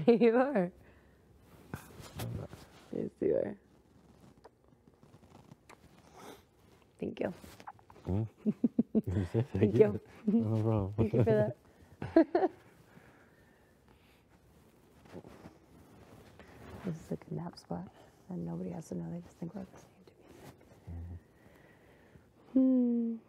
You are. Yes, you are. Thank you. Thank you. No problem. Thank you for that. This is like a nap spot, and nobody has to know. They just think we're listening to music.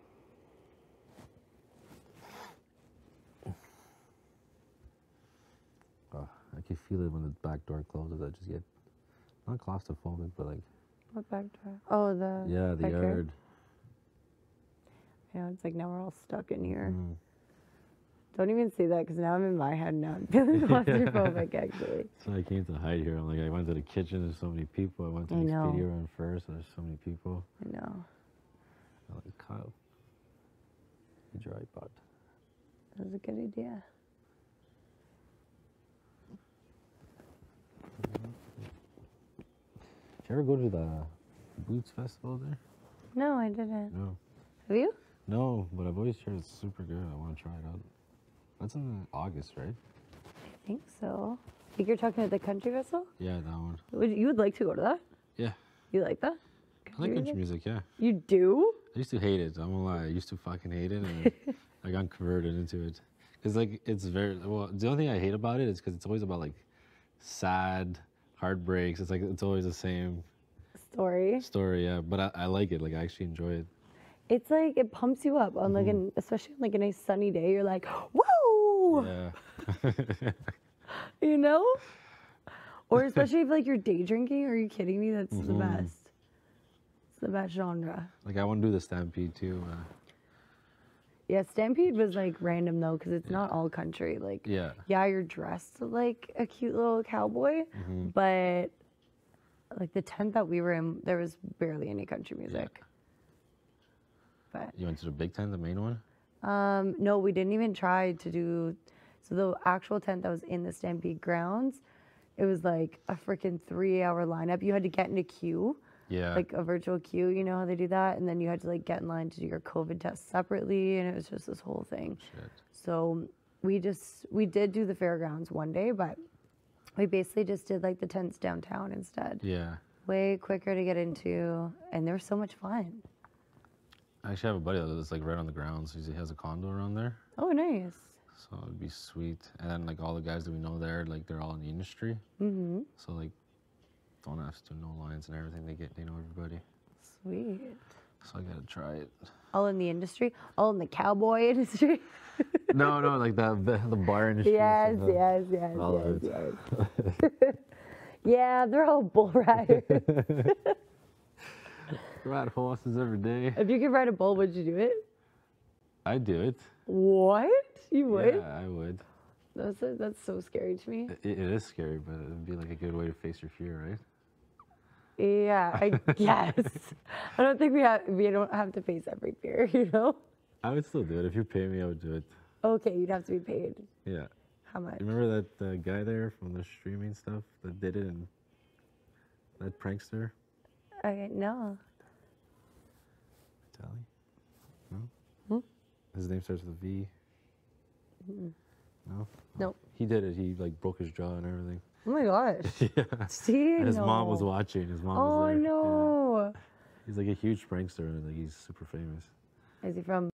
Oh, I can feel it when the back door closes. I just get not claustrophobic, but like What back door? Oh, the the backyard. yard. Yeah, it's like now we're all stuck in here. Mm. Don't even say that because now I'm in my head now. I'm feeling claustrophobic actually. So I came to hide here. I'm like, I went to the kitchen. There's so many people. I went to the Expedia run first. There's so many people. I know. I'm like, Kyle, get your iPod. That was a good idea. Did you ever go to the Boots Festival there? No, I didn't. No. Have you? No, but I've always heard it's super good. I want to try it out. That's in August, right? I think so. I think you're talking about the country festival? Yeah, that one. You would like to go to that? Yeah. You like that? I like country music, yeah. You do? I used to hate it. I'm gonna lie. I used to fucking hate it, and I got converted into it. Cause like it's very well. The only thing I hate about it is because it's always about like sad heartbreaks. It's like it's always the same story. Yeah, but I like it. Like I actually enjoy it. It's like it pumps you up on like especially on like a nice sunny day. You're like, whoa! Yeah. You know? Or especially if like you're day drinking. Are you kidding me? That's the best. It's the best genre. Like I want to do the Stampede too. Yeah, Stampede was like random though, because it's not all country. Like, yeah, you're dressed like a cute little cowboy, but like the tent that we were in, there was barely any country music. Yeah. But you went to the big tent, the main one? No, we didn't even try to do. So the actual tent that was in the Stampede grounds, it was like a freaking 3-hour lineup. You had to get in a queue. Yeah. Like a virtual queue, you know how they do that? And then you had to like get in line to do your COVID test separately, and it was just this whole thing. Shit. So we did do the fairgrounds one day, but we basically just did like the tents downtown instead. Yeah. Way quicker to get into, and they were so much fun. I actually have a buddy that lives like right on the grounds. He has a condo around there. Oh, nice. So it'd be sweet. And then like all the guys that we know there, like they're all in the industry. So like don't have to know lines and everything. They know everybody. Sweet. So I gotta try it. All in the industry? All in the cowboy industry? No, like the bar industry. Yes. Yeah, they're all bull riders. Ride horses every day. If you could ride a bull, would you do it? I'd do it. What? You would? Yeah, I would. That's so scary to me. It is scary, but it'd be like a good way to face your fear, right? Yeah, I guess. I don't think we don't have to face every fear, you know? I would still do it. If you pay me, I would do it. Okay, you'd have to be paid. Yeah. How much? Remember that guy there from the streaming stuff that did it, and that prankster? Okay, no. Vitaly? No? His name starts with a V. No? Nope. He did it. He like broke his jaw and everything. Oh my gosh. Yeah. See? And his mom was watching. His mom was there. Oh no. Yeah. He's like a huge prankster, and like he's super famous. Is he from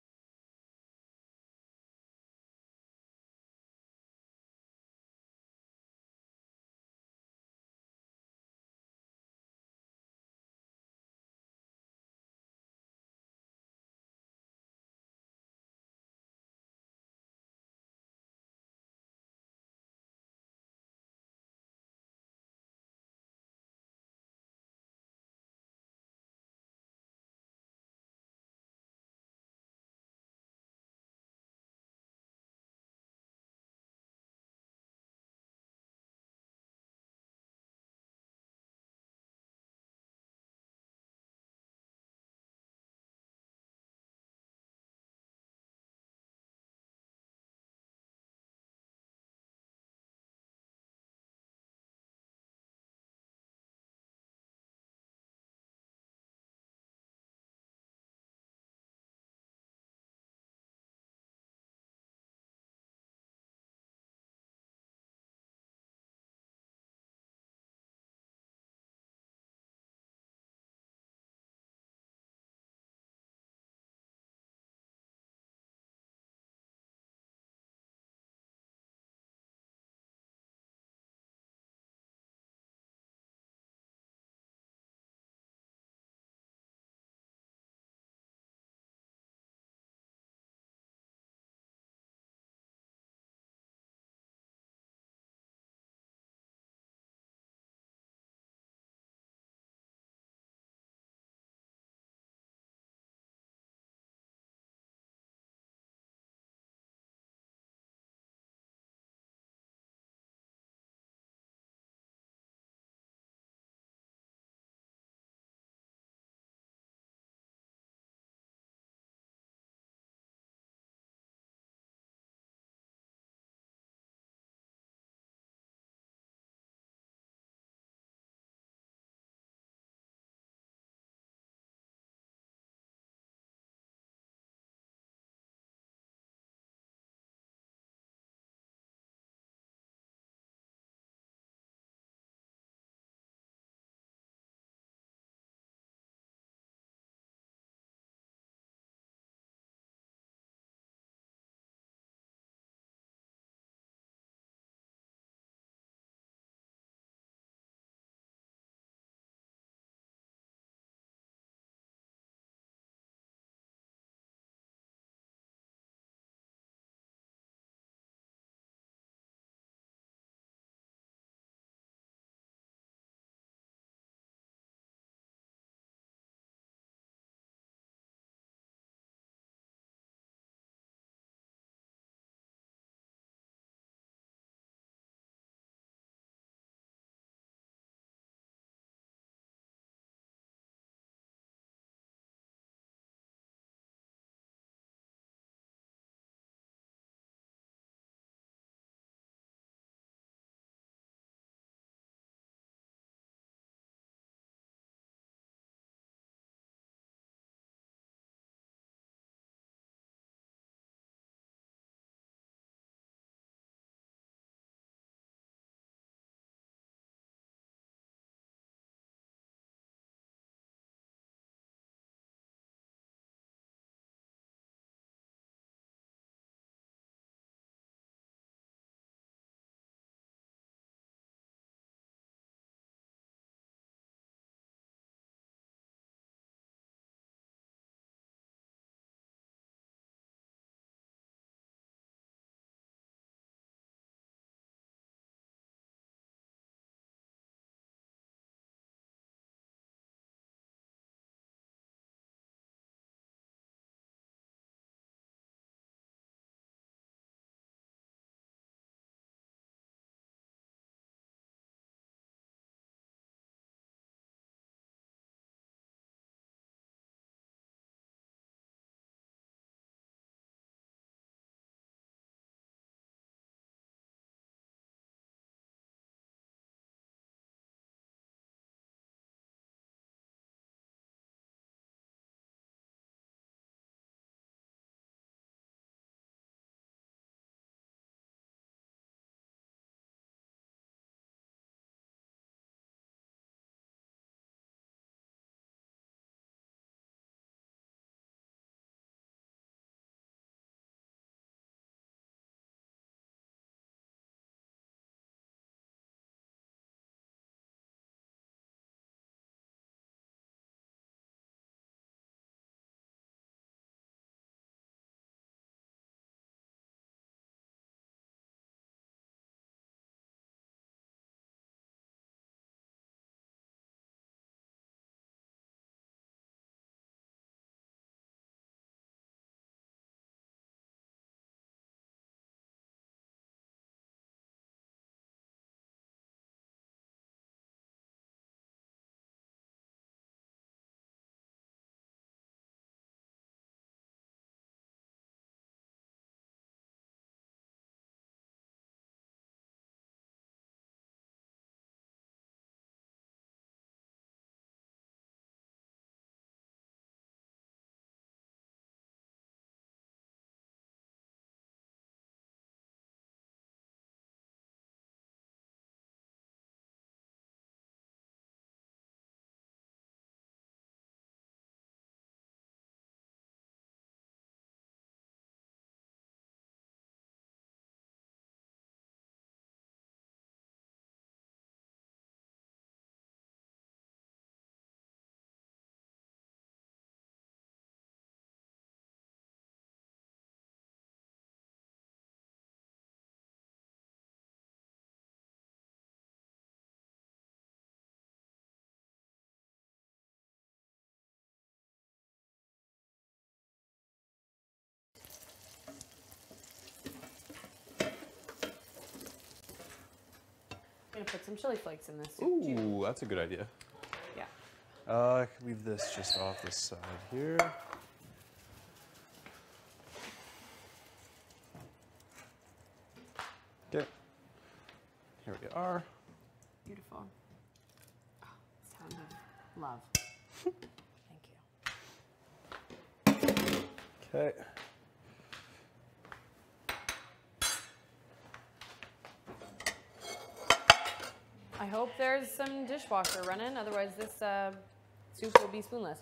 I'm gonna put some chili flakes in this. Ooh, that's a good idea. Yeah. I can leave this just off this side here. Okay. Here we are. Beautiful. Oh, sound of love. Thank you. Okay. I hope there's some dishwasher running, otherwise this soup will be spoonless.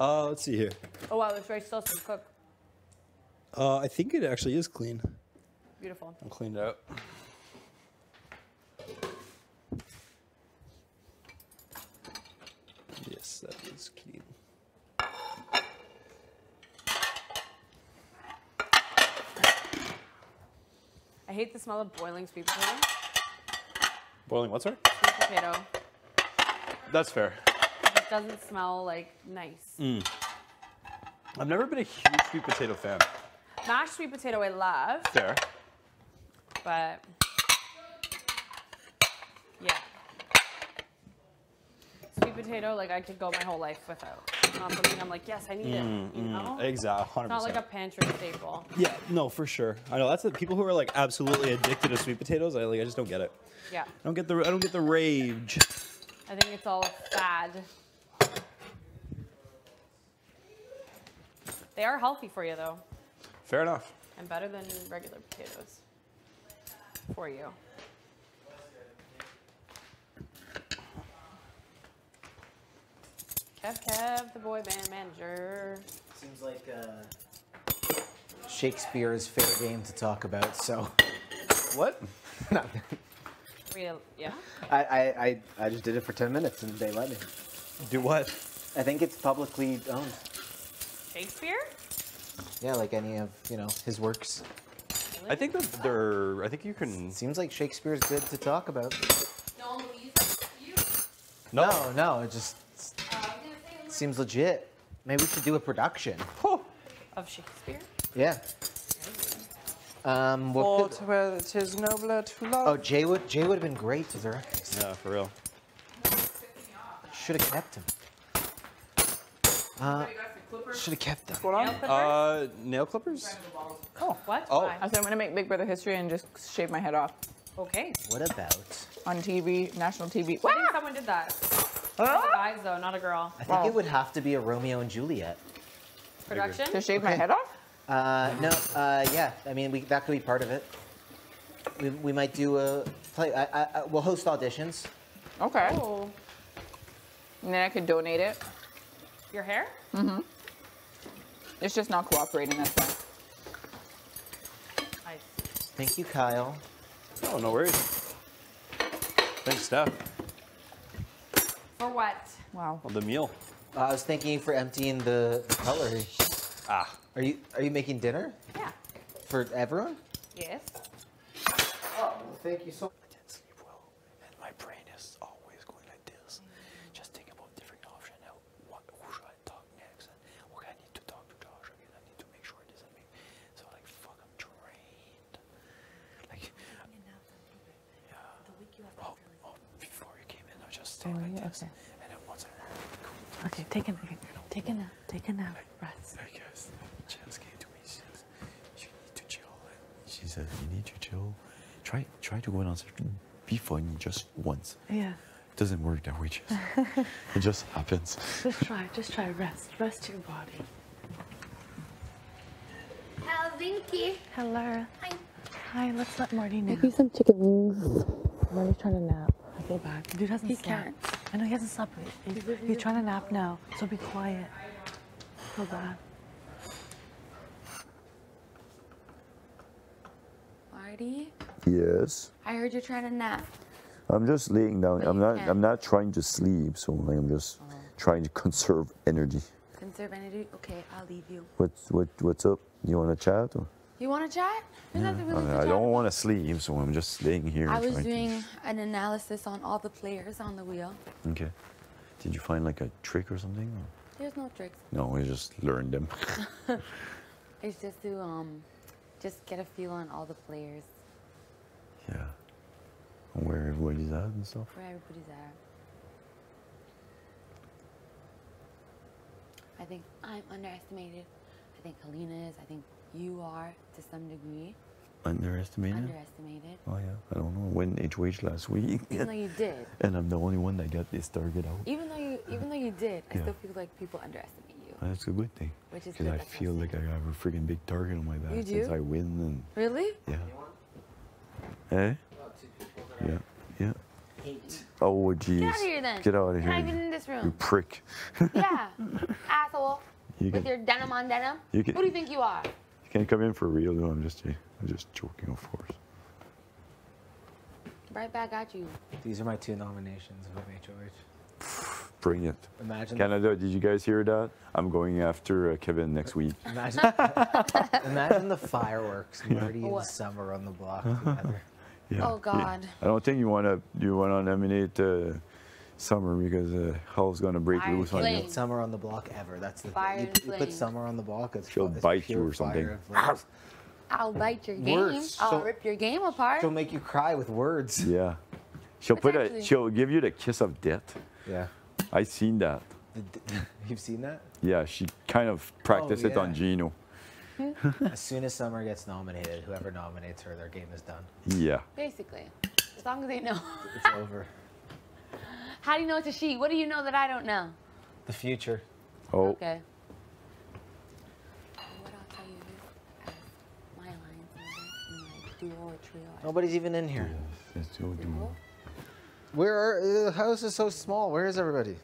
Oh, let's see here. Oh wow, this rice still has to cook. I think it actually is clean. Beautiful. I'll clean it out. Yes, that is clean. I hate the smell of boiling sweet potato. Boiling what, sorry? Sweet potato. That's fair. It doesn't smell like nice. I've never been a huge sweet potato fan. Mashed sweet potato I love, Fair. but yeah. Sweet potato, like I could go my whole life without. It's not something I'm like, yes, I need it, you know? Exactly, 100%. It's not like a pantry staple. Yeah, no, for sure. I know that's the people who are like absolutely addicted to sweet potatoes. I just don't get it. Yeah. I don't get the rage. I think it's all fad. They are healthy for you though, Fair enough. and better than regular potatoes for you. Kev, the boy band manager. Seems like Shakespeare's fair game to talk about, so. What? Real, yeah. I just did it for 10 minutes and they let me. Do what? I think it's publicly owned. Shakespeare? Yeah, like any of, his works. Really? I think that they're. I think you can. Seems like Shakespeare's good to talk about. No, Louise, you? No, it just seems legit. Maybe we should do a production. Of Shakespeare? Yeah. What could, where it is nobler to love. oh, Jay would have been great to direct. Yeah, for real. Should have kept him. Should have kept him. What's going on? Nail clippers? Oh, what? Oh. Why? I said I'm gonna make Big Brother history and just shave my head off Okay. What about? on TV, national TV. I think someone did that. One of the guys though, not a girl. I think it would have to be a Romeo and Juliet. Production? To shave my head off? No, yeah. I mean, that could be part of it. We might do a play. We'll host auditions. Okay. Oh. And then I could donate it. Your hair? It's just not cooperating, that's why. I Thank you, Kyle. Oh, no worries. Thanks, Steph. For what? Wow. Well, the meal. I was thanking you for emptying the cutlery. Ah. Are you making dinner Yeah. for everyone? Yes. Oh, thank you so much. I didn't sleep well, and my brain is always going like this. Just thinking about different options. Who should I talk next? And okay, I need to talk to Josh again. I need to make sure it isn't me. So like, fuck, I'm drained. Like, yeah. Oh, before you came in, I was just staying like this. Okay. And then once I heard it, cool. Okay, take a nap. Take a nap. Rest. I guess Chels came to me. She says, "You need to chill." She said, "You need to chill. Try to go on. Be funny just once. Yeah. It doesn't work that way, Chels. It just happens." Just try. Rest your body. Hello, Vinky. Hello. Hi, let's let Marty nap. Maybe some chicken wings. Marty's trying to nap. I feel bad. Dude hasn't He slept. can't. I know he hasn't slept. He's trying to nap now, so be quiet. I feel bad. Marty, Yes. I heard you're trying to nap. I'm just laying down. But you can't. I'm not trying to sleep, so I'm just trying to conserve energy. Conserve energy? Okay, I'll leave you. What's up? You want to chat? Or? You want to chat? There's nothing really to I chat don't about. want to sleep, so I'm just laying here. I was trying to- doing an analysis on all the players on the wheel. Okay. Did you find like a trick or something? Or? There's no tricks. No, we just learned them. It's just to just get a feel on all the players. Yeah. Where everybody's at and stuff. Where everybody's at. I think I'm underestimated. I think Helena is. I think you are to some degree. Underestimated? Underestimated. Oh yeah, I don't know. Went HOH last week. Even though you did. And I'm the only one that got this target out. Even though you did, I still feel like people underestimate you. That's a good thing. Which is because good. I feel like I have a freaking big target on my back You do? since I win and Really? yeah. Eh? Yeah. Yeah. Oh jeez. Get out of here then. Get out of You're here. not even in this room. You prick. Yeah. Asshole. You With can, your denim on denim. you can, Who do you think you are? You can't come in for real though. I'm just joking, of course. Right back at you. These are my 2 nominations of HOH. Bring it. Imagine Canada, did you guys hear that? I'm going after Kevin next week. Imagine the fireworks, Marty and What? Summer on the block together. Yeah, Oh, God. Yeah. I don't think you wanna nominate Summer because hell's gonna break Fire loose on you. flame. Summer on the block ever. That's the Fire thing. and You put flame. Summer on the block, She'll it's bite you pure or something. fire and flames. I'll bite your game. Words. I'll So- rip your game apart. She'll make you cry with words. Yeah. She'll Potentially. she'll give you the kiss of death. Yeah. I seen that. You've seen that? Yeah, she kind of practiced it on yeah. Gino. As soon as Summer gets nominated, whoever nominates her, their game is done. Yeah. Basically. As long as they know. It's over. How do you know it's a she? What do you know that I don't know? The future. Oh. Okay. What I'll tell you is, as my alliance member in my duo or trio, Nobody's even in here. Let's do it. duo, Where are the house is so small? Where is everybody?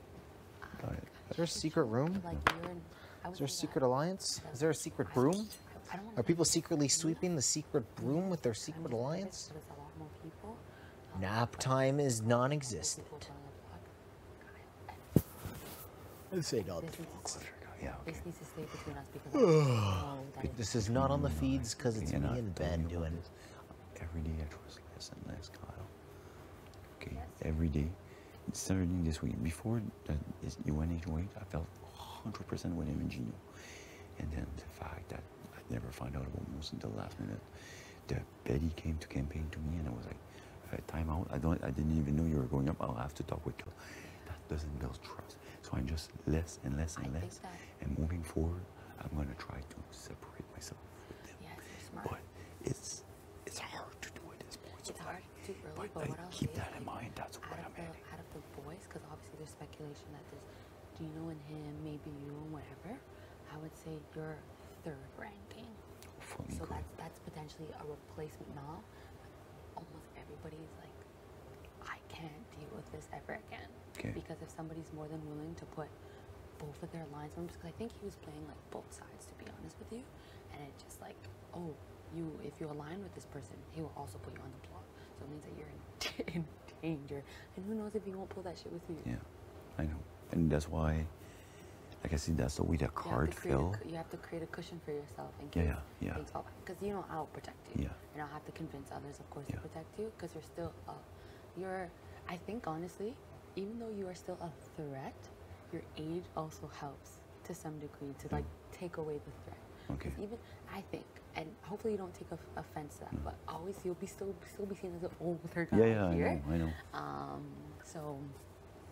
Alright. Is there a secret room? like you're in, I would Is there a say secret that- alliance? Is there a secret broom? I don't wanna Are people say secretly sweeping the secret broom with their I'm secret gonna say alliance? this, but it's a lot more people. Nap time is non-existent. People down the block. Let's say no. This needs to- Yeah. This needs to stay between us because I know that it's This is not on the feeds because it's And me I and told Ben you doing about it. this. Every day I trust less and less, Kyle. Okay, every day. Starting this week, before you went HOH, I felt 100% with him and Gino. And then the fact that I never found out about most until the last minute, that Betty came to campaign to me and I was like, time out, I didn't even know you were going up, I'll have to talk with Kyle. That doesn't build trust. So I'm just less and less and I think less. that- And moving forward, I'm gonna try to separate myself with them. Yes, you're smart. But it's hard to do at this point. So It's hard too early, but like, what I'll keep say that is, in mind. That's what I'm adding. out of the boys, because obviously there's speculation that there's Gino and him, maybe you and whatever. I would say you're third ranking. For me, So good. that's potentially a replacement now. But almost everybody's like, I can't deal with this ever again. Okay. Because if somebody's more than willing to put both of their lines members, because I think he was playing like both sides, to be honest with you, and it's just like, oh, if you align with this person, he will also put you on the block. So it means that you're in danger, and who knows if he won't pull that shit with you. Yeah, I know, and that's why, like I said, that's the way the card fell. You have to create a cushion for yourself in Yeah, case yeah. things fall back. Because you know I'll protect you, Yeah. and I'll have to convince others, of course, Yeah. to protect you. Because you're still, I think honestly, even though you are still a threat, your age also helps to some degree to like take away the threat. Okay. 'Cause even I think, and hopefully you don't take offense to that, but always you'll still be seen as an older guy Yeah, here. I know. So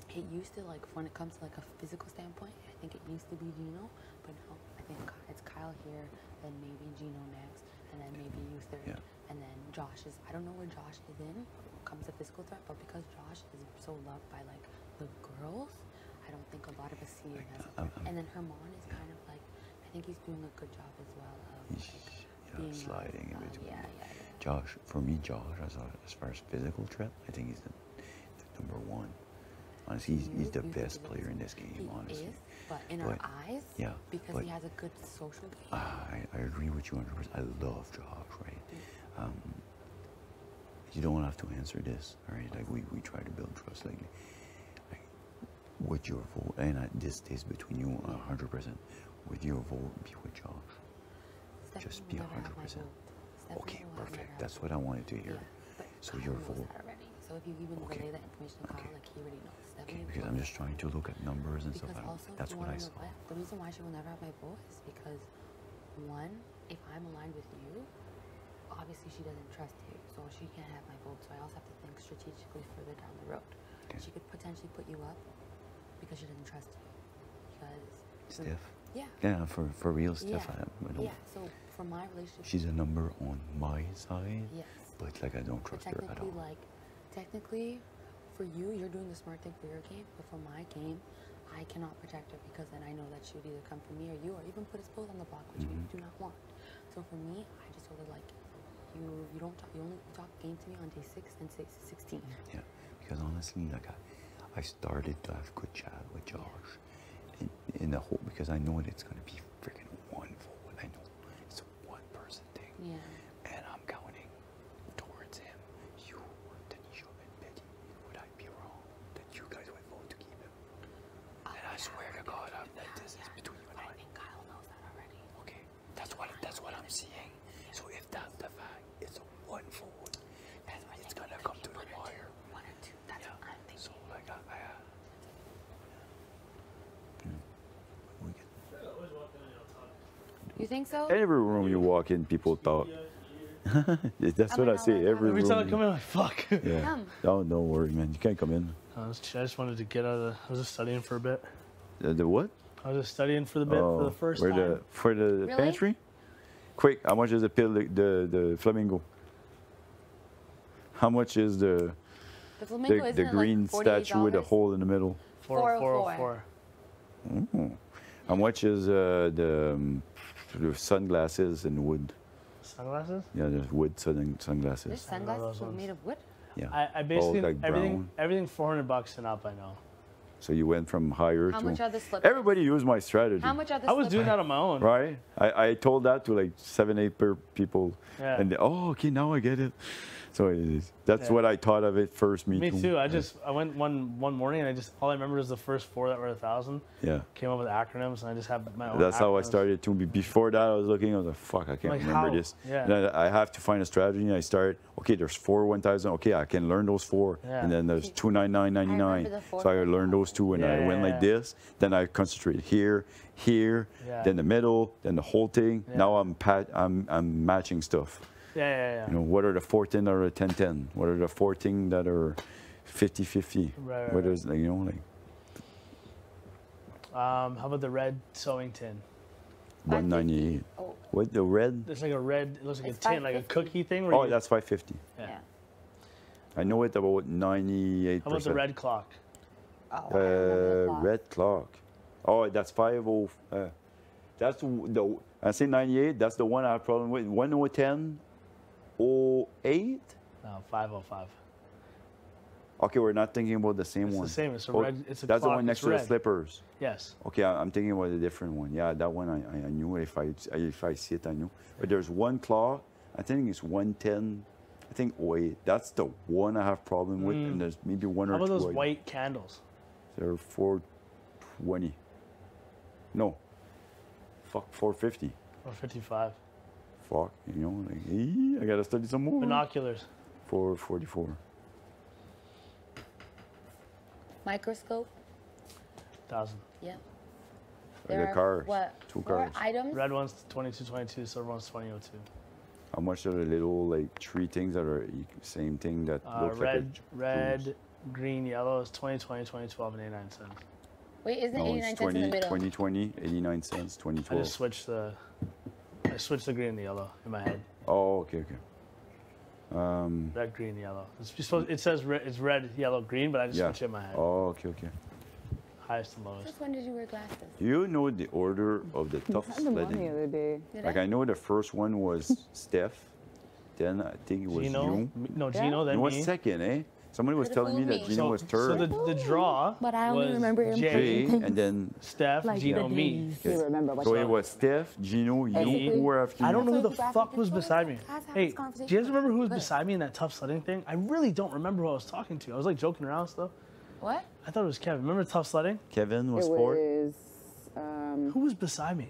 it used to, like, when it comes to like a physical standpoint, I think it used to be Gino, but now I think it's Kyle here, then maybe Gino next, and then maybe you third, Yeah. and then Josh is. I don't know where Josh is in when it comes to physical threat, but because Josh is so loved by like the girls, I don't think a lot of us see it as. And then Herman is kind of like, I think he's doing a good job as well of He's like being sliding in between. yeah. Josh, for me, Josh, as far as physical threat, I think he's the number one. Honestly, he's the You best think player in this game, He honestly. is, but in our eyes, yeah, because but he has a good social game. I agree with you 100%. I love Josh, right? You don't have to answer this, all right? Like, we try to build trust. Like with your vote, and this stays between you 100%. With your vote, be with Josh. Stephanie Just will be never have my 100%. vote. Stephanie Okay, will never perfect. have That's my what I wanted to hear. Yeah, but So Kyle your knows vote. that already. So if you even Okay. relay that information to Kyle, Okay. like he already knows. Okay, Stephanie because will I'm know. just trying to look at numbers and stuff. Because also, That's you what wanna I know saw. what? The reason why she will never have my vote is because, one, if I'm aligned with you, obviously she doesn't trust you, so she can't have my vote. So I also have to think strategically further down the road. Okay. She could potentially put you up because she doesn't trust you. Because Steph? yeah. Yeah, for real, Steph. Yeah. I don't, Yeah. So for my relationship, she's a number on my side, yes. but like I don't trust her at all. Technically, for you, you're doing the smart thing for your game, but for my game, I cannot protect her because then I know that she would either come for me or you, or even put us both on the block, which we do not want. So for me, I just told her like, you don't talk, you only talk game to me on day 6 and 16. Yeah, because honestly, like I started to have good chat with Josh, in the whole, because I know it's gonna be freaking one vote. I know it's a one person thing. Yeah. And I'm counting towards him. You, Tanisha, and Betty. Would I be wrong that you guys would vote to keep him? And I swear to God, this is between you and I. I think Kyle knows that already. Okay, that's what I'm seeing. So if that's the fact, it's a one vote, and it's gonna come to the wire. 1 or 2. That's what I'm thinking. So like we get You think so? every room you walk in, people talk. That's what I say. Every time I come in, I'm like, fuck. Yeah. Come. Don't worry, man. You can't come in. I just wanted to get out of the. I was just studying for a bit. The what? I was just studying for the bit for the first time. For the Really? pantry? Quick, how much is the pill? The flamingo? How much is the The flamingo isn't the it green like statue with a $48? hole in the middle? 404. Oh. How much is the sunglasses in wood? Sunglasses? Yeah, there's wood sunglasses. There's sunglasses ones. made of wood? Yeah. I basically like brown. everything $400 and up. I know. So you went from higher How to. much are the slippers? Everybody used my strategy. How much are the I was slippers? doing that on my own. Right? I told that to like 7, 8 people. Yeah. And they, oh, okay, now I get it. So that's Yeah. what I thought of it first. Me too. I went one morning and all I remember was the first 4 that were 1,000. Yeah. Came up with acronyms and I just have my own. That's how I acronyms. started to. Before that, I was looking. I was like, "Fuck, I can't Like, remember how? this." Yeah. And then I have to find a strategy. And I started. Okay, there's 4 1,000. Okay, I can learn those 4. Yeah. And then there's 299.99. the 4 So I learned those 2, and I went like this. Then I concentrate here, Yeah. then the middle, then the whole thing. Yeah. Now I'm matching stuff. Yeah. You know, what are the 14 that are 10-10? What are the 14 that are 50-50? Right. What is, like, you know, like How about the red sewing tin? 198. Oh. What, the red? There's like a red. It looks like It's a tin, like a 550. cookie thing. Where Oh, you, that's 550. Yeah. Yeah. I know it about 98%. How about the red clock? Oh, I remember the clock. Red clock. Oh, that's 50. That's the. I say 98. That's the one I have problem with. 10, 08. No, 505. Okay, we're not thinking about the same It's one. the same. It's a Oh, red. It's a that's clock. the one next it's to red. the slippers. Yes. Okay, I'm thinking about a different one. Yeah, that one I knew. If I see it, I knew. But there's one clock. I think it's 110. I think 08. That's the one I have problem with. And there's maybe one How or about two. those white candles? They're 420. No. Fuck, 450. Or 55. Fuck, you know, like, I gotta study some more. Binoculars. 444. Microscope? 1,000. Yeah. The cars. What? 2 4 cars. items? Red one's 2222, silver one's 2002. How much are the little, like, 3 things that are same thing that looks Red, like a green, yellow is 2020, 2012, and 89 cents. Wait, isn't No, 89 it's cents in the middle? 2020, 89 cents, I 2012. just switched the green and the yellow in my head. Oh, okay. Red, green, yellow. It says it's red, yellow, green, but I just Yeah. switched it in my head. Oh, okay. Highest and lowest. Since when did you wear glasses? Do you know the order of the tough had them on the sledding? other day. Did Like, I know the first one was Steph. Then I think it was Gino? you. No, Gino, then You was me. second, eh? Somebody was Could've telling me fooled that me. Gino was So third. the draw But I only was remember him Jay, Jay, and then Steph, Like Gino, the me. days. You remember what so you it was Steph, Gino, you, who were after you. I don't know who the That's why fuck we was have beside me. to have this Hey, conversation. do you guys remember who was Good. beside me in that tough sledding thing? I really don't remember who I was talking to. I was like joking around still. What? I thought it was Kevin. Remember tough sledding? Kevin was It fourth. was Who was beside me?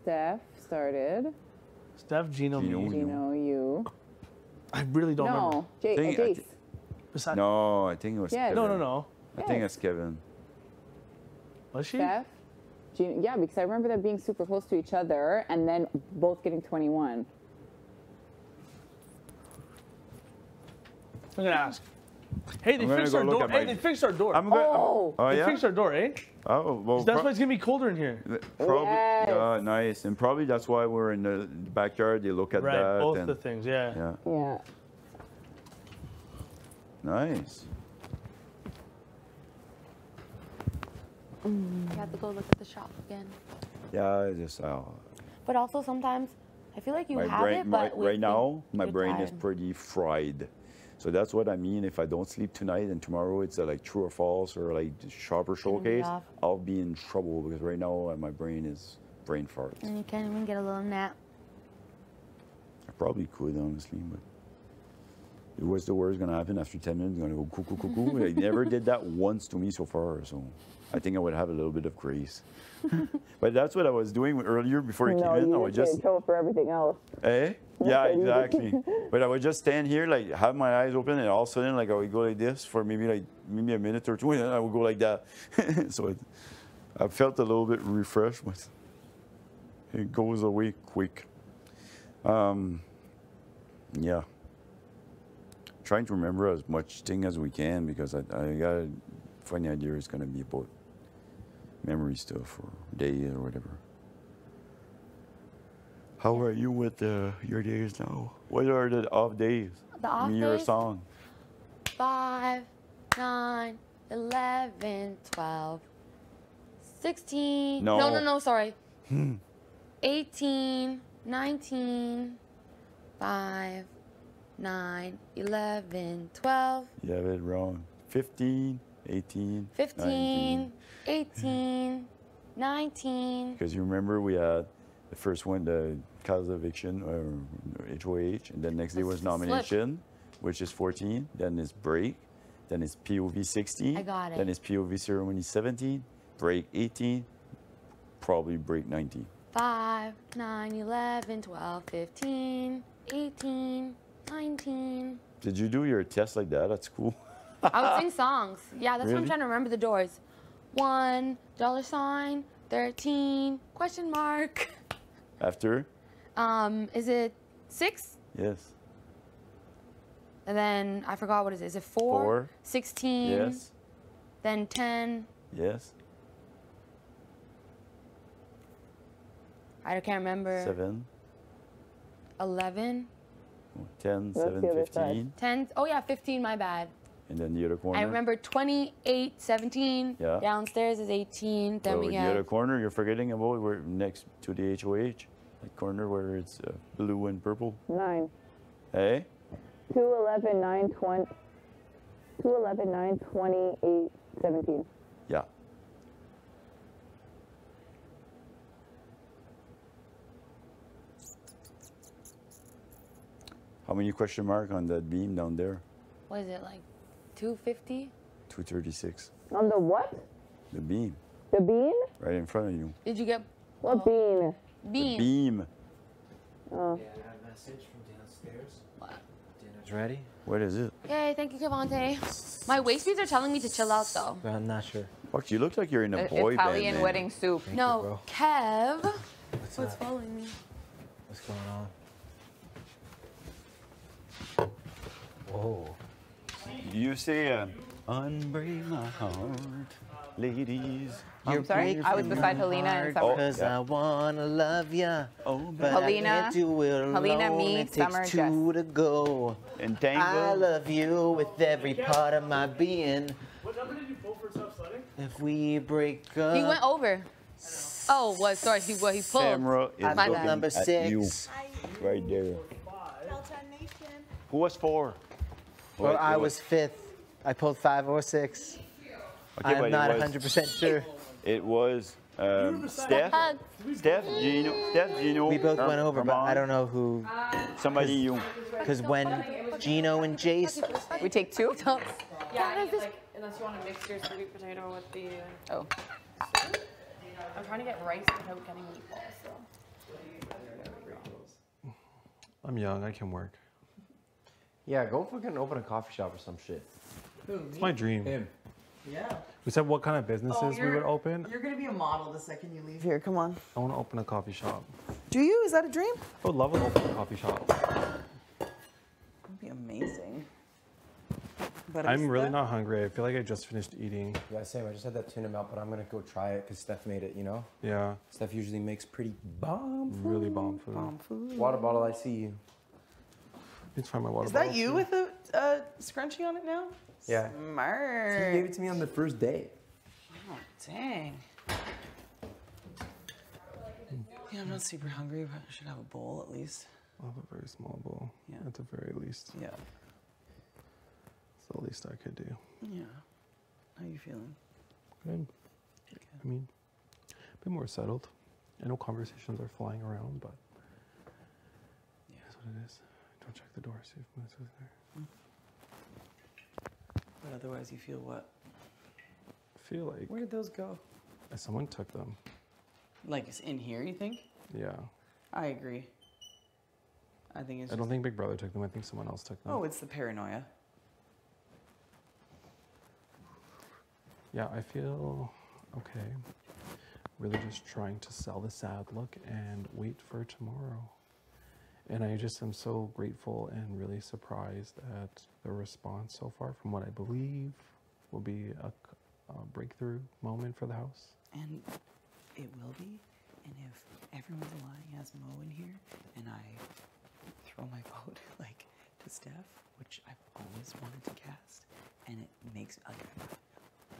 Steph started. Steph, Gino, Gino. me. Gino, you. I really don't remember. No, Jay, Think- Jace. Beside No, I think it was Yeah. Kevin. No. I think it's Kevin. Was she? Steph. Gino, yeah, because I remember them being super close to each other and then both getting 21. I'm gonna ask. Hey, they fixed our door. Hey, they fixed our door. Oh, They yeah? fixed our door, eh? Oh, well. That's why it's gonna be colder in here. Probably, nice. And probably that's why we're in the backyard. They look at Right, that. both and, the things, yeah. Yeah. Yeah. Nice. You have to go look at the shop again. Yeah, I just, But also sometimes I feel like you my have brain, it, but right now, my you're brain is tired. pretty fried. So that's what I mean. If I don't sleep tonight and tomorrow it's like true or false or like shopper showcase, off. I'll be in trouble because right now my brain is brain fart. And you can't even get a little nap. I probably could, honestly, but what's the worst gonna happen after 10 minutes? Gonna go cuckoo. I never did that once to me so far, so I think I would have a little bit of grace. But that's what I was doing earlier before you came in. I would just trouble for everything else. Eh? Yeah, exactly. But I would just stand here, like have my eyes open, and all of a sudden, like I would go like this for maybe a minute or two, and then I would go like that. So I felt a little bit refreshed, but it goes away quick. Yeah. Trying to remember as much thing as we can because I got a funny idea it's gonna be about memory stuff or days or whatever. How are you with your days now? What are the off days? The off Give me your days? song. 5, 9, 11, 12, 16. No. No, sorry. 18, 19, 5, 9, 11, 12. You have it wrong. 15, 18, 15, 18, 19. Because you remember we had the first one, the cause of eviction, HOH, and then next day was nomination, which is 14. Then it's break. Then it's POV 16. I got it. Then it's POV ceremony 17. Break 18. Probably break 19. 5, 9, 11, 12, 15, 18, 19. Did you do your test like that at school? I would sing songs. Yeah, that's what I'm Really? trying to remember the doors. $1, 13, question mark. After? Is it 6? Yes. And then I forgot what it is. Is it 4? 4. 16. Yes. Then 10. Yes. I can't remember. 7. 11. 10, That's 7, the other 15. 10. Oh yeah, 15. My bad. And then the other corner. I remember 28, 17. Yeah. Downstairs is 18. Then So we the have. other corner you're forgetting about, we're next to the HOH. That corner where it's blue and purple. 9. Hey? 2, 11, 9, 20. 2, 11, 9, 28, 17. Yeah. How many question mark on that beam down there? What is it like? 250? 236. On the what? The beam. The bean? Right in front of you. Did you get What bean? bean? The beam. Oh. Yeah, I got a message from downstairs. What? Dinner's ready. What is it? Yay, thank you, Kevante. My waist beads are telling me to chill out though. I'm not sure. Fuck, you look like you're in a boy Italian band, man. wedding soup. No, bro. Kev. What's What's up? following me? What's going on? Whoa. You say, unbreak my heart, ladies. I'm sorry, I was beside Helena and Summer. Because yeah. I wanna love ya. Oh, But Helena, I can't do it alone. Helena, me, it takes Summer, 2 to go. and tango. I love you with every part of my being. What number did you pull for Stop Sledding? If we break up. He went over. Oh, what? Sorry, he pulled. Samra is I'm My looking bad. number at 6. you right there. Who was 4? Well, I was 5th. I pulled 5 or 6. Okay, but I'm not it was, 100% sure. It was Steph, Gino. We both went over, but I Armand, don't know who. Somebody you. Because when Gino and Jace. We take 2? Yeah, I need, like, unless you want to mix your sweet potato with the. Oh. I'm trying to get rice without getting meatballs, so. I'm young. I can work. Yeah, go fucking open a coffee shop or some shit. It's my dream. Him. Yeah. We said what kind of businesses we would open. You're gonna be a model the second you leave here. Come on. I want to open a coffee shop. Do you? Is that a dream? I would love to open a coffee shop. That'd be amazing. But I'm really not hungry. I feel like I just finished eating. Yeah, same. I just had that tuna melt, but I'm gonna go try it because Steph made it, you know? Yeah. Steph usually makes pretty bomb food. Really bomb food. Bomb food. Water bottle, I see you. Let's find my water Is bottle. that you too. with the scrunchie on it now? Yeah. Smart. He gave it to me on the first day. Oh, dang. Yeah, I'm not super hungry, but I should have a bowl at least. I'll have a very small bowl. Yeah. At the very least. Yeah. It's the least I could do. Yeah. How you feeling? Good. I mean, a bit more settled. I know conversations are flying around, but yeah, that's what it is. Don't check the door, see if Moose is there. But otherwise, you feel what? I feel like Where did those go? someone took them. Like, it's in here, you think? Yeah. I agree. I think it's I don't think Big Brother took them. I think someone else took them. Oh, it's the paranoia. Yeah, I feel okay. Really just trying to sell the sad look and wait for tomorrow. And I just am so grateful and really surprised at the response so far from what I believe will be a breakthrough moment for the house. And it will be. And if everyone's lying as Mo in here, and I throw my vote like to Steph, which I've always wanted to cast, and it makes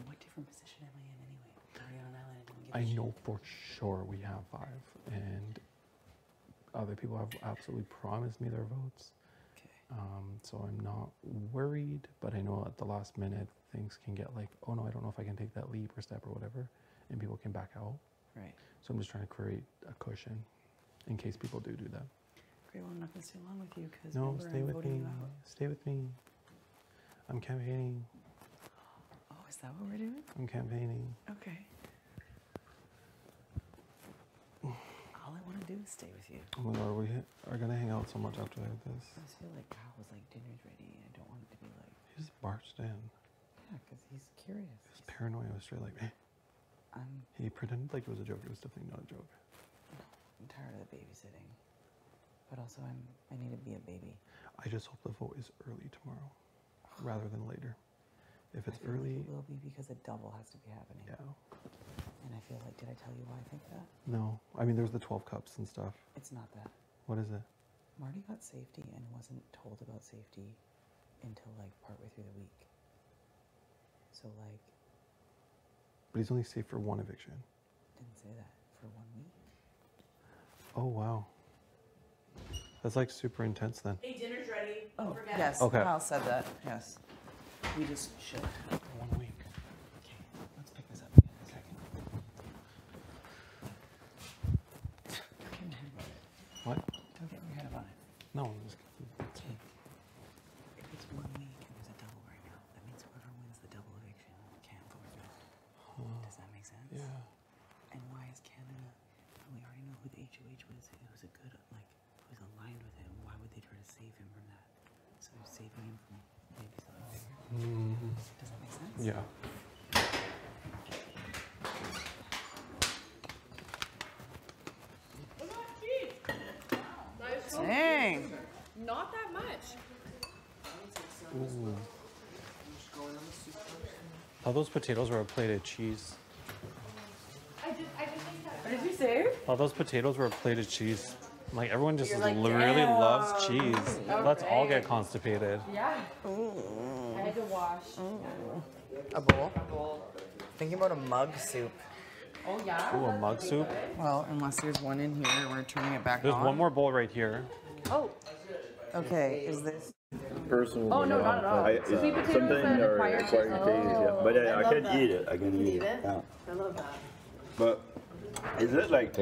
what different position am I in anyway? Already on an island, I didn't give a I shit. know for sure we have 5, and other people have absolutely promised me their votes. Okay. So I'm not worried, but I know at the last minute things can get like, oh no, I don't know if I can take that leap or step or whatever, and people can back out. Right. So I'm just trying to create a cushion in case people do that. Great, well, I'm not going to stay long with you because No, remember stay I'm with voting me. you out. Stay with me. I'm campaigning. Oh, is that what we're doing? I'm campaigning. Okay. All I want to do is stay with you. Oh my god, we are gonna hang out so much after this. I just feel like Kyle was like, dinner's ready. I don't want it to be like... He just barged in. Yeah, because he's curious. He was paranoid. I was straight like, eh. He pretended like it was a joke. It was definitely not a joke. I'm tired of the babysitting. But also, I need to be a baby. I just hope the vote is early tomorrow, rather than later. If it's I feel early, like it will be because a double has to be happening. yeah. And I feel like, did I tell you why I think that? No, I mean there's the 12 cups and stuff. It's not that. What is it? Marty got safety and wasn't told about safety until like partway through the week. So like, But he's only safe for 1 eviction. didn't say that for 1 week. Oh wow. That's like super intense then. Hey, dinner's ready. Oh, Forget yes. Okay. Kyle said that. Yes. We just should. 1 week. Okay, let's pick this up again in a second. Don't get me head about it. What? Don't get me head about it. No. It's Okay. If it's 1 week and there's a double right now, that means whoever wins the double eviction can't vote no. Does that make sense? Yeah. And why is Canada, we already know who the HOH was, who's a good, like, who's aligned with him. Why would they try to save him from that? So they're saving him from maybe something bigger. Does that make sense? Yeah. Dang. Not that much. Ooh. All those potatoes were a plate of cheese. What did you say? All those potatoes were a plate of chease. Like everyone just You're like, really "Damn." loves cheese. Let's all get constipated. Yeah. I had to wash. A bowl? Thinking about a mug soup. Oh, yeah? Ooh, a mug soup. Well, unless there's one in here, we're turning it back There's on. one more bowl right here. Oh. Okay, is this... Personal. Oh, no, not at all. Sweet potatoes something and are required required cheese. cheese, yeah. But I can eat it. I can eat it. it? Yeah. I love that. But is it like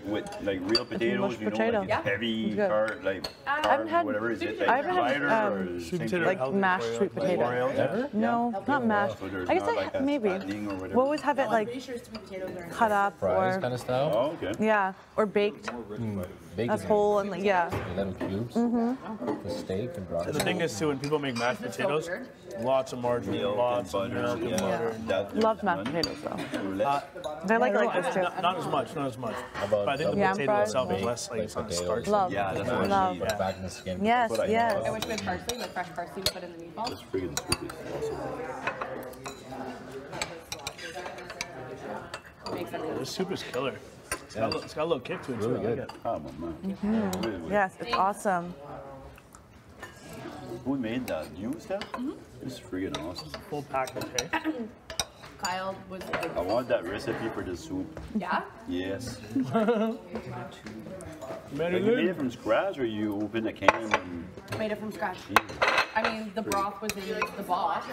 with like real potatoes? You know, potato. like Yeah. it's heavy It's good. carb, like I carbs haven't or had- whatever. Is it like I haven't had, lighter or the same thing? like mashed sweet More potato. healthy? No, not mashed. So there's I guess not I like a maybe. fattening or whatever? We'll always have it I'm like pretty sure sweet potatoes are cut up Fries or kind of style? Oh, okay. yeah, or baked. bacon. That's whole and like, yeah. You let them cubes. Mm-hmm. The steak and broccoli. And the thing is too, when people make mashed potatoes, lots of margarine, lots of milk and butter. Love mashed potatoes though. I like this too. Not as much, not as much. But I think the potato itself is less like starch. Love. Yeah, that's what Love. I Back in the skin. Yes, yes. I wish we had parsley, like fresh parsley we put in the meatballs. That's freaking stupid. Makes sense. The soup is killer. It's got a little kick to it too. Really I like good. it. Oh, my man. Mm-hmm. Yes, it's awesome. Who made that? You, Steph? It's freaking awesome. Full package, hey? Kyle was like, I want that recipe for the soup. yeah? Yes. Very Like you good. made it from scratch, or you opened a can and Made it from scratch. I mean, the broth was in the box.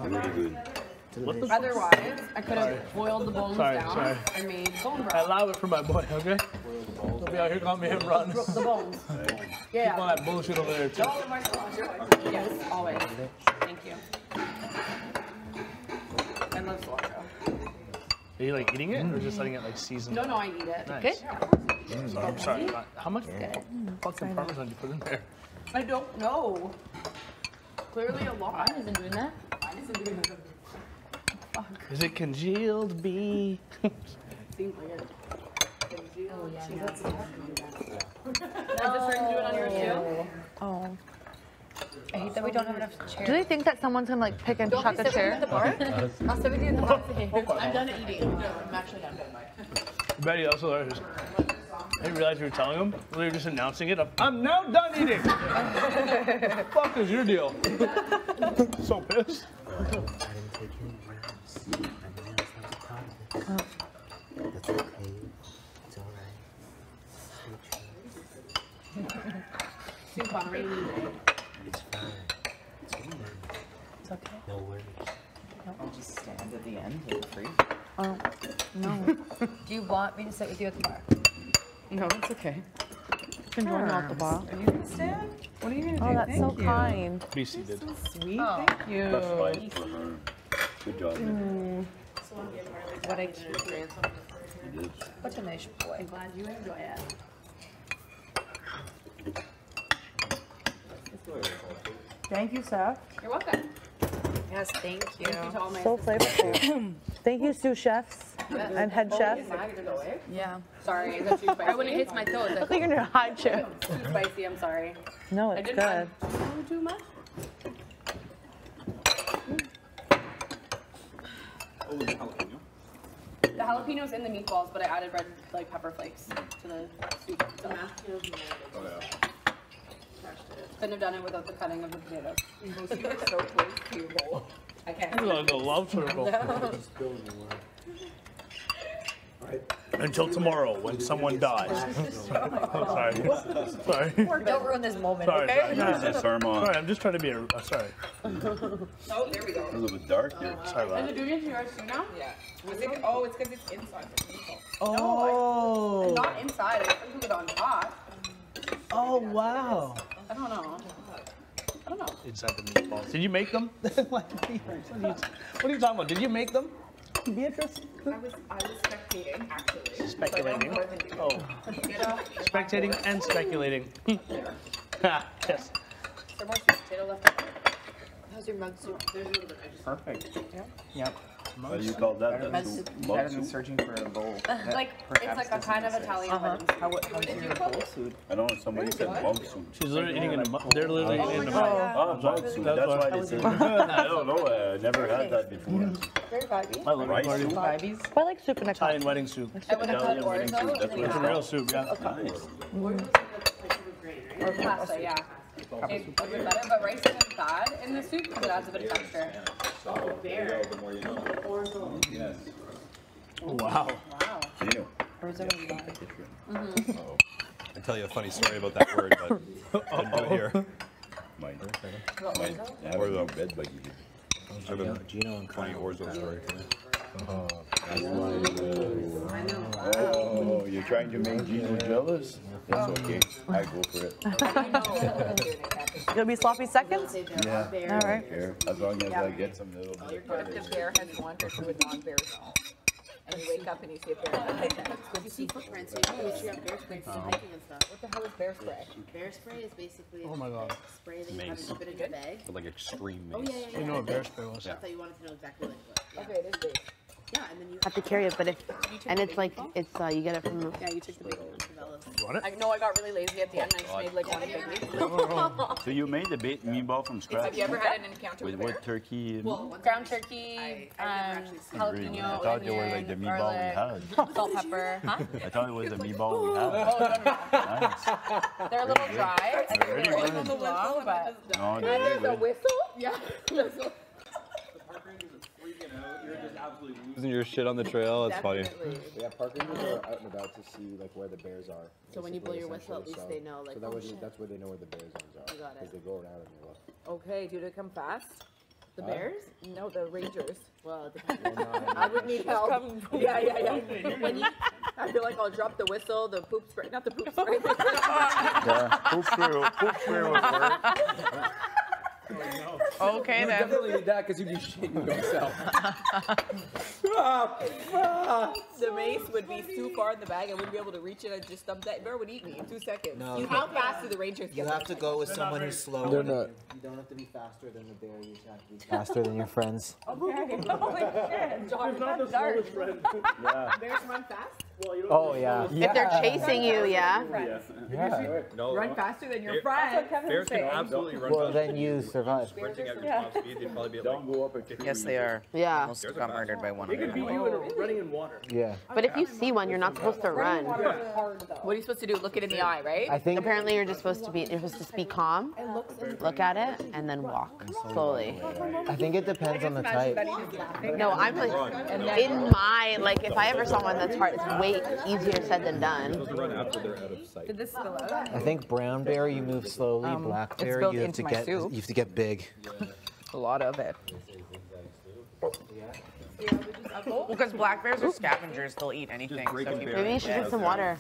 really good. Otherwise, I could have boiled the bones Sorry, down sorry. and made bone I broth. allow it for my boy, okay? Don't be out here calling me him runs. The bones. Keep Yeah. all that bullshit over there too. Yes, always. Thank you. I love cilantro. Are you like eating it or just letting it like season? No, I eat it. Nice. Good? I'm sorry. How much fucking parmesan did you put in there? I don't know. Clearly a lot. Mine isn't doing that. Is it congealed bee? Seems like it. Oh, yeah. Is this starting to do it on yours too? Oh. I hate that we don't have enough chairs. Do they think that somene's gonna like pick and chuck a chair? I'll sit with you in the bar. I'm done eating. I'm actually done. Betty, that's hilarious. I didn't realize you were telling him. We were just announcing it. I'm now done eating. Fuck is your deal? So pissed. I didn't take any rounds. My nails not a part of it. That's okay. It's all right. Stay true. Soup on a rainy day. It's fine. It's okay. It's okay. No worries. I'll just stand at the end and free. Oh, no. Do you want me to sit with you at the bar? No, it's okay. You can join me off the bar. Are you gonna stand? What are you gonna do? Oh, that's so Thank you. kind. Be seated. Sweet, Oh. thank you. That's fine for her. Good job. What a cute grandson. You did. What a nice boy. I'm glad you enjoy it. Thank you, Seth. You're welcome. Yes, thank you. Thank you to all my So flavorful. Thank you, sous chefs and head chef. Yeah. Sorry, is that too spicy? When it hits my toes, I think you're gonna hide chip. Too spicy, I'm sorry. No, I it's didn't good. add too much. The jalapeno's in the meatballs, but I added red like pepper flakes to the soup. The mashed potatoes. Couldn't have done it without the cutting of the potatoes. You were so close to your bowl. I can't. It's like a love circle. Until tomorrow, when someone dies. Sorry. Sorry. Don't ruin this moment, Sorry. okay? Sorry, I'm just trying to be a. Sorry. Oh, there we go. A little bit dark here. Sorry about Is it that. doing it to yours too now? Yeah. Oh, it's because it's inside the meatball. Oh. No, not inside. I put it on top. Oh, wow. I don't know. I don't know. Inside the meatballs. Did you make them? What are you talking about? Did you make them? Beatrice? I was spectating, actually. Speculating. Oh. Spectating and speculating. Ah, yes. Is there more sweet potato left? How's your mug soup? There's a little bit. I just Perfect. Yep. What do you call that? Better That than, soup? better Mug than soup? searching for a bowl. That like it's like a perhaps kind of doesn't Italian exist. wedding soup. How's your bowl soup? I know somebody said mug soup. She's literally eating in a mug. They're literally eating in a mug. Oh, mug soup. That's why they said. I don't know. I never had that before. Very vibey. I love Rice it. soup? Vibes? I like soup in a cup. Italian wedding soup. I would have cut Italian wedding soup. That's what It's a real soup, yeah. Nice. Or pasta, yeah. It would be better, but rice isn't bad in the soup because it adds a bit of texture. Oh, wow. Wow. Damn. I'll tell you a funny story about that word, but I didn't do it here. Mine. Yeah, or the bed buggy. I have a funny orzo story. Oh, you're trying to make Gino jealous? That's okay. I go for it. It'll be sloppy seconds? Yeah. All I don't right. care. As long as I get some little bit of What if the bear has wandered to a non-bear zone? And you wake up and you see a bear. You see footprints, so you know you have bear spray for hiking and stuff. What the hell is bear spray? Bear spray is basically a spray that you have to put in your bag. But like extreme mace. Oh, yeah, yeah, yeah. You know what bear spray was. I thought you wanted to know exactly what it was. Okay, it is big. Yeah, and then you have to carry it, but if and it's like it's you get it from. Yeah, you took the big one. You want it? I know I got really lazy at the end. I just made like one big meat. So you made the meatball from scratch? Have you ever had an encounter with with what turkey? Ground turkey, jalapeno, I thought it was like the meatball we had. salt, pepper. Huh? I thought it was the meatball we had. Nice. They're a little dry. I think they're a little too long, but. No, they're The whistle? Yeah. You're just absolutely losing your shit on the trail. It's funny. Yeah, park rangers are out and about to see like where the bears are. So when you blow your whistle, at least they know like. So that's where they know where the bear zones are. You got it. Because they go around and they look. Okay, do they come fast? The bears? No, the rangers. Well, it depends. I would need help. Yeah. When you, I feel like I'll drop the whistle, the poop spray, not the poop spray. Yeah, poop spray will work. Okay, you then. definitely need that because you'd be shitting yourself. The mace would be too far in the bag. I wouldn't be able to reach it. I'd just dump that. Bear would eat me in 2 seconds. No, How fast do the rangers get? You have to go with someone who's slow. They're not. You don't have to be faster than the bear. You just have to be faster than your friends. Okay. Holy shit. John, that's dark. Yeah. Bears run fast? Oh, yeah. If they're chasing you, yeah. No, Run faster than your friend. Bears can absolutely run Well, faster. then you survive. Sprinting at your top speed, they'd probably be able to go up and Yes, they are. Yeah. Almost got murdered by one They of could beat them. you in running in water. Yeah. But if you see one, you're not supposed to run. What are you supposed to do? Look it in the eye, right? I think Apparently you're just supposed to be calm, look at it, and then walk slowly. I think it depends on the type. No, I'm like, in my, like, if I ever saw one that's hard, it's way easier said than done. run after they're out of sight. Did this spill out? I think brown bear you move slowly. Black bear spilled you have into to my get soup. you have to get big. A lot of it. Because black bears are scavengers, they'll eat anything. So if you Maybe you should drink some water.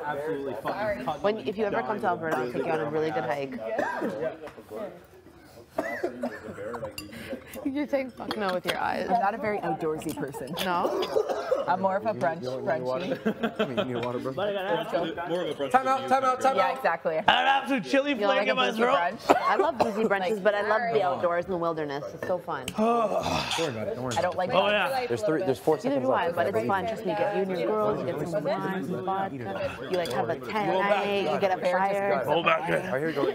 Absolutely fucking. If you ever come to Alberta, I'll take you on a really good hike. You're saying fuck no with your eyes. I'm not a very outdoorsy person. No? I'm more of a brunchy. You need water, bro. More of a brunch. Time out. Yeah, exactly. I had an absolute chili You know, flake like in my a boozy throat. brunch. I love boozy brunches, but I love the outdoors and the wilderness. It's so fun. Don't worry about it. Don't worry. I don't like Oh yeah. There's 4 Neither seconds do I, left. but it's fun. Trust me, you get you and your girls, you get some wine, some vodka, you like have a tent night, you get a fire. Hold back. Oh, here we go.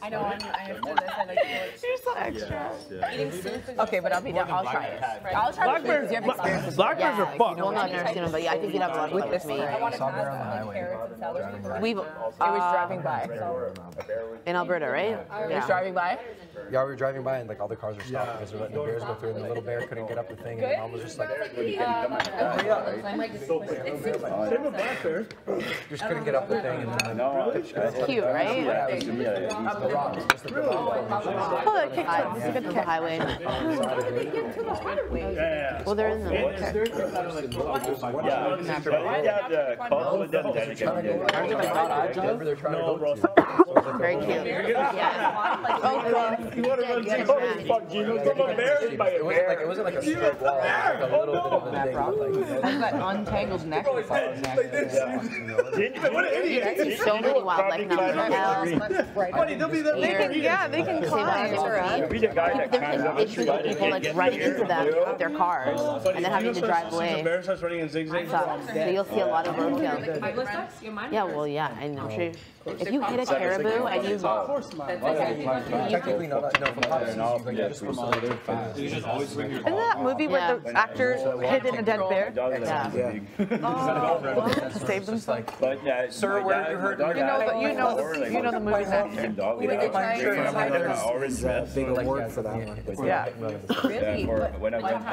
I know, I understood this. I like you're so extra. Eating soup is Okay, but I'll be down. I'll try it. I'll try Black to bears, you have experience with black bears are fucked. Well, no, I've never seen them, but yeah, I think you'd have a lot of fun with me. Saw bear on the highway. We've, It was driving by. in Alberta, right? It was driving by. Yeah, we were driving by and like all the cars were stopped because they're letting the bears go through and the little bear couldn't get up the thing and mom was just like, Same with black bears. just couldn't get up the thing and then It's cute, right? yeah, it was the rocks, just the Oh, that kicks up. Let's get to the highway. Yeah. Well, they're in the. No, bro. Very cute. Yeah. Oh, You want to run fuck Gino. Come on, bears by a bear. It wasn't like a straight wall, it was like a little bit of a thing. I've got untangled neck. What an idiot. so many wildlife now. Buddy, they'll be there. They can climb. Be the guy that climbs up a Issues tree. with people like running into them with their cars and then having to drive The away. bear starts running in zigzags. So you'll see a lot of roadkill. Yeah, well, yeah, and I'm sure if you hit a caribou and you Technically, no, for cops, like, you're just supposed to do fast. Isn't that movie where the actors hid in a dead bear? Yeah. Saved them. But Sir, where you heard You know the movie now. orange dress. big award for that one. Yeah. Really? When I went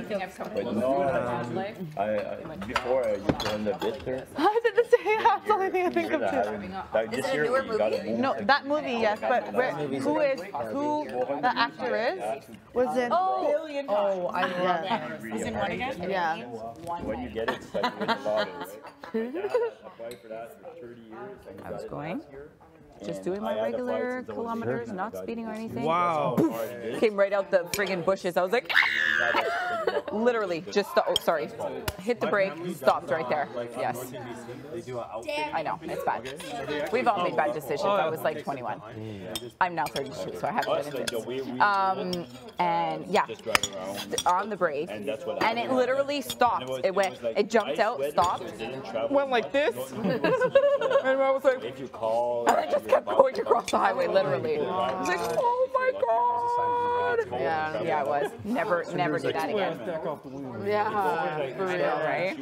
camping, but no, before I used to run the bitter. I did the same. That's the only thing I think of too. Like this year we got a No, that movie, yes, but who the actor is was in. Oh, I love it. Is it one again? Yeah. When you get it, it's like you win the lottery, right? I applied for that for 30 years. I was going. Just doing my regular kilometers, not speeding or anything. Wow. Came right out the friggin' bushes. I was like, Literally, just oh, sorry, hit the brake, stopped right there. Yes. I know, it's bad. We've all made bad decisions. I was like 21. I'm now 32, so I haven't been into it. And yeah, on the brake, and it literally stopped. It went, it jumped out, stopped, went like this, and I was like, and it just kept going across the highway, literally. I was like, oh my god. Yeah, it was. Never do that again. Yeah, for real, right?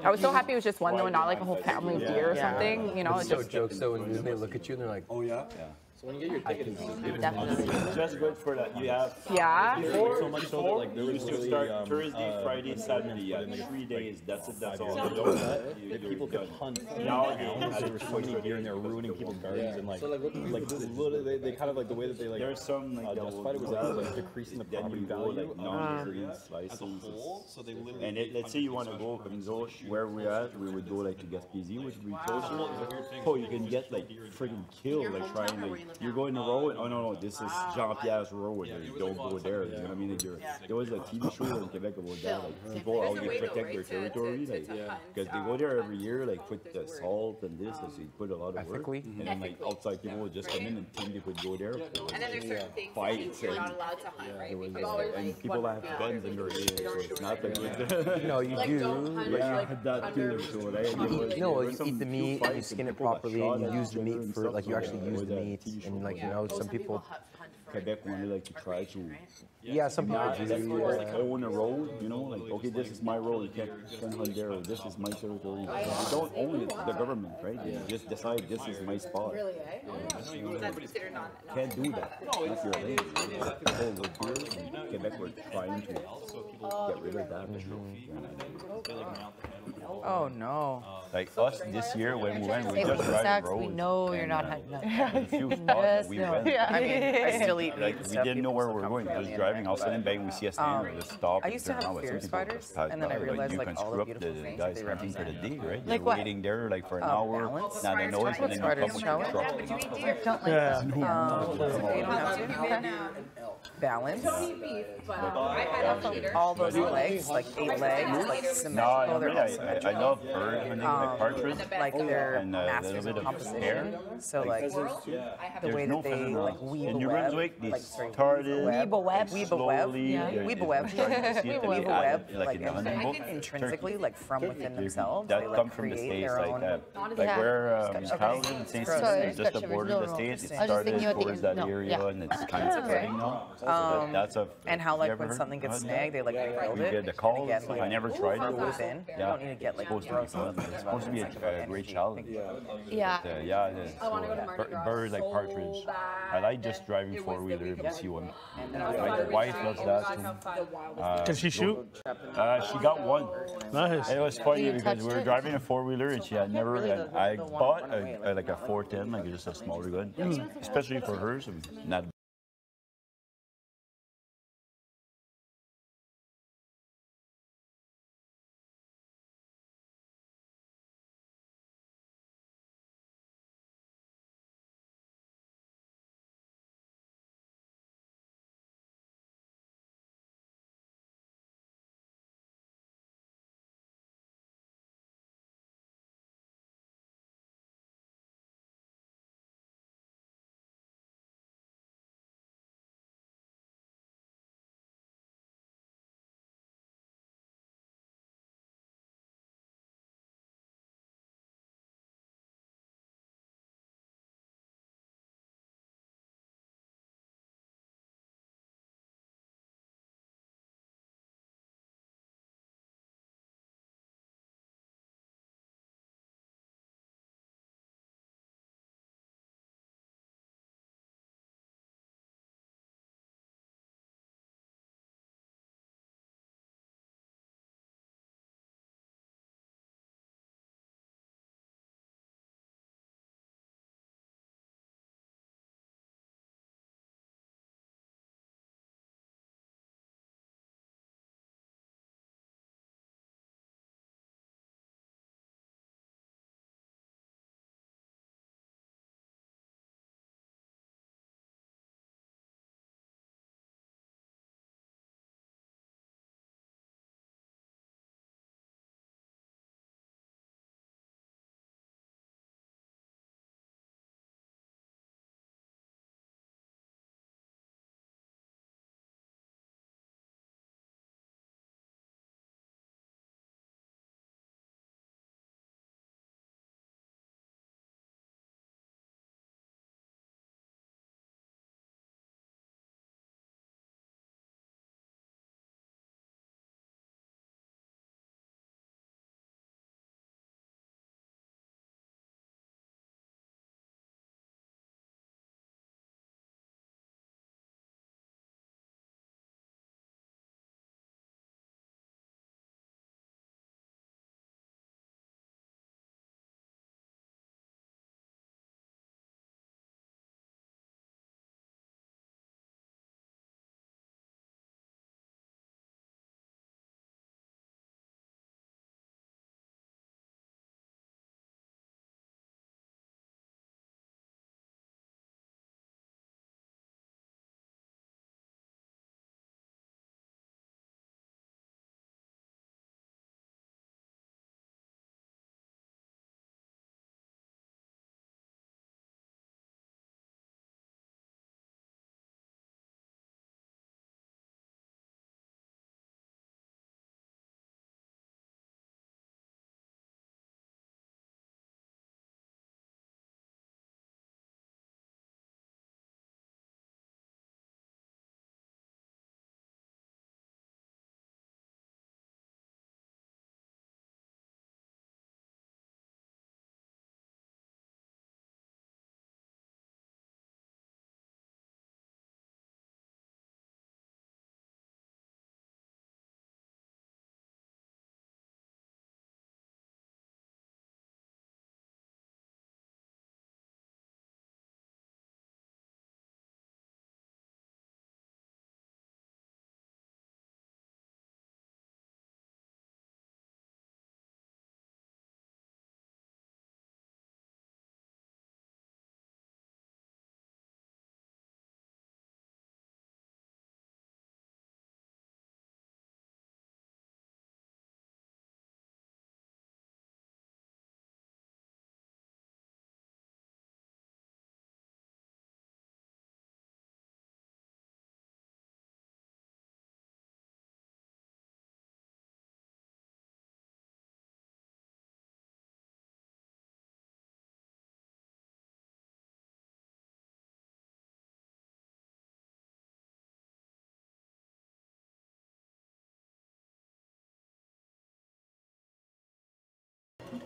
I was so happy it was just one though, and not like a whole family of deer or something. You know, it's so jokes though when they look at you and they're like, oh yeah. So when you get your ticket, definitely. It's just good for that. You have so much so that like there was to start Thursday, Friday, Saturday. Yeah, 3 days. That's it. That's all. People could hunt. There were so many deer and they were ruining people's gardens and like they kind of like the way that they like. There's some like justified it was like decreasing the property value like non-green slices. And let's say you want to go from those where we're at, we would go like to Gaspésie, which would be closer. Oh, you can get like freaking killed like trying like. You go in the road, oh no, this is Jean-Pierre's road, you don't go there, you know what I mean? Like there was a TV show in Quebec about that, like people how they protect their territory, like, because they go there every year, like put the salt and this, so you put a lot of work, and then like outside people would just come in and think they could go there, and then there's certain things fights, you're not allowed to hunt, right? And people have guns in their ears, so it's not like no, you do. Yeah, that too, so right? No, you eat the meat, and you skin it properly, and you use the meat for, like you actually use the meat. And like, you know, some people Quebec want to like to try to some people do like own a road, you know, like okay, this is my road, you can't hunt there, or this is my territory. You don't own it, the government, right? You just decide this is my spot. Really, eh? That's considered not. Can't do that. That's your lane. Quebec were trying to get rid of that. Oh no. Like us this year when we went, we just drive the road. We know you're not hunting. A few spots we went. I mean, I still eat like we didn't know where we were going. Just driving, all of a sudden, bang, we see a stand, we just stop. I used to have fear spiders, and then I realized like all the beautiful things guys they hunting for the day, right? Like They're waiting there like for an hour, not a noise, and then you come with your truck. Don't like you don't have to. Balance. All those legs, like 8 legs, like symmetrical. I love bird hunting, like partridge, like they're and a little bit of hair. So like the way that they like weave a in New web, Brunswick, they like started weave a web, like like intrinsically, like from within themselves. That They like come from the create States, their like own. that. Like where Canada and St. Cyr, just the border of the States, it started towards that area, and it's kind of spreading now. That's a. And how like when something gets snagged, they like rebuild it. We get the call. Again, like, I never tried it. Within. You don't need to get like It's supposed to be a great challenge. Yeah. Birds like partridge. I like just driving 4-wheeler and see one. My wife loves that too. Can she shoot? She got one. Nice. It was funny because we were driving a 4-wheeler and she had never. I bought like a 410, like just a smaller gun, especially for hers. Not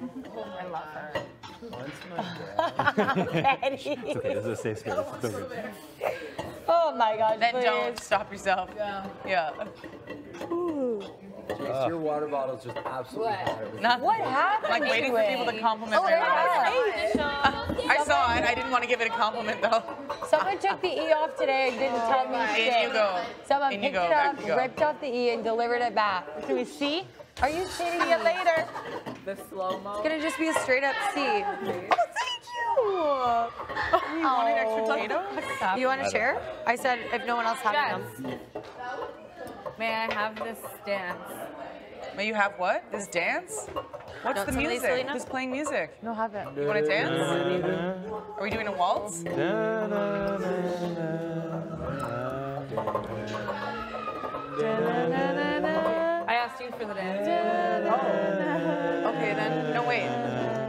I love her. It's okay, this is a safe space. It's okay. Oh my God. Then don't stop yourself. Yeah. Your water bottle's just absolutely What happened? Like waiting for people to compliment my water. I saw it. I didn't want to give it a compliment though. Someone took the E off today and didn't tell me shit. In you go. Someone In you picked go. it Back up, you go. ripped off the E, and delivered it back. Do we see? Are you kidding me? Later. The slow-mo. It's gonna just be a straight up C. Oh, thank you. You wanted extra tomatoes? You want to share? I said if no one else has them. May I have this dance? May you have what? This dance? What's No, the somebody, music? Selena? Who's playing music? No, have it. You want to dance? Are we doing a waltz? I asked you for the dance. Oh. Okay then. No wait.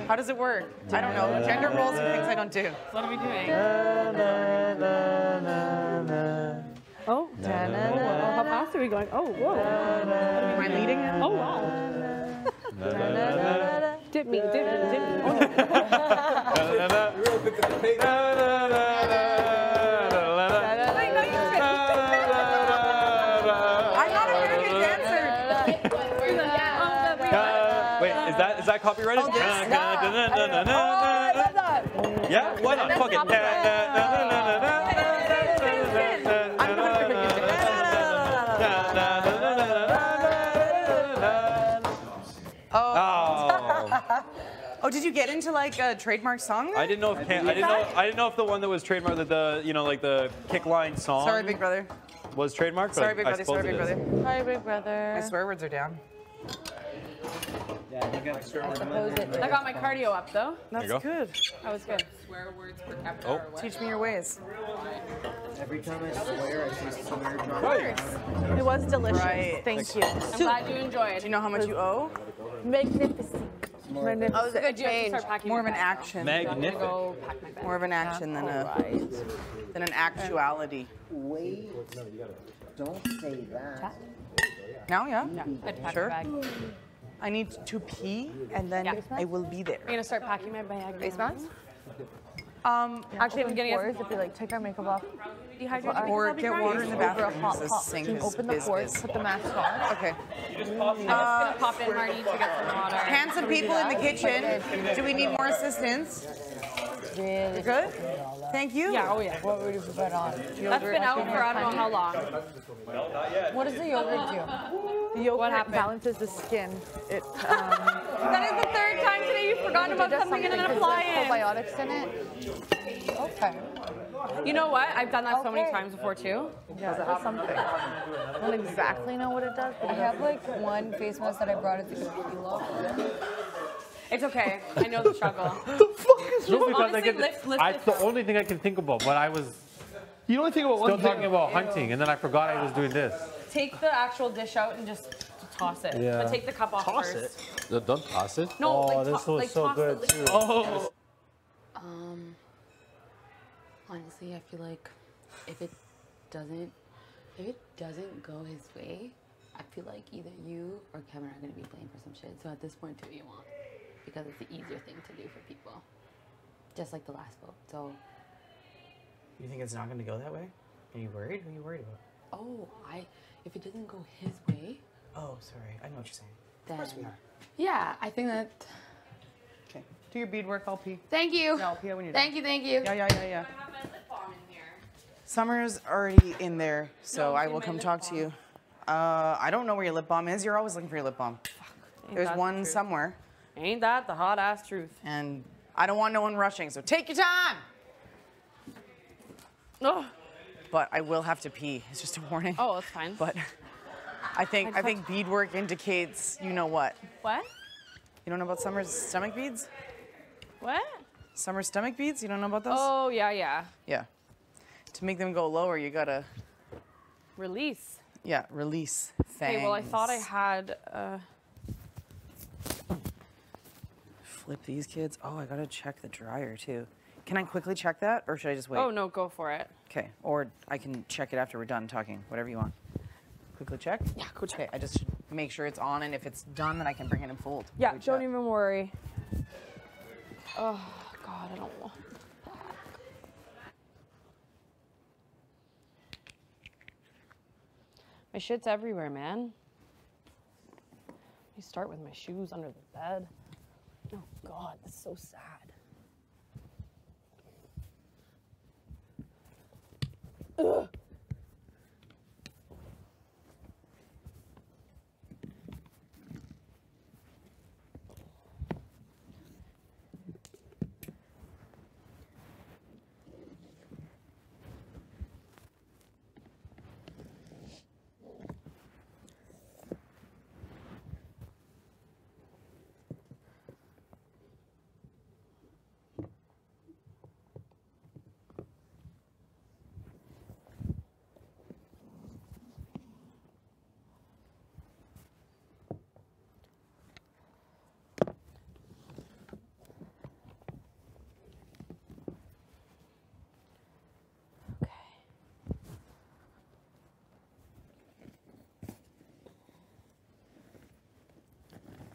How does it work? I don't know. Gender roles are things I don't do. What are we doing? Oh, how fast are we going? Oh, whoa. Am I leading him? Oh, wow. Dip me, dip me, dip me. I'm not a very good dancer. Wait, is that copyrighted? Yeah? Why not? Fuck it. Oh, did you get into like a trademark song? I didn't know if I didn't know if the one that was trademarked, like the kick line song. Sorry, big brother. Was trademarked. Sorry, big brother. Sorry, big brother. Hi, big brother. My swear words are down. I got my cardio up though. That's good. That was good. Swear words per capita or what? Teach me your ways. Every time I swear, I see Summer Of course. It was delicious. Right. Thank you. I'm glad you enjoyed. Do you know how much you owe? Magnificent. Oh, it was a good change. More of an action. Magnific. Go pack my bag. More of an action than an actuality. Wait. Don't say that. Now, yeah? I'd pack Sure. my bag. I need to pee, and then I will be there. I'm gonna start packing my bag. Face masks? Actually, I'm getting pores if we like take our makeup off. dehydrated. Or get water in the bathroom. Hot This pot. sink is Open the pores, put the mask on. Okay. I'm just gonna pop in, Marty, to get some water. Handsome people in the kitchen. Do we need more assistance? Really good? Thank you. Yeah, oh yeah. What would you put on? That's been out for I don't know how long. What does the yogurt do? The yogurt What happened? balances the skin. It. That is the third time today you've forgotten about something and then apply it. Probiotics in it. Okay. You know what? I've done that so many times before too. Yeah, that's something. I don't exactly know what it does, but I have like one face mask that I brought at the kilo. It's okay. I know the struggle. The fuck is Just wrong? Because honestly, it's the only thing I can think about. But I was. You only think about still one thing. talking about hunting, and then I forgot I was doing this. Take the actual dish out and just toss it. Yeah. But take the cup off Toss first. Don't toss it. No, like, this was like so toss good the too. liquid. Honestly, I feel like if it doesn't go his way, I feel like either you or Kevin are gonna be blamed for some shit. So at this point, do what you want, because it's the easier thing to do for people. Just like the last vote. So. You think it's not going to go that way? Are you worried? Who are you worried about? Oh, if it doesn't go his way. Oh, sorry. I know what you're saying. Then, Of course we are. Yeah, I think that. Okay. Do your beadwork, I'll pee. Thank you. No, I'll pee when you're Thank done. you, thank you. Yeah. Summer's already in there, so I will come talk to you. I don't know where your lip balm is. You're always looking for your lip balm. There's that one the truth? somewhere. Ain't that the hot ass truth? And I don't want no one rushing, so take your time. Oh. But I will have to pee. It's just a warning. Oh, that's fine. But I think beadwork indicates you know what. What? You don't know about Summer's stomach beads? What? Summer's stomach beads? You don't know about those? Oh, yeah. Yeah. To make them go lower, you gotta. Release. Yeah, release fangs. Okay, well, I thought I had. Flip these kids. Oh, I gotta check the dryer too. Can I quickly check that, or should I just wait? Oh, no, go for it. Okay, or I can check it after we're done talking. Whatever you want. Quickly check? Yeah, go check. Okay, I just should make sure it's on, and if it's done, then I can bring it in fold. Yeah, don't even worry. Oh, God, I don't want that. My shit's everywhere, man. You start with my shoes under the bed. Oh, God, that's so sad. Ugh.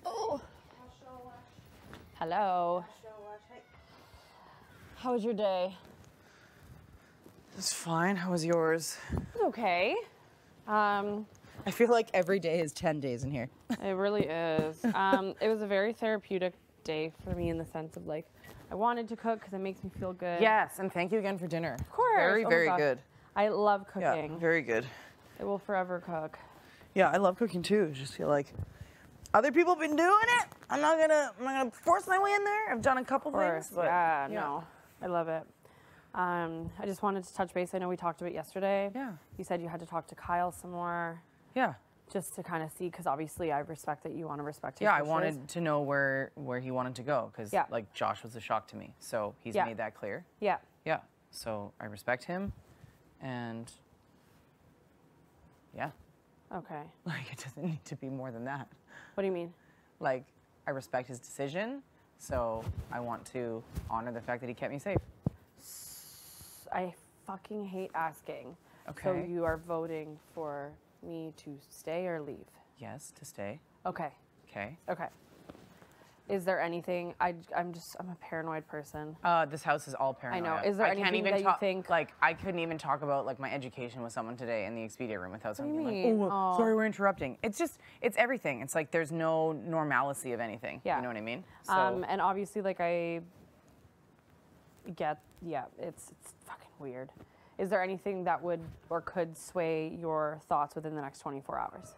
Oh. Hello. How was your day? It's fine. How was yours? Okay. I feel like every day is 10 days in here. It really is. It was a very therapeutic day for me in the sense of like, I wanted to cook because it makes me feel good. Yes, and thank you again for dinner. Of course. Very, Oh my very God. good. I love cooking. Yeah, very good. I will forever cook. Yeah, I love cooking too. Just feel like other people have been doing it. I'm not gonna force my way in there. I've done a couple things, but yeah, no, I love it. I just wanted to touch base. I know we talked about it yesterday. Yeah. You said you had to talk to Kyle some more. Yeah. Just to kind of see, because obviously I respect that you want to respect his yeah, I wishes. wanted to know where he wanted to go because Yeah. like Josh was a shock to me, so he's Yeah. made that clear. Yeah. Yeah. So I respect him, and yeah. Okay. Like it doesn't need to be more than that. What do you mean? Like I respect his decision, so I want to honor the fact that he kept me safe. I fucking hate asking. Okay. So you are voting for me to stay or leave? Yes, to stay. Okay. Okay. Okay. Is there anything? I'm a paranoid person. This house is all paranoia. I know. Is there I can't anything even that you think? Like, I couldn't even talk about like my education with someone today in the Expedia room without someone What do you being like, mean? "Oh, Aw. sorry, we're interrupting." It's everything. It's like there's no normalcy of anything. Yeah. You know what I mean? So, And obviously, like I get, yeah, it's fucking weird. Is there anything that would or could sway your thoughts within the next 24 hours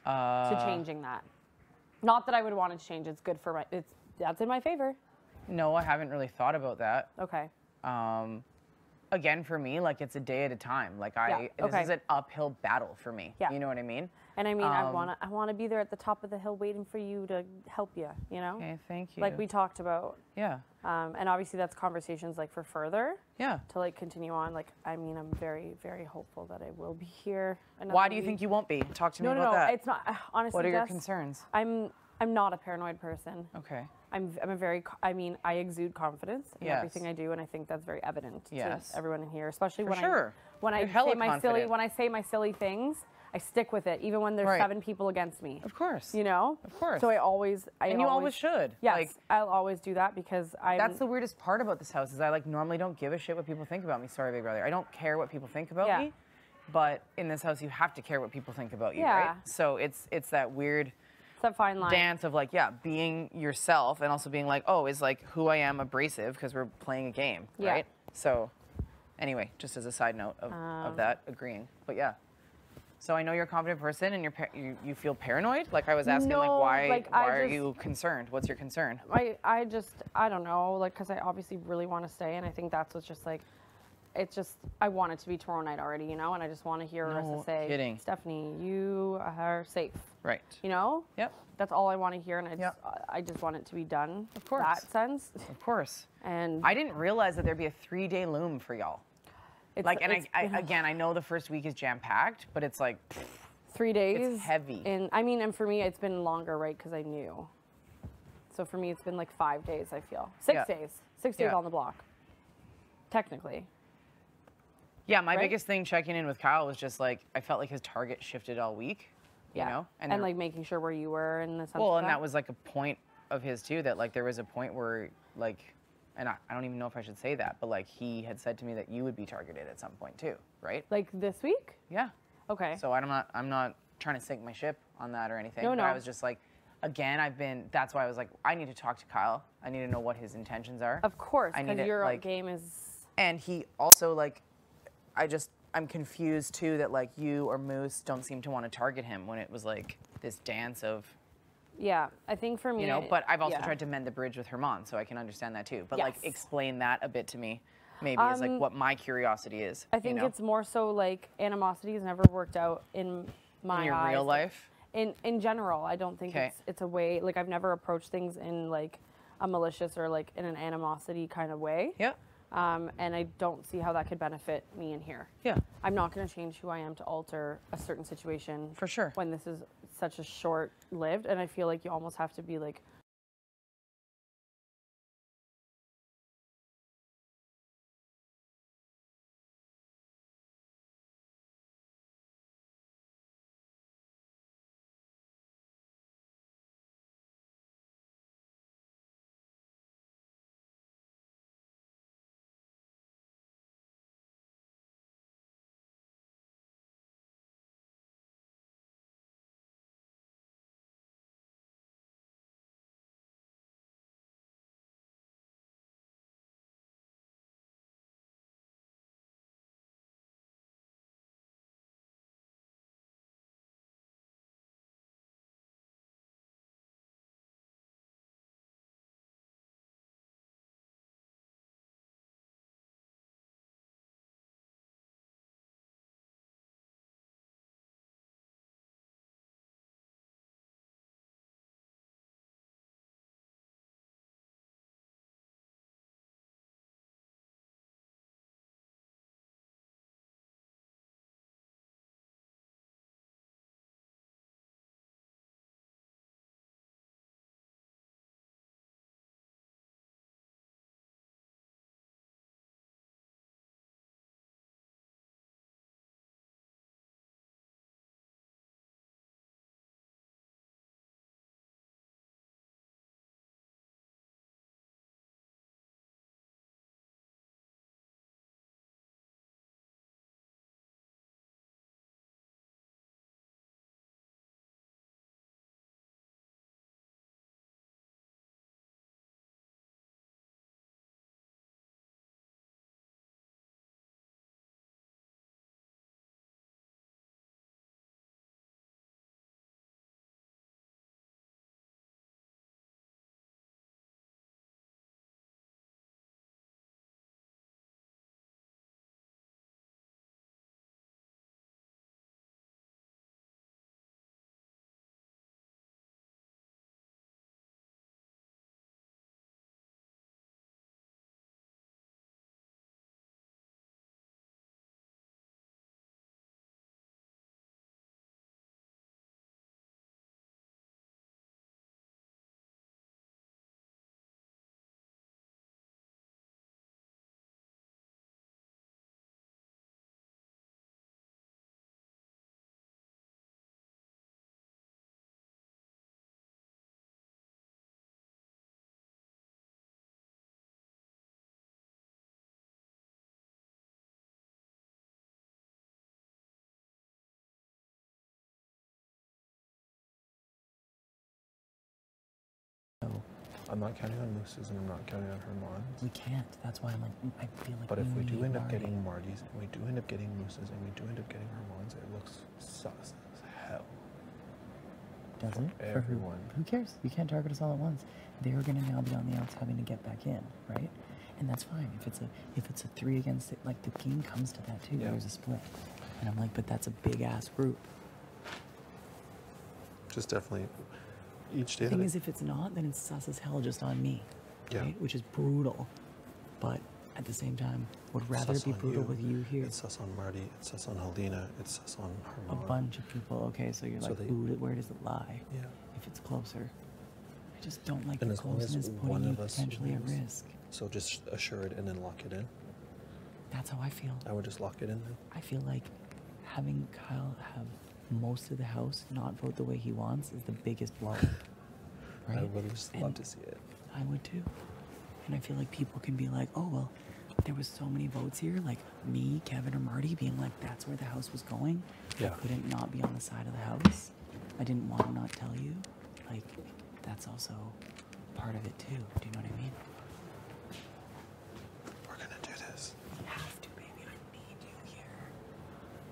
to changing that? Not that I would want it to change. It's good for that's in my favor. No, I haven't really thought about that. Okay. Again, for me, like it's a day at a time. Like this is an uphill battle for me. Yeah. You know what I mean? And I mean, I wanna be there at the top of the hill waiting for you to help you, you know? Okay, thank you. Like we talked about. Yeah. And obviously that's conversations like for further. Yeah. To like continue on. Like, I mean, I'm very, very hopeful that I will be here. Why do you think you won't be? Talk to me about that. No, it's not, honestly, What are your Jess, concerns? I'm not a paranoid person. Okay. I'm a very, I mean, I exude confidence in Yes. everything I do, and I think that's very evident Yes. to everyone in here, especially For when sure. when You're I hella say my confident. when I say my silly things, I stick with it, even when there's Right. 7 people against me. Of course. You know? Of course. So I always, And you always should. Yes, Like, I'll always do that because that's the weirdest part about this house is I like normally don't give a shit what people think about me. Sorry, big brother. I don't care what people think about Yeah. me. But in this house, you have to care what people think about you, Yeah. right? So it's that weird It's that fine line. dance of like, yeah, being yourself and also being like, oh, is like who I am abrasive because we're playing a game, Yeah. right? So anyway, just as a side note of that, agreeing. But yeah. So I know you're a confident person and you feel paranoid? Like I was asking, No, why like, are you concerned? What's your concern? I don't know, like, because I obviously really want to stay, and I think that's what's just like, it's just, I want it to be tomorrow night already, you know, and I just want to hear Arissa say, kidding. Stephanie, you are safe. Right. You know? Yep. That's all I want to hear, and I just want it to be done. Of course. That sense. Of course. And I didn't realize that there'd be a 3-day loom for y'all. Like, and it's again, I know the first week is jam-packed, but it's like, 3 days. It's heavy. And I mean, and for me, it's been longer, right? Because I knew. So for me, it's been like 5 days, I feel. 6 days. 6 days Yeah. on the block. Technically. yeah, my Right? biggest thing checking in with Kyle was just like, I felt like his target shifted all week, you know? And there- like making sure where you were in the sense well, of and that was like a point of his too that like there was a point where like, and I don't even know if I should say that, but like he had said to me that you would be targeted at some point too, right? Like this week? Yeah. Okay. So I'm not trying to sink my ship on that or anything. No, but no. I was just like, again, that's why I was like, I need to talk to Kyle. I need to know what his intentions are. Of course, I need because it, your like, game is. And he also like, I'm confused too that like you or Moose don't seem to want to target him when it was like this dance of. Yeah, I think for me, you know, but I've also yeah. tried to mend the bridge with Herman, so I can understand that too. But Yes. like, explain that a bit to me, maybe is like what my curiosity is. I think you know? it's more so like animosity has never worked out in my in your eyes. real life. In general, I don't think it's a way. Like I've never approached things in like a malicious or like in an animosity kind of way. Yeah. And I don't see how that could benefit me in here. Yeah. I'm not going to change who I am to alter a certain situation. For sure. When this is such a short-lived, and I feel like you almost have to be like. I'm not counting on Moose's and I'm not counting on Herman's. We can't. That's why I'm like, I feel like. But if we do end up Marty. getting Marty's, and we do end up getting Moose's, and we do end up getting Herman's, it looks sus as hell. Does it? For everyone. Who cares? You can't target us all at once. They're gonna now be on the outs having to get back in, right? And that's fine. If it's a 3 against it, like the game comes to that too. Yeah. There's a split, and I'm like, but that's a big ass group. Just definitely each day. The thing is, if it's not, then it's sus as hell just on me, Yeah. right? Which is brutal, but at the same time, would rather Sus be on brutal you. with you here. It's sus on Marty. It's sus on Helena. It's sus on A Herman. bunch of people. Okay, so you're So like, they- ooh, where does it lie? Yeah. If it's closer, I just don't like And the as long as closeness one putting you of us potentially at wins, risk. So just assure it and then lock it in. That's how I feel. I would just lock it in then. I feel like having Kyle have most of the house not vote the way he wants is the biggest blow. I right? would just love to see it. I would too. And I feel like people can be like, oh, well, there was so many votes here. Like me, Kevin, or Marty being like, that's where the house was going. Yeah. I couldn't not be on the side of the house. I didn't want to not tell you. Like, that's also part of it too. Do you know what I mean? We're gonna do this. We have to, baby. I need you here.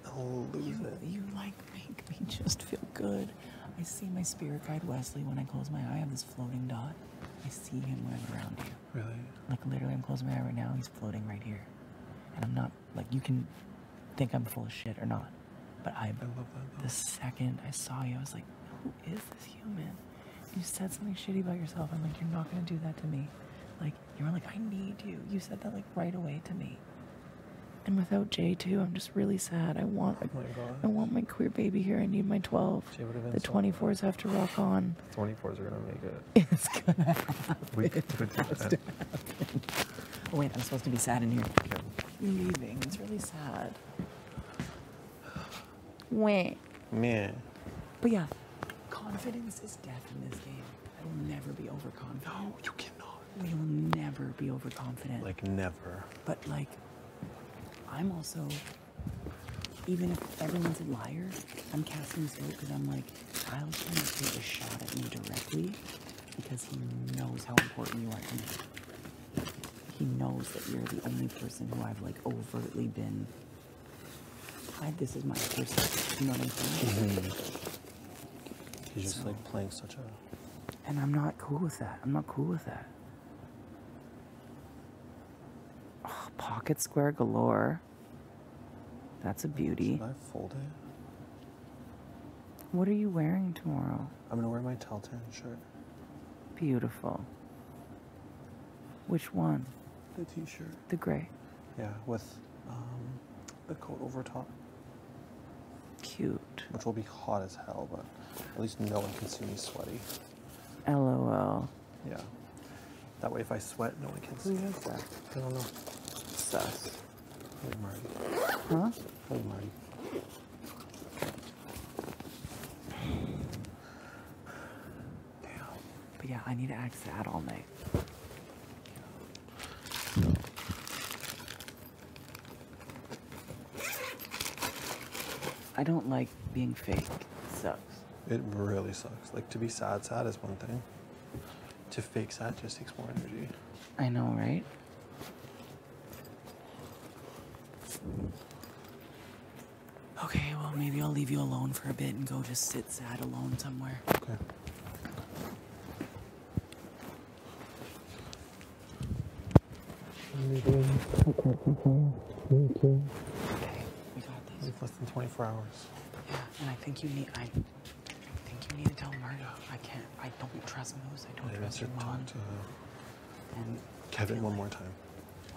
I'll lose it. You like make me just feel good. I see my spirit guide Wesley when I close my eye. I have this floating dot. I see him when I'm around you. Really? Like literally, I'm closing my eye right now. He's floating right here, and I'm not like you can think I'm full of shit or not, but I love that. The second I saw you, I was like, who is this human? You said something shitty about yourself. I'm like, you're not gonna do that to me. Like you were like, I need you. You said that like right away to me. And without Jay too, I'm just really sad. I want my queer baby here. I need my 12. The 24s have to rock on. 24s are gonna make it. It's gonna happen. We could do that. Oh wait, I'm supposed to be sad in here. You're leaving. It's really sad. Wait. Man. But yeah, confidence is death in this game. I will never be overconfident. No, you cannot. We'll never be overconfident. Like never. But like, I'm also, even if everyone's a liar, I'm casting this vote because I'm like, Kyle's trying to take a shot at me directly because he knows how important you are to me. He knows that you're the only person who I've like overtly been, this is my person, you know what I'm saying? Mm-hmm. He's just like playing such a... And I'm not cool with that. I'm not cool with that. Oh, pocket square galore. That's a beauty. Should I fold it? What are you wearing tomorrow? I'm gonna wear my Teltan shirt. Beautiful. Which one? The t-shirt. The gray. Yeah, with the coat over top. Cute. Which will be hot as hell, but at least no one can see me sweaty. LOL. Yeah. That way if I sweat, no one can see. Who has that? I don't know. Sus. Hey, Marty. Huh? Hey, Marty. Damn. But yeah, I need to act sad all night. I don't like being fake. It sucks. It really sucks. Like, to be sad is one thing. To fake sad just takes more energy. I know, right? Okay, well, maybe I'll leave you alone for a bit and go just sit sad alone somewhere. Okay. Thank you. Okay, we got this. It's less than 24 hours. Yeah, and I think you need to tell Marty. I don't trust Moose. I don't trust your mom. Talk to And Kevin one more time.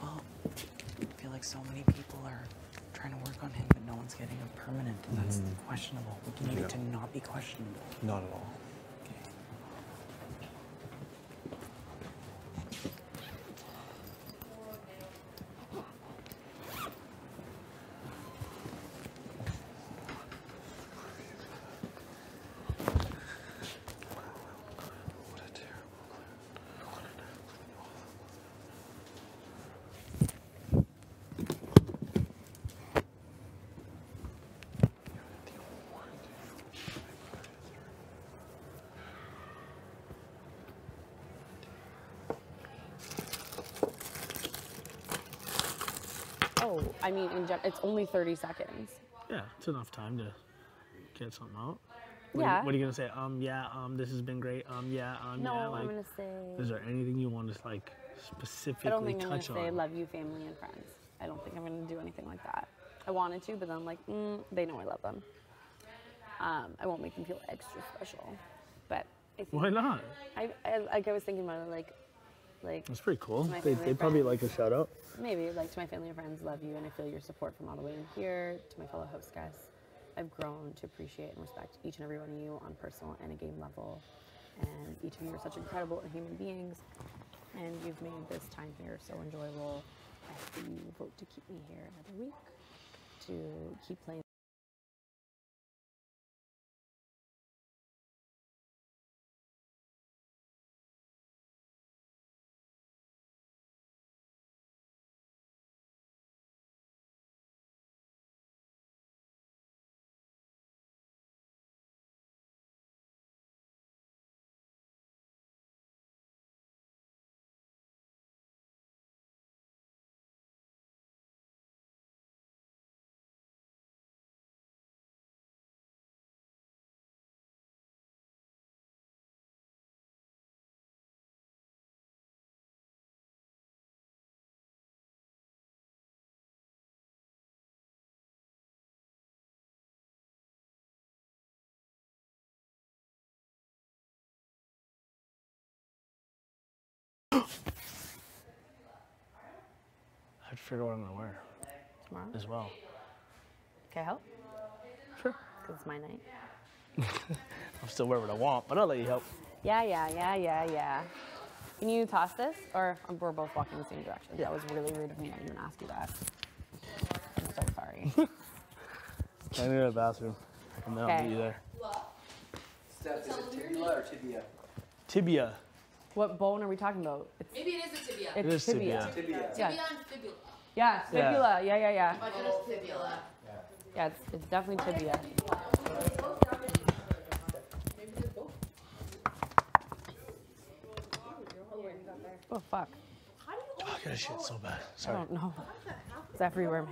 Well, I feel like so many people are trying to work on him, but no one's getting him permanent, and that's questionable. We need it to not be questionable. Not at all. Oh, I mean, it's only 30 seconds. Yeah, it's enough time to get something out. Yeah. What are you gonna say? This has been great. No, yeah. Like, I'm gonna say. Is there anything you want to like specifically I don't think I'm gonna touch on? say love you, family, and friends. I don't think I'm gonna do anything like that. I wanted to, but then I'm like, they know I love them. I won't make them feel extra special, but I think. Why not? I was thinking about it like. That's pretty cool. To my They family and probably friends. like a shout out. Maybe, like to my family and friends, love you, and I feel your support from all the way in here. To my fellow host guests, I've grown to appreciate and respect each and every one of you on personal and a game level. And each of you are such incredible human beings, and you've made this time here so enjoyable. I hope you vote to keep me here another week, to keep playing. I'd figure out what I'm gonna wear. Tomorrow? As well. Can I help? Sure. Because it's my night. I'll still wear what I want, but I'll let you help. Yeah. Can you toss this? Or we're both walking in the same direction. That was really rude of me to even ask you that. I'm so sorry. I need a bathroom. And then I'll meet you there. Steph, is it tibia or tibia? Tibia. What bone are we talking about? Maybe it is a tibia. It is tibia. Tibia. Yeah. Tibia and fibula. Yeah, fibula. Yeah. Vaginal fibula. Yeah, it's definitely tibia. Oh, fuck. Oh, I gotta shit so bad. I Sorry. don't know. It's everywhere.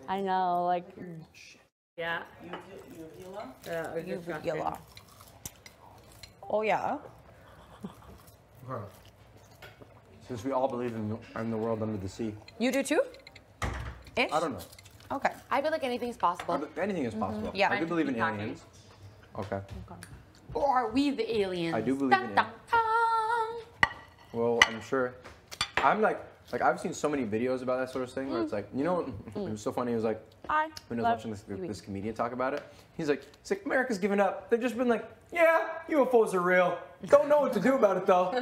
I know, like. Yeah. Uvula. Oh yeah. Since we all believe in the world under the sea. You do too? Ish? I don't know. Okay. I feel like anything's possible. Anything is possible. Yeah. I do believe in aliens. Okay. Or are we the aliens? I do believe in aliens. Well, I'm sure. I'm like I've seen so many videos about that sort of thing where it's like, you know, it was so funny. It was like, when I was watching this comedian talk about it, he's like, America's given up. They've just been like, yeah, UFOs are real. Don't know what to do about it though.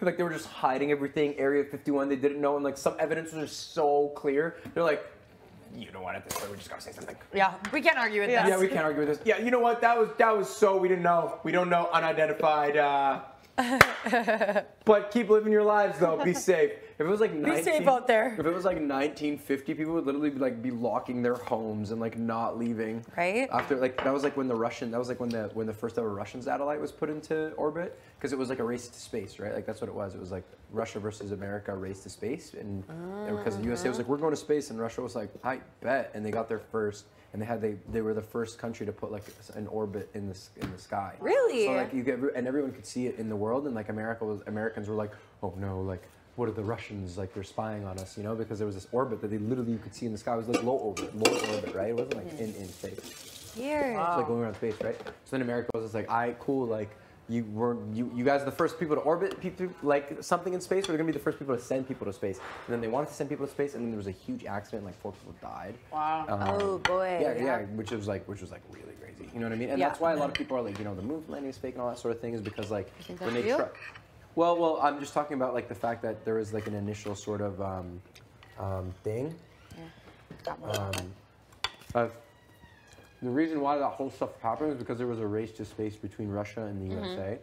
Like they were just hiding everything. Area 51, they didn't know, and like some evidence was just so clear. They're like, you don't want it this way. We just gotta say something. Yeah, we can't argue with this. Yeah, we can't argue with this. Yeah, you know what? That was so we didn't know. We don't know unidentified. But keep living your lives though. Be safe. If it was like Be safe out there. If it was like 1950, people would literally be locking their homes and like not leaving. Right. After that was like when the first ever Russian satellite was put into orbit, because it was like a race to space, right? Like that's what it was. It was like Russia versus America race to space, and because the USA was like, we're going to space, and Russia was like, I bet, and they got there first. And they were the first country to put like an orbit in the sky. Really? So like and everyone could see it in the world, and like Americans were like, oh no, like what are the Russians, like they're spying on us, you know, because there was this orbit that they literally you could see in the sky. It was like low orbit, right? It wasn't like in space. Weird. It was like going around space, right? So then America was just like, cool, like you guys are the first people to orbit like something in space. We're gonna be the first people to send people to space. And then they wanted to send people to space, and then there was a huge accident, like 4 people died. Wow. Oh boy. Yeah, which was like really crazy. You know what I mean? And that's why a lot of people are like, you know, the moon landing is fake and all that sort of thing is because like when they try. Well, I'm just talking about like the fact that there was like an initial sort of thing. The reason why that whole stuff happened is because there was a race to space between Russia and the USA,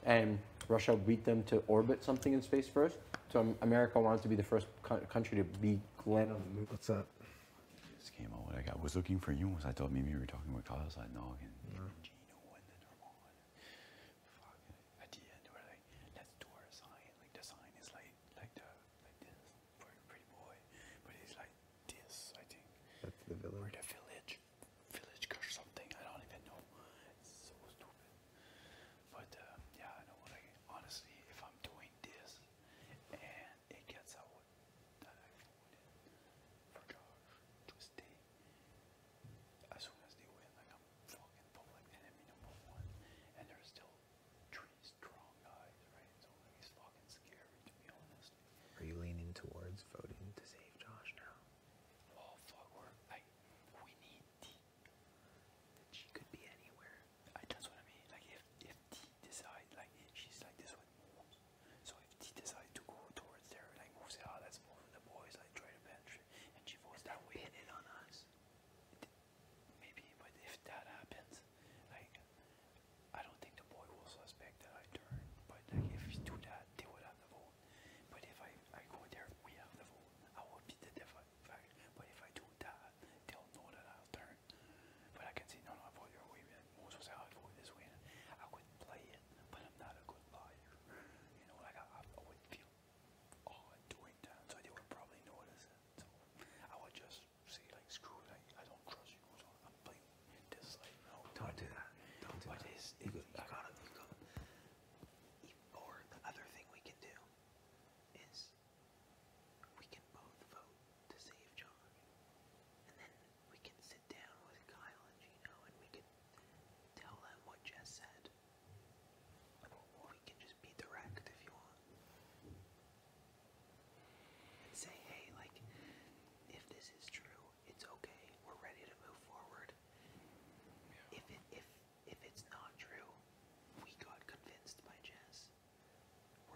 and Russia beat them to orbit something in space first. So America wanted to be the first country to land on the moon. What's up? Just came out. What I got was looking for you. I thought maybe you were talking about Carlos. I know again. Gino and then Ramon. Fuck. At the end, we're like, let's do our sign. Like the sign is like this, pretty boy, but he's like this. I think. That's the village. Or the village or something. I don't even know. It's so stupid. But yeah, I know. Like honestly, if I'm doing this and it gets out that I voted for Josh to stay, as soon as they win, like I'm fucking public, and it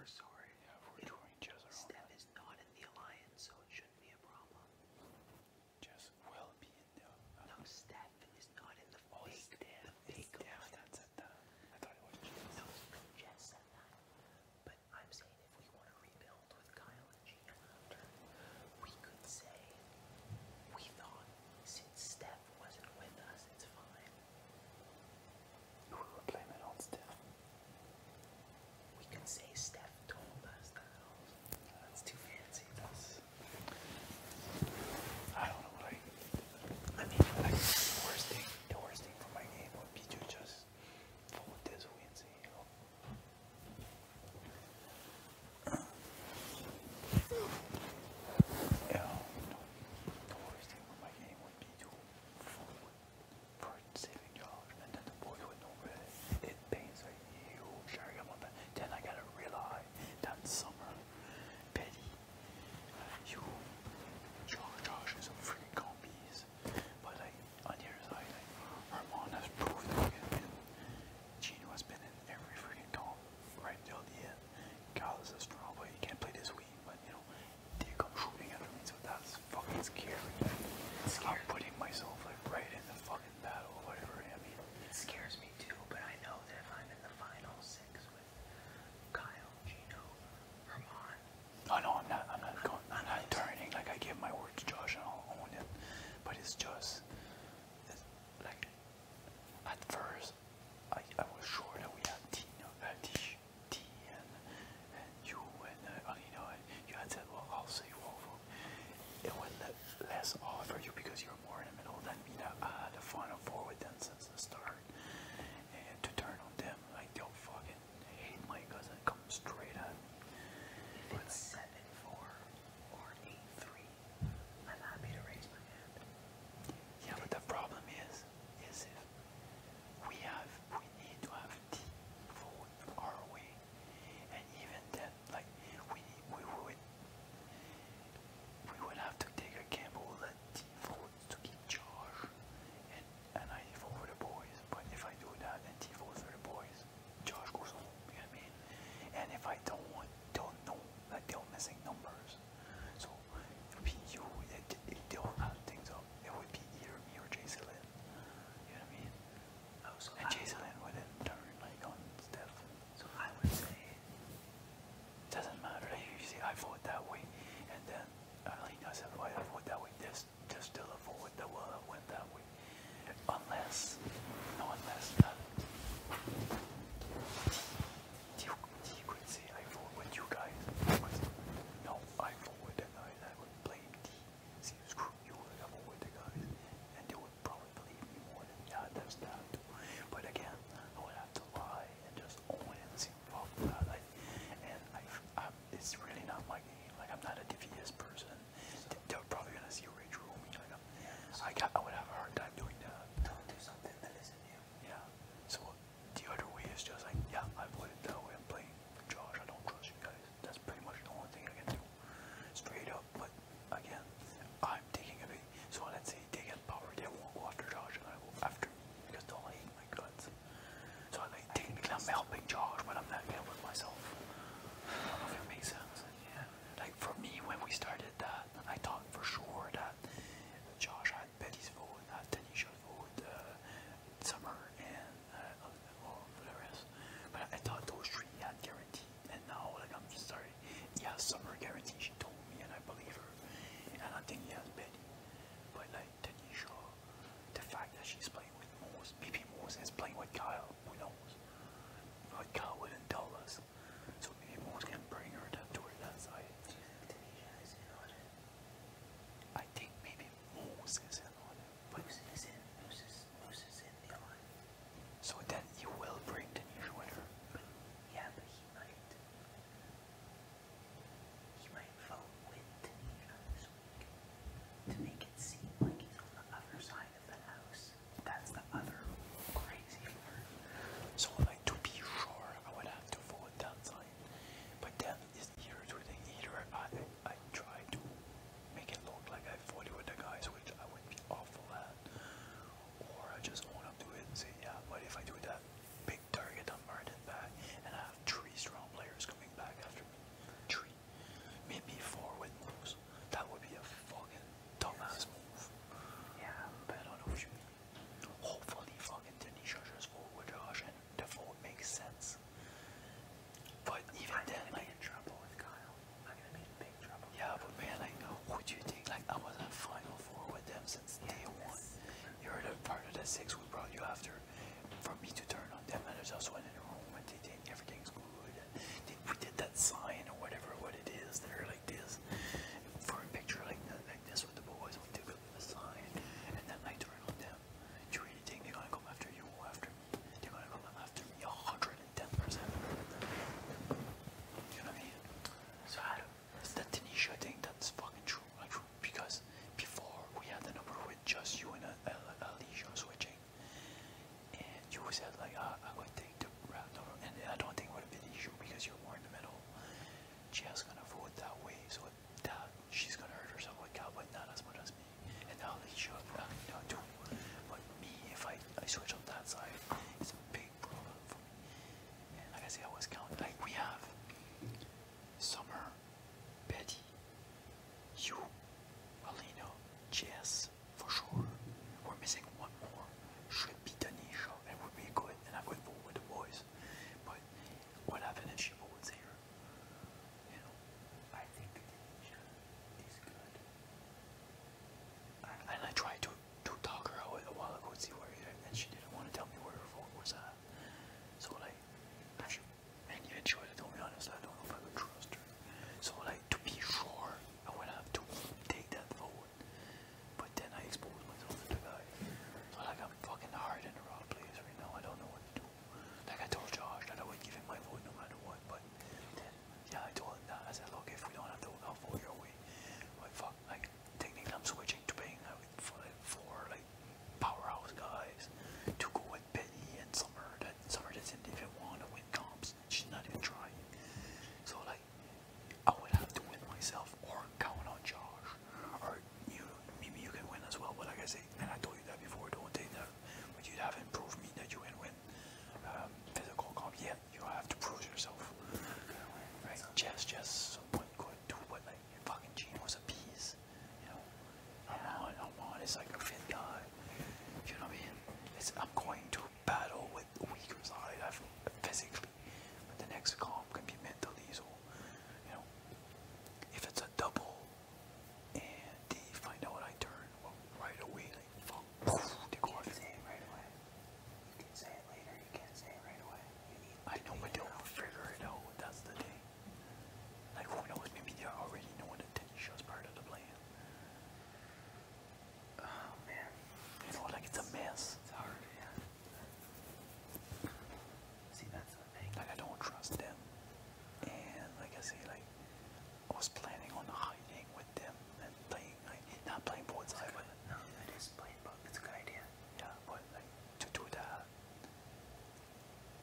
we're sorry. Yeah, we're doing Jess around. Steph is not in the alliance, so it shouldn't be a problem. Jess will be in the. No, Steph is not in the fake. The fake alliance. That said that. I thought it was Jess. No, Jess said that. But I'm saying if we want to rebuild with Kyle and Gina after, we could say we thought since Steph wasn't with us, it's fine. We would blame it on Steph. We can say Steph told I'm going to battle with the weaker side physically, but the next comp can be mentally. So, you know, if it's a double and they find out I turn right away, like fuck, they go off. Say it right away. You can say it later. You can't say it right away. I know, but they'll figure it out. That's the thing. Like who knows? Maybe they already know that Tanisha's part of the plan. Oh man, you know, like it's a mess. It's hard, yeah. See, that's the thing. Like I don't trust them, and like I say, like I was planning on hiding with them and playing, like not playing both sides, but no, that is playing both. It's a good idea. Yeah, but like to do that,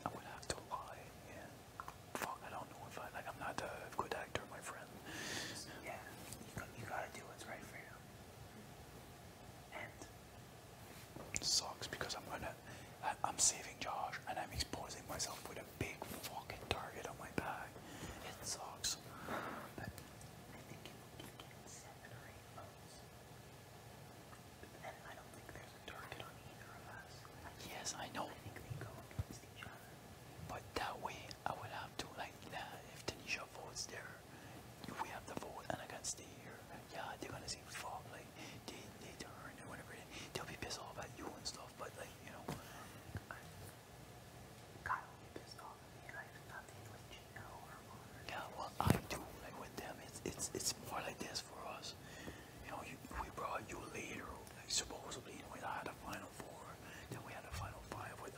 I would have to lie, and fuck, I don't know if I'm not a good actor, my friend. Yeah, you gotta do what's right for you. And it sucks because I'm saving Josh and I'm exposing myself with a big fucking target on my back. It sucks. But I think you get 7 or 8 votes. And I don't think there's a target on either of us. Yes, I know. I think they go against each other. But that way, I would have to, like, if Tanisha votes there, we have to vote and I can stay here. Yeah, they're gonna say, fuck, like, they turn and whatever. They'll be pissed off at you and stuff, but, like, you know. Kyle will be pissed off at me and I have nothing with Gino or Connor. Yeah, well, I do, like, with them, it's more like this for us. You know, we brought you later, like, supposedly, we had a Final Four, then we had a Final 5 with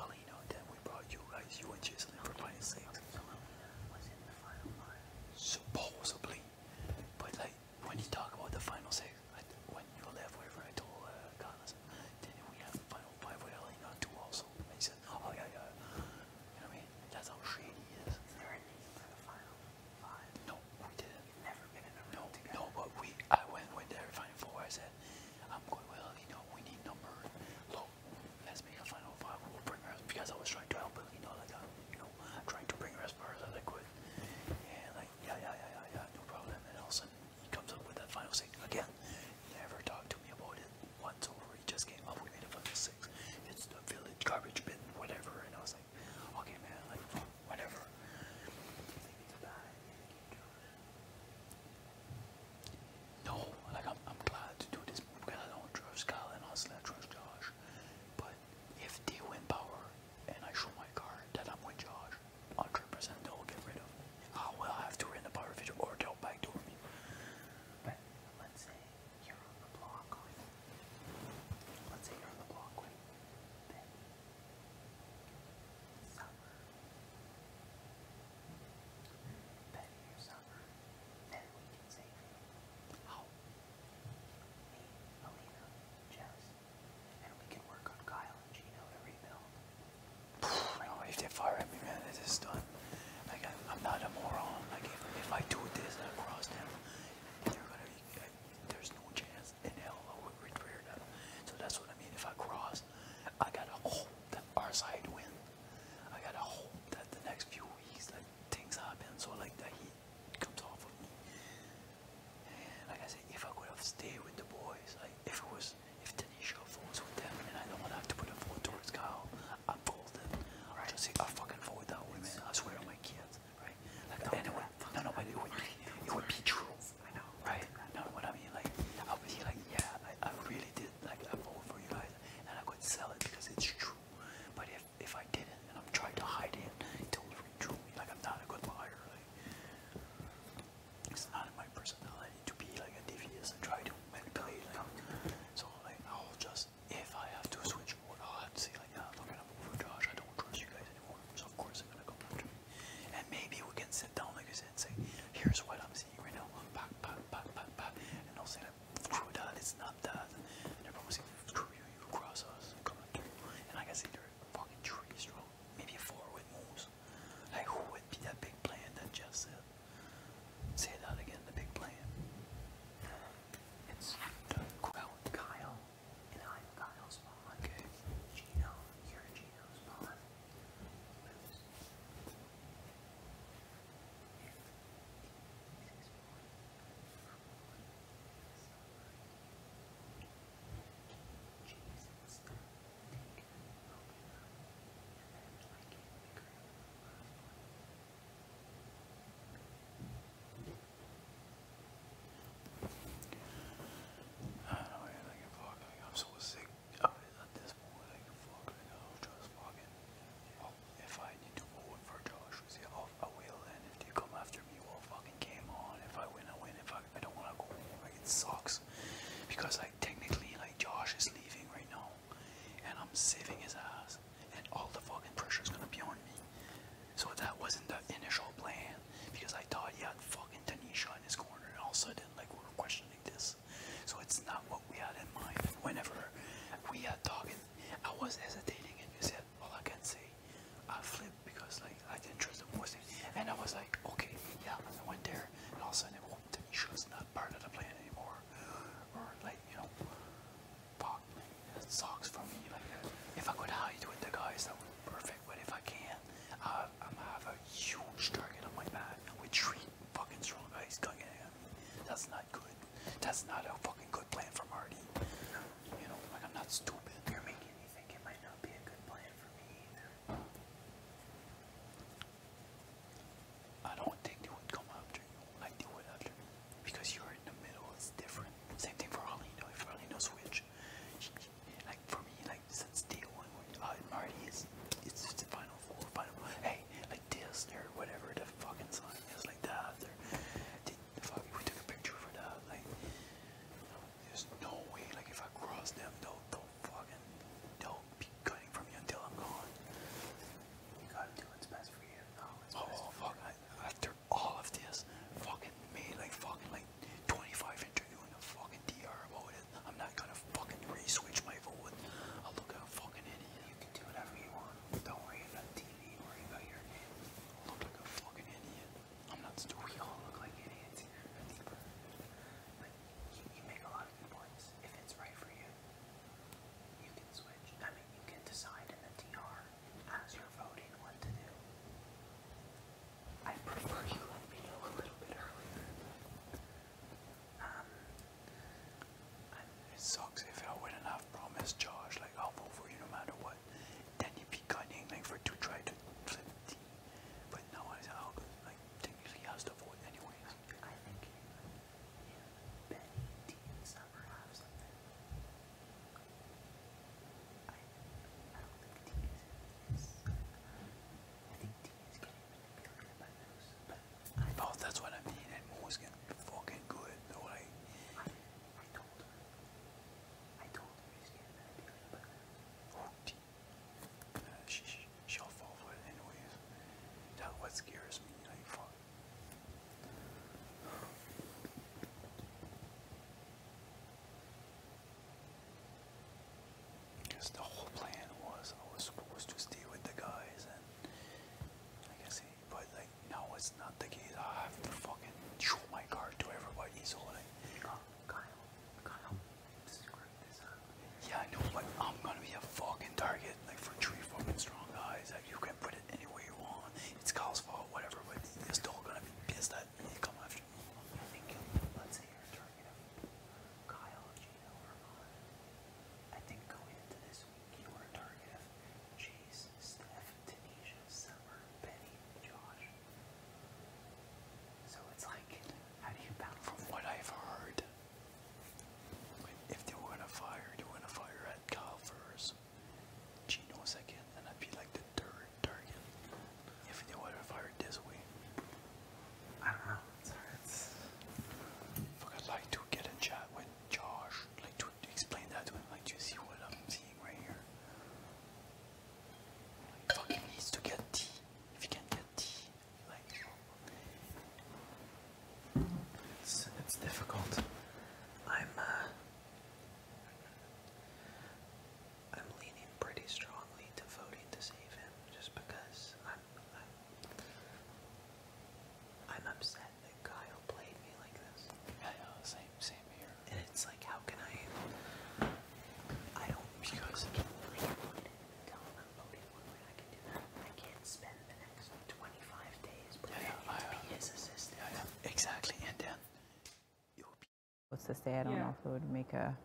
first day, I don't know if it would make a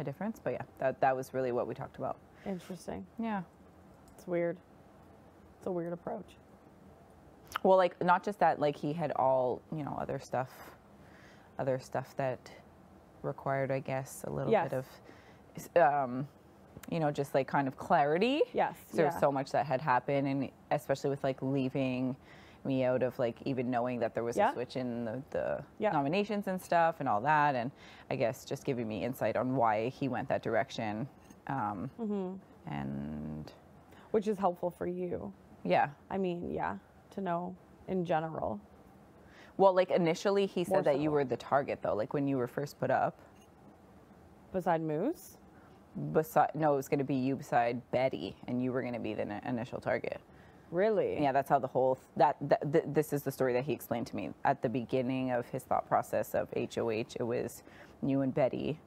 difference. But yeah, that was really what we talked about. Interesting. Yeah. It's weird. It's a weird approach. Well, like, not just that, like, he had all, you know, other stuff that required, I guess, a little bit of, you know, just like kind of clarity. Yes. There's so much that had happened, and especially with like leaving me out of like even knowing that there was a switch in the nominations and stuff and all that, and I guess just giving me insight on why he went that direction. And which is helpful for you. Yeah. I mean, to know in general. Well, like initially he said that you were the target though, like when you were first put up. Beside Moose? No, it was going to be you beside Betty, and you were going to be the initial target. Really? Yeah, that's how the whole, this is the story that he explained to me. At the beginning of his thought process of HOH, it was you and Betty,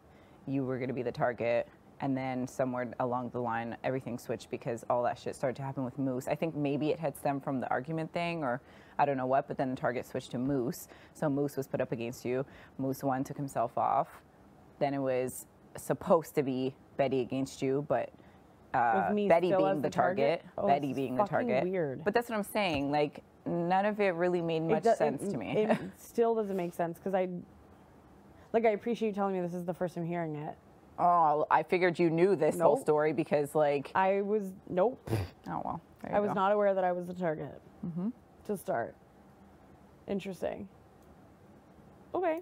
you were going to be the target, and then somewhere along the line, everything switched because all that shit started to happen with Moose. I think maybe it had stemmed from the argument thing, or I don't know what, but then the target switched to Moose. So Moose was put up against you. Moose won, took himself off. Then it was supposed to be Betty against you, but Betty being the target. Betty being the target. Weird. But that's what I'm saying. Like, none of it really made much sense to me. It still doesn't make sense because I appreciate you telling me this is the first time hearing it. Oh, I figured you knew this whole story because, like, I was Oh well, I was not aware that I was the target to start. Interesting. Okay.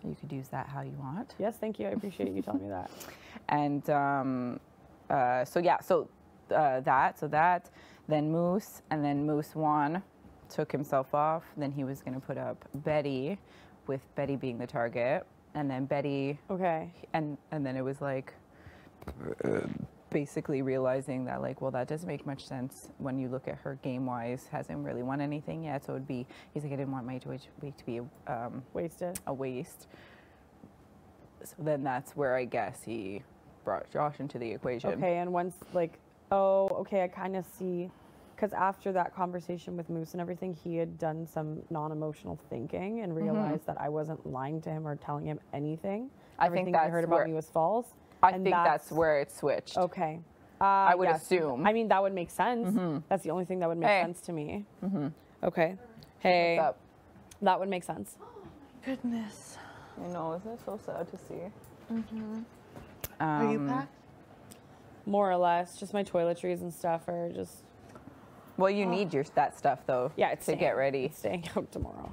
You could use that how you want. Yes, thank you. I appreciate you telling me that. And that, then Moose, and then Moose won, took himself off. Then he was going to put up Betty, with Betty being the target, and then Betty. Okay. And then it was like basically realizing that, like, well, that doesn't make much sense when you look at her game-wise. Hasn't really won anything yet, so it'd be. He's like, I didn't want my HOH to be wasted. A waste. So then that's where I guess he brought Josh into the equation. Okay, and once like, oh, okay, I kind of see, because after that conversation with Moose and everything, he had done some non-emotional thinking and realized that I wasn't lying to him or telling him anything. Everything he heard about me was false. I think that's where it switched. Okay. I would assume. I mean, that would make sense. That's the only thing that would make sense to me. Okay. Hey. What's up? That would make sense. Goodness. I know, isn't it so sad to see? Are you packed? More or less. Just my toiletries and stuff are just... Well, you need that stuff, though, to get ready. It's staying out tomorrow.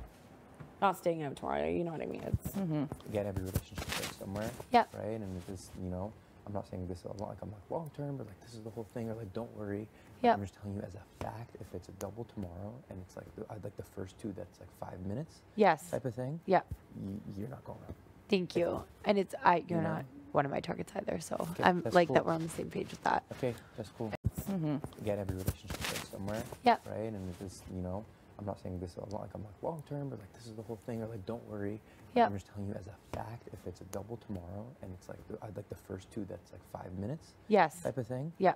Not staying out tomorrow, you know what I mean? It's Again, every relationship starts somewhere. Yeah. Right? And if it's, you know, I'm not saying this like I'm like long term, but like this is the whole thing, or like don't worry. Yeah. I'm just telling you as a fact, if it's a double tomorrow and it's like like the first two, that's like 5 minutes. Yes. Type of thing. Yeah. You're not going up. Thank you. And it's you're not one of my targets either, so Okay, I'm that's like cool. that we're on the same page with that. Okay, that's cool. Again, every relationship starts somewhere. Yeah. Right? And if it's, you know, I'm not saying this like I'm like long term, but like this is the whole thing, or like don't worry. Yeah. I'm just telling you as a fact, if it's a double tomorrow and it's like the first two, that's like 5 minutes. Yes. Type of thing. Yeah.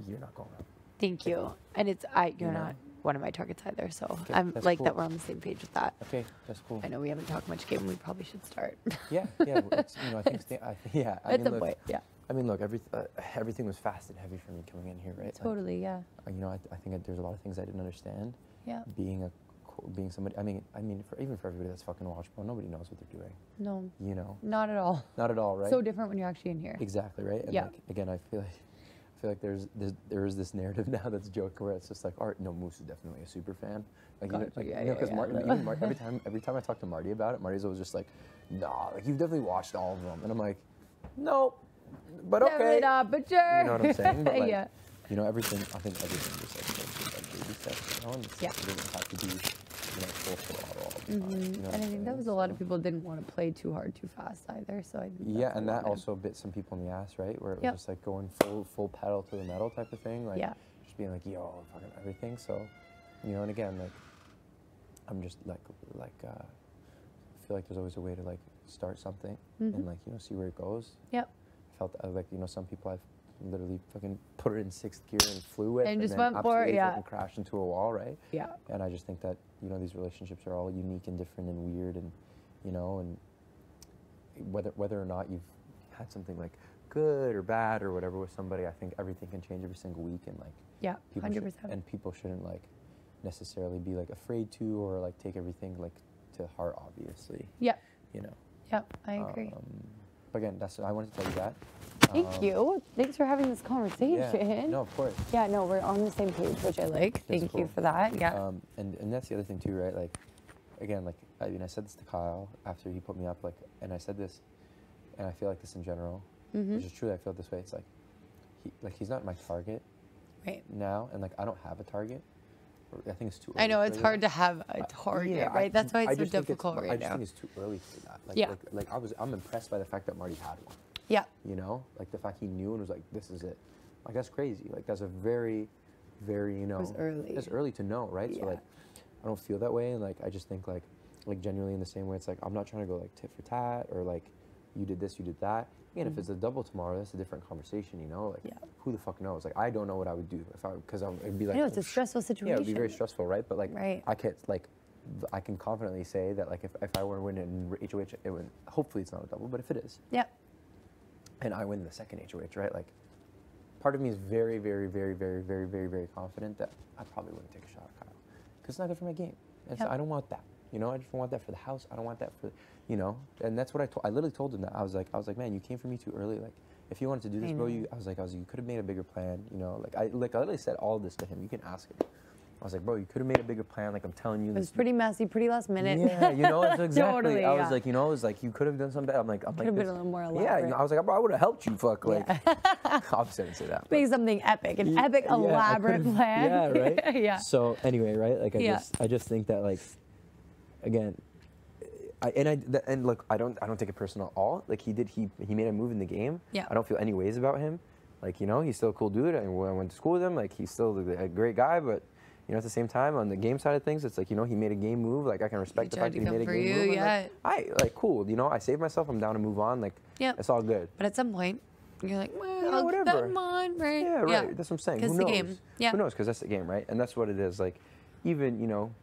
You're not going up. Thank you. And it's you're not one of my targets either, so Okay, I'm that's like cool. that we're on the same page with that. Okay, that's cool. I know we haven't talked much game. We probably should start. Yeah. It's, you know, I think yeah. I At mean, some look, point, yeah. I mean, look, everything was fast and heavy for me coming in here, right? Totally, yeah. You know, I think that there's a lot of things I didn't understand. Yeah. Being somebody. I mean, even for everybody that's fucking watched, well, nobody knows what they're doing. No. You know. Not at all. Not at all, right? So different when you're actually in here. Exactly, right? And Yeah. like, again, I feel like there is this narrative now that's joking where it's just like, no, Moose is definitely a super fan. Like, because every time I talk to Marty about it, Marty's always just like, nah, like you've definitely watched all of them, and I'm like, no, but okay. Definitely not, but sure. You know what I'm saying? But like, yeah. you know, everything. I think everything just like baby steps, you know, and it doesn't have to be, you know, full throttle. You know And I think that was a lot of people didn't want to play too hard, too fast either. So I think yeah, and that also bit some people in the ass, right? Where it was just like going full pedal to the metal type of thing, like just being like, yo, fucking everything. So, you know, and again, like, I'm just like I feel like there's always a way to like start something and like, you know, see where it goes. Yep. I felt like, you know, some people I've literally fucking put it in 6th gear and flew with and just then went for it, fucking crashed into a wall, right? Yeah. And I just think that, you know, these relationships are all unique and different and weird, and, you know, and whether or not you've had something like good or bad or whatever with somebody, I think everything can change every single week, and like yeah, 100%. And people shouldn't like necessarily be like afraid to or like take everything like to heart, obviously. Yeah. You know. Yep, I agree. But again, I wanted to tell you that. Thank you. Thanks for having this conversation. Yeah, no, of course. Yeah, no, we're on the same page, which I like. Thank you for that. Yeah. And that's the other thing too, right? Like, again, like I mean, I said this to Kyle after he put me up, like, and I said this, and I feel like this in general, which is true. I feel this way. It's like he's not my target, right now, and like I don't have a target. I think it's too early. I know it's hard to have a target, yeah, right? That's why it's so difficult right now. I just think it's too early for that. Like, like I'm impressed by the fact that Marty had one. Yeah. You know, like the fact he knew and was like, this is it. Like that's crazy. Like that's a very, very, you know, it's early. It's early to know, right? Yeah. So like, I don't feel that way, and like I just think like genuinely in the same way. It's like I'm not trying to go like tit for tat or like you did this, you did that. Again, if it's a double tomorrow, that's a different conversation, you know? Like, who the fuck knows? Like, I don't know what I would do if because it'd be like... I know, it's a stressful situation. Yeah, it would be very stressful, right? But, like, I can't, like, I can confidently say that, like, if I were to win in HOH, it would... Hopefully it's not a double, but if it is... Yeah. And I win the second HOH, right? Like, part of me is very, very, very, very, very, very, very confident that I probably wouldn't take a shot at Kyle. Because it's not good for my game. And so I don't want that. You know, I just want that for the house. I don't want that for, you know, and that's what I literally told him that. I was like, man, you came for me too early. Like, if you wanted to do this, bro, I was like, you could have made a bigger plan. You know, I literally said all of this to him. You can ask him. I was like, bro, you could have made a bigger plan. Like, I'm telling you. It was pretty messy, pretty last minute. Yeah, you know, it's exactly. Totally, I was like, you know, it was like, you could have done something. I'm like, could have been a little more elaborate. Yeah, you know, I was like, bro, I would have helped you, fuck. Like, obviously I didn't say that. Make something epic, an epic, elaborate plan. Yeah, right? Yeah. So anyway, right? Like, I just think that, like, again, and look, I don't take it personal at all. Like he made a move in the game. Yeah. I don't feel any ways about him. Like, you know, he's still a cool dude. I went to school with him. Like, he's still a great guy. But, you know, at the same time, on the game side of things, it's like, you know, he made a game move. Like, I can respect the fact that he made a game move. Yeah. Like, cool. You know, I saved myself. I'm down to move on. Like, it's all good. But at some point, you're like, well, yeah, whatever. Come on, right? Yeah, right. Yeah. That's what I'm saying. Who knows? The game. Yeah. Who knows? Because that's the game, right? And that's what it is. Like, even, you know,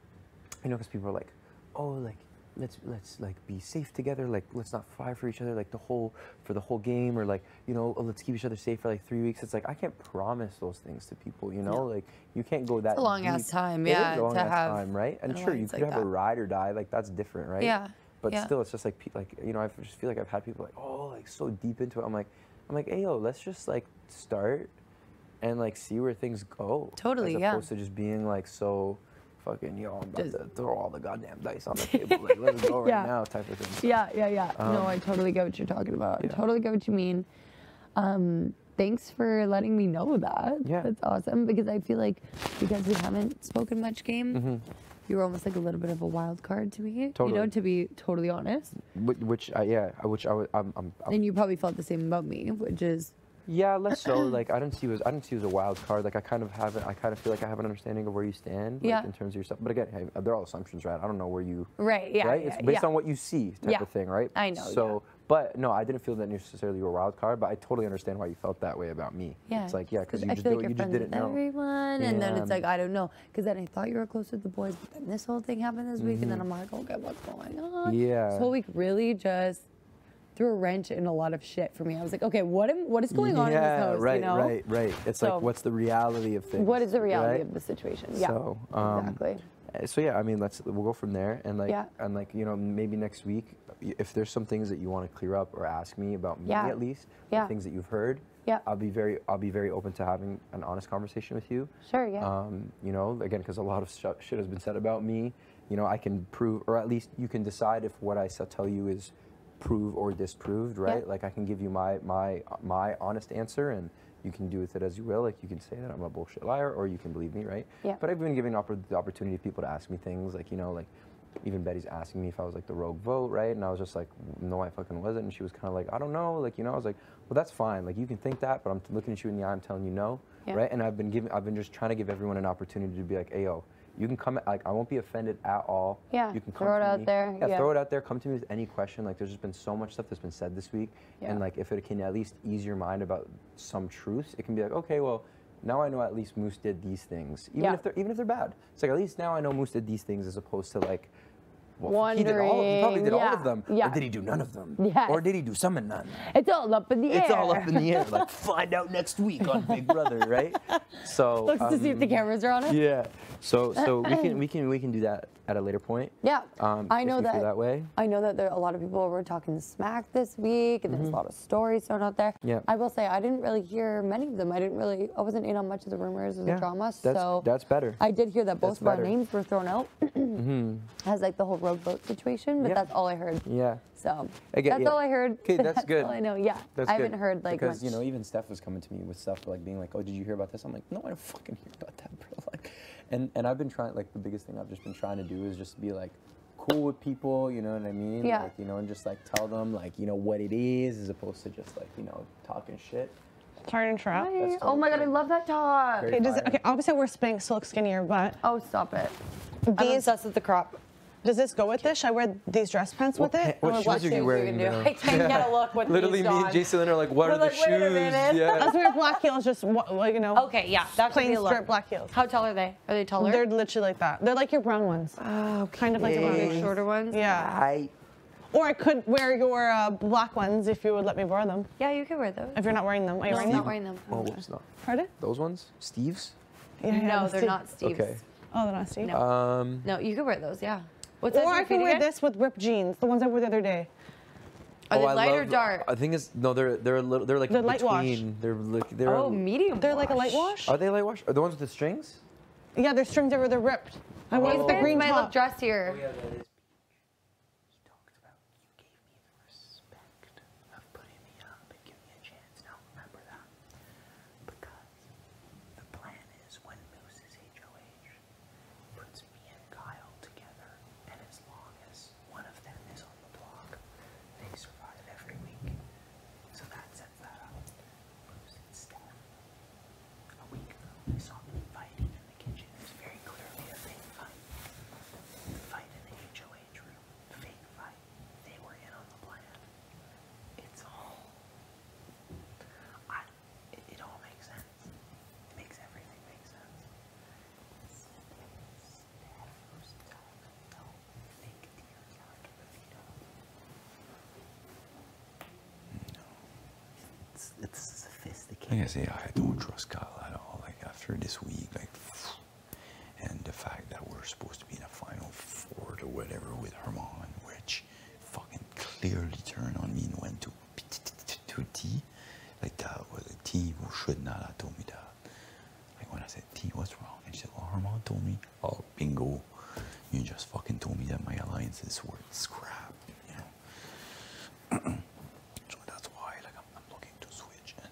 because people are like, oh, like, let's like be safe together, like let's not fight for each other like for the whole game, or like, you know, oh, let's keep each other safe for like 3 weeks. It's like I can't promise those things to people, you know. Like you can't go that it's a long deep. ass time. It Yeah, is a long to ass have time, right? And sure, you could like have a ride or die, like that's different, right? Yeah. But still, it's just like you know, I just feel like I've had people like, oh, like so deep into it. I'm like, hey, yo, let's just like start and like see where things go. Totally, as opposed to just being like so fucking, yo, I'm about to throw all the goddamn dice on the table. Like, let's go right now, type of thing. Yeah. No, I totally get what you're talking about. I totally get what you mean. Thanks for letting me know that. Yeah. That's awesome, because I feel like because we haven't spoken much game, you were almost like a little bit of a wild card to me. Totally. You know, to be totally honest. And you probably felt the same about me, which is. Yeah, less so. Like I didn't see you as a wild card. Like I kind of feel like I have an understanding of where you stand, like, in terms of yourself. But again, hey, they're all assumptions, right? I don't know where you. Right. Yeah. Right. Yeah, it's based on what you see, type of thing, right? I know. So, but no, I didn't feel that necessarily you were a wild card. But I totally understand why you felt that way about me. Yeah. It's like because you I just feel like you just didn't know. Everyone, and then it's like I don't know, because then I thought you were close with the boys, but then this whole thing happened this week, and then I'm like, okay, what's going on? Yeah. This whole week really just threw a wrench in a lot of shit for me. I was like, okay, what is going on in this house? Right, you know? right. It's like, what's the reality of things? What is the reality of the situation? Yeah. So, exactly. So yeah, I mean, we'll go from there, and like you know, maybe next week, if there's some things that you want to clear up or ask me about me at least, or things that you've heard, I'll be very open to having an honest conversation with you. Sure. Yeah. You know, again, because a lot of shit has been said about me. You know, I can prove, or at least you can decide if what I tell you is prove or disproved, right? Yeah. Like I can give you my honest answer, and you can do with it as you will. Like you can say that I'm a bullshit liar, or you can believe me, right? Yeah. But I've been giving the opportunity of people to ask me things, like, you know, like even Betty's asking me if I was like the rogue vote, right? And I was just like, no, I fucking wasn't. And she was kind of like, I don't know, like, you know. I was like, well, that's fine. Like you can think that, but I'm looking at you in the eye, I'm telling you no, right? And I've been just trying to give everyone an opportunity to be like, hey, yo, you can come, like, I won't be offended at all. Yeah, you can come throw it to out me. there. Yeah, throw it out there. Come to me with any question. Like, there's just been so much stuff that's been said this week. And, like, if it can at least ease your mind about some truths, it can be like, okay, well, now I know at least Moose did these things. Even if they're bad. It's like, at least now I know Moose did these things, as opposed to, like, He did all. He probably did all yeah, of them. yeah. Or did he do none of them? Yes. Or did he do some and none? It's all up in the air. It's all up in the air. Like, find out next week on Big Brother, right? So Looks to see if the cameras are on it. Yeah. So we can do that at a later point. Yeah. I if know you feel that. that way. I know that there are a lot of people were talking smack this week, and there's a lot of stories thrown out there. Yeah. I will say I didn't really hear many of them. I wasn't in on much of the rumors or the drama. So that's better. I did hear that both of our better. names were thrown out as like the whole road vote situation, but that's all I heard. Yeah. So Again, that's all I heard. Okay, that's good. All I know. Yeah. That's I haven't good. heard like because much. even Steph was coming to me with stuff like being like, "Oh, did you hear about this?" I'm like, "No, I don't fucking hear about that, bro." Like, and I've been trying. Like, the biggest thing I've just been trying to do is just be like cool with people. You know what I mean? Yeah. Like, and just like tell them like what it is, as opposed to just like talking shit. Sorry to interrupt. Hi. Oh my god, I love that top. Okay, obviously we're Spanx to look skinnier, but oh, stop it. I'm obsessed with the crop. Does this go with this? Should I wear these dress pants with it? What shoes are you wearing now? I can't get a look with Literally, these me on. and Jason are like, what are the like, wait a shoes? minute. Yeah. Let's wear black heels, just Okay, yeah, that could be plain a look. strip black heels. How tall are they? Are they taller? They're literally like that. They're like your brown ones. Oh, kind of like the brown big, ones. shorter ones. Yeah. Or I could wear your black ones if you would let me borrow them. Yeah, you can wear those. If you're not wearing them, are you No, wearing I'm them? not wearing them. Oh, whoops, no. Pardon? Those ones? Steve's? No, they're not Steve's. Okay. Oh, they're not Steve. No. No, you can wear those. Yeah. What's Or I could wear this with ripped jeans, the ones I wore the other day. Are they I light or love- dark? I think it's no. They're a little. They're like They're light wash. between. They're Oh, medium. They're like a light wash? Are they light wash? Are the ones with the strings? Yeah, they're strings over, they're ripped. I wore the green might top. look dressier. It's sophisticated. Like I say, I don't trust Kyle at all. Like after this week, and the fact that we're supposed to be in a final four or whatever with Herman, which fucking clearly turned on me and went to T. Like that was a T who should not have told me that. Like when I said, T, what's wrong? And she said, well, Herman told me. Oh, bingo. You just fucking told me that my alliance is worth scrap, So that's why, like, I'm looking to switch and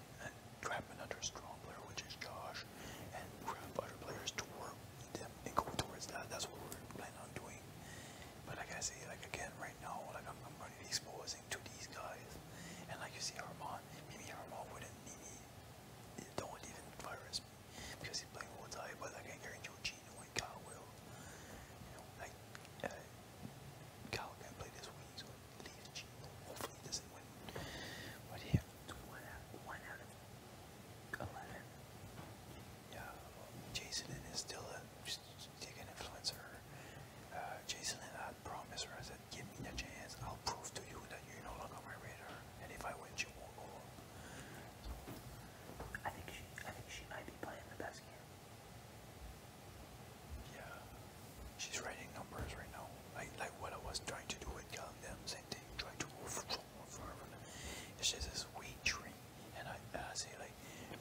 grab another strong player, which is Josh, and grab other players to work with them and go towards that. That's what we're planning on doing. But like I say, like again, right now, like I'm going to be exposing to these guys, and like you see, Herman, maybe Herman wouldn't don't even virus me because he's playing Wotai, but I can guarantee you, Gino and Kyle will. Kyle can play this week, so leave Gino. Hopefully he doesn't win. But him, 1 out of 11. Yeah, Jason is still a influencer. Jason and I promised her, I said, give me the chance. I'll prove to you that you're no longer on my radar. And if I win, she won't go up. So, I think she might be playing the best game. Yeah. She's writing numbers right now. Like what I was trying to do with Cal and them, same thing. Trying to go for it's just this weight tree. And I say like,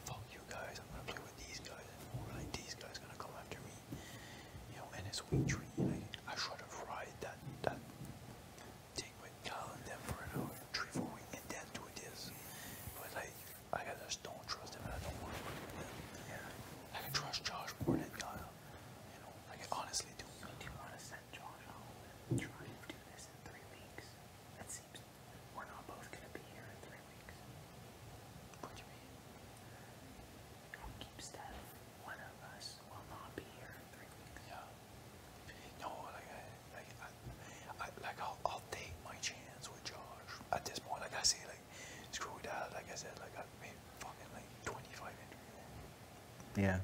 fuck you guys, I'm gonna play with these guys, and like these guys gonna come after me. And it's weight tree. Like I should have ride that thing with Cal and them for 3-4 weeks and then do this. But like I just don't trust them and I don't want to work with them. I can trust Josh more than Kyle. I can honestly do. Do you want to send Josh home and try to do this in 3 weeks? It seems we're not both going to be here in 3 weeks. What do you mean? If we keep Steph, one of us will not be here in 3 weeks. Yeah. No, I'll take my chance with Josh at this point. Like I say, like screw that. Like I said, like I've made fucking like 25 interviews. Yeah.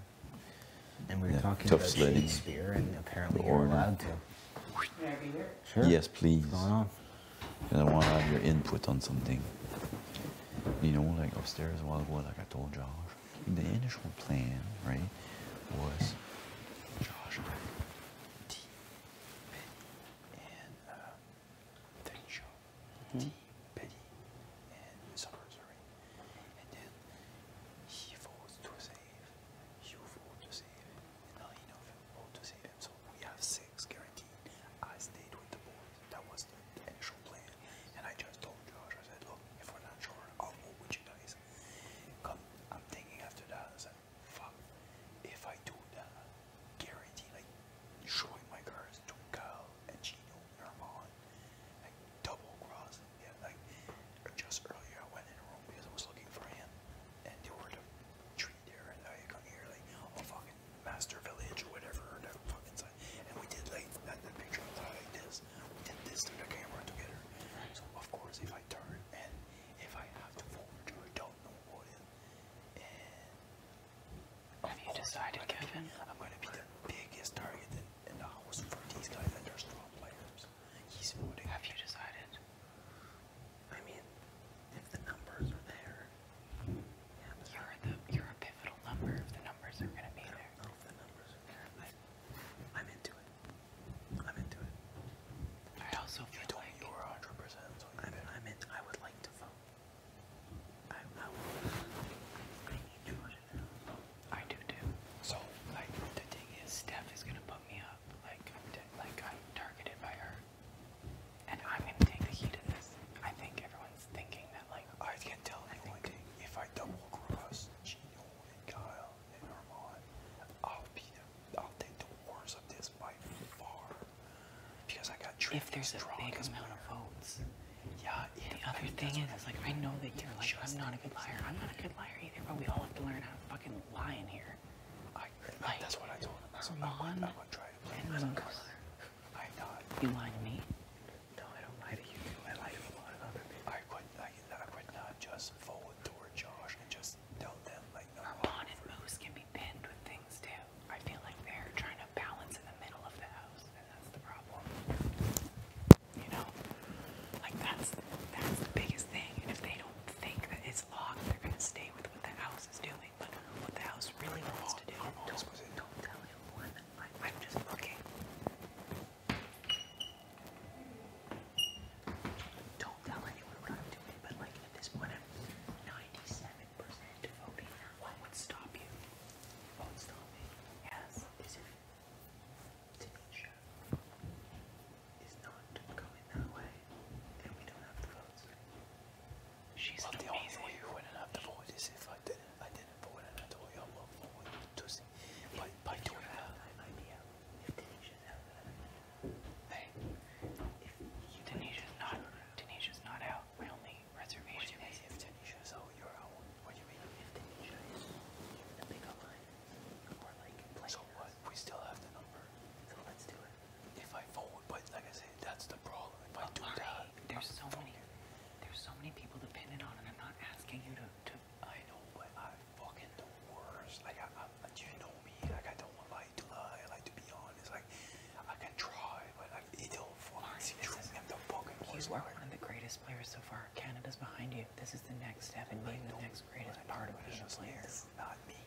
And we were talking tough about sledding. Shakespeare, and apparently The you're order. allowed to. Sure. Yes, please. What's going on? Because I want to have your input on something. You know, like upstairs a while ago, like I told Josh, the initial plan, right, was Josh, T, Betty, and Tanisha. T, Betty, and Summers, right? And then he votes to save, you vote to save, and Alina vote to save him. So we have 6 guaranteed. I stayed with the boys. That was the initial plan. And I just told Josh, I said, look, if we're not sure, I'll vote with you guys. I'm thinking after that, I said, fuck, if I do that, guarantee, like, showing my cards to Kyle and Gino and Armand, like, double cross. Yeah, like, just earlier I went in a room because I was looking for him, and they were the tree there, and I come here, like, oh, fucking Master Village or whatever, or that fucking side. And we did, like, that picture like this. We did this to the camera together. So, of course, if I turn, and if I have to vote, I don't know what it is. Have you decided, Kevin? I'm going to be the biggest target in the house for these guys, and they're strong players. He's voting. Have you decided? I mean, if the numbers are there, you're a pivotal number. If the numbers are going to be there. I don't know if the numbers are there. I'm into it. I'm into it. I also feel like you were 100%. So I'm in. I would like to vote. I need to vote it now. I do too. So, like, the thing is, Steph is gonna put me up. Like I'm targeted by her, and I'm gonna take the heat of this. I think everyone's thinking that, like, I can tell you one thing. If I double cross Gino and Kyle and Armand, I'll take the worst of this by far. Because I got tricked. If there's a big amount of votes. Yeah. The other thing is, like, I know that you're like, I'm not a good liar. I'm not a good liar either, but we all have to learn how to fucking lie in here. That's what I told him. I'm gonna try to play as a liar. I'm not. You lie to me? No, I don't lie to you. I lie to a lot of other people. I could not just forward toward Josh and just tell them, like, no. Armand and Moose can be pinned with things too. I feel like they're trying to balance in the middle of the house, and that's the problem. You know? Like, that's the biggest thing. And if they don't think that it's locked, they're gonna stay with what the house is doing. But what the house really wants to do, don't tell anyone. I'm just looking. Don't tell anyone what I'm doing. But, like, at this point, I'm 97% voting. What would stop you? What would stop me? Yes. Is if Tanisha is not going that way, and we don't have the votes. She's the only way you wouldn't have the vote is if I didn't vote, and I told you I will vote to see. By doing that, idea. If Tanisha's out, hey, if Tanisha's not out. My only reservation is if Tanisha's out, you're out. What do you mean? If Tanisha is in the big alliance, or like playing. So what? We still have the number. So let's do it. If I vote, but like I said, that's the problem. If I do that, there's so many people dependent on it. I'm not asking you to. I know, but I'm fucking the worst. Like you know me. Like I don't like to lie. I like to be honest. Like I can try, but it'll fucking see through me. I'm the fucking worst. You are one of the greatest players so far. Canada's behind you. This is the next step in being the next greatest part of being a player. It's not me.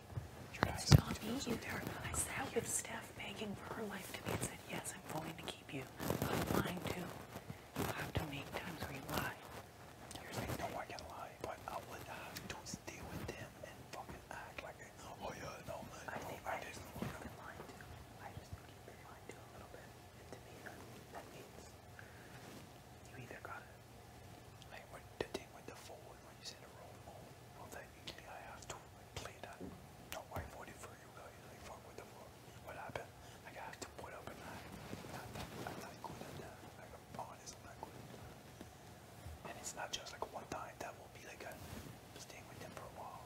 It's not me either. I sat with Steph begging for her life to be and said, yes, I'm going to keep you. I'm lying too. You have to make times where you lie. You're saying, no, I can lie, but I would have to stay with them and fucking act like, oh yeah, no. I think I just think you've been lying to. I just think you've been lying to a little bit. And to me, that means you either got it. Like the thing with the forward when you say the role mode, well, technically I have to play that. No, I voted for you guys. Like, fuck with the forward. What happened? Like, I have to put up an act. I'm not good at that. Like, I'm honest, I'm not good at that. And it's not just like one time. That will be like staying with them for a while.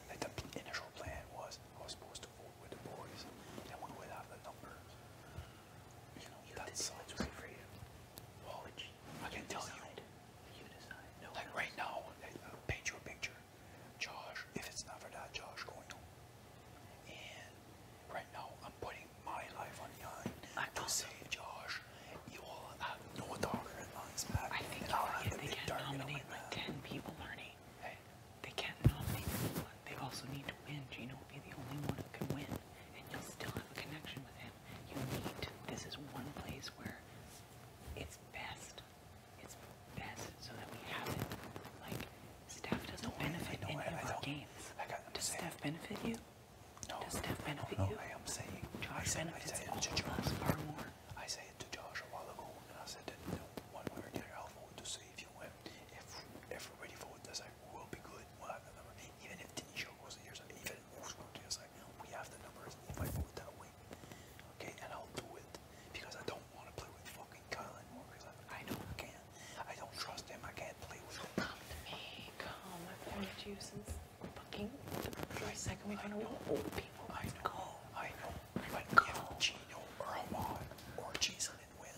Like the initial plan was I was supposed to vote with the boys, and we would have the numbers. You know, that's what's right for you. Well, I can tell you. You decide. No, like right now, paint you a picture. Josh, if it's not for that, Josh going home. And right now, I'm putting my life on the line to save Josh. If Steph benefit you? No. Does Steph benefit No, you? I am saying. Josh benefits I all said of us far more. I said it to Josh a while ago, and I said that one way or the other, I'll vote to save you. And if everybody votes, that's like, we'll be good. We'll have the number. Even if Tanisha goes here, so even if Moose goes here, it's like, we have the numbers if I vote that way. Okay, and I'll do it because I don't want to play with fucking Kyle anymore because I know I can't. I don't trust him. I can't play with him. Come to me. Come. I've wanted you since fucking the second we found out old people. I know. But if Gino or Ahmad or Jason win,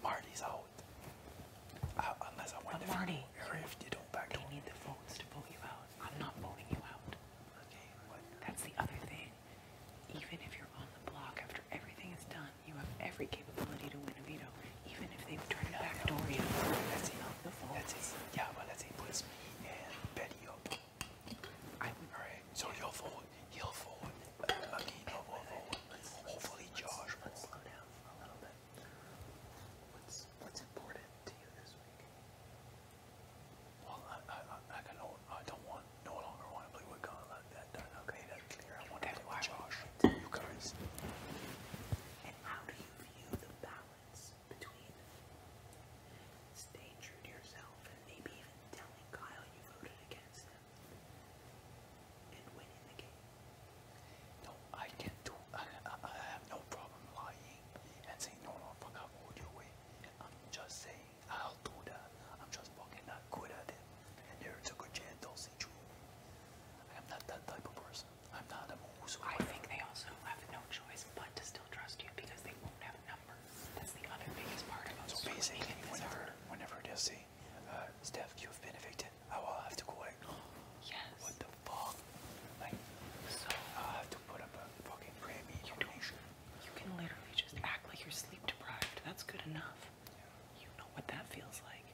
Marty's out. Unless I win the Marty, or if you don't back they need the votes to vote you out. I'm not voting you out. Okay, but That's the other thing. Even if you're on the block after everything is done, you have every capability to win a veto. Even if they try to backdoor you. let's see. The votes. Let's see. Yeah, but let's see. Puts me and Betty up. I would. Alright, so you'll vote. He'll vote. Akina will vote. Hopefully Josh will. Slow down a little bit. What's important to you this week? Well, I don't want, no longer want to play with Gun like that. I've made that clear. I want to play with Josh. You guys. And how do you view the balance between staying true to yourself and maybe even telling Kyle you voted against him and winning the game? No, I can do. I have no problem lying and saying no, fuck, I vote your way. I'm just saying I'll do that. I'm just fucking not good at it. And there's a good chance they'll see through me. I'm not that type of person. I'm not a moose. I think they also have no choice but to still trust you because they won't have a number. That's the other biggest part about So basically, whenever they say, Steph, you've been evicted, I will have to go like, yes. What the fuck? Like, So I'll have to put up a fucking Grammy donation. you can literally just act like you're sleep deprived. That's good enough. You know what that feels like.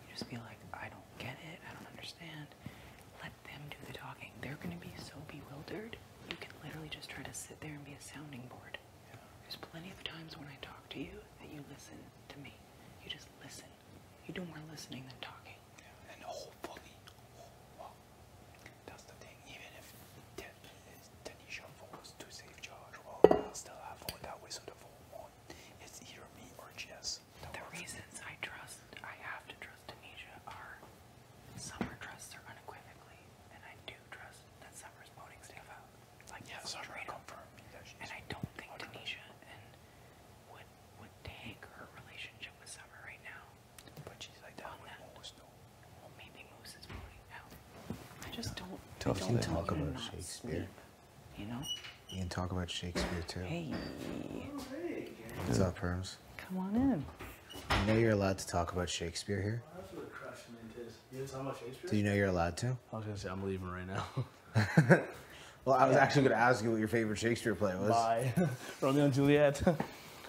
You just be like, I don't get it. I don't understand. Let them do the talking. They're going to be so bewildered. You can literally just try to sit there and be a sounding board. There's plenty of times when I talk to you that you listen to me. You just listen. You do more listening than talking. And hopefully, well, that's the thing. Even if Tanisha votes to save Josh, well, I'll still have vote that way, so the vote won. It's either me or Jess. The reasons I have to trust Tanisha are Summer trusts her unequivocally, and I do trust that Summer's voting Steph out. Like, Yeah, Summer confirmed me that she's. and I don't think Tanisha would take her relationship with Summer right now. But she's like that with Moose, no. Well, maybe Moose is voting out. I just don't. Tough I don't to talk want you to about not Shakespeare. sleep, you know? You can talk about Shakespeare too. Hey, What's up, Perms? come on in. You know you're allowed to talk about Shakespeare here? That's what a crush mint is. You didn't talk about Shakespeare? Do you know you're allowed to? I was gonna say I'm leaving right now. Well, I was actually going to ask you what your favorite Shakespeare play was. Bye. Romeo and Juliet.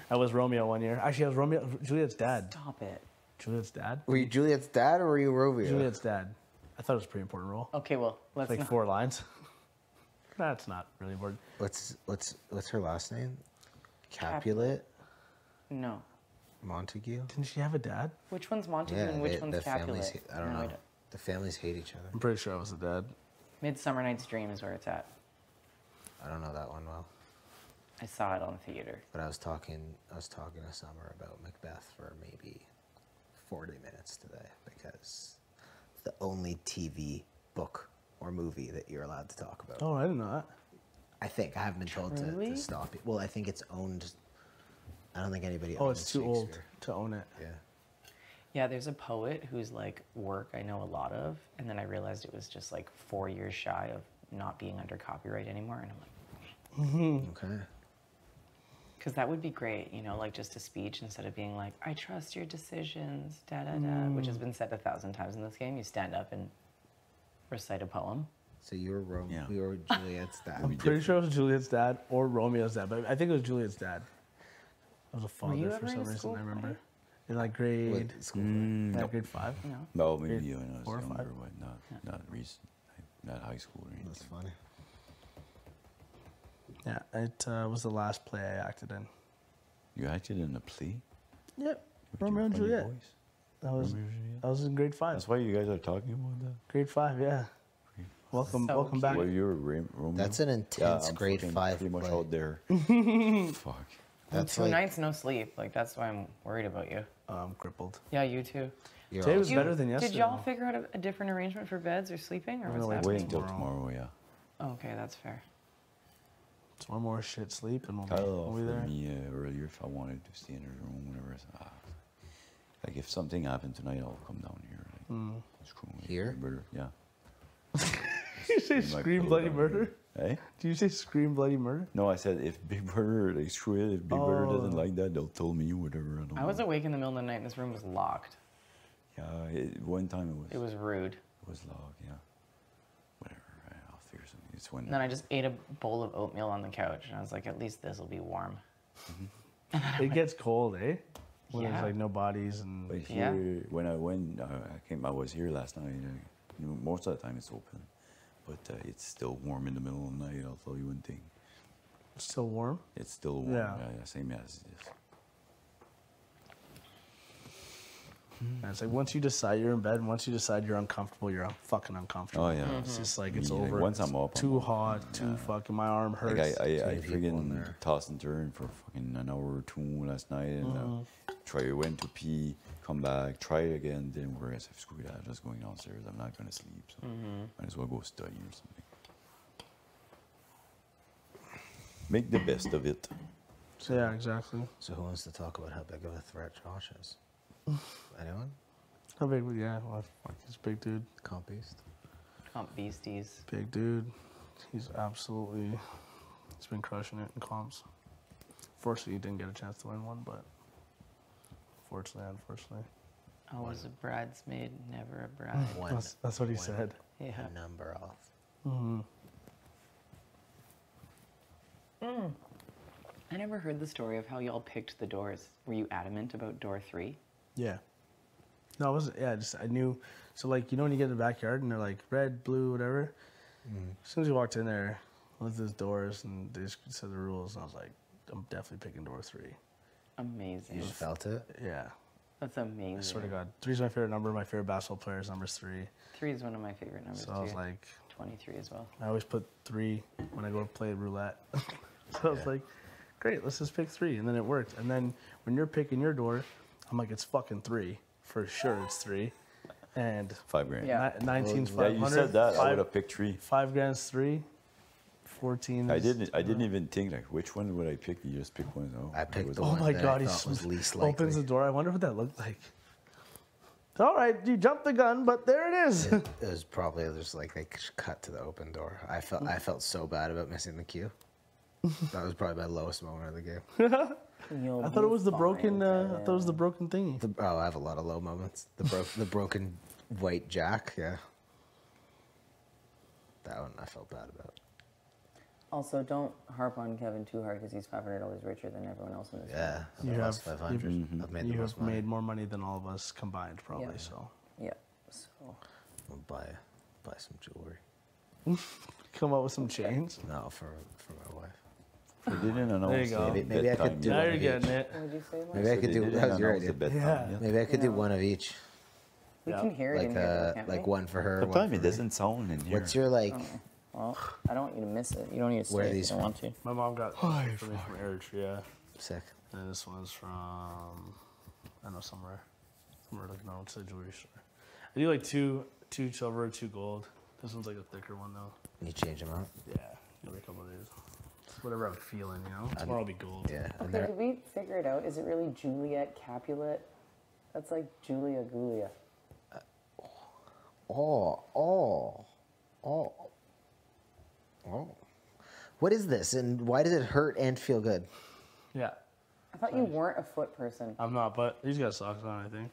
I was Romeo one year. Actually, I was Juliet's dad. Stop it. Juliet's dad? Were you Juliet's dad or were you Romeo? Juliet's dad. I thought it was a pretty important role. Okay, well, let's Like not. 4 lines. That's not really important. What's her last name? Capulet? No. Montague? Didn't she have a dad? Which one's Montague and which one's the families. Capulet? I don't No, know. The families hate each other. I'm pretty sure I was the dad. Midsummer Night's Dream is where it's at. I don't know that one well. I saw it on the theater. But I was talking to Summer about Macbeth for maybe 40 minutes today because it's the only TV book or movie that you're allowed to talk about. Oh, I didn't know that. I think. I haven't been told to stop it. Well, I think it's owned. I don't think anybody Oh, owns it's too old Shakespeare. to own it. Yeah. Yeah, there's a poet whose like work I know a lot of, and then I realized it was just like 4 years shy of not being under copyright anymore, and I'm like, Okay. because that would be great, you know, like just a speech instead of being like, I trust your decisions, da da da, which has been said 1,000 times in this game. You stand up and recite a poem. So you were Romeo. Yeah. You were Juliet's dad. I'm pretty sure it was Juliet's dad or Romeo's dad, but I think it was Juliet's dad. I was a Were you father ever for in some a reason, school I remember. play? In like grade, grade 5. No, maybe Grade when I was 4 or younger, 5. but not recent, not high school or anything. That's funny. Yeah, it was the last play I acted in. You acted in a play? Yep, With Romeo your and funny Juliet. voice? I was Romeo and Juliet? I was in grade 5. That's why you guys are talking about that? Grade 5, yeah. Welcome back. Well, you're Romeo. That's an intense grade 5 pretty much play. out there. Fuck. That's 2 nights no sleep. Like that's why I'm worried about you. I'm crippled. Yeah, you too. Today was better than yesterday. Did y'all figure out a different arrangement for beds or sleeping, or what's happening? Wait until tomorrow, yeah. Oh, okay, that's fair. It's one more shit sleep and Kyle we'll be there. offered me earlier if I wanted to stay in his room, whatever. I said, like if something happened tonight, I'll come down here. Like, screw me. Here? Murder, yeah. Did you say scream bloody murder? Hey? Did you say scream bloody murder? No, I said if Big Brother, like screw it, if Big Brother doesn't like that, they'll tell me whatever. I was awake in the middle of the night and this room was locked. Yeah, one time it was. It was rude. It was locked, yeah. Whatever, I'll figure something. It's when. And then I just ate a bowl of oatmeal on the couch and I was like, at least this will be warm. It gets cold, eh? When Yeah. there's like no bodies and. But here, when I went, I was here last night. Most of the time it's open, but it's still warm in the middle of the night. I'll tell you one thing. It's still warm. It's still warm. Yeah. Yeah, same as it is. And it's like once you decide you're in bed, once you decide you're uncomfortable, you're fucking uncomfortable. Oh, yeah. It's just like it's Me, like, over. once It's I'm up, too hot, too fucking. My arm hurts. Like I friggin' tossed and turned for fucking an hour or two last night, and went to pee, come back, try again, didn't work. I said, screw that, just going downstairs. I'm not gonna sleep, so might as well go study or something. Make the best of it. So, yeah, exactly. So who wants to talk about how big of a threat Josh is? Anyone? How big? Yeah, well, fuck, he's a big dude. Comp beast. Comp beasties. Big dude. He's absolutely. He's been crushing it in comps. Fortunately, he didn't get a chance to win one, but unfortunately. Always a bridesmaid, never a bride. That's what he said. Yeah. A number off. I never heard the story of how y'all picked the doors. Were you adamant about door 3? Yeah. No, it wasn't. Yeah, I knew. So, like, you know when you get in the backyard and they're like red, blue, whatever? As soon as you walked in there, looked at those doors and they just said the rules, and I was like, I'm definitely picking door 3. Amazing. You just felt it? Yeah. That's amazing. I swear to God. 3's my favorite number. My favorite basketball player is number 3. 3 is one of my favorite numbers, So too. I was like... 23 as well. I always put 3 when I go to play roulette. So I was like, great, let's just pick 3. And then it worked. And then when you're picking your door, I'm like, it's fucking 3. For sure it's 3. And $5,000. Yeah. 19's Yeah, 500. you said that. I would have picked 3. 5 grand's 3. 14. I didn't even think like which one would I pick. You just pick one. Oh, I picked the Oh one my that God, I he thought was least likely. opens the door. I wonder what that looked like. All right, you jumped the gun, but there it is. It was probably just like they cut to the open door. I felt so bad about missing the cue. That was probably my lowest moment of the game. I thought it was the broken. I thought it was the broken thingy. I have a lot of low moments. The broken white jack. Yeah, that one I felt bad about. Also, don't harp on Kevin too hard because he's $500 richer than everyone else in this Yeah, You I have lost 500. I've made the you most have money. made more money than all of us combined, probably. Yeah. So Yeah. So. I'll buy some jewelry. come up with some chains. No, for my wife. They didn't announce. There you go. Maybe I could do Now one you're of getting each. it. What did you say, Mike? Maybe I could do. That was your idea. Yeah. Maybe I could do one of each. We can hear it Like in here, can't like we? one for her. Sometimes one it for me. doesn't sound in here. What's your like? Well, I don't want you to miss it. You don't need to Where are stay if these you don't want to. My mom got this one for me from Eritrea. Sick. And this one's from, I know somewhere like no, it's a jewelry store. I do like two silver, 2 gold. This one's like a thicker one though. You change them out. Yeah, maybe a couple of these. It's whatever I'm feeling, you know. Tomorrow will be gold. Yeah. And Okay, did we figure it out? Is it really Juliet Capulet? That's like Julia Gulia. Oh. What is this, and why does it hurt and feel good? Yeah, I thought you weren't a foot person. I'm not, but he's got socks on, I think.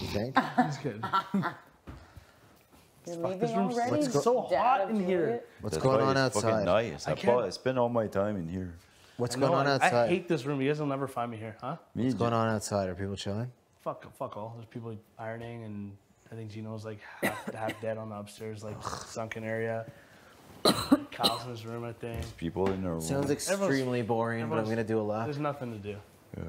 You think? He's good. You're Fuck, leaving this room's already? so Dad hot of in here. Juliet? What's That's going why on it's fucking outside? nice. I spend all my time in here. What's I know, going on outside? I hate this room. You guys will never find me here, huh? What's going on outside? Are people chilling? Fuck all. There's people ironing, and I think Gino's like half dead on the upstairs, like sunken area. Kyle's in his room, I think. People in their room. Sounds extremely boring, but I'm gonna do a lot. There's nothing to do. Yeah.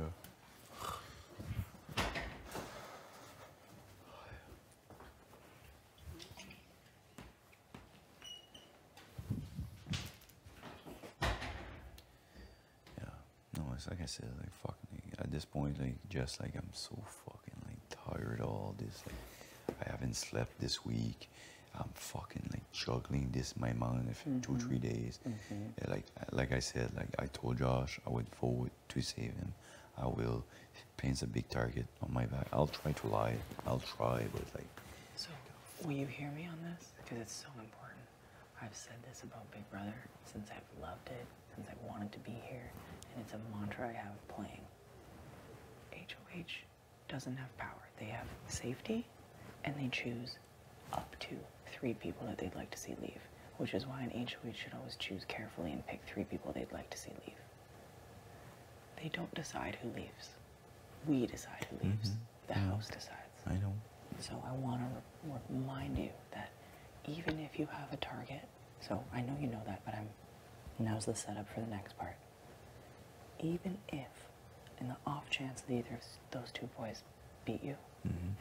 Because like I said, like fucking at this point, like just like I'm so fucking like tired of all this. Like I haven't slept this week. I'm fucking like juggling this in my mind for 2-3 days. Yeah, like I said, like I told Josh I would vote to save him. I will. Paints a big target on my back. I'll try to lie. I'll try, but like. So, will you hear me on this? Because it's so important. I've said this about Big Brother since I've loved it, since I've wanted to be here, and it's a mantra I have playing. HOH doesn't have power. They have safety, and they choose up to 3 people that they'd like to see leave, which is why an HOH should always choose carefully and pick 3 people they'd like to see leave. They don't decide who leaves. We decide who leaves. The house decides. I know. So I want to remind you that even if you have a target, so I know you know that, but now's the setup for the next part. Even if, in the off chance that either of those 2 boys beat you,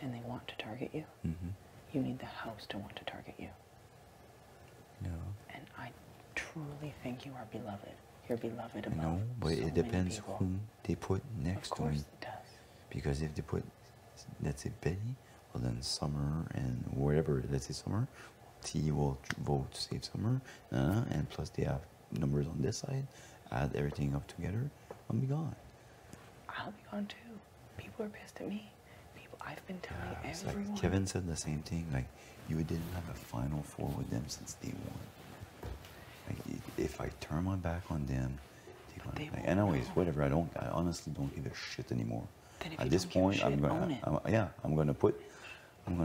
and they want to target you, you need the house to want to target you. No. And I truly think you are beloved. You're beloved above. No, but so it depends people. whom they put next to me. Of course it does. Because if they put, let's say Betty, well then Summer and whatever, let's say Summer, T will vote to save Summer, and plus they have numbers on this side, add everything up together, I'll be gone. I'll be gone too. People are pissed at me. I've been telling everyone. Like Kevin said the same thing, like you didn't have a Final Four with them since day 1. Like if I turn my back on them, they're gonna, like, anyways, whatever, I honestly don't give a shit anymore. At this point, I'm gonna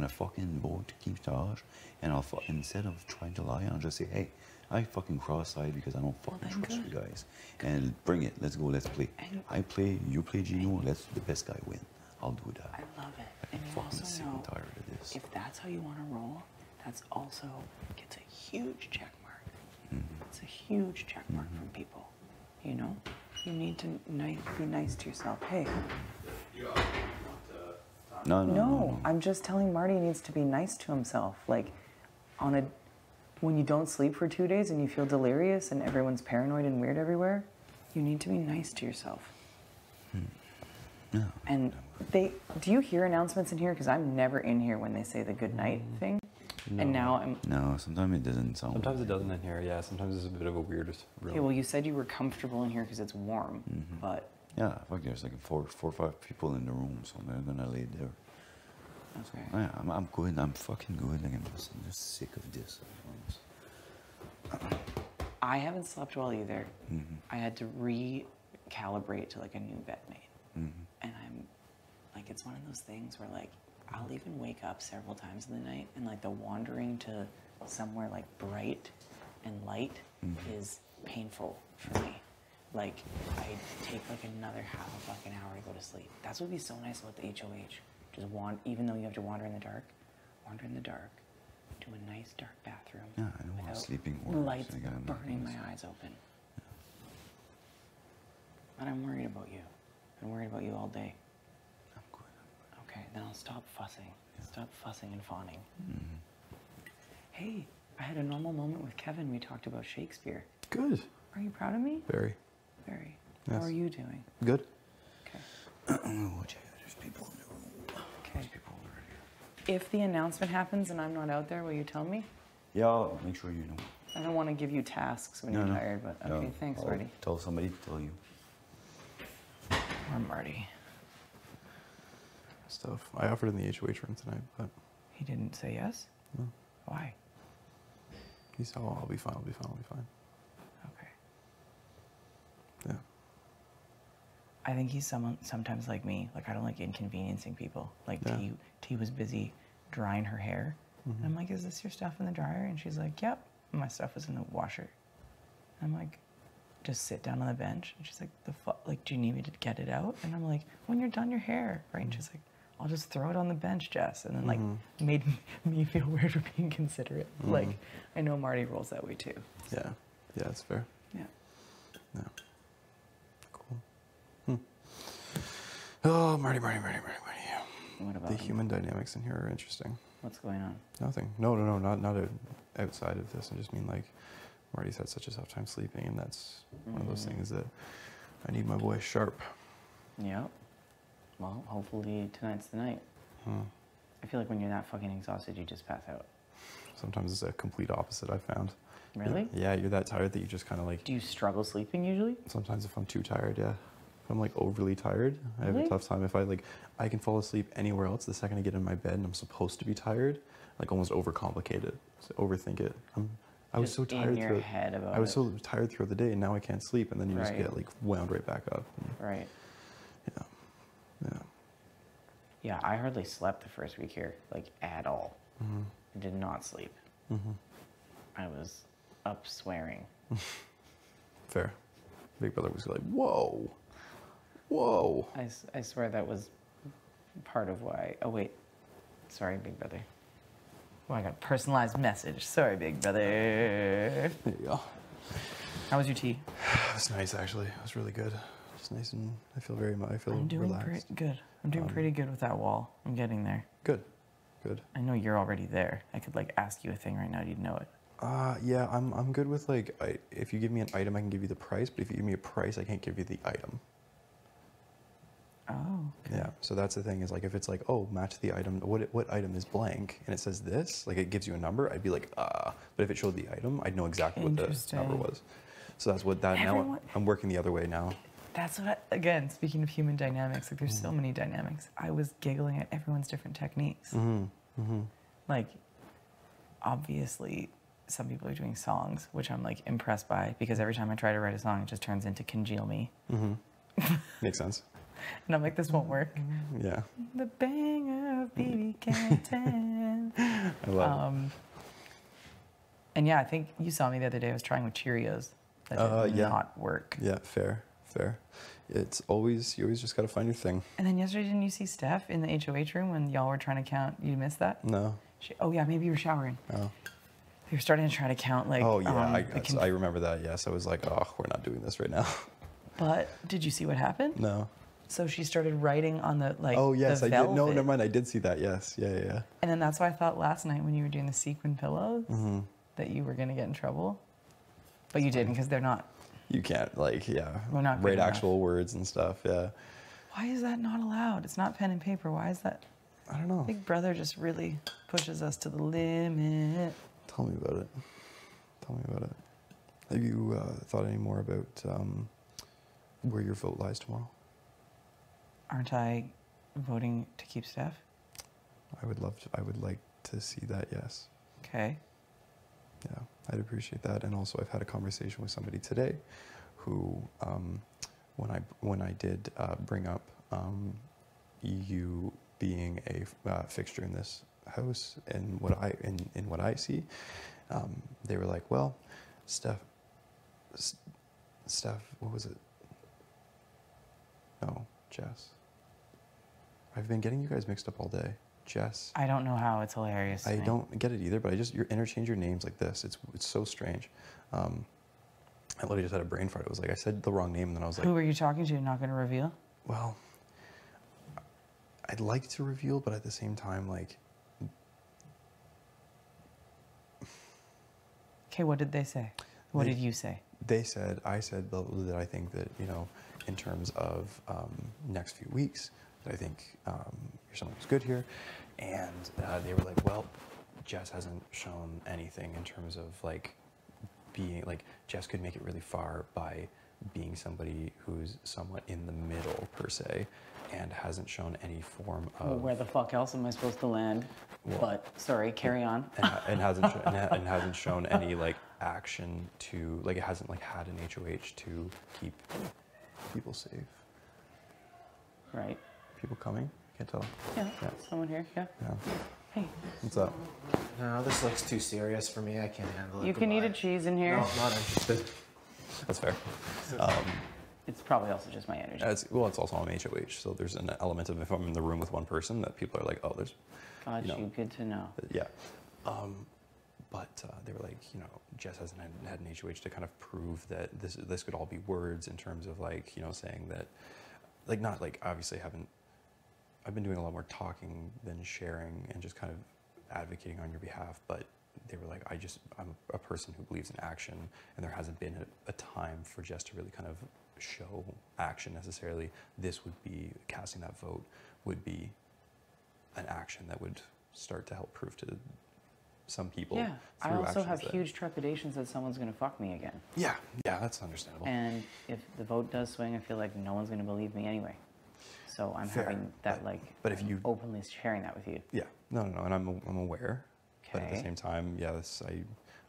fucking vote to keep Josh, and instead of trying to lie, I'll just say, hey, I fucking cross-eyed because I don't fucking trust you guys. And bring it, let's go, let's play. I play, you play Gino, let's the best guy win. I'll do that. I love it. I'm And you fucking also sick know, and tired of this. if that's how you want to roll, that's also gets a huge check mark. It's a huge check mark from people. You know? You need to be nice to yourself. Hey. No, I'm just telling Marty he needs to be nice to himself. Like, when you don't sleep for 2 days and you feel delirious and everyone's paranoid and weird everywhere, you need to be nice to yourself. No. And do you hear announcements in here? Because I'm never in here when they say the good night thing. No. And now I'm. No, sometimes it doesn't sound. Sometimes it doesn't in here. Yeah, sometimes it's a bit of a weird room. Okay, well, you said you were comfortable in here because it's warm, but. Yeah, fuck, there's like four or 5 people in the room, so they're gonna lay there. Okay. So, yeah, I'm good. I'm fucking good. Like I'm just sick of this. I haven't slept well either. I had to recalibrate to like a new bed mate. And I'm like, it's one of those things where like, I'll even wake up several times in the night and like the wandering to somewhere like bright and light is painful for me. Like I take like another half a fucking hour to go to sleep. That's what would be so nice about the HOH. Just even though you have to wander in the dark to a nice dark bathroom. Yeah, I know how sleeping works. Lights burning my eyes open. Yeah. But I'm worried about you. I've been worried about you all day. I'm good. Okay, then I'll stop fussing. Yeah. Stop fussing and fawning. Hey, I had a normal moment with Kevin. We talked about Shakespeare. Good. Are you proud of me? Very. Very. Yes. How are you doing? Good. Okay. There's people in the room. Okay. There's people already. If the announcement happens and I'm not out there, will you tell me? Yeah, I'll make sure you know. I don't want to give you tasks when you're tired, but okay, thanks, Marty. Tell somebody to tell you. Or Marty. Stuff. I offered in the HOH room tonight, but he didn't say yes? No. Why? He said, "Oh, I'll be fine. I'll be fine. I'll be fine." Okay. Yeah. I think he's sometimes like me. Like I don't like inconveniencing people. Like T was busy drying her hair. And I'm like, "Is this your stuff in the dryer?" And she's like, "Yep." And my stuff was in the washer. And I'm like, "Just sit down on the bench." And she's like, "The fuck? Like, do you need me to get it out?" And I'm like, "When you're done your hair, right?" And she's like, "I'll just throw it on the bench, Jess." And then like made me feel weird for being considerate. Like I know Marty rolls that way too. So. Yeah. Yeah, that's fair. Yeah. Yeah. Cool. Oh, Marty. What about the human dynamics in here are interesting. What's going on? Nothing. No, not outside of this. I just mean like Marty's had such a tough time sleeping, and that's one of those things that I need my boy sharp. Yep. Well, hopefully tonight's the night. I feel like when you're that fucking exhausted, you just pass out. Sometimes it's a complete opposite, I found. Really? Yeah, you're that tired that you just kind of like... Do you struggle sleeping usually? Sometimes if I'm too tired, yeah. If I'm like overly tired, I have a tough time. If I can fall asleep anywhere else the second I get in my bed and I'm supposed to be tired, like almost overcomplicate it, overthink it. I was so tired in your head about I was so tired throughout the day, and now I can't sleep, and then you just Right. get like wound right back up. Right. Yeah. Yeah. Yeah, I hardly slept the first week here, like at all. Mhm. I did not sleep. Mhm. I was up swearing. Fair. Big brother was like, whoa, whoa. I swear that was part of why. Oh wait, sorry, big brother. Oh, I got a personalized message. Sorry, big brother. There you go. How was your tea? It was nice, actually. It was really good. Just nice, and I feel I'm doing relaxed. good. I'm doing pretty good with that wall. I'm getting there. Good. Good. I know you're already there. I could like ask you a thing right now. You'd know it. Yeah, I'm good with like, if you give me an item, I can give you the price, but if you give me a price, I can't give you the item. Oh. Okay. Yeah, so that's the thing is like, if it's like, oh, match the item, what item is blank, and it says this, like it gives you a number, I'd be like, but if it showed the item, I'd know exactly what the number was. So that's what now, I'm working the other way now. That's what, again, speaking of human dynamics, like there's so many dynamics. I was giggling at everyone's different techniques. Like, obviously, some people are doing songs, which I'm like impressed by, because every time I try to write a song, it just turns into Congeal Me. Makes sense. And I'm like, this won't work. Yeah. The banger of BB Canton. I love it. And yeah, I think you saw me the other day. I was trying with Cheerios. That did not work. Yeah, fair. It's always, you always just got to find your thing. And then yesterday, didn't you see Steph in the HOH room when y'all were trying to count? You missed that? No. Oh yeah, maybe you were showering. Oh. They were starting to try to count like. Oh yeah, I remember that. Yes, I was like, oh, we're not doing this right now. But did you see what happened? No. So she started writing on the like. Oh yes, the I did. No, velvet. never mind. I did see that. Yes, yeah. And then that's why I thought last night when you were doing the sequin pillows that you were gonna get in trouble, but you didn't because they're not. You can't like We're not write good actual words and stuff. Yeah. Why is that not allowed? It's not pen and paper. Why is that? I don't know. Big Brother just really pushes us to the limit. Tell me about it. Have you thought any more about where your vote lies tomorrow? Aren't I voting to keep Steph? I would like to see that. Yes. Okay. Yeah, I'd appreciate that. And also, I've had a conversation with somebody today, who, when I did bring up you being a fixture in this house and what I see, they were like, well, Steph, what was it? No, Jess. I've been getting you guys mixed up all day. Jess. I don't know how. It's hilarious. I don't get it either, but you interchange your names like this. It's so strange. I literally just had a brain fart. It was like I said the wrong name, and then I was like, who were you talking to? Not going to reveal? Well, I'd like to reveal, but at the same time, like. Okay, what did they say? What did you say? I said that I think that, in terms of next few weeks, that I think you're someone who's good here. And they were like, well, Jess hasn't shown anything in terms of like being, like Jess could make it really far by being somebody who's somewhat in the middle per se, and hasn't shown any form of. Well, where the fuck else am I supposed to land? Well, but sorry, carry on. And hasn't shown any like action to like, it hasn't like had an HOH to keep people safe. Right. People coming? Can't tell. Yeah. Someone here. Yeah. Hey. What's up? No, this looks too serious for me. I can't handle it. You can eat a cheese in here. No, I'm not interested. That's fair. It's probably also just my energy. It's also on HOH, so there's an element of if I'm in the room with one person that people are like, oh, there's. Got you. Good to know. Yeah. But they were like, Jess hasn't had an HOH to kind of prove that this could all be words in terms of like, saying that, like not like obviously I've been doing a lot more talking than sharing and just kind of advocating on your behalf, but they were like, I'm a person who believes in action, and there hasn't been a time for Jess to really kind of show action necessarily. This would be, casting that vote would be an action that would start to help prove to some people. Yeah, I also have that, huge trepidations that someone's going to fuck me again. Yeah, that's understandable. And if the vote does swing, I feel like no one's going to believe me anyway. So I'm having that, but if you openly sharing that with you. Yeah, no, and I'm aware. Okay. But at the same time, yeah,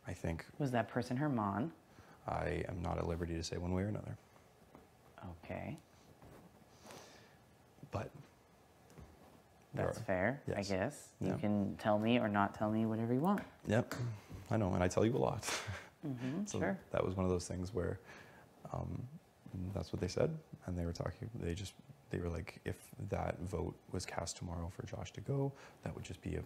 I think. Was that person Herman? I am not at liberty to say one way or another. Okay. But. That's fair, yes. I guess. You Yeah. can tell me or not tell me whatever you want. Yep, I know, and I tell you a lot. So sure. that was one of those things where that's what they said, and they were talking. They were like, if that vote was cast tomorrow for Josh to go, that would just be a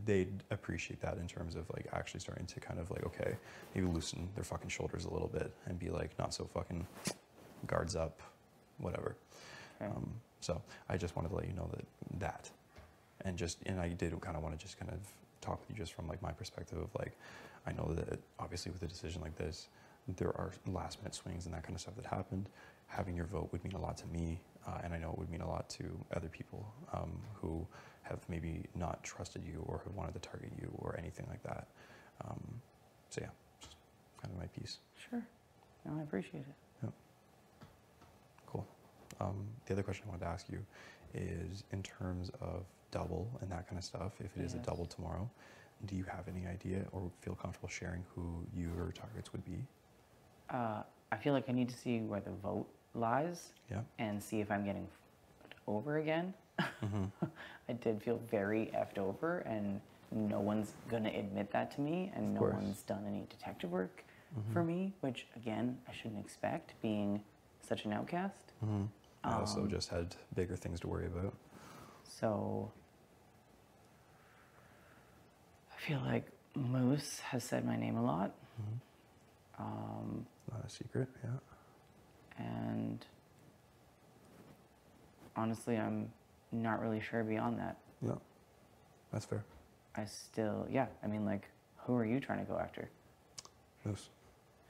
they'd appreciate that in terms of like actually starting to kind of like, okay, maybe loosen their fucking shoulders a little bit and be like, not so fucking guards up, whatever. Okay. So I just wanted to let you know that, and I did kind of want to just kind of talk with you just from like my perspective of like, I know that obviously with a decision like this, there are last minute swings and that kind of stuff that happened. Having your vote would mean a lot to me, and I know it would mean a lot to other people who have maybe not trusted you or have wanted to target you or anything like that. So yeah, just kind of my piece. Sure. No, I appreciate it. Yeah. Cool. The other question I wanted to ask you is in terms of double and that kind of stuff, if it is a double tomorrow, do you have any idea or feel comfortable sharing who your targets would be? I feel like I need to see where the vote lies and see if I'm getting over again. I did feel very effed over, and no one's going to admit that to me, and no one's done any detective work for me, which, again, I shouldn't expect, being such an outcast. I also just had bigger things to worry about. So I feel like Moose has said my name a lot. Not a secret, yeah. And honestly, I'm not really sure beyond that. No, that's fair. I still, I mean, like, who are you trying to go after? Moose.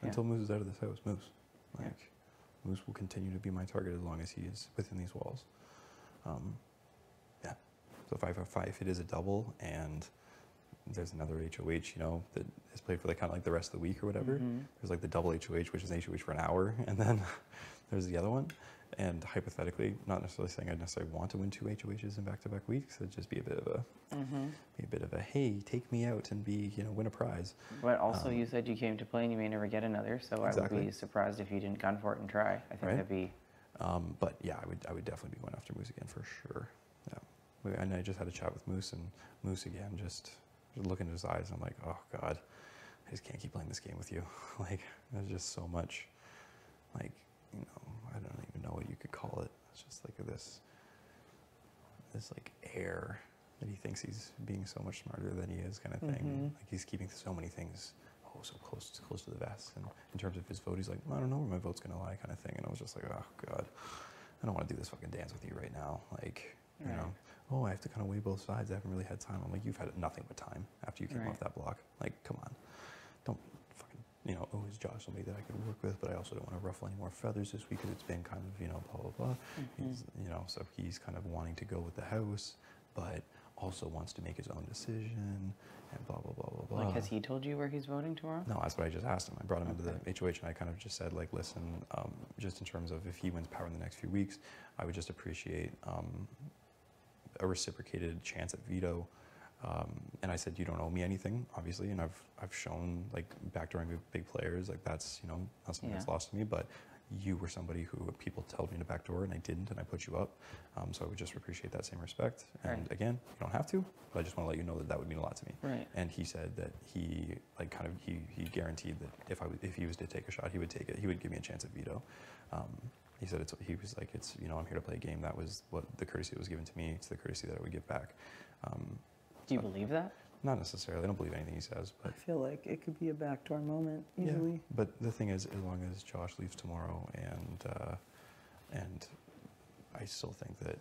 Until Moose is out of this house, Moose. Like, Moose will continue to be my target as long as he is within these walls. Yeah. So if it is a double and there's another HOH, that is played for kind of like the rest of the week or whatever. There's like the double HOH, which is an HOH for an hour, and then there's the other one. And hypothetically, not necessarily saying I necessarily want to win 2 HOHs in back-to-back weeks. It'd just be a bit of a hey, take me out and win a prize. But also, you said you came to play and you may never get another. So exactly. I would be surprised if you didn't gun for it and try. I think that'd be. But yeah, I would definitely be going after Moose again for sure. Yeah. And I just had a chat with Moose, and Moose again just looking at his eyes. I'm like, oh God, I just can't keep playing this game with you. Like, there's just so much, like, I don't even know what you could call it. It's just like this like air that he thinks he's being so much smarter than he is, kind of thing. Like he's keeping so many things so close to the vest. And in terms of his vote, he's like, I don't know where my vote's gonna lie, kind of thing. And I was just like, oh God, I don't want to do this fucking dance with you right now. Like, I have to kind of weigh both sides. I haven't really had time. I'm like, you've had nothing but time after you came off that block. Like, come on, don't fucking, is Josh somebody that I could work with? But I also don't want to ruffle any more feathers this week because it's been kind of, blah, blah, blah. He's, so he's kind of wanting to go with the house, but also wants to make his own decision and blah, blah, blah, blah, blah. Like, has he told you where he's voting tomorrow? No, that's what I just asked him. I brought him into the HOH and I kind of just said, like, listen, just in terms of if he wins power in the next few weeks, I would just appreciate a reciprocated chance at veto. And I said, you don't owe me anything, obviously, and I've shown, like, backdooring big players, like, that's, not something that's lost to me, but you were somebody who people told me to backdoor and I didn't, and I put you up. So I would just appreciate that same respect. And again, you don't have to, but I just want to let you know that would mean a lot to me. Right. And he said that he, like, kind of, he guaranteed that if he was to take a shot, he would take it. He would give me a chance at veto. He said he was like, I'm here to play a game. That was what the courtesy that was given to me. It's the courtesy that I would give back. Do you believe that? Not necessarily. I don't believe anything he says. But I feel like it could be a backdoor moment easily. Yeah, but the thing is, as long as Josh leaves tomorrow, and I still think that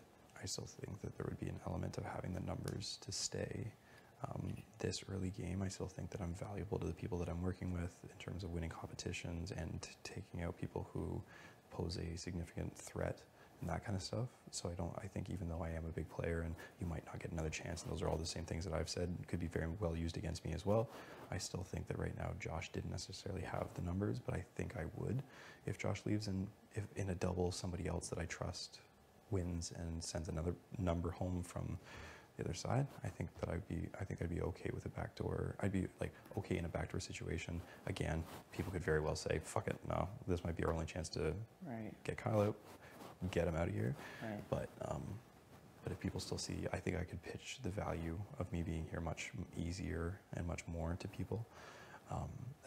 there would be an element of having the numbers to stay. this early game, I still think that I'm valuable to the people that I'm working with in terms of winning competitions and taking out people who pose a significant threat and that kind of stuff. So I think even though I am a big player and you might not get another chance, and those are all the same things that I've said could be very well used against me as well, I still think that right now Josh didn't necessarily have the numbers, but I think I would if Josh leaves, and if in a double somebody else that I trust wins and sends another number home from the other side. I think I'd be okay with a backdoor. I'd be like okay in a backdoor situation. Again, people could very well say, "Fuck it, no, this might be our only chance to get Kyle out, get him out of here." Right. But if people still see, I think I could pitch the value of me being here much easier and much more to people,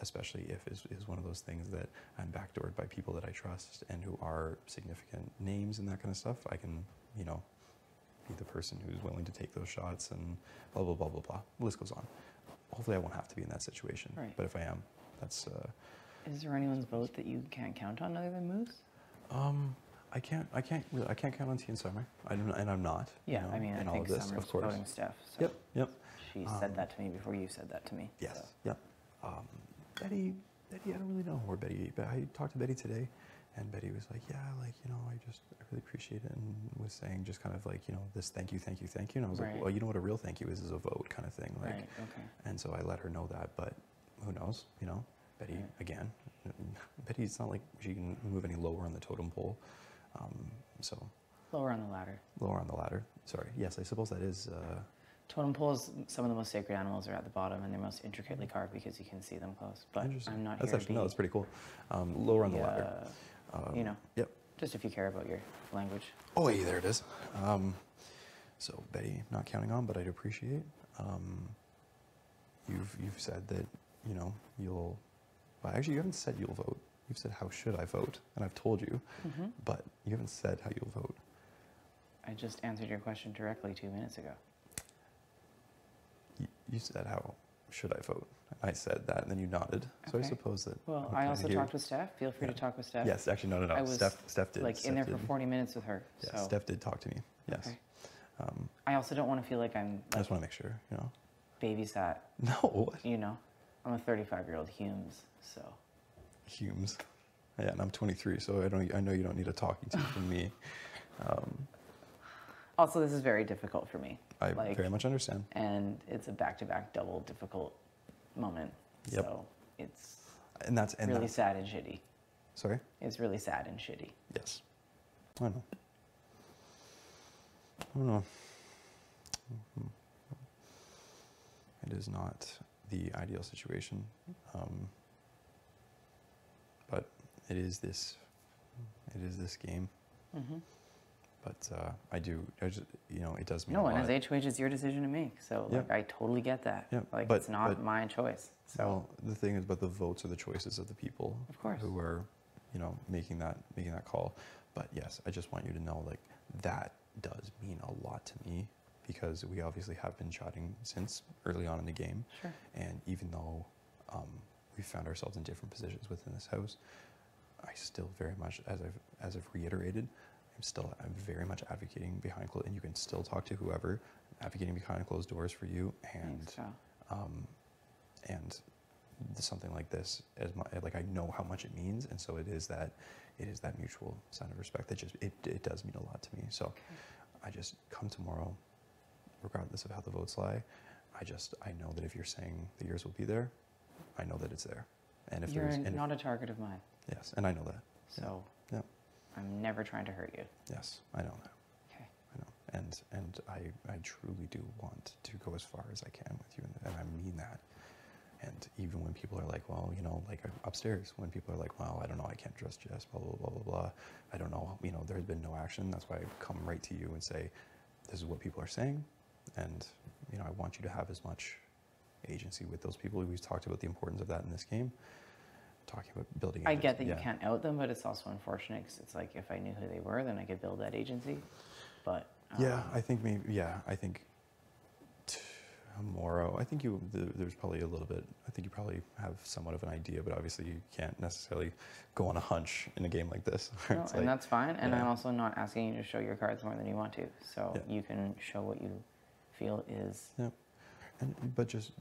especially if it's one of those things that I'm backdoored by people that I trust and who are significant names and that kind of stuff. I can, be the person who's willing to take those shots and blah, blah, blah, blah, blah. The list goes on. Hopefully I won't have to be in that situation. Right. But if I am, that's... Is there anyone's vote that you can't count on other than Moose? I can't count on T and Summer, and I'm not. Yeah, I mean, I think all of this, Summer's of course. voting Steph. So Yep. She said that to me before you said that to me. Yes. So. Yep. Betty, I don't really know where Betty. But I talked to Betty today, and Betty was like, "Yeah, I really appreciate it," and was saying just kind of like, this thank you. And I was like, well, you know what a real thank you is a vote kind of thing. Like, right. Okay. And so I let her know that, but who knows? Betty again. Betty's not like she can move any lower on the totem pole. So lower on the ladder. Lower on the ladder. Sorry. Yes, I suppose that is. Totem poles, some of the most sacred animals are at the bottom, and they're most intricately carved because you can see them close. But I'm not here to be... No, that's pretty cool. Lower on the ladder. Yep. Just if you care about your language. Oh, yeah, there it is. So Betty, not counting on, but I'd appreciate. You've said that you'll. Well, actually, you haven't said you'll vote. You've said how should I vote, and I've told you, but you haven't said how you'll vote. I just answered your question directly 2 minutes ago. You said how should I vote? I said that, and then you nodded. Okay. So I suppose that. Well, I also talked with Steph. Feel free to talk with Steph. Yes, actually, no. I was Steph did. in there for 40 minutes with her. Yeah, so. Steph did talk to me. Yes. Okay. I also don't want to feel like I'm. I just want to make sure, babysat. No. I'm a 35-year-old Humes, so. Humes. Yeah, and I'm 23, so I know you don't need a talking to from me. Also, this is very difficult for me. I very much understand. And it's a back-to-back double difficult moment. Yep. So it's and really sad and shitty. Sorry? It's really sad and shitty. Yes. I know. It is not the ideal situation, but it is this game. But it does mean no, a lot. and as HOH, it's your decision to make. So I totally get that. It's not my choice. So well, the thing is, but the votes are the choices of the people, of course, who are making that call. But yes, I just want you to know that does mean a lot to me, because we obviously have been chatting since early on in the game. Sure. And even though we found ourselves in different positions within this house, I still very much, as I've reiterated, I'm very much advocating behind closed, and you can still talk to whoever, advocating behind closed doors for you, and something like this, I know how much it means, and so it is that mutual sign of respect that it does mean a lot to me. So I just come tomorrow, regardless of how the votes lie. I know that if you're saying that yours will be there, I know that it's there. And if you're not a target of mine. Yes, and I know that. So yeah. I'm never trying to hurt you. Yes, I know that. Okay. I know, and I truly do want to go as far as I can with you, and I mean that. And even when people are like, well, upstairs, when people are like, well, I don't know, I can't trust Jess, blah, blah, blah, blah, blah. I don't know, there's been no action. That's why I come right to you and say, this is what people are saying. And, I want you to have as much agency with those people. We've talked about the importance of that in this game. Talking about building. I get that you can't out them, but it's also unfortunate because it's like if I knew who they were, then I could build that agency. But I think tomorrow, I think there's probably a little bit. I think you probably have somewhat of an idea, but obviously you can't necessarily go on a hunch in a game like this. No, and that's fine. And I'm also not asking you to show your cards more than you want to. So you can show what you feel is But just,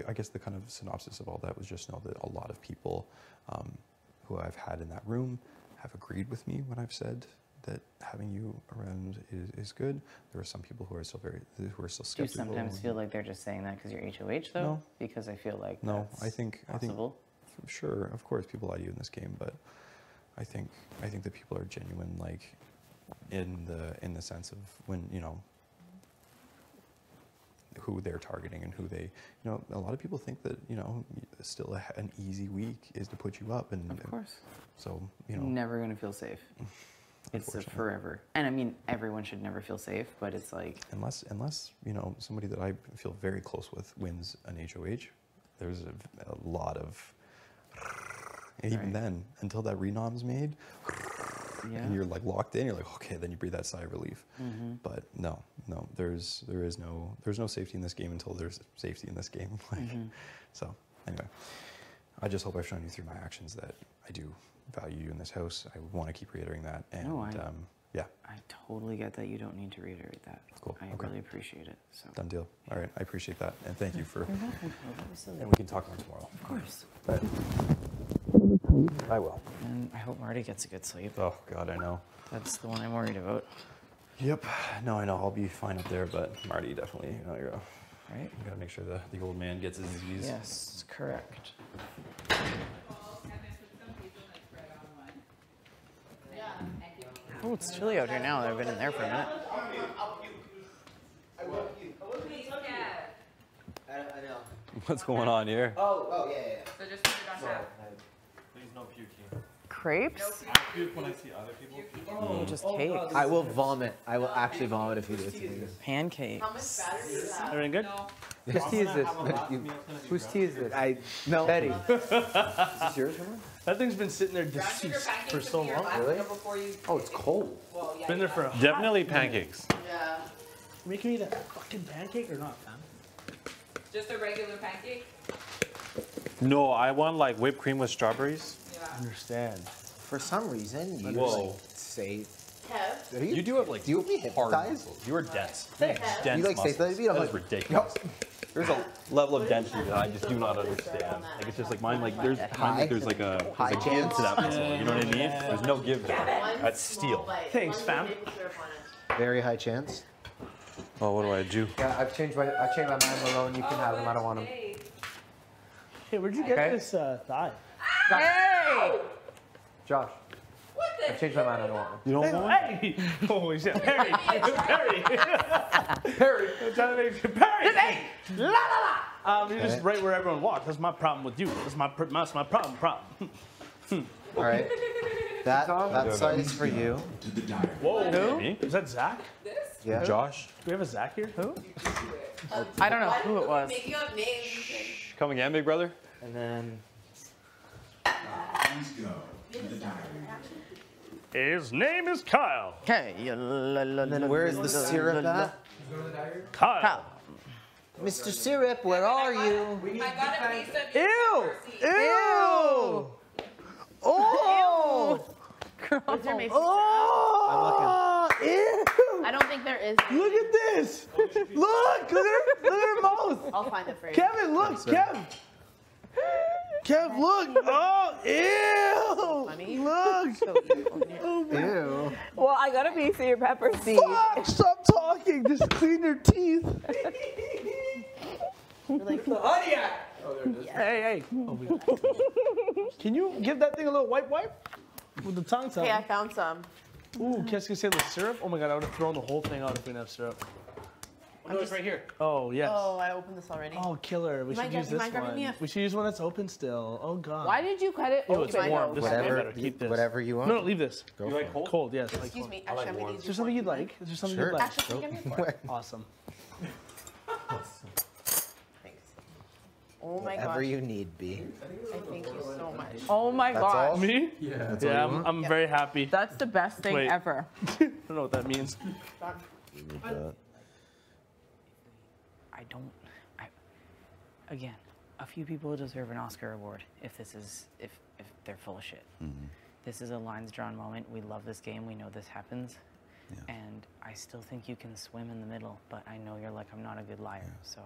I guess the kind of synopsis of all that was just know that a lot of people who I've had in that room have agreed with me when I've said that having you around is good. There are some people who are still skeptical. Do you sometimes feel like they're just saying that because you're HOH though? No. Because I feel like no. that's I think sure, of course, people lie to you in this game, but I think that people are genuine, like in the sense of when who they're targeting and who they, a lot of people think that still an easy week is to put you up, and of course. So never gonna feel safe. It's a forever, and I mean everyone should never feel safe, but it's like unless somebody that I feel very close with wins an HOH, there's a lot of, and even then until that renom's made, and you're like locked in, you're like okay, then you breathe that sigh of relief. But no, there is no safety in this game until there's safety in this game. So anyway, I just hope I've shown you through my actions that I do value you in this house. I want to keep reiterating that. And yeah. I totally get that. You don't need to reiterate that. Cool. I really appreciate it. So. Done deal. All right. I appreciate that. And thank you for. You're welcome. And we can talk more tomorrow. Of course. But I will. And I hope Marty gets a good sleep. Oh, God, I know. That's the one I'm worried about. Yep. No, I know. I'll be fine up there, but Marty definitely, you're right. You gotta make sure the old man gets his Z's. Yes, correct. Oh, it's chilly out here now. I've been in there for a minute. I know. What's going on here? Oh, yeah. So just put it on half. Please no puking. Crepes? I puke when I see other people. Oh, just cakes. I will vomit. I will actually vomit if you do it to me. Pancakes. How much battery is that? Everything good? Whose tea is this? Whose tea is this? No. Betty. Is this yours, Ramon? That thing's been sitting there deceased for so long. Really? Oh, it's cold. Well, yeah, Been there for Definitely pancakes. Yeah. We can eat a fucking pancake or not, fam? Just a regular pancake? No, I want like whipped cream with strawberries. Yeah. I understand. For some reason, you like, say. Kev? You do have like do you be hard hypnotized? muscles. You are dense. Kev? Dense You like say muscles. that? I'm That like, is ridiculous. There's a level of density that I just do not understand. Like it's just like mine. Like there's like a give to that muscle. You know what I mean? There's no give there. That's steel. Thanks, fam. Very high chance. Oh, what do I do? Yeah, I've changed my mind, Malone. You can have them. I don't want them. Hey, where'd you get this thigh? Hey! Josh. I've changed my mind. I don't want them. You don't want one? Hey! Holy shit. Perry! Perry! Perry! I'm trying to make Perry! Hey! La la la! You're just right where everyone walks. That's my problem with you. That's my problem. All right. That side is for you. Whoa. Who? Me? Is that Zach? Yeah. Josh? Do we have a Zach here? Who? I don't know who it was. Making up names. Come again, big brother? And then. His name is Kyle. Okay. And then where is the syrup at? Kyle. Mr. Syrup, where are you? I got a piece of Ew! Ew! Oh! Is there maybe Oh! Ew! I don't think there is. Look at this! Look at her mouth! I'll find it for you. Kevin, look! Kev! Kev, look! Oh, ew! Funny. Look! Ew. Well, I got a piece of your pepper seed. Fuck! Stop talking! Just clean your teeth! Like, Hey! Oh, can you give that thing a little wipe? With the tongue hey, I found some. Ooh, qu'est-ce que c'est the syrup? Oh my god, I would have thrown the whole thing out if we didn't have syrup. No, it's right here. Oh, yes. Oh, I opened this already. Oh, killer. We should use this one. We should use one that's open still. Oh, God. Why did you cut it Oh, open? it's warm. This is better. Keep this. Whatever you want. No, leave this. Go You like cold? Cold, yes. Excuse me. Actually, I'm going to Is there something you'd like? Is there something Sure. you'd like? Actually, can you give me a fork? Awesome. Thanks. Oh my gosh. Whatever you need, B. I thank you so much. Oh my That's gosh. all? Me? Yeah. That's Yeah, all you want? I'm very happy. That's the best thing Wait. ever. I don't know what that means. Again, a few people deserve an Oscar award if they're full of shit. Mm-hmm. This is a lines drawn moment. We love this game. We know this happens. Yeah. And I still think you can swim in the middle, but I know you're like, I'm not a good liar. So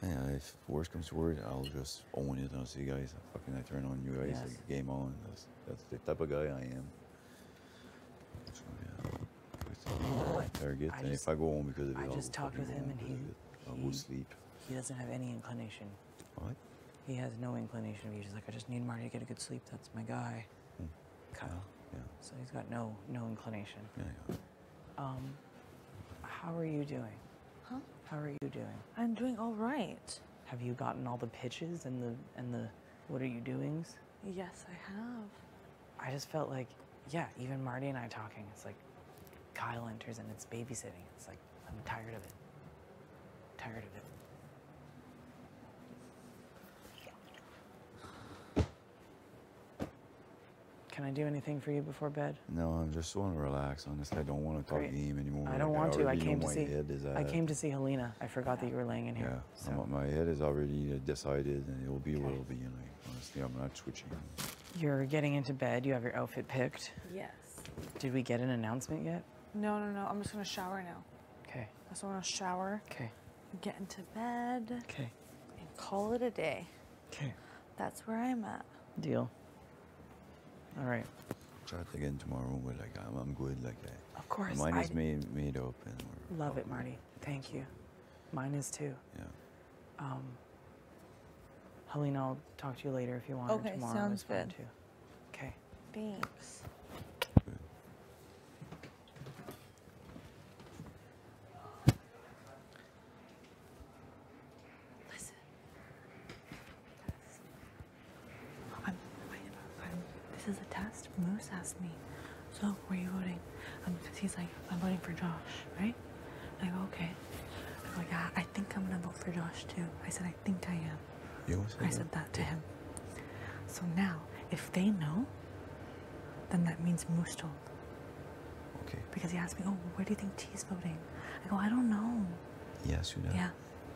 Yeah, if worst comes to worst, I'll just own it. I'll say, guys, I turn on you guys, Yes. like, game on. That's the type of guy I am. So, yeah, I target. And if I go home because of it, I just talked with him, and I'll go sleep. He doesn't have any inclination. What? He has no inclination. He's just like, I just need Marty to get a good sleep. That's my guy. Kyle. Yeah. So he's got no inclination. Yeah. How are you doing? Huh? How are you doing? I'm doing all right. Have you gotten all the pitches and the what are you doings? Yes, I have. I just felt like, yeah, even Marty and I talking, it's like Kyle enters and it's babysitting. It's like, I'm tired of it. Tired of it. Can I do anything for you before bed? No, I just want to relax. Honestly, I don't want to talk Great. game anymore. I don't want to. I came to see. I came to see Helena. I forgot that you were laying in here. Yeah, my head is already decided, and it will be what it will be. And honestly, I'm not switching. You're getting into bed. You have your outfit picked. Yes. Did we get an announcement yet? No. I'm just gonna shower now. Okay. I just want to shower. Okay. Get into bed. Okay. And call it a day. Okay. That's where I'm at. Deal. All right. Chat again tomorrow, but like I'm good. Like of course. mine is made up, and love it, Marty. Thank you. Mine is too. Yeah. Helena, I'll talk to you later if you want. Okay, tomorrow sounds is fine good. too. Okay. Thanks. Listen. This is a test. Moose asked me, so where are you voting? Because he's like, I'm voting for Josh, right? I go, okay. I go, yeah, I think I'm gonna vote for Josh too. I said, I think I am. I said that to him. So now, if they know, then that means Moose told. Okay. Because he asked me, oh, where do you think T's voting? I go, I don't know. Yes, you know. Yeah.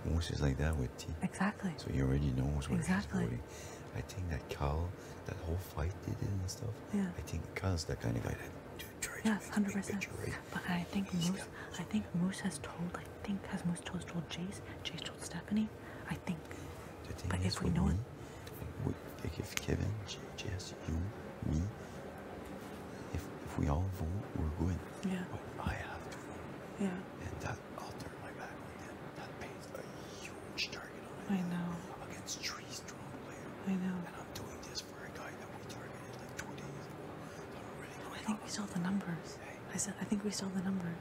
Moose is like that with T. Exactly. So he already knows what Exactly. he's voting. I think that Kyle, that whole fight they did and stuff. Yeah. I think Kyle's that kind of guy that tries Yes, to make 100%. a picture, right? But I think Moose has told. Has Moose told Jace? Jace told Stephanie. I think. The thing But is if we with know me, it, like if Kevin, Jess, you, me, if we all vote, we're good. Yeah. But I have to vote. Yeah. And that I'll turn my back on them. That paints a huge target on I know. against three strong players. I know. And I'm doing this for a guy that we targeted like 2 days ago. So I'm really I think we saw the numbers. I think we saw the numbers.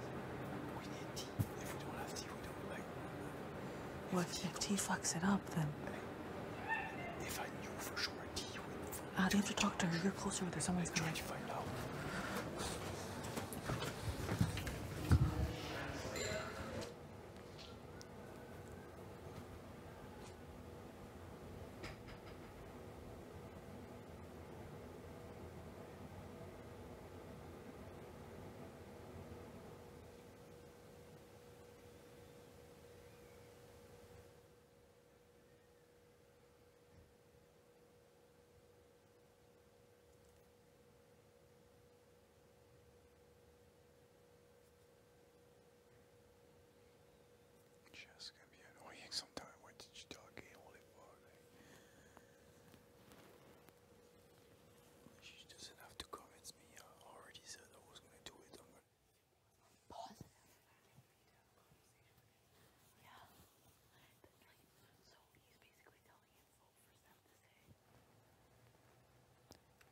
We need T. If we don't have T, we don't like. What if T fucks it up then? If I knew for sure T would. Do you have to talk to her? You're closer with her. Someone's coming. Try to find out. Just gonna be annoying sometime. What did you talk? Holy fuck. She doesn't have to convince me. I already said I was gonna do it. I'm gonna. Positive.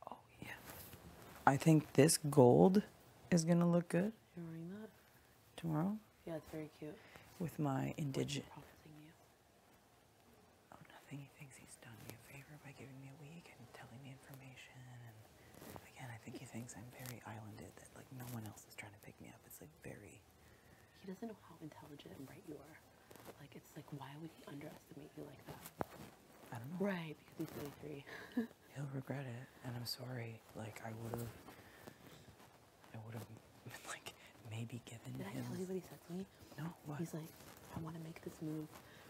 Oh yeah. I think this gold is gonna look good You're wearing that? tomorrow Yeah, it's very cute. with my indigenous. Promising you. Oh, nothing. He thinks he's done me a favor by giving me a week and telling me information. And again, I think he thinks I'm very islanded, that like no one else is trying to pick me up. It's like very. He doesn't know how intelligent and bright you are. Like, it's like, why would he underestimate you like that? I don't know. Right, because he's 33. He'll regret it, and I'm sorry. Like I would have like maybe given Did I him. tell you what he said to me? No, what? He's like, I want to make this move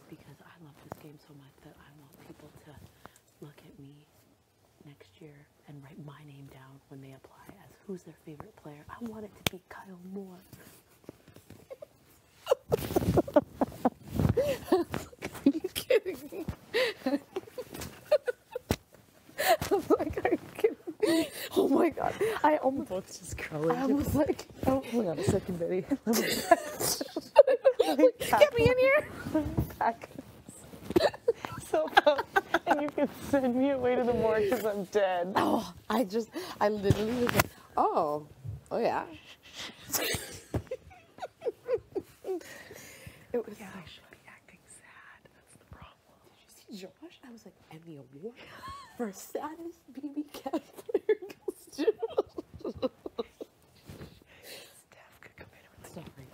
because I love this game so much that I want people to look at me next year and write my name down when they apply as who's their favorite player. I want it to be Kyle Moore. Are you kidding? I'm like, are you kidding me? Oh my god. I almost both just curling. I was like, oh, hold on a second, Betty. Get me in here. Back. So and you can send me away to the morgue because I'm dead. Oh, I literally was like, oh yeah. It was I should be acting sad. That's the problem. Did you see Josh? I was like, and the award for saddest BB cat player goes to Steph could come in with sorry.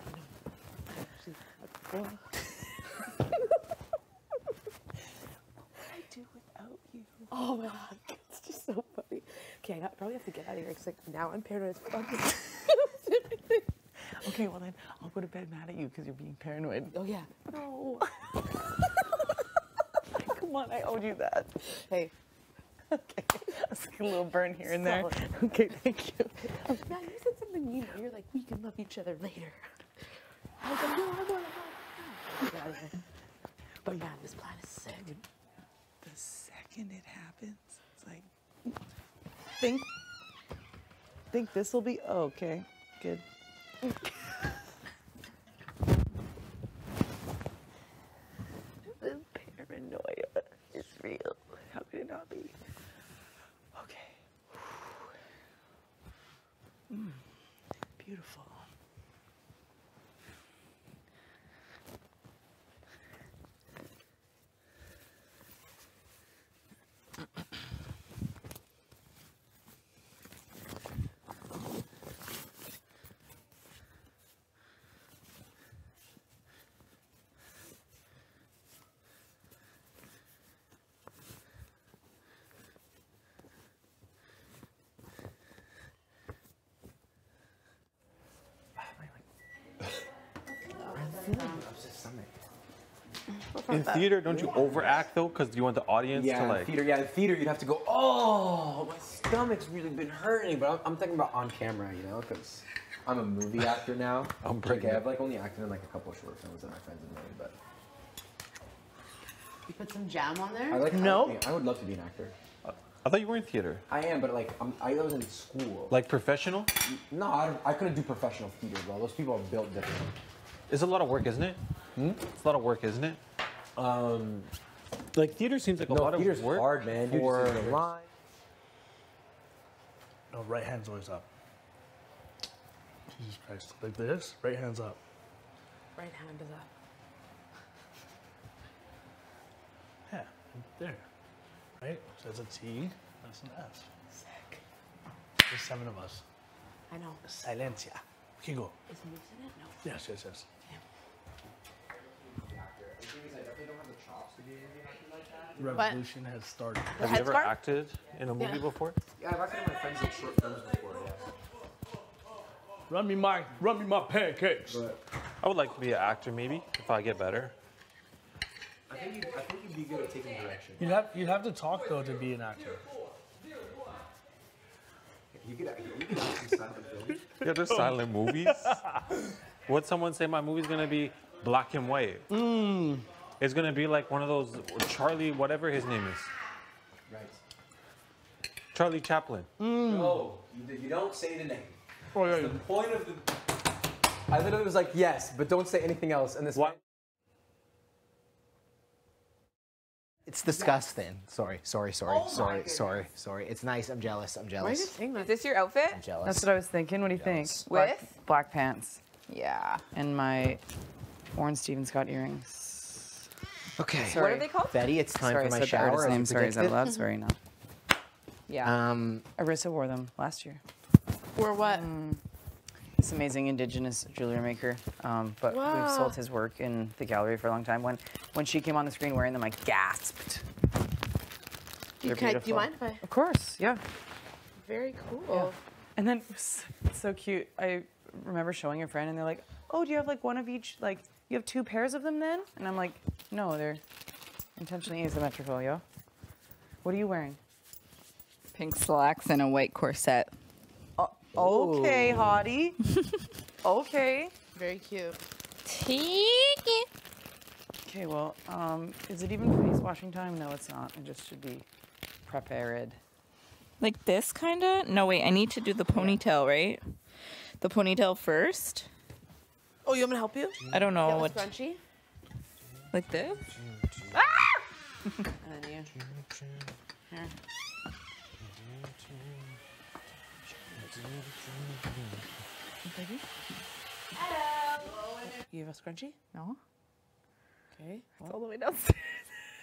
She's like, what would I do without you? Oh my god, it's just so funny. Okay, I probably have to get out of here because like now I'm paranoid. Okay, well then I'll go to bed mad at you because you're being paranoid. Oh yeah. No. Come on, I owed you that. Hey. Okay. That's like a little burn here and there. Okay, thank you. Man, you said something mean. You're like, we can love each other later. I was like, no, I want to go. Get out of here. But man, this plan is sick. The second it happens, it's like, think this will be, oh, okay, good. The paranoia is real. How could it not be? Okay. Beautiful. In theater, don't you overact though? Because you want the audience to like. In theater, you'd have to go, oh, my stomach's really been hurting. But I'm thinking about on camera, you know, because I'm a movie actor now. I've like only acted in like a couple of short films that my friends have made, but. You put some jam on there? I would love to be an actor. I thought you were in theater. I am, but like I was in school. Like professional? No, I couldn't do professional theater, bro. Those people are built different. It's a lot of work, isn't it? It's a lot of work, isn't it? Like theater seems like a lot of work. Theater's hard, man. For the line. No, right hand's always up. Jesus Christ. Like this, right hand's up. Right hand is up. Yeah, there. Right? So that's a T, that's an S. Sick. There's 7 of us. I know. Silencia. Okay, go. Is Moose in it? No. Yes, yes, yes. The revolution has started. Have you ever acted in a movie before? Yeah, I've acted in my friends' short films before, yeah. Run me my pancakes. I would like to be an actor maybe, if I get better. I think you'd be good at taking direction. You'd have to talk though to be an actor. You could act in silent films. Yeah, there's silent movies. Would someone say my movie's gonna be black and white? It's gonna be like one of those Charlie, whatever his name is. Right. Charlie Chaplin. No, you don't say the name. Oh, yeah, the point of the. I literally was like, yes, but don't say anything else. And this. What? It's disgusting. Sorry. It's nice. I'm jealous. Why are you saying that? Is this your outfit? I'm jealous. That's what I was thinking. What do you think? With? Black pants. Yeah. And my Warren Steven Scott earrings. Okay. Sorry. What are they called? Betty, it's time for my I said shower. the artist's as you name. Sorry, is that predicted. allowed? Sorry, no. Yeah. Arissa wore them last year. Or what? This amazing indigenous jewelry maker. But we've sold his work in the gallery for a long time. When she came on the screen wearing them, I gasped. Do you mind if I? Of course, yeah. Very cool. Yeah. And then it's so cute. I remember showing a friend, and they're like, "Oh, do you have like one of each? Like, you have 2 pairs of them then?" And I'm like, "No, they're intentionally asymmetrical, yo." What are you wearing? Pink slacks and a white corset. Okay, hottie. Okay. Very cute. Okay, well, is it even face washing time? No, it's not. It just should be prepared. Like this, kind of? No, wait, I need to do the ponytail, right? The ponytail first? Oh, you want me to help you? I don't know what. Scrunchie? Like this? Ah! And then you. Here. Hello. You have a scrunchie? No. Okay. It's all the way downstairs.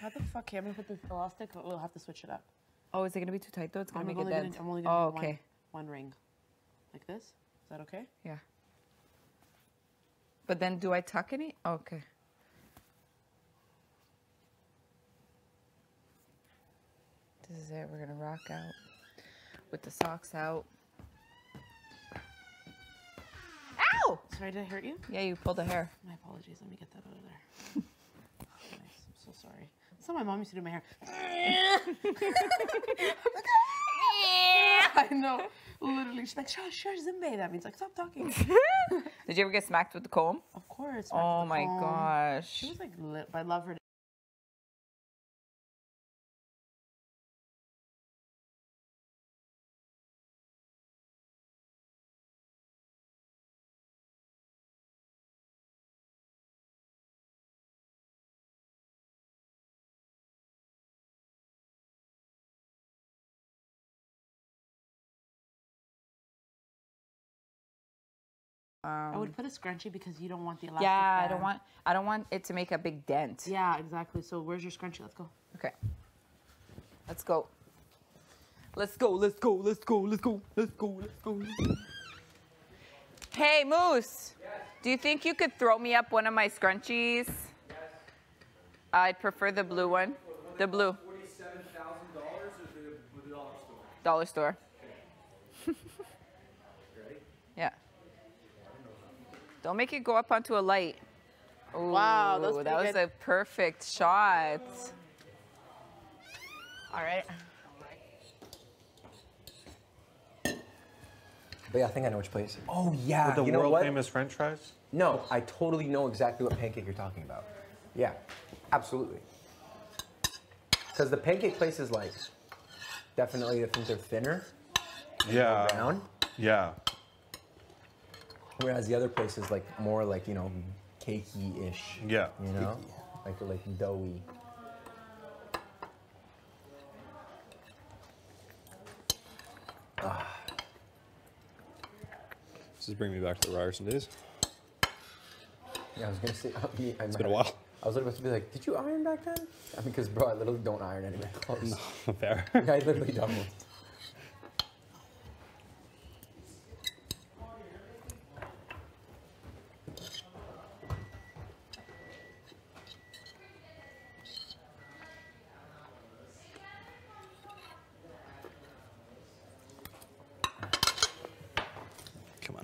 How the fuck? Okay, I'm gonna put this elastic. We'll have to switch it up. Oh, is it gonna be too tight though? It's gonna make it only dent. I'm only gonna Oh, do okay. one ring. Like this? Is that okay? Yeah. But then do I tuck any? Oh, okay. This is it. We're gonna rock out with the socks out. Ow! Sorry, did I hurt you? Yeah, you pulled a hair. My apologies. Let me get that out of there. Nice. I'm so sorry. That's how my mom used to do my hair. I know. Literally, she's like, sure, Zimbe. That means like, stop talking. Did you ever get smacked with the comb? Of course. Oh my gosh. She was like lit. I love her. I would put a scrunchie because you don't want the elastic. Yeah, band. I don't want it to make a big dent. Yeah, exactly. So where's your scrunchie? Let's go. Okay. Let's go. Let's go, let's go, let's go, let's go, let's go, let's go. Hey, Moose. Yes. Do you think you could throw me up one of my scrunchies? Yes. I'd prefer the blue one. The blue. $47,000 or the dollar store? Dollar store. Okay. Ready? Yeah. Don't make it go up onto a light. Ooh, wow, that was a perfect shot. All right. But yeah, I think I know which place. Oh yeah, With the you know world what? famous French fries? No, I totally know exactly what pancake you're talking about. Yeah, absolutely. Because the pancake place is like, definitely, I think they're thinner. Yeah. Round. Yeah. Whereas the other place is like more like, you know, cakey-ish. Yeah. You know, like doughy. Ah. This is bringing me back to the Ryerson days. Yeah, I was gonna say. It's been a while. I was about to be like, did you iron back then? I mean, because bro, I literally don't iron any of my clothes. No, fair. I literally don't. Come on.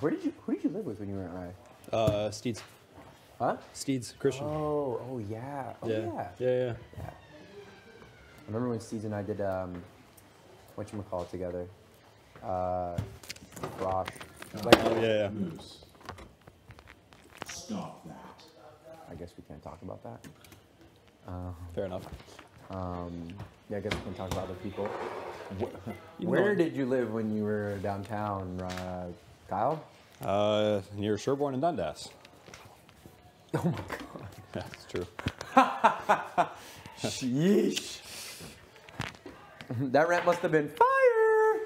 Who did you live with when you were in I? Steeds. Huh? Steeds, Christian. Oh yeah. Oh yeah. Yeah. I remember when Steeds and I did whatchamacallit together. Rosh. Yeah. Stop that. I guess we can't talk about that. Fair enough. Yeah, I guess we can talk about other people. You Where know- did you live when you were downtown, Kyle? Near Sherborne and Dundas. Oh my god. Yeah, it's true. Sheesh. That rent must have been fire.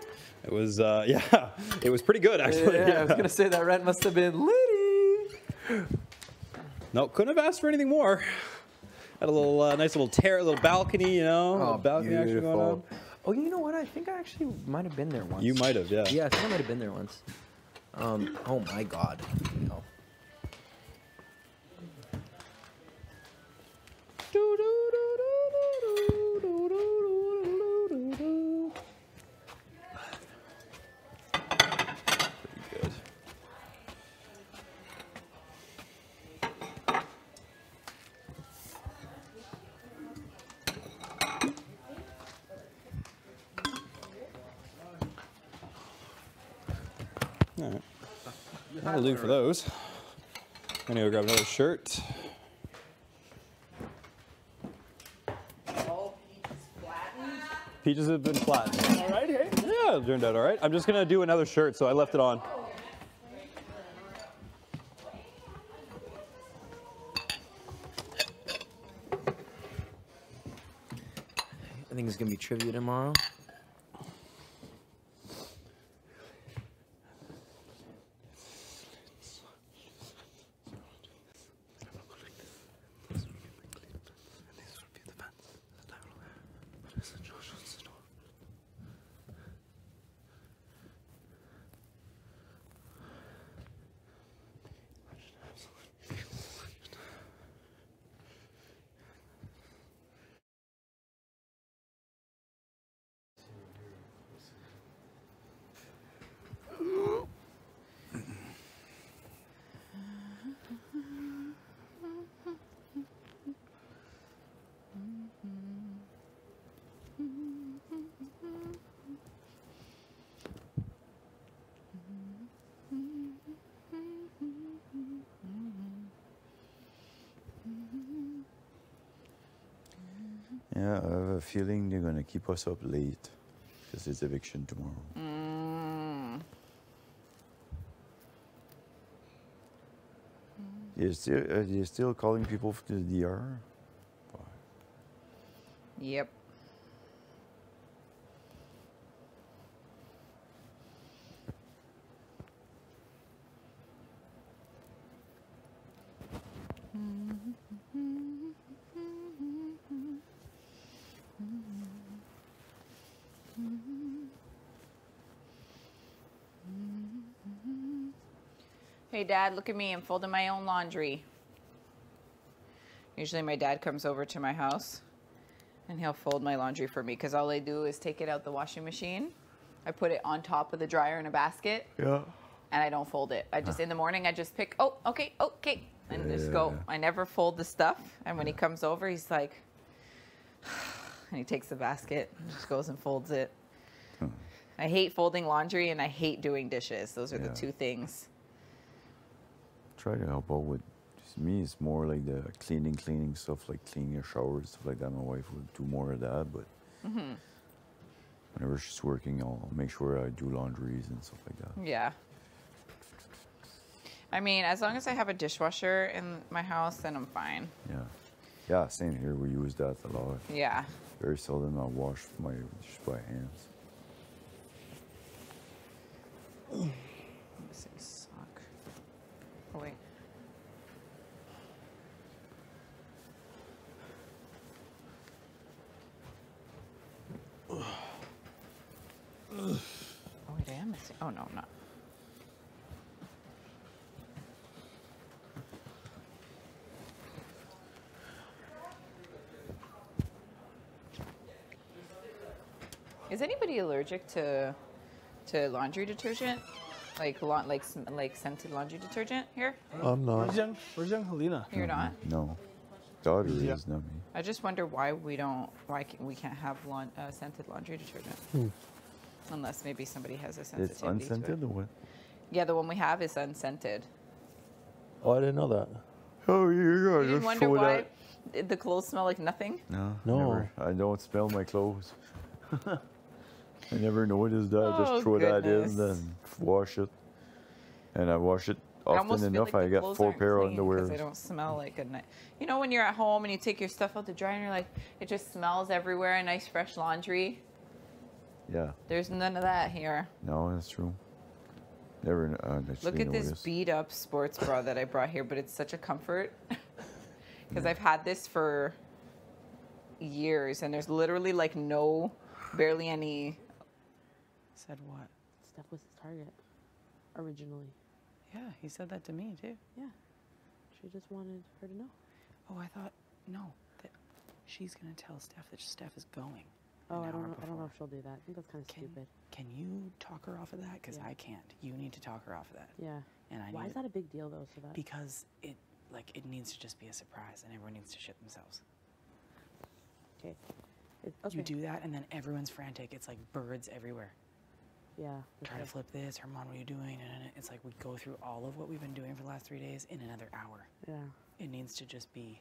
It was, yeah, it was pretty good actually. Yeah, I was gonna say that rent must have been litty. No, couldn't have asked for anything more. Had a little nice little balcony, you know, Oh, balcony action going on. Oh, you know what? I think I actually might have been there once. You might have, yeah. Yeah, I think I might have been there once. Oh my god. No. Good. That'll do for those. I'm gonna go grab another shirt. Peaches have been flattened. All right, hey? Yeah, it turned out all right. I'm just gonna do another shirt, so I left it on. I think it's gonna be trivia tomorrow. Yeah, I have a feeling they're gonna keep us up late because it's eviction tomorrow. You're still calling people to the DR? Yep. Hey, Dad, look at me. I'm folding my own laundry. Usually my dad comes over to my house and he'll fold my laundry for me because all I do is take it out the washing machine. I put it on top of the dryer in a basket. Yeah. And I don't fold it. I just, in the morning, I just pick, oh, okay, and just go. I never fold the stuff. And when he comes over, he's like, and he takes the basket and just goes and folds it. I hate folding laundry and I hate doing dishes. Those are the two things. Try to help out with, me, it's more like the cleaning stuff, like cleaning your showers, stuff like that. My wife would do more of that, but whenever she's working, I'll make sure I do laundries and stuff like that. Yeah. I mean, as long as I have a dishwasher in my house, then I'm fine. Yeah. Yeah, same here. We use that a lot. Yeah. Very seldom I wash my dishes by hands. This things suck. Oh, wait. Oh, wait, I am missing. Oh, no, I'm not. Is anybody allergic to laundry detergent? Like scented laundry detergent here? I'm not. Where's young Helena? You're not? No. Daughter is, not me. I just wonder why we can't have scented laundry detergent. Unless maybe somebody has a sensitivity. It's unscented to or what? Yeah, the one we have is unscented. Oh, I didn't know that. Oh, yeah. You didn't wonder why the clothes smell like nothing? No. Never. I don't smell my clothes. I never noticed that. I just throw that in, then wash it. And I wash it often enough. I got 4 pair of underwear. Because they don't smell like a night. You know when you're at home and you take your stuff out to dry and you're like, it just smells everywhere, nice fresh laundry? Yeah. There's none of that here. No, that's true. Never actually Look at this noticed. beat up sports bra that I brought here, but it's such a comfort. Because I've had this for years and there's literally like barely any. Said what? Steph was his target originally. Yeah, he said that to me too. Yeah. She just wanted her to know. Oh, I thought, no, that she's going to tell Steph that Steph is going. Oh, I don't know if she'll do that. I think that's kind of stupid. Can you talk her off of that? Because I can't. You need to talk her off of that. Yeah. And Why is that a big deal though, Savannah? Because it needs to just be a surprise and everyone needs to shit themselves. Okay. You do that and then everyone's frantic. It's like birds everywhere. Yeah. Try to flip this. Herman, what are you doing? And it's like we go through all of what we've been doing for the last 3 days in another hour. Yeah. It needs to just be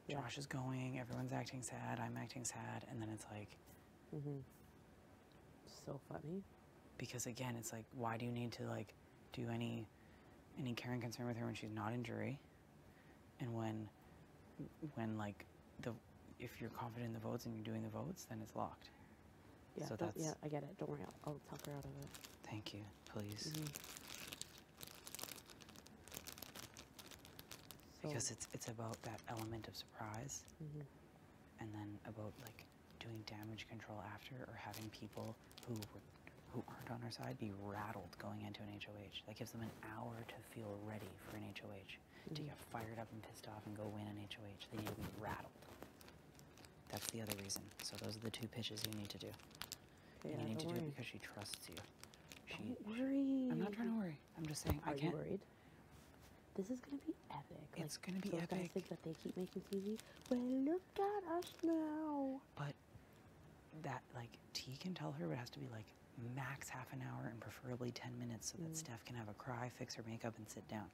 Josh is going, everyone's acting sad, I'm acting sad, and then it's like. So funny. Because again, it's like, why do you need to like do any care and concern with her when she's not in jury, and when like if you're confident in the votes and you're doing the votes, then it's locked. Yeah. So that's. Yeah, I get it. Don't worry. I'll talk her out of it. Thank you, please. Because it's about that element of surprise, and then about like doing damage control after, or having people who aren't on our side be rattled going into an HOH. That gives them an hour to feel ready for an HOH, to get fired up and pissed off and go win an HOH. They need to be rattled. That's the other reason. So those are the 2 pitches you need to do. Okay, and you need to don't do it worry. because she trusts you. Don't worry. I'm not trying to worry. I'm just saying I Are can't. you worried? This is gonna be epic. It's gonna be those epic. Guys think that they keep making TV. Well, look at us now. But that, like, T can tell her it has to be like max half an hour and preferably 10 minutes so that Steph can have a cry, fix her makeup, and sit down.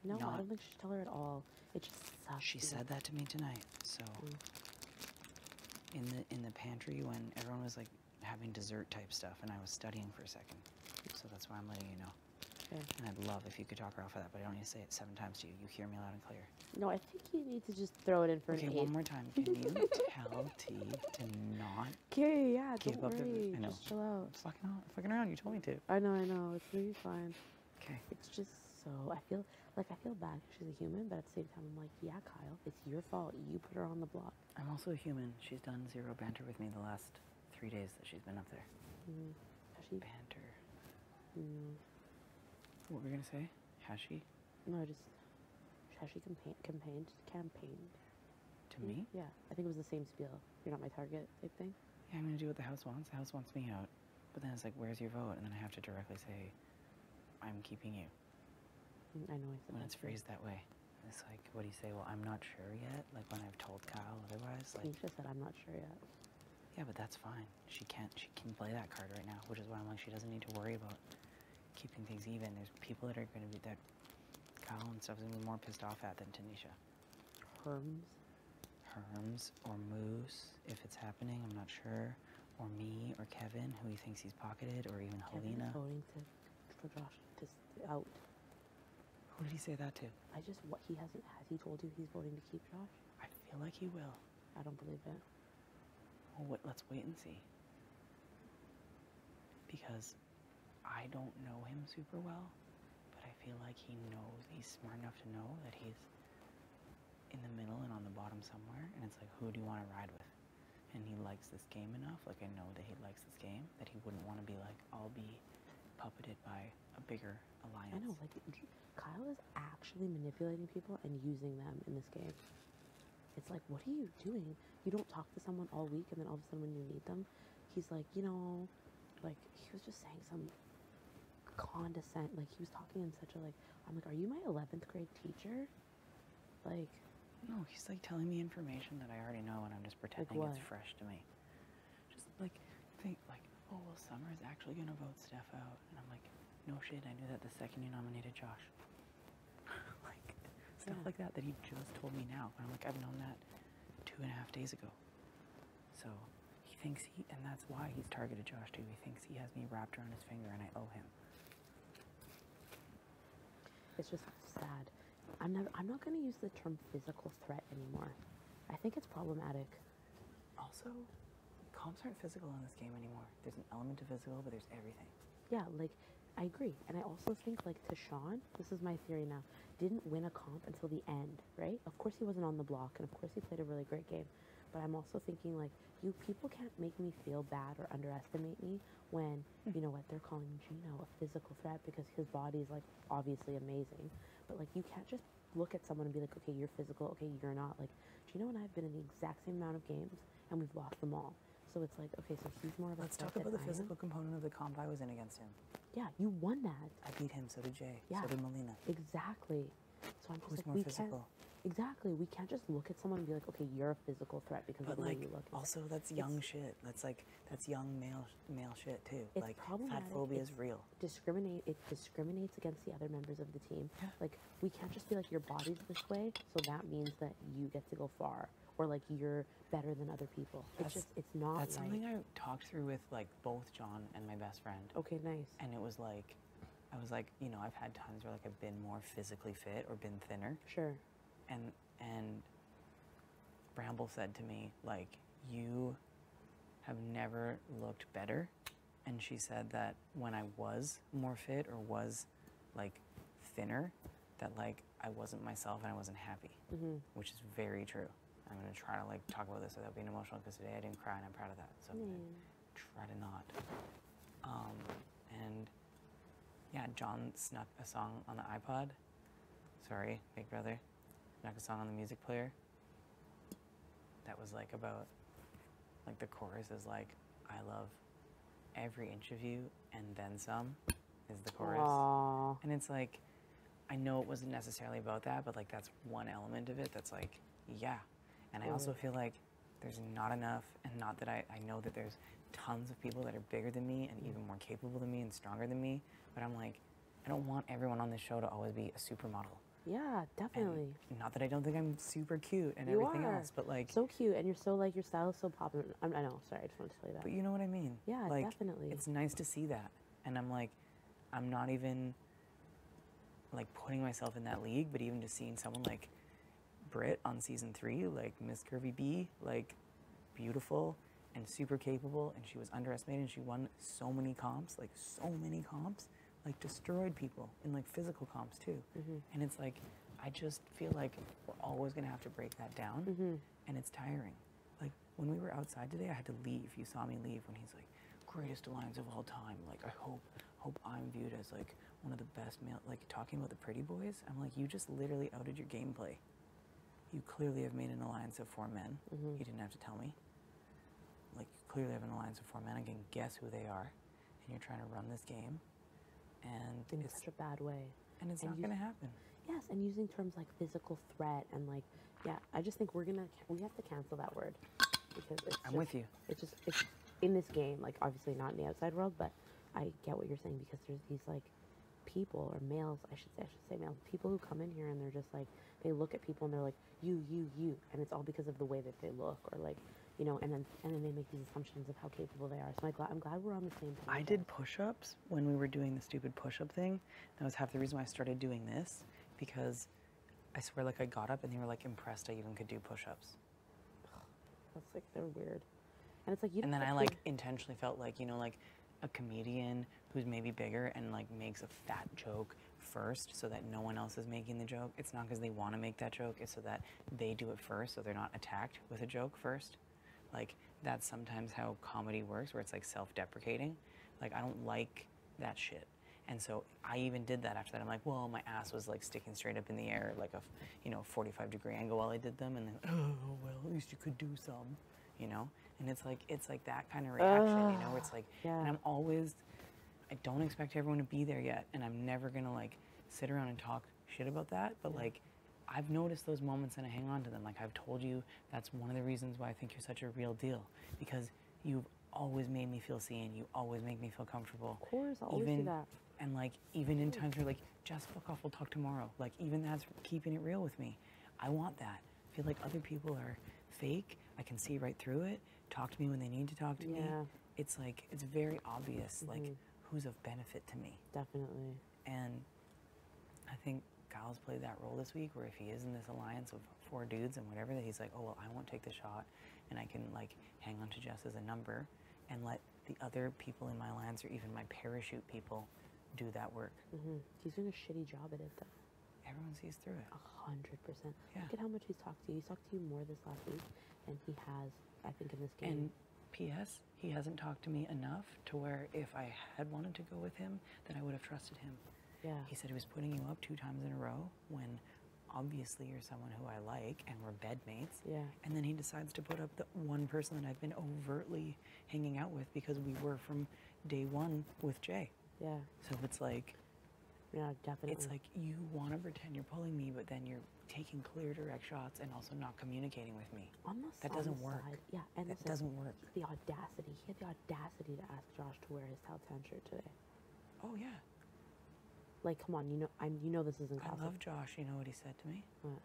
No, I don't think she should tell her at all. It just sucks. She said that to me tonight. So in the pantry when everyone was like having dessert type stuff and I was studying for a second. So that's why I'm letting you know. Okay. And I'd love if you could talk her off of that, but I don't need to say it 7 times to you. You hear me loud and clear. No, I think you need to just throw it in for Okay, an 8. one more time. Can you tell T to not Okay, yeah, give don't up worry. I know. Just chill out. I'm fucking around. You told me to. I know. It's gonna be fine. Okay. It's just so I feel bad 'cause she's a human, but at the same time I'm like, yeah, Kyle, it's your fault. You put her on the block. I'm also a human. She's done 0 banter with me the last 3 days that she's been up there. Has she? Banter. What were we gonna say? Has she? No, just has she campaigned? To me? Yeah, I think it was the same spiel. You're not my target type thing. Yeah, I'm gonna do what the house wants. The house wants me out. But then it's like, where's your vote? And then I have to directly say, I'm keeping you. I know I said when that it's too. phrased that way. It's like, what do you say? Well, I'm not sure yet. Like when I've told Kyle otherwise. Like, Nisha said, I'm not sure yet. yeah, but that's fine. She can play that card right now, which is why I'm like, she doesn't need to worry about keeping things even. There's people that are going to be that Kyle and stuff is going to be more pissed off at than Tanisha. Herms or Moose, if it's happening, I'm not sure. Or me or Kevin, who he thinks he's pocketed, or even Kevin Helena. is voting for Josh out. Who did he say that to? Has he told you he's voting to keep Josh? I feel like he will. I don't believe it. Well, let's wait and see. Because I don't know him super well, but I feel like he's smart enough to know that he's in the middle and on the bottom somewhere, and it's like, who do you want to ride with? And he likes this game enough, like I know that he likes this game, that he wouldn't want to be like, I'll be puppeted by a bigger alliance. I know, like, Kyle is actually manipulating people and using them in this game. It's like, what are you doing? You don't talk to someone all week, and then all of a sudden when you need them, he's like, like, he was just saying some condescend, like, he was talking in such a, like, I'm like, are you my 11th grade teacher? Like... No, he's like telling me information that I already know, and I'm just pretending it's fresh to me. Just like, think like, oh, well, Summer's actually gonna vote Steph out. And I'm like, no shit, I knew that the second you nominated Josh. Like, stuff like that he just told me now. And I'm like, I've known that 2.5 days ago. So he thinks and that's why he's targeted Josh too. He thinks he has me wrapped around his finger and I owe him. It's just sad. I'm not going to use the term physical threat anymore. I think it's problematic. Also, comps aren't physical in this game anymore. There's an element of physical, but there's everything. Yeah, like, I agree. And I also think, like, Tashawn, this is my theory now, didn't win a comp until the end, right? Of course he wasn't on the block, and of course he played a really great game. But I'm also thinking, like, you people can't make me feel bad or underestimate me when, you know what, they're calling Gino a physical threat because his body is, like, obviously amazing. But, like, you can't just look at someone and be like, okay, you're physical, okay, you're not. Like, Gino and I have been in the exact same amount of games, and we've lost them all. So it's like, okay, so he's more of a Let's talk about the physical component of the comp I was in against him. Yeah, you won that. I beat him, so did Jay, Yeah. so did Melina. Exactly. So I'm just Who's like, more we physical? Exactly. We can't just look at someone and be like, okay, you're a physical threat because But of the way like, you look. also that's young shit. That's young male shit too. It's Like, problematic. fat phobia is It's real. It discriminates against the other members of the team. Like, we can't just be like, your body's this way, so that means that you get to go far, or like you're better than other people. It's not That's right. something I talked through with like both John and my best friend. Okay, nice. And it was like, I was like, you know, I've had times where like I've been more physically fit or been thinner. Sure. And Bramble said to me, like, you have never looked better. And she said that when I was more fit or was like thinner, that like I wasn't myself and I wasn't happy, which is very true. I'm gonna try to like talk about this without being emotional, because today I didn't cry and I'm proud of that. So I'm gonna try to not. And yeah, John snuck a song on the iPod. Sorry, big brother. Snuck a song on the music player. That was like about, like the chorus is like, I love every inch of you and then some, is the chorus. Aww. And it's like, I know it wasn't necessarily about that, but like that's one element of it that's like, yeah. And I also feel like there's not enough, and not that I know that there's tons of people that are bigger than me and even more capable than me and stronger than me, but I'm like, I don't want everyone on this show to always be a supermodel. Yeah, definitely. And not that I don't think I'm super cute and You everything are. else, but like, so cute, and you're so like, your style is so popular. I know, sorry, I just wanted to tell you that. but you know what I mean? Yeah, like, definitely. It's nice to see that. And I'm like, I'm not even like putting myself in that league, but even just seeing someone like Britt on season 3, like Miss Curvy B, like beautiful and super capable, and she was underestimated and she won so many comps, like destroyed people in like physical comps too. And it's like, I just feel like we're always gonna have to break that down, and it's tiring. Like when we were outside today, I had to leave. You saw me leave when he's like, greatest alliance of all time. Like, I hope I'm viewed as like one of the best male, like talking about the pretty boys. I'm like, you just literally outed your gameplay. You clearly have made an alliance of 4 men. You didn't have to tell me. Like, you clearly have an alliance of 4 men. I can guess who they are. And you're trying to run this game. And in it's such a bad way. And it's not going to happen. Yes, and using terms like physical threat and like, yeah, I just think we have to cancel that word, because I'm with you. It's in this game, like obviously not in the outside world, but I get what you're saying, because there's these like people, or males, I should say males, people who come in here and they're just like, they look at people and they're like, you, and it's all because of the way that they look, or like, you know, and then they make these assumptions of how capable they are. So I'm glad we're on the same page. I did push-ups when we were doing the stupid push-up thing. That was half the reason why I started doing this, because I swear, like, I got up and they were like impressed I even could do push-ups. That's like, they're weird. And it's like, you And then don't I have like to- intentionally felt like, you know, like a comedian who's maybe bigger and like makes a fat joke first so that no one else is making the joke. It's not because they want to make that joke, it's so that they do it first, so they're not attacked with a joke first. Like, that's sometimes how comedy works, where it's like self-deprecating. Like, I don't like that shit. And so I even did that after that. I'm like, well, my ass was like sticking straight up in the air, like a, 45-degree angle while I did them. And then, oh, well, at least you could do some, you know? And it's like that kind of reaction, where it's like, and I don't expect everyone to be there yet. And I'm never gonna like sit around and talk shit about that. But like, I've noticed those moments and I hang on to them. Like, I've told you, that's one of the reasons why I think you're such a real deal, because you've always made me feel seen. You always make me feel comfortable. Of course, I'll always do that. And like, even in times where like, just fuck off, we'll talk tomorrow. Like, even that's keeping it real with me. I want that. I feel like other people are fake. I can see right through it. Talk to me when they need to talk to me. It's like, it's very obvious, like, who's of benefit to me. Definitely. And I think Kyle's played that role this week, where if he is in this alliance of 4 dudes and whatever, that he's like, oh, well, I won't take the shot, and I can like hang on to Jess as a number and let the other people in my alliance, or even my parachute people, do that work. He's doing a shitty job at it, though. Everyone sees through it. 100%. Yeah. Look at how much he's talked to you. He's talked to you more this last week than he has, I think, in this game. And P.S., he hasn't talked to me enough to where if I had wanted to go with him, then I would have trusted him. Yeah. He said he was putting you up 2 times in a row when obviously you're someone who I like and we're bedmates. Yeah. And then he decides to put up the one person that I've been overtly hanging out with because we were from day 1 with Jay. Yeah. So it's like, Yeah, definitely. It's like you want to pretend you're pulling me, but then you're taking clear direct shots and also not communicating with me. That doesn't work. Side, yeah, and that doesn't work. The audacity. He had the audacity to ask Josh to wear his Towel shirt today. Oh yeah. Like, come on, you know this isn't gossip. I love Josh. You know what he said to me? What?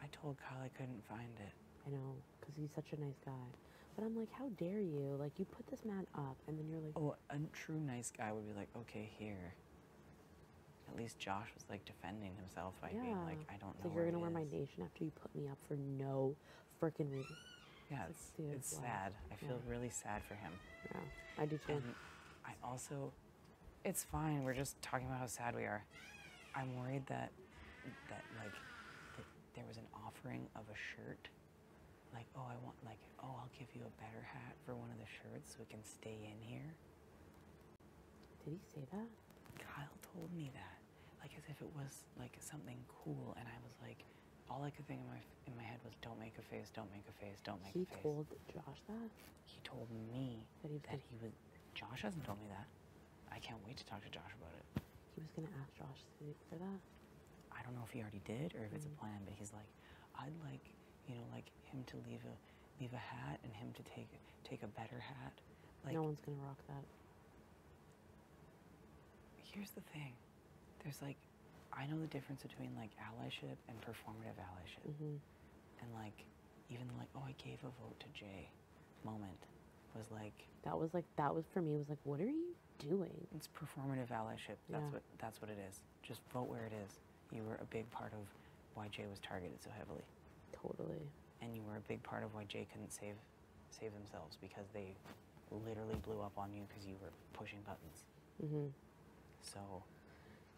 I told Kyle I couldn't find it. I know, because he's such a nice guy. But I'm like, how dare you? Like, you put this man up, and then you're like... Oh, a true nice guy would be like, okay, here. At least Josh was, like, defending himself by being like, I don't know. So you're going to wear my nation after you put me up for no freaking reason. Yeah, it's sad. I feel really sad for him. Yeah, I do too. And I also... It's fine. We're just talking about how sad we are. I'm worried that there was an offering of a shirt. Like, oh, I'll give you a better hat for one of the shirts so it can stay in here. Did he say that? Kyle told me that. Like, as if it was, like, something cool. And I was like, all I could think in my head was, don't make a face, don't make a face, don't make a face. He told Josh that? He told me that he was... Josh hasn't told me that. I can't wait to talk to Josh about it. He was going to ask Josh for that? I don't know if he already did or if it's a plan, but he's like, I'd like, like him to leave a hat and him to take a better hat. Like, no one's going to rock that. Here's the thing. There's like, I know the difference between like allyship and performative allyship. And like, even like, oh, I gave a vote to Jay moment was like... That was for me, was like, what are you doing? It's performative allyship. That's what it is. Just vote where it is. You were a big part of why Jay was targeted so heavily. Totally. And you were a big part of why Jay couldn't save themselves because they literally blew up on you because you were pushing buttons. So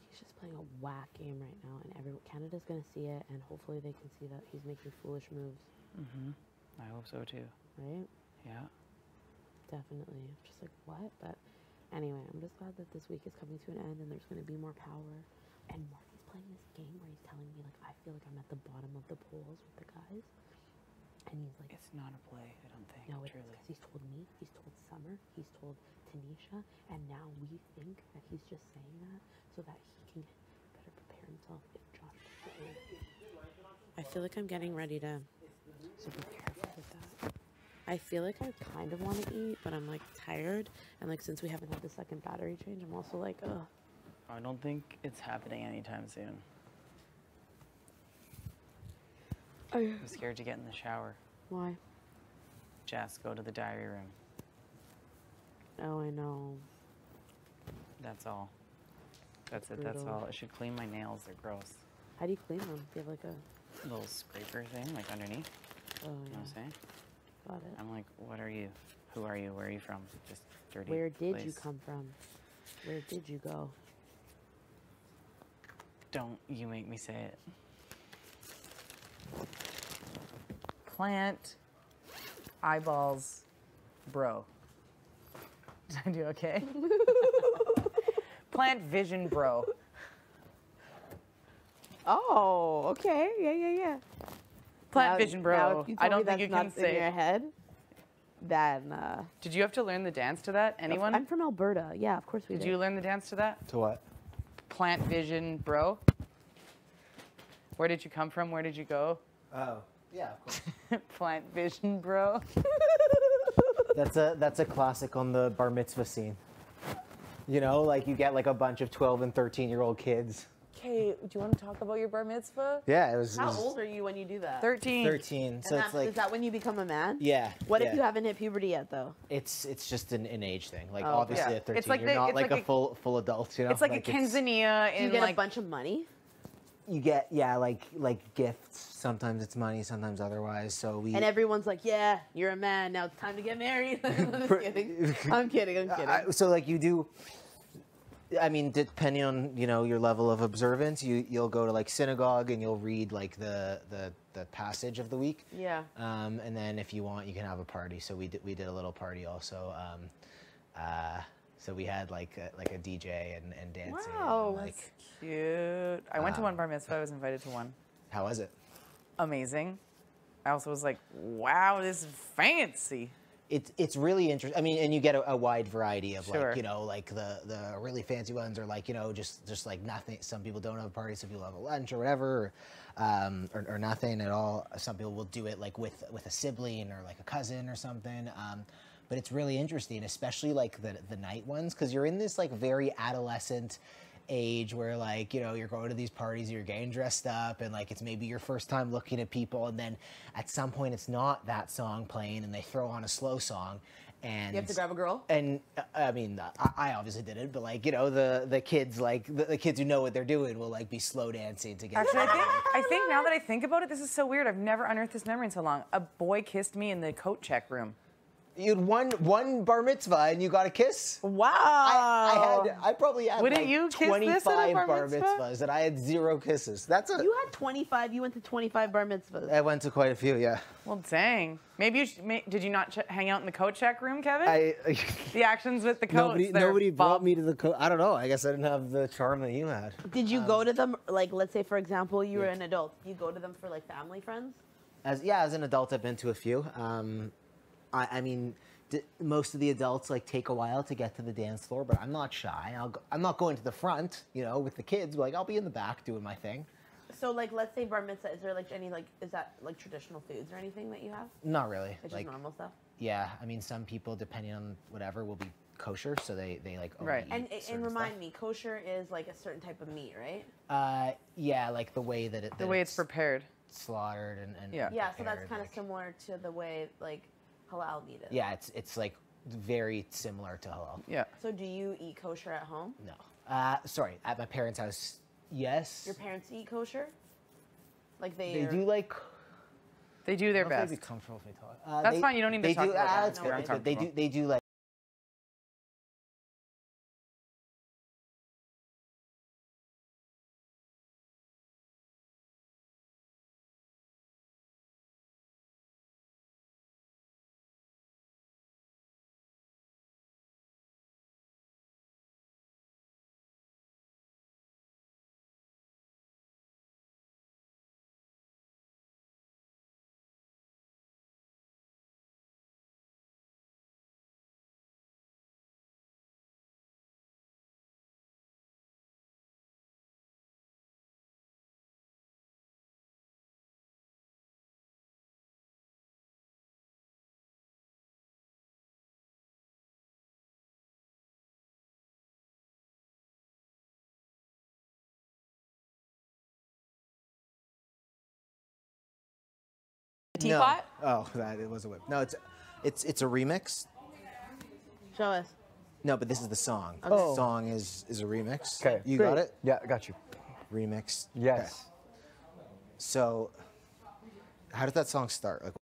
he's just playing a whack game right now, and Canada's gonna see it, and hopefully they can see that he's making foolish moves. I hope so too. Right? Yeah. Definitely. I'm just like, what? But anyway, I'm just glad that this week is coming to an end and there's going to be more power. And Marty's playing this game where he's telling me, like, I feel like I'm at the bottom of the polls with the guys. And he's like... It's not a play, I don't think, no, it's truly. because he's told me, he's told Summer, he's told Tanisha, and now we think that he's just saying that so that he can better prepare himself if Josh doesn't win. I feel like I'm getting ready to... So be careful with that. I feel like I kind of want to eat, but I'm like tired. And like since we haven't had the second battery change, I'm also like, ugh. I don't think it's happening anytime soon. I'm scared to get in the shower. Why? Jess, go to the diary room. Oh, I know. That's all. That's it, that's all. I should clean my nails, they're gross. How do you clean them? Do you have like a... little scraper thing, like underneath? Oh, you know what I'm saying? Got it. I'm like, what are you? Who are you? Where are you from? Just dirty Where did place. you come from? Where did you go? Don't you make me say it. Plant eyeballs, bro. Did I do okay? Plant vision, bro. Oh, okay. Yeah. Plant vision, bro. I don't think you can say in your head. Then. Did you have to learn the dance to that? Anyone? I'm from Alberta. Yeah, of course we did. Did you learn the dance to that? To what? Plant vision, bro. Where did you come from? Where did you go? Oh, yeah, of course. Plant vision, bro. That's a classic on the bar mitzvah scene. You know, like you get like a bunch of 12 and 13-year-old kids. Okay, do you want to talk about your bar mitzvah? Yeah, it was. How old are you when you do that? 13. 13. So it's like. Is that when you become a man? Yeah. What if you haven't hit puberty yet, though? It's just an age thing. Like Oh, obviously yeah. at 13, It's like you're not it's like like a full adult. You know. It's like a quinceanera Do you in get like a bunch of money? You get like gifts. Sometimes it's money, sometimes otherwise. So we. And everyone's like, "Yeah, you're a man. Now it's time to get married." I'm just kidding. I'm kidding. So like you do. I mean, depending on your level of observance, you'll go to like synagogue and you'll read like the passage of the week. Yeah. And then if you want, you can have a party. So we did a little party also. So we had like a DJ and dancing. Wow, and, like, that's cute. I went to one bar mitzvah. I was invited to one. How was it? Amazing. I also was like, wow, this is fancy. it's really interesting. I mean, and you get a wide variety of Sure. like, you know, like the really fancy ones are like, you know, just like nothing. Some people don't have a party, some people have a lunch or whatever, or nothing at all. Some people will do it like with a sibling or like a cousin or something. But it's really interesting, especially like the night ones, because you're in this like very adolescent age where like, you know, you're going to these parties, you're getting dressed up, and like it's maybe your first time looking at people, and then at some point it's not that song playing and they throw on a slow song, and You have to grab a girl? And I mean, I obviously did it, but like, you know, the kids, like the kids who know what they're doing will like be slow dancing together. Actually, I think now that I think about it, this is so weird. I've never unearthed this memory in so long. A boy kissed me in the coat check room. You had one bar mitzvah and you got a kiss? Wow. I probably had Wouldn't like you kiss 25 this at a bar bar mitzvah? mitzvahs and I had 0 kisses. That's a. You had 25. You went to 25 bar mitzvahs. I went to quite a few, yeah. Well, dang. Maybe you did you not hang out in the coat check room, Kevin? The actions with the coats. Nobody brought me to the coat. I don't know. I guess I didn't have the charm that you had. Did you go to them, like, let's say, for example, you were an adult. You go to them for, like, family friends? As an adult, I've been to a few. I mean, most of the adults like take a while to get to the dance floor, but I'm not shy. I'm not going to the front, you know, with the kids. Like I'll be in the back doing my thing. So, like, let's say bar mitzvah, is there, like, any, like, is that, like, traditional foods or anything that you have? Not really. It's like just normal stuff? Yeah, I mean, some people, depending on whatever, will be kosher, so they like only Right. eat And remind me, kosher is, like, a certain type of meat, right? Yeah, like the way that the way it's prepared, slaughtered, and Yeah, so that's prepared, kind of similar to the way, like, halal meat is. yeah, it's like very similar to halal. Yeah. So do you eat kosher at home? No. Sorry, at my parents' house, yes. Your parents eat kosher? Like They are- do like. They do their I don't know if best. they'd be comfortable if they talk. That's fine. You don't need to they talk do, about that. That's No, good. I'm That's good. They do. comfortable. They do like. Teapot? No. Oh, it was a whip. No, it's a remix. Show us. No, but this is the song. Okay. The song is a remix. Okay. You Great. got it? Yeah, I got you. Remix. Yes. Okay. So, how did that song start? Like,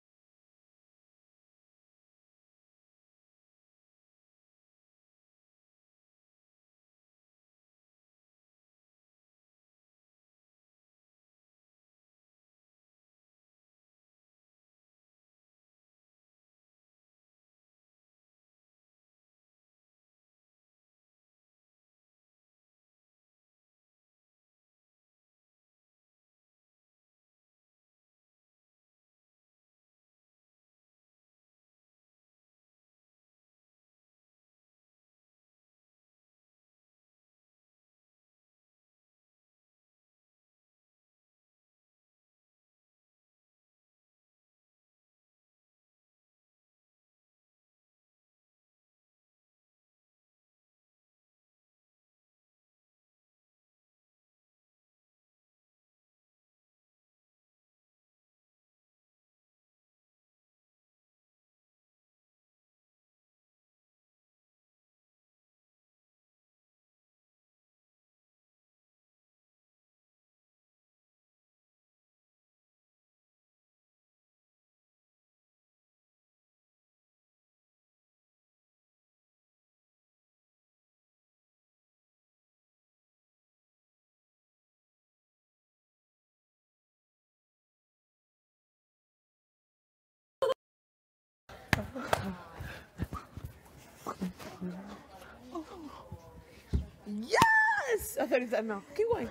Yes! I thought he said no. Keep going.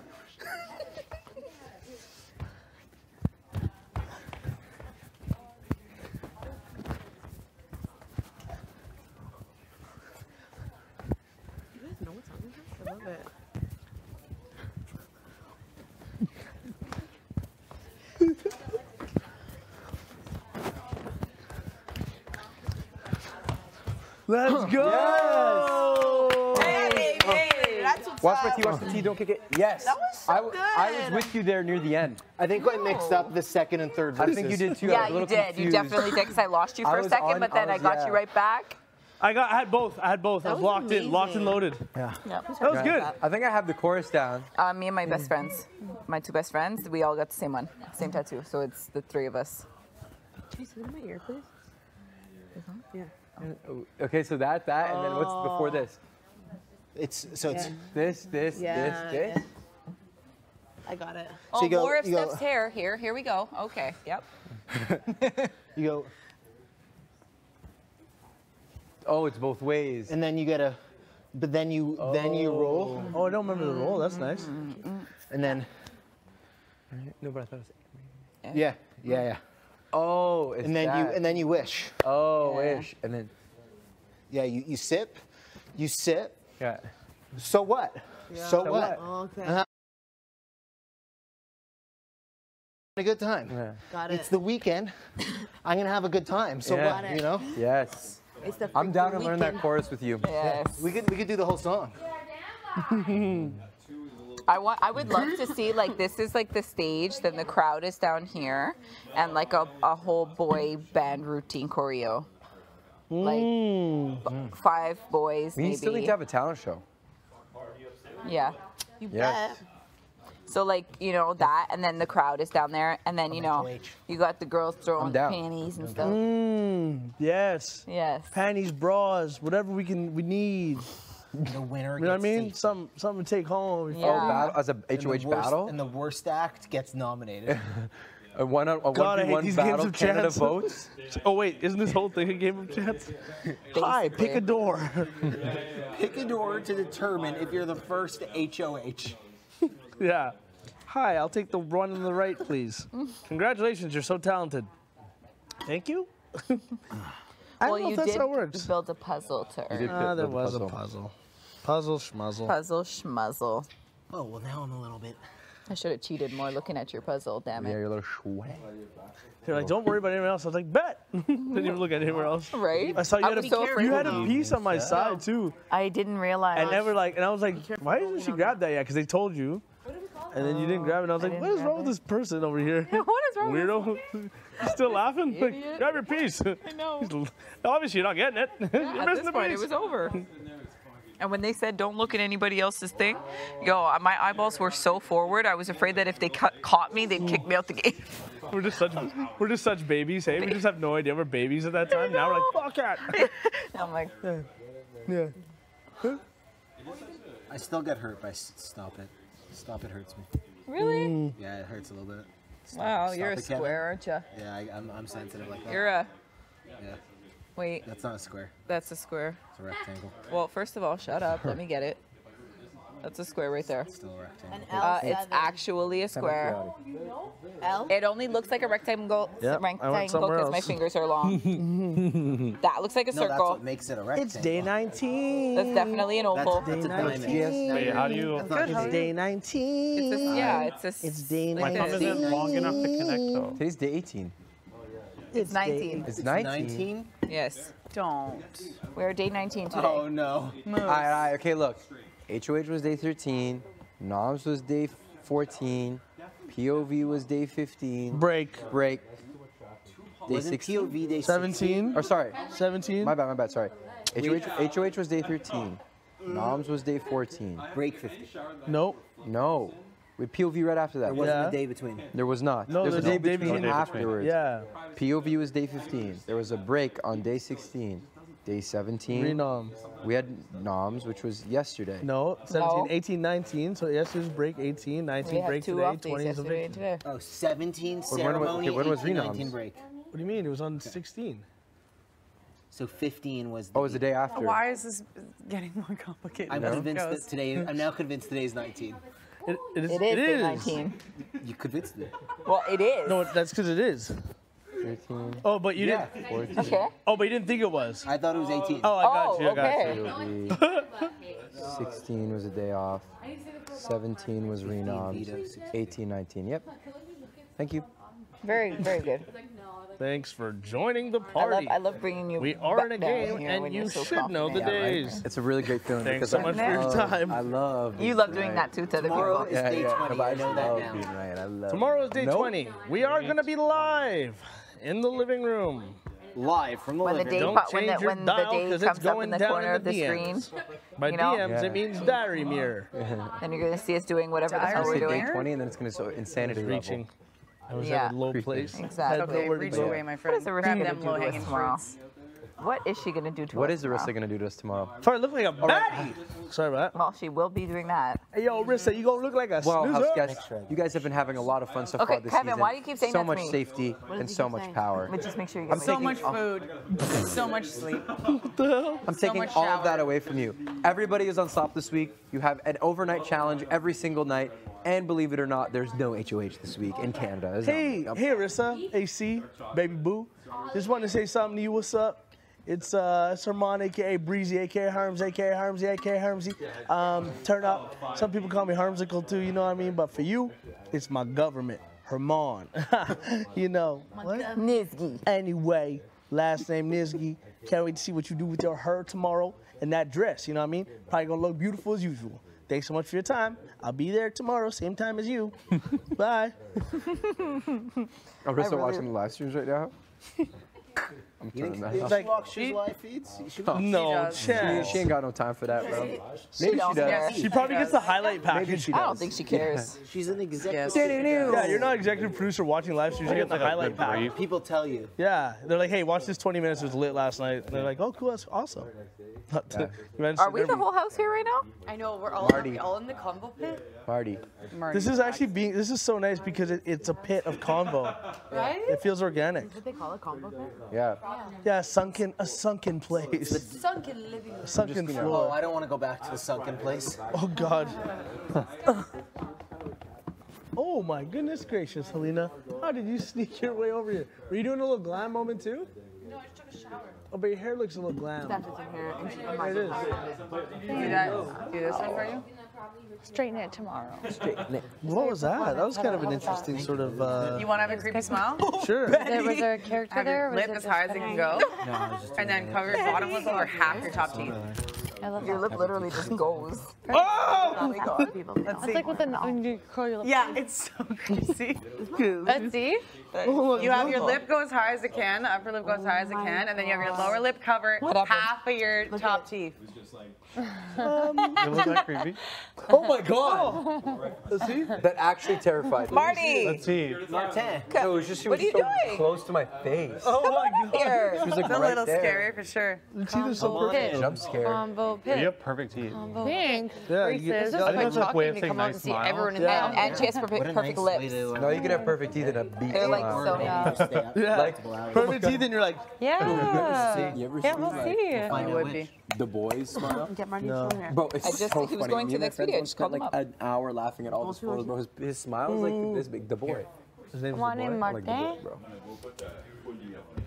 Let's go! Hey, that's what's Watch up. my tea, watch the tea, don't kick it. Yes. That was so good. I was with you there near the end. I think I mixed up the second and third verses. I think you did too. Yeah, you did. You definitely did because I lost you for a second, but then I got you right back. I had both. I was locked in, locked and loaded. Yeah. Yep. That was good. I think I have the chorus down. Me and my best friends, my two best friends, we all got the same one, same tattoo. So it's the three of us. Can you sit in my ear, please? Yeah. Okay, so that, and then what's before this? It's this. Yeah. I got it. Oh, So you go- more of you go- Steph's hair. Here we go. Okay, yep. You go, Oh, it's both ways. and then you get a, but then you roll, Oh, I don't remember the roll. That's nice. and then No, but I thought it was. yeah. Oh, it's And then that. you wish. Oh, wish, and then. Yeah, you sip, you sit. Yeah. So what? So what? Oh, okay. A good time. Yeah. Got it. It's the weekend. I'm gonna have a good time. So Yeah. what? You know? Yes. It's the I'm down to freaking learn that weekend. chorus with you. Yes. We could do the whole song. I would love to see like this is like the stage, then the crowd is down here, and like a whole boy band routine choreo. Like 5 boys We maybe. still need to have a talent show. Yeah. You Yes. bet. So like, you know, that, and then the crowd is down there, and then, you know, you got the girls throwing down. panties and stuff. Yes. Yes. Panties, bras, whatever we need. The winner. You know what I gets mean? to- Something to take home. Yeah. Oh, battle as a and the HOH worst- battle. And the worst act gets nominated. A God, I hate 1v1 these battle. games of Canada chance. votes. Oh wait, isn't this whole thing a game of chance? Hi, pick a door. Pick a door to determine if you're the first HOH. Yeah. Hi, I'll take the one on the right, please. Congratulations, you're so talented. Thank you. I Well, don't know you if that's did how it works. build a puzzle to did earn. There build a was a puzzle. puzzle. Puzzle schmuzzle. Puzzle schmuzzle. Oh, well, now I'm a little bit. I should have cheated more looking at your puzzle, damn Yeah, it. you're a little sweat. They're like, don't worry about anyone else. I was like, bet. Didn't even look at anywhere else. Right? I saw you I had was so afraid you had of a you. piece on my side too. I didn't realize. And they were like, and I was like, why didn't she grab that yet? Because they told you. And then you didn't grab it. And I was like, what is wrong with this person over here? What is wrong with Weirdo. You still laughing? Like, grab your piece. I know. Obviously, you're not getting it. You're At missing this the point, piece. it was over. And when they said, don't look at anybody else's thing, my eyeballs were so forward, I was afraid that if they caught me, they'd kick me out the game. We're just such babies, hey? We just have no idea we're babies at that time. Now we're like, fuck it. I'm like, Yeah. I still get hurt by stop it. Stop it hurts me. really? Yeah, it hurts a little bit. Stop- Wow, stop you're a it, Kevin. square, aren't you? Yeah, I'm sensitive like that. You're a, Yeah, wait, that's not a square. that's a square. It's a rectangle. Well, first of all, shut up. Let me get it. That's a square right there. It's still a rectangle. An L7. It's actually a square. L? It only looks like a rectangle Yep, I went somewhere because my else. fingers are long. That looks like a No, that's circle. what makes it a rectangle. It's day 19. That's definitely an oval. That's a diamond. Wait, how do you? It's day 19. It's day My thumb 19. isn't long enough to connect though. Today's day 18. It's 19. It's 19. Yes. Don't. We're day 19 today. Oh no. All right, okay, look. HOH was day 13. NOMS was day 14. POV was day 15. Break. Day Wasn't 16. POV day 17. Or sorry. 17. My bad, sorry. HOH was day 13. NOMS was day 14. Break 50. Nope. No. With POV right after that. There wasn't Yeah. a day between. There was not. No, There's a there's day no day between between. afterwards. Yeah. POV was day 15. There was a break on day 16. Day 17. Renom. We had NOMS, which was yesterday. No, 17, No. 18, 19. So yesterday's break 18, 19 We had break 2 today, off days 20 is a yesterday and vacation. today. Oh, 17 when was- ceremony, okay, when was 18, renoms? 19 break. What do you mean? It was on 16. So 15 was. Oh, it was the day after. Why is this getting more complicated? I'm as it convinced goes? that today. I'm now convinced today's 19. It is. It is day 19. You convinced me. Well, it is. No, that's because it is. 13. Oh, but you Yeah. didn't. 14. Okay. Oh, but you didn't think it was. I thought it was 18. Oh, I got you. I got okay. you. POV. 16 was a day off. 17 was renoms. 18, 19. Yep. Thank you. Very, very good. Thanks for joining the party. I love bringing you. We are in a back down game, here and when you you're so should know the confident. days. It's a really great feeling. Thanks because so much for your time. I love. You love doing that too to other Tomorrow people. is day 20. I I know that love now. being right. I love. Tomorrow is day Nope. 20. We are going to be live in the living room. Live from the When the living day room. Don't change your when the dial day 'cause comes it's up going in the down corner in of the DMs. screen, By you know? DMs, it means diary mirror. then you're gonna see us doing whatever the hell I'll we're say doing. day 20, and then it's gonna so insanity Reaching. level. I was Yeah. at a low place. Exactly. Had Okay, nowhere to reach go. away, my What friend. is Arissa Grab gonna them do to us low-hanging tomorrow? fruits. What is she gonna do to What us is Arissa tomorrow? gonna do to us tomorrow? Sorry, I look like a baddie. Sorry about that. Well, she will be doing that. Hey, yo, Rissa, you gonna look like a Well, snoozer? guys, you guys have been having a lot of fun so Okay, far this Kevin, season. why do you keep saying so that to much me? safety and so much power? But just make sure you I'm get So taking much food, so much sleep. I'm So taking much all of that shower. away from you. Everybody is on stop this week. You have an overnight challenge every single night. And believe it or not, there's no HOH this week in Canada. There's Hey, no- hey, Rissa, AC, baby boo. Just wanted to say something to you. What's up? It's Herman, aka Breezy, aka Harms, aka Harmsy, aka Harmsy. Turn up. Some people call me Harmsicle too, you know what I mean? But for you, it's my government, Herman. You know. What? Nizgi. Anyway, last name Nizgi. Can't wait to see what you do with your hair tomorrow and that dress, you know what I mean? Probably gonna look beautiful as usual. Thanks so much for your time. I'll be there tomorrow, same time as you. Bye. Arissa watching the live streams right now. I'm turning that off. Like, Watches live feeds? no She chance. ain't got no time for that, bro. She Maybe she don't does. care. She probably gets the highlight package. Maybe she I does. don't think she cares. She's an executive. Yeah, you're not executive producer watching live streams. You get the highlight package. People tell you. Yeah, they're like, hey, watch this 20 minutes. It was lit last night. And they're like, oh, cool, that's awesome. Are we the whole house here right now? I know, we're all, Marty. all in the combo pit. Party. This is actually this is so nice because it's a pit of convo. Right? It feels organic. What they call it, combo pit? Yeah. Yeah, a sunken place. Sunken living room. A sunken Oh, floor. I don't want to go back to the sunken place. Oh, God. Oh, my goodness gracious, Helena. How did you sneak your way over here? Were you doing a little glam moment, too? No, I just took a shower. Oh, but your hair looks a little glam. That's what's in here. And she There it is. Do this one for you? Straighten it tomorrow. What was that? That was kind of an interesting sort of. You want to have a creepy smile? Sure. Was there a character Have there? your or was lip it as just high as it can go, and then cover your bottom lip over half your top teeth. I love Your that. lip literally just goes. Oh! Oh my god. Let's That's see. like with when you curl your lip. Yeah, it's so crazy. Let's see. You have your lip go as high as it can, the upper lip go as high as it can, and then you have your lower lip cover half of your top teeth. Was that creepy? Oh my god! Let's see. That actually terrified me. Marty! Let's see. Martin. No, it was just she What was are you so doing? close to my face. Oh, my God. Here. She was like It's a right little there. scary for sure. The teeth are so Combo perfect. pit. Jump scare. Combo You pit. have perfect teeth. Combo Thanks. Yeah, you get- It's just I think like that's a way of talking to saying come out nice and see smile. everyone in Yeah. the And she has What a perfect nice way lips. to, No, you can have perfect teeth and a beat They're like smile. so nice. Yeah. Like, Perfect teeth, and you're like, Yeah. You ever Yeah, see we'll like, see. Find You out would which. be. The Boys smile? Get Marty No. in here. bro, it's I just so think he was funny. going Me to and my next friends video. once Just spent call like him an hour laughing at all the photos, bro. His smile was like this big. The boy. his name's My the name boy. Like the boy, Martin. bro.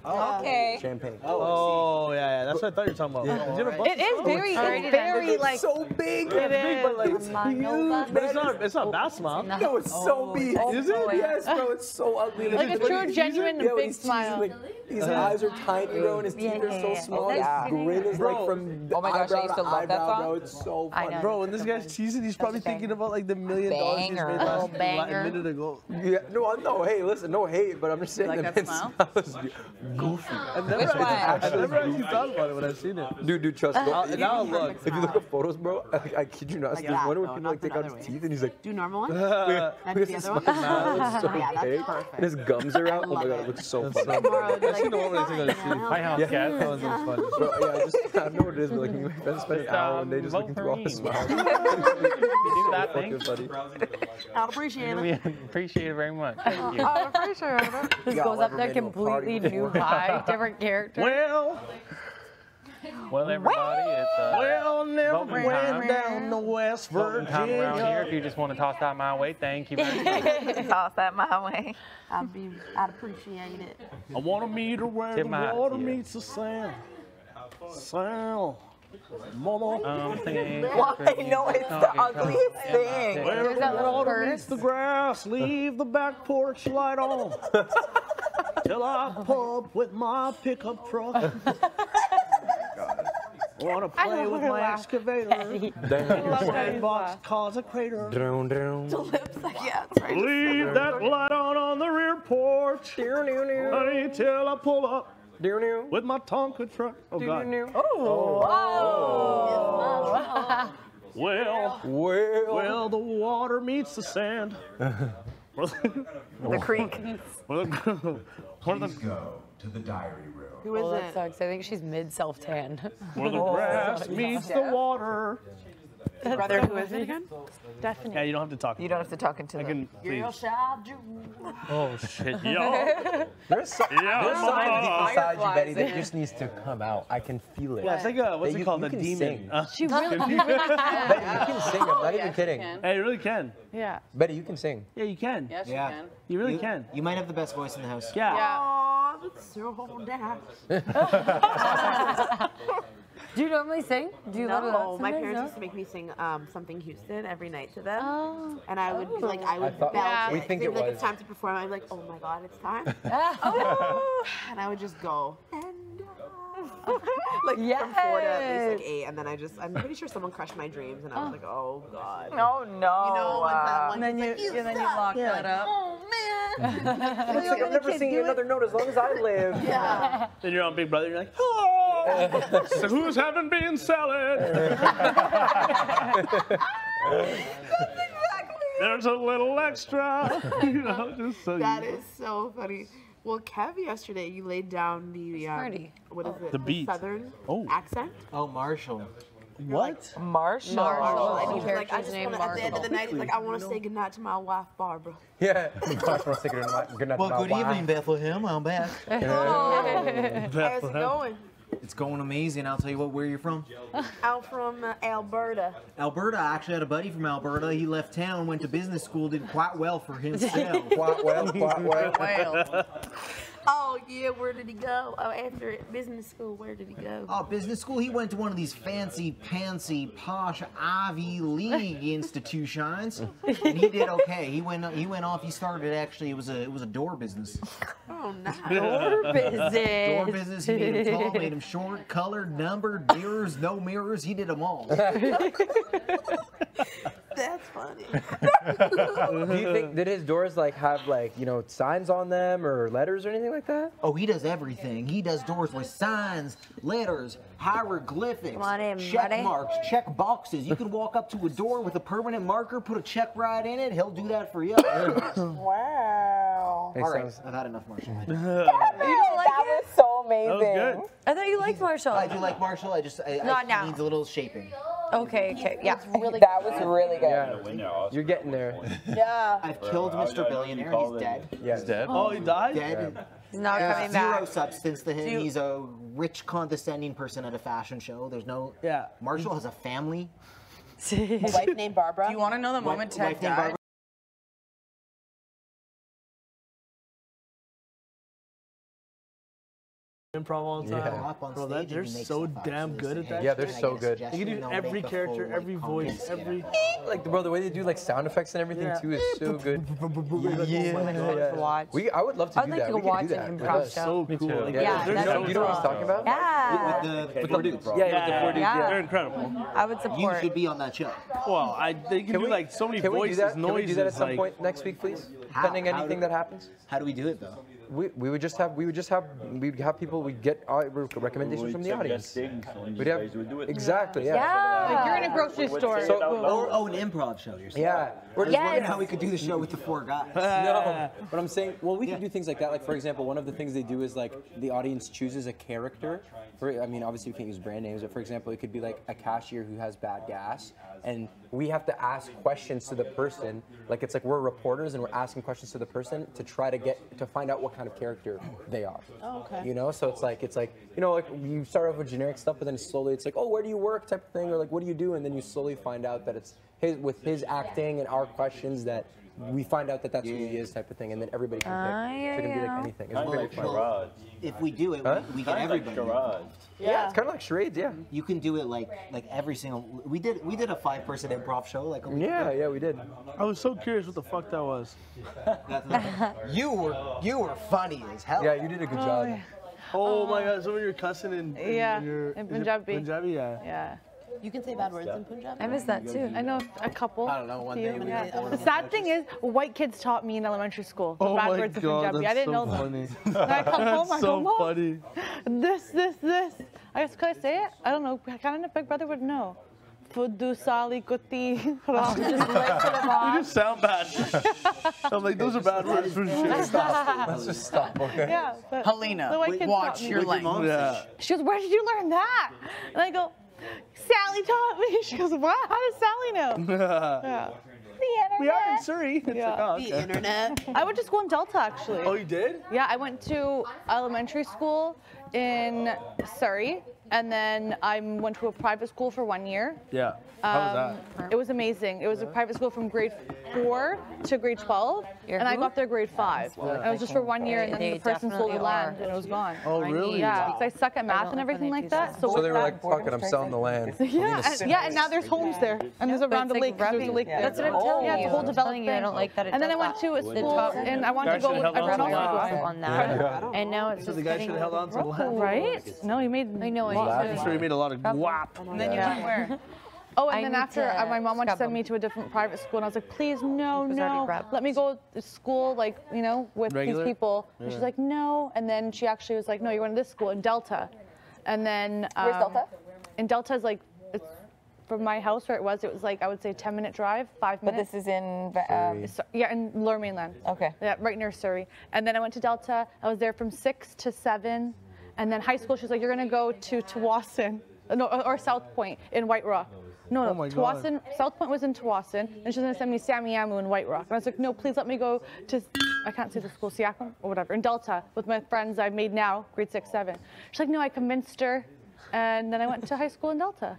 Okay. Champagne. Oh, yeah, that's what I thought you were talking about. Did you ever bust It is very, it? very like. so big. It big, but, like, is. Manova. But it's not a bad smile. No, it's so big. Is it? Yes, bro. It's so ugly. Like a true, genuine, Yeah, when big he's teasing, smile. like, his eyes are tiny, bro, and his teeth are so Yeah. small. Yeah. His grin is Bro. like from Oh my gosh, I eyebrow used to to love that eyebrow, song. bro. It's so I funny. know. Bro, when this guy's teasing, he's probably thinking about like the $1 million he's made Banger. last Oh, banger. a minute ago. Yeah, no, hey, listen, no hate, but I'm just saying Like that that man smile? smells goofy. I've never, Which one? I've never actually thought about it when I've seen it. Dude, trust me. Now look. If you look at photos, bro, I kid you not, Like there's that, one where though, people not like take the out other his way. teeth and he's like, Do normal one? look at That's his the smile. other one? It's so Yeah, that's big. perfect. And his gums are out. Oh my love god, it. it looks so That's funny. so Tomorrow, I've seen the one where they take out his teeth. Hi, house Yeah. cat. That was funny. Bro, yeah, I don't know what it is, but like me and my friends spent an hour one day just looking through all his smiles. Do that thing. Fucking funny. I appreciate We it. appreciate it very much. Thank you. I'm pretty sure. This Y'all goes up ever there been to a party completely new before? high, different character. Well, Well, everybody, it's never voting went time. down to West Voting time around here. Virginia. If you just want to toss that my way, thank you very much. Toss that my way. I'd appreciate it. I want to meet her where Tip the my hat water to you. meets the sand. Sand. Mama. Why? No, it's the ugliest thing. Where the water meets the grass, leave the back porch light on. Till I pull up with my pickup truck. Wanna play with my excavator. Sandbox cause a crater. The lips, like, yeah, that's right. Leave that light on the rear porch. Honey, till I pull up with my Tonka truck. Oh, God. Well, the water meets the sand. The creek. Please go to the diary room. Who is that sucks. I think she's mid self-tan. Where the grass meets the water. Brother, who is it again? Stephanie. Yeah, you don't have to talk. You don't have to talk into them. Oh shit, yo. There's something inside you, Betty, that just needs to come out. I can feel it. Yeah, it's like a, what's it called? A demon. She really can. Betty, you can sing. I'm not even kidding. Hey, you really can. Yeah. Betty, you can sing. Yeah, you can. Yes, you can. You really can. You might have the best voice in the house. Yeah. Aw, that's so down. Do you normally sing? Do you love No, that my sometimes, parents no? used to make me sing Something Houston every night to them. Oh. And I would be like, I would thought- belt we it. think They'd it be like, was. it's time to perform. I'd be like, oh my God, it's time. Oh. And I would just go. Like from 4 to at least like 8, and then I'm pretty sure someone crushed my dreams, and I was like, oh God. Oh no. You know, And then you lock that up. Oh man. I'm never singing another note as long as I live. Yeah. Then you're on Big Brother, you're like, oh, so who's having bean salad? There's a little extra. You know, just so That is so funny. Well, Kev, yesterday you laid down the what is it? The beat. Southern Oh. accent. Oh, Marshall. What? Marshall. And he was like, I Character's just name want to, at the end of the night, he's like, I want to Quickly. say goodnight to my wife, Barbara. Yeah. Good night. Well, good evening, Bethlehem. I'm back. How's it going? It's going amazing. I'll tell you what, where you're from? I'm from Alberta. Alberta. I actually had a buddy from Alberta. He left town, went to business school, did quite well for himself. Quite well. Oh, yeah, where did he go? Oh, after business school, where did he go? Oh, business school? He went to one of these fancy, posh Ivy League institutions, and he did okay. He went off. He started actually. It was a door business. Oh, nice. Door business. Door business. He made him tall, made him short, colored, numbered, mirrors, no mirrors. He did them all. That's funny. Do you think did his doors like have like signs on them or letters or anything like that? Oh, he does everything. He does doors with signs, letters, hieroglyphics, Come on in, check buddy. marks, check boxes. You can walk up to a door with a permanent marker, put a check right in it. He'll do that for you. Wow. All right, I've had enough, Marshall. You don't like That it? was so amazing. That was good. I thought you liked Marshall. I do like Marshall. I Not now. needs a little shaping. Okay, yeah. That was really good. Yeah. You're getting there. Yeah. I've killed Mr. Billionaire. He's dead. Yeah. He's dead. Oh, he died. Dead. He's not coming Zero back. substance to him. He's a rich, condescending person at a fashion show. There's no. Yeah. Marshall has a family. A wife named Barbara. Do you want to know the moment Ted Wife named died? Barbara. Improv all the time. Yeah. Up on Bro, stage they're and make so stuff up. damn So good they at say, that. Yeah, they're "Can I so get a good. They suggestion?" can do They'll every make a character, full, every voice, conference, every. Like bro, the way they do like sound effects and everything Yeah. too is so good. To watch. I would love to I do would like that. to go We could watch do an that. improv Yes. show. So cool. Like, Yeah, they're that's so you know what he's talking about? Yeah. With the four dudes. Yeah, with the four dudes. Yeah. They're incredible. I would You support. should be on that show. Well, they can do like so many Can we do voices, that? noises. Can we do that at some like, point next week, please? How? Pending How anything do- that happens. How do we do it though? We would just have people. We'd get recommendations from the audience. We'd have exactly. Yeah. Yeah. Like you're in a grocery store. Oh, an improv show. You're saying? Yeah. We're just Yes. wondering how we could do the show with the four guys. No, but I'm saying, well, we can do things like that. Like, for example, one of the things they do is like the audience chooses a character. I mean, obviously we can't use brand names, but for example, it could be like a cashier who has bad gas, and we have to ask questions to the person. Like it's like we're reporters and we're asking questions to the person to try to find out what kind of character they are. Oh, okay. You know, so it's like like you start off with generic stuff, but then slowly it's like, oh, where do you work type of thing, or like what do you do, and then you slowly find out that it's with his acting and our questions that we find out that that's who he is type of thing, and then everybody can pick. So it can be like anything. It's very fun. If we do it, we get everybody. Yeah, it's kind of like charades. Yeah. You can do it like every single. We did a 5-person improv show like a week ago. Yeah, we did. I was so curious what the fuck that was. You were funny as hell. Yeah, you did a good job. Yeah. Oh my God! Someone you're cussing in in Punjabi. Punjabi, yeah. Yeah. You can say bad words in Punjabi? I miss that too. I know a couple. I don't know, one day we Yeah. were bored The of sad thing is, white kids taught me in elementary school Oh bad my words in God, Punjabi. I that's didn't so know funny. that. When I come home, I so go, Mom, funny. this. I guess, could I say it? I don't know. Kind of Big Brother would know. Fudu sali kuti. Just lift it You just sound bad. I'm like, those are bad words for sure. Let's just stop, okay? Yeah. But Helena, the white kids watch taught me. your language. Yeah. She goes, where did you learn that? And I go, Sally taught me. She goes, what? How does Sally know? Yeah. We are in Surrey. It's Yeah. like, oh, The okay. internet. I went to school in Delta, actually. Oh, you did? Yeah, I went to elementary school in Surrey, and then I went to a private school for 1 year. Yeah. How was that? It was amazing. It was a private school from grade 4 to grade 12, and I got there grade 5. And it was just for 1 year, and then the person sold the land, and it was gone. Oh, really? Yeah, because I suck at math and everything like that. So, So with they were that, like, fuck it, I'm selling the land. and now there's homes there, and there's around a lake. 'Cause there's a lake there. That's what I'm telling Yeah, you. it's a whole I'm developed telling you, I thing. don't like that it And then I does went that. to a The school, top- and I wanted Guy to go. should've held I on ran to off the school. last on that, and now it's So just the guy should have held on to the land. Right? No, he made. I know. I'm sure he made a lot of guap. And then you went where? Oh, and I then need after to my mom wanted to scrub send me to a different private school, and I was like, please, no, let me go to school, like, you know, with Regular? these people. And she's Yeah. like, no. And then she actually was like, no, you're going to this school in Delta. And then Where's Delta? In Delta is like, it's from my house where it was like, I would say 10-minute drive, 5 But minutes. this is in. Yeah, in Lower Mainland. Okay. Yeah, right near Surrey. And then I went to Delta. I was there from 6 to 7. And then high school, she's like, you're going to go to Tawasin, no, or South Point in White Rock. No, Oh my Tawasin, South Point was in Tawasin, and she's going to send me Samiamu in White Rock. And I was like, no, please let me go to, I can't say the school, Siakam or whatever, in Delta with my friends I've made now, grade 6, 7. She's like, no, I convinced her. And then I went to high school in Delta.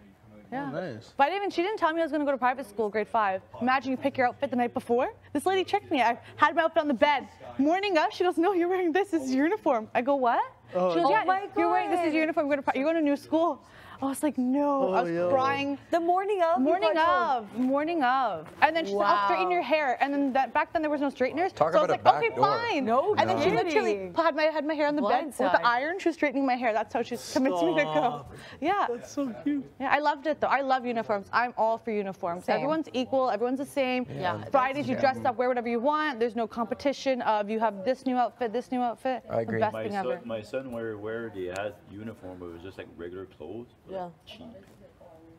Yeah. Oh, nice. But she didn't tell me I was going to go to private school, grade 5. Imagine you pick your outfit the night before. This lady tricked me. I had my outfit on the bed. Morning up, she goes, no, you're wearing this. This is your uniform. I go, what? Oh, She goes, yeah, my you're wearing this is your uniform. You're going to a new school. I was like, no. I was crying. The morning of. Morning of. And then she said, I'll straighten your hair. And then back then there was no straighteners. Talk so I was about like, a okay, back door. fine. No And then she kidding. literally had my hair on the bed with Blindside. the iron. She was straightening my hair. That's how she convinced me to go. Yeah. That's so cute. Yeah, I loved it though. I love uniforms. I'm all for uniforms. Same. Everyone's equal. Everyone's the same. Yeah. Fridays you dress up, wear whatever you want. There's no competition of you have this new outfit, this new outfit. I agree. The best My thing son, ever. my son where they had uniform, but it was just like regular clothes, but like cheap.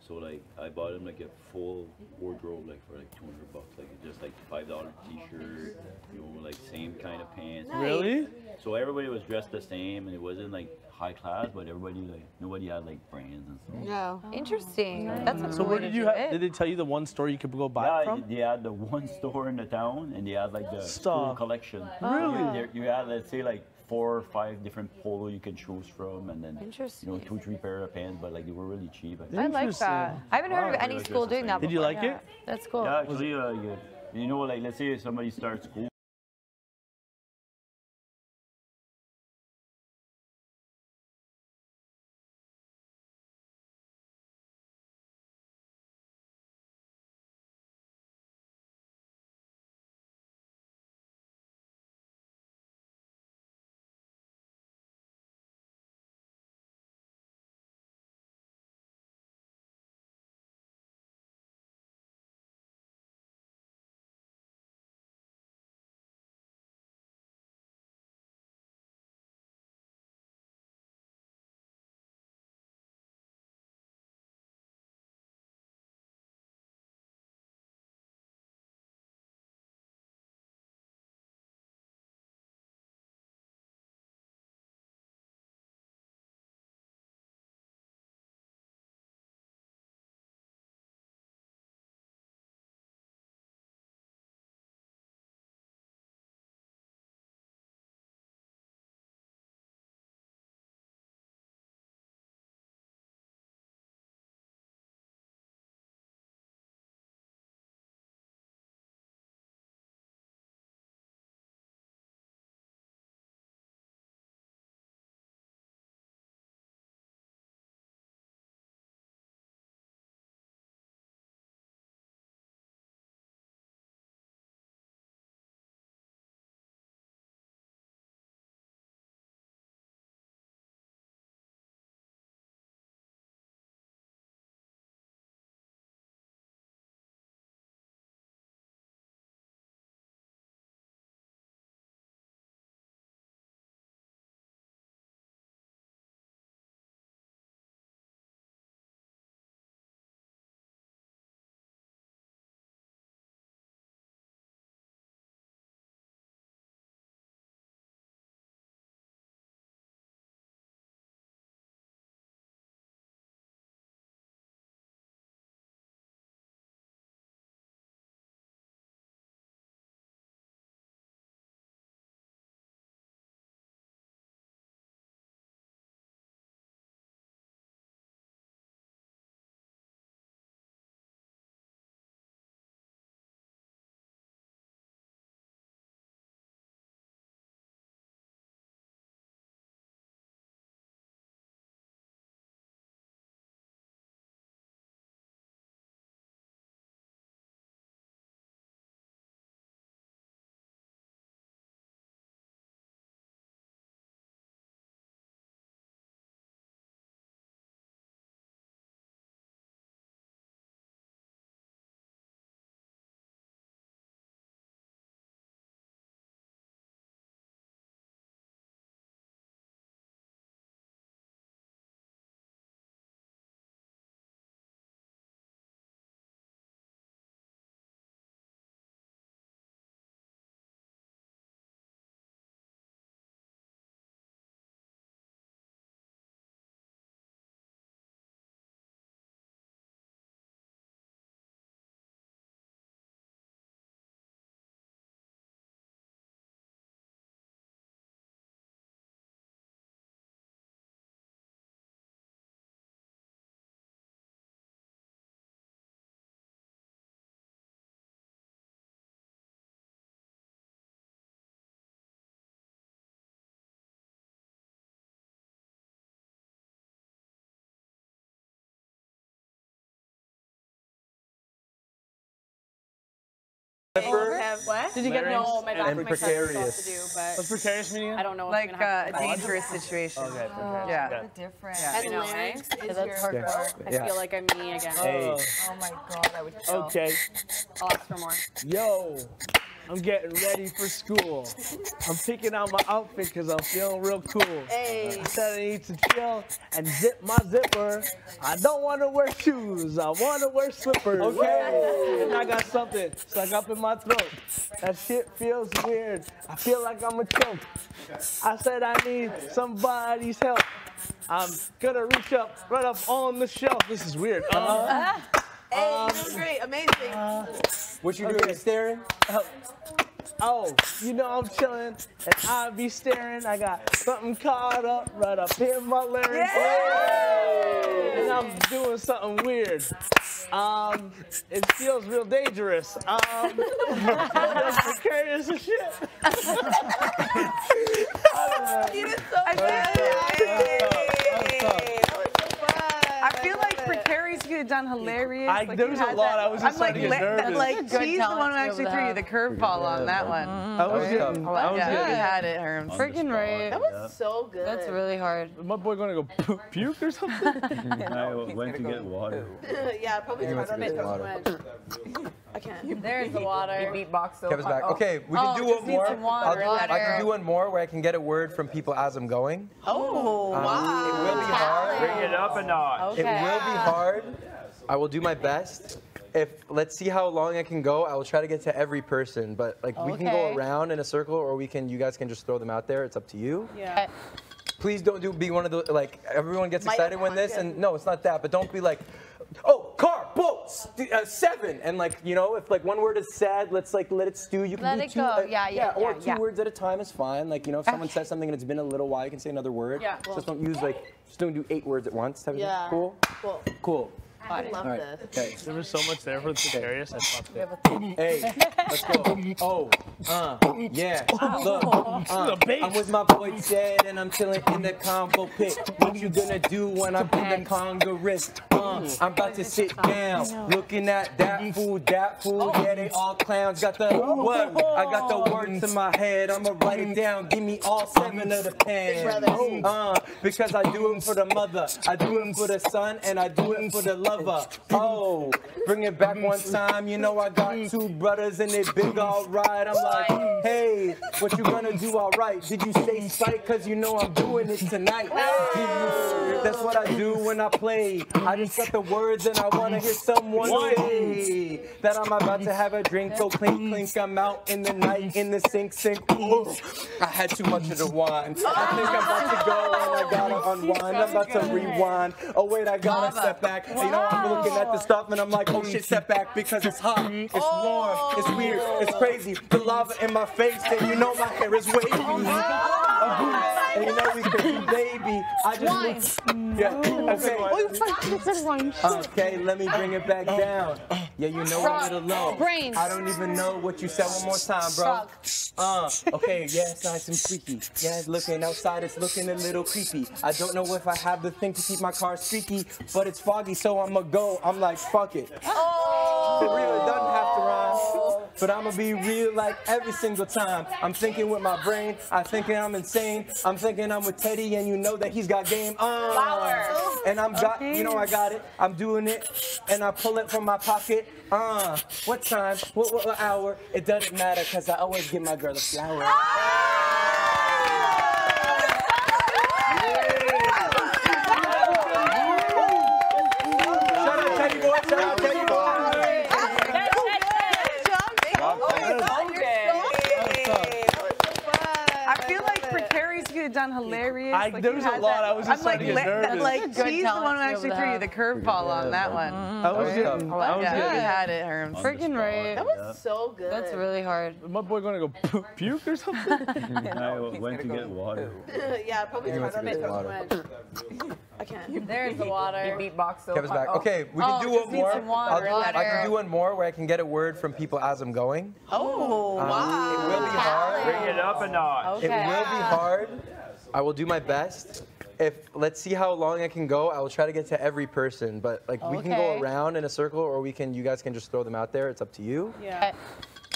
So like I bought him like a full wardrobe like for like $200, like just like $5 t-shirt, you know, like same kind of pants. Really? So everybody was dressed the same, and it wasn't like high class, but everybody like nobody had like brands and stuff. Yeah. Interesting. That's a So cool where way did to you do have? it. Did they tell you the one store you could go buy Yeah, it from? they had the one store in the town, and they had like the Stop. school collection. Really? You had, let's say, like 4 or 5 different polo you can choose from, and then Interesting. you know 2 or 3 pair of pants, but like they were really cheap. I like that. I haven't heard of Wow. any school doing that Did you before. like it? That's cool. Yeah, actually, you know, like let's say somebody starts school. Did you get an No, my and back to precarious. but What's precarious meaning? I don't know. Like a dangerous situation. Okay, precarious. Yeah. Different. Yeah. And larynx is that's your. hardcore. I Yeah. feel like I'm me again. Hey. Oh my god, I would kill. Okay. I'll ask for more. Yo, I'm getting ready for school. I'm picking out my outfit because I'm feeling real cool. Hey. I said I need to chill and zip my zipper. I don't want to wear shoes. I want to wear slippers. Okay. And I got something stuck up in my throat. That shit feels weird. I feel like I'm a choke. I said I need somebody's help. I'm gonna reach up, right up on the shelf. This is weird. Hey, you doing great. Amazing. What you doing? Staring? Oh, you know I'm chilling and I be staring. I got something caught up right up in my larynx. And I'm doing something weird. It feels real dangerous. It's precarious as shit. You did so good. I feel like precarious could have done hilarious. There was a lot. I was just starting to get nervous. Like, she's the one who actually threw you the curveball on that one. I was getting. You had it, Herm. Freaking right. That was so good. That's really hard. Is my boy gonna go puke or something? I went to get water. Yeah, probably He went to get water. water. I can't. There's the water. You beatbox so Kevin's back. hard. Okay, we can do just one need more. some water. I can do one more where I can get a word from people as I'm going. Oh, wow. It will be hard. Bring it up a notch. It will be hard. I will do my best. Let's see how long I can go. I will try to get to every person, but like we can go around in a circle, or you guys can just throw them out there. It's up to you. Yeah. Please don't be one of those like everyone gets excited when this, and no, it's not that. But don't be like, oh, car, boats, 7, and like if like one word is said, let's like let it stew. You can Let do it 2. go. Or 2 words at a time is fine. Like if someone says something and it's been a little while, you can say another word. Yeah, cool. Just don't do 8 words at once. Yeah. Cool. Cool. Cool. I love this. Okay. There was so much there for the precarious. I fucked it. Hey, let's go. Yeah. Look, I'm with my boy Ted and I'm chilling in the combo pit. What you gonna do when I bring the Congress? I'm about to sit down, looking at that fool. Yeah, they all clowns. Got the what? I got the words in my head. I'ma write it down. Give me all 7 of the pens. Because I do it for the mother, I do it for the son, and I do it for the lover. Oh, bring it back one time. You know I got 2 brothers and they big alright. I'm like, hey, what you gonna do alright? Did you say sight? Cause you know I'm doing it tonight. That's what I do when I play. I just got the words and I wanna hear someone say that I'm about to have a drink. Go clink, clink. I'm out in the night in the sink. Ooh, I had too much of the wine. I think I'm about to go and I gotta unwind. I'm about to rewind. Oh wait, I gotta step back. You know, I'm looking at the stuff and I'm like, oh shit, step back because it's hot, it's warm, it's weird, it's crazy. The lava in my face and you know my hair is wavy. And you know we crazy, baby. I just okay, let me bring it back down. Yeah, you know I'm a little low. Brains. I don't even know what you said. One more time, bro. Okay, yeah, it's nice and freaky. Yeah, looking outside, it's looking a little creepy. I don't know if I have the thing to keep my car streaky, but it's foggy, so I'ma go. I'm like, fuck it. For real, it doesn't have to rhyme, but I'ma be real like every single time. I'm thinking with my brain, I'm thinking I'm insane. I'm thinking I'm with Teddy, and you know that he's got game. And I'm got, you know I got it. I'm doing it, and I pull it from my pocket. What time? What hour? It doesn't matter, cause I always give my girl a flower. Shout out Teddy boy. Shout out Teddy boy. I feel like precarious could have done hilarious. There was a lot. I was just starting to get nervous. Like, she's the one who actually threw you the curveball on that one. I was getting. You had it, Herm. Freaking right. That was so good. That's really hard. Is my boy gonna go puke or something? I went to get water. Yeah, probably He went to get water. I can't. There's the water. You beatbox so Kevin's back. hard. Okay, we can do one need more. some water. I can do one more where I can get a word from people as I'm going. Oh, wow. It will be hard. Bring it up a notch. It will be hard. I will do my best. Let's see how long I can go. I will try to get to every person, but like we can go around in a circle, or you guys can just throw them out there. It's up to you. Yeah.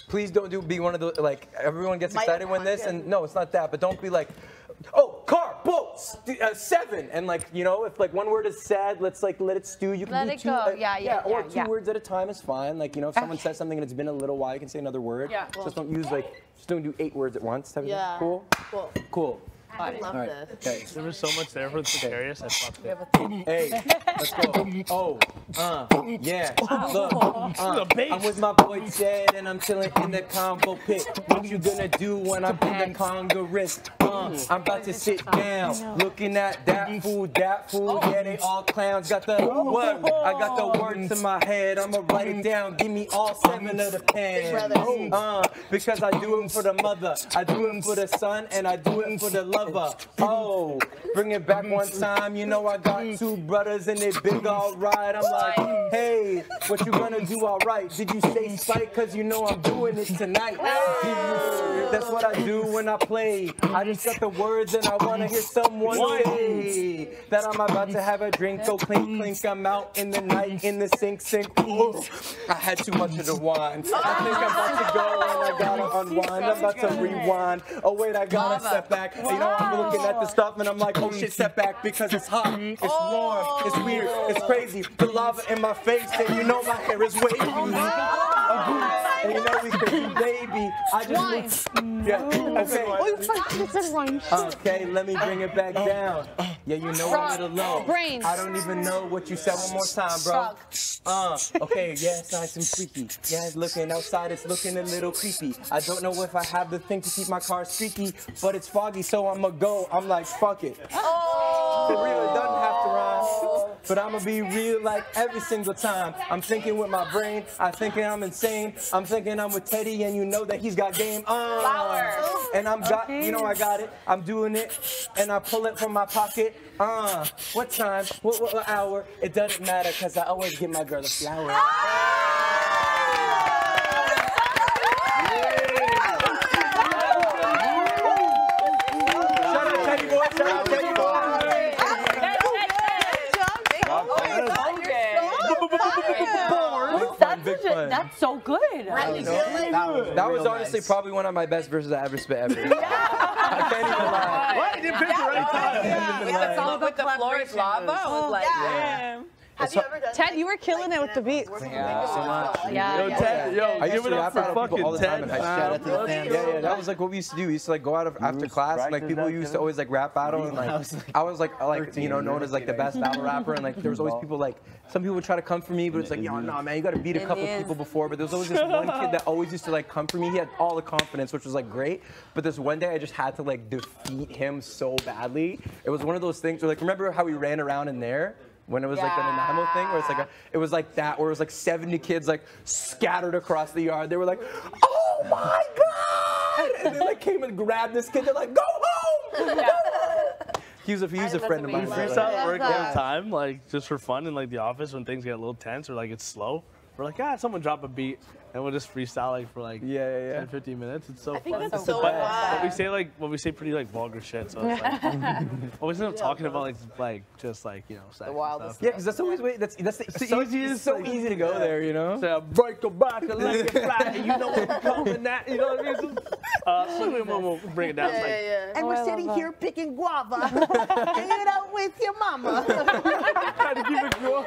please don't be one of the, like, everyone gets excited when this, and no, it's not that, but don't be like, oh, car, boats, 7, and like, you know, if like one word is sad, let's like let it stew. You can Let do it 2, go. or 2 words at a time is fine. Like, you know, if someone says something and it's been a little while, you can say another word. Yeah, cool. Just don't do 8 words at once. Type of thing. Cool. Cool. I love this. Okay. There was so much there for the precarious. I fucked it. Hey, let's go. Yeah. Look, I'm with my boy Chad and I'm chilling in the combo pit. What you gonna do when I pull the Congress? I'm about to sit down, looking at that fool. Yeah, they all clowns. Got the word. I got the words in my head. I'ma write it down. Give me all 7 of the pens. Because I do it for the mother, I do it for the son, and I do it for the lover. Oh, bring it back one time. You know I got 2 brothers and they big alright. I'm like, hey, what you gonna do alright? Did you say spike? Cause you know I'm doing it tonight. That's what I do when I play. I just got the words and I wanna hear someone say that I'm about to have a drink. Go clink, clink. I'm out in the night in the sink. Ooh, I had too much of the wine. I think I'm about to go and I gotta unwind. I'm about to rewind. Oh wait, I gotta step back. You know, I'm looking at the stuff and I'm like, oh shit, step back because it's hot, it's warm, it's weird, it's crazy. The lava in my face and you know my hair is wavy. And you know we could be baby. I just okay, let me bring it back down. Yeah, you know I'm a little low. Brains. I don't even know what you said. One more time, bro. Okay, yeah, it's nice and freaky. Yeah, it's looking outside, it's looking a little creepy. I don't know if I have the thing to keep my car streaky, but it's foggy, so I'ma go. I'm like, fuck it. For real, it doesn't have to rhyme, but I'ma be real like every single time. I'm thinking with my brain, I'm thinking I'm insane. I'm thinking I'm with Teddy, and you know that he's got game. And I'm you know I got it. I'm doing it, and I pull it from my pocket. What time? What hour? It doesn't matter, cause I always give my girl a flower. That's so good. That was honestly probably one of my best verses I ever spit ever. I can't even lie. Why did you pick the right time? The song with the floor is lava was like, Have you ever done Ted, you were killing it with the beat. Yeah, so much. Yeah. Yo, Ted, I used give to it rap up for battle people all the time in high Shout school. out to the fans. Yeah, that was like what we used to do. We used to like go out after class and like people used to always like rap battle and like I was like you know known as like the best battle rapper and like there was always people like some people would try to come for me but it's like yo no man you got to beat a couple people before but there was always this one kid that always used to like come for me. He had all the confidence which was like great but this one day I just had to like defeat him so badly. It was one of those things where like remember how we ran around in there? When it was like an enamel thing where it's like it was like that where it was like 70 kids like scattered across the yard. They were like, oh my God! And they like came and grabbed this kid. They're like, go home! He was a friend of mine. You freestyle at work all the time, like just for fun in like the office when things get a little tense or like it's slow. We're like, someone drop a beat and we'll just freestyle like for like 10, 15 minutes. It's so fun. That's so fun. But we say pretty like vulgar shit. So it's like, always end up talking about like just like you know sex The wildest stuff. Yeah, because that's always that's the easiest. It's so easy to go there, you know. Say break a back and let it fly. You know what we're calling that. You know what I mean? So we'll bring it down. And we're sitting here picking guava, hanging out with your mama. Trying to keep it cool.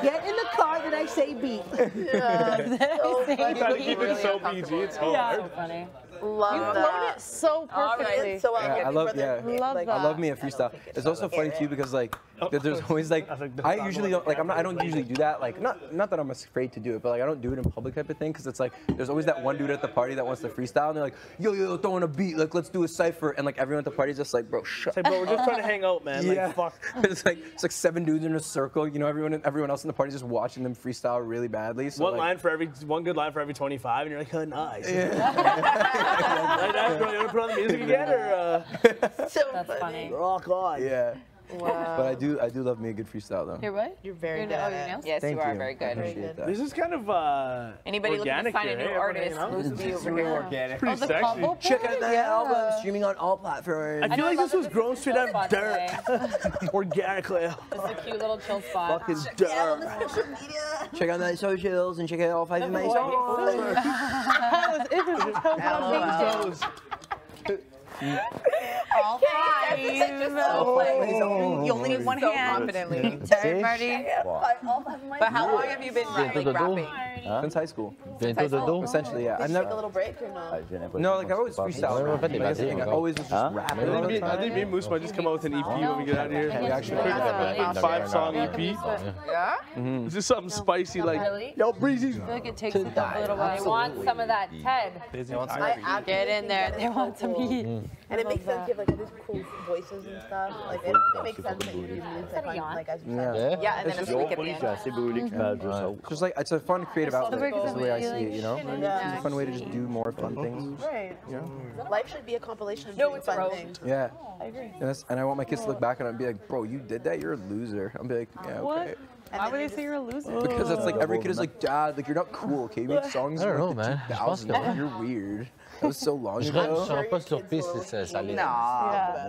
Get in the car that I say beat. Trying to keep it so PG. It's hard. So funny. Love You that. wrote it so perfectly. So I love Love I love me a freestyle. It's also funny too because like there's always like I usually don't like I don't usually do that like not that I'm afraid to do it but like I don't do it in public type of thing because it's like there's always that one dude at the party that wants to freestyle and they're like yo throwing a beat like let's do a cipher and like everyone at the party's just like bro shut up. Bro, we're just trying to hang out man. Yeah. Like fuck. It's like 7 dudes in a circle you know everyone else in the party just watching them freestyle really badly. So one good line for every 25 and you're like oh nice. Yeah. Bro, you want to put on the music again or? So That's funny. Rock on. Yeah. But I do love me a good freestyle though. You're what? You're very good. Oh, at your it. nails? Yes, Thank you are you. very good. I appreciate that. This is kind of Anybody looking to organic find a here, new hey, artist? everybody, you know? This is very organic. Pretty sexy. Check out that album, streaming on all platforms. I feel like this was grown straight out of dirt. Organically. It's a cute little chill spot. Fucking dirt. Check out my socials and check out all 5 of my songs. All five. You only need one hand. Confidently. Everybody. But how long have you been rapping? Since high school. school? Essentially, yeah. Did I've you take a never. little break or no? No, like I always freestyle. Like, I always was just rapping. all the I think me and Moose might just come out with an EP when we get out of here. We actually Like a 5-song EP. Yeah? It's just something spicy like, yo, Breezy. I feel like it takes a little while. I want some of that Ted. Get in there. They want some heat. And it makes sense you have like all these cool voices and stuff. Like it makes sense that you do music like as you said. Yeah, and then it's like at the end. Just like it's a fun creative outlet. Is the way I see it, you know. It's a fun way to just do more fun things. Right. You know. Life should be a compilation of fun things. Yeah. I agree. And I want my kids to look back on it and be like, bro, you did that? You're a loser. I'll be like, yeah, okay. What? Why would they say you're a loser? Because it's like every kid is like, Dad, like you're not cool, okay? You make songs I don't from know, like man. the 2000s. You're weird. That was so long ago.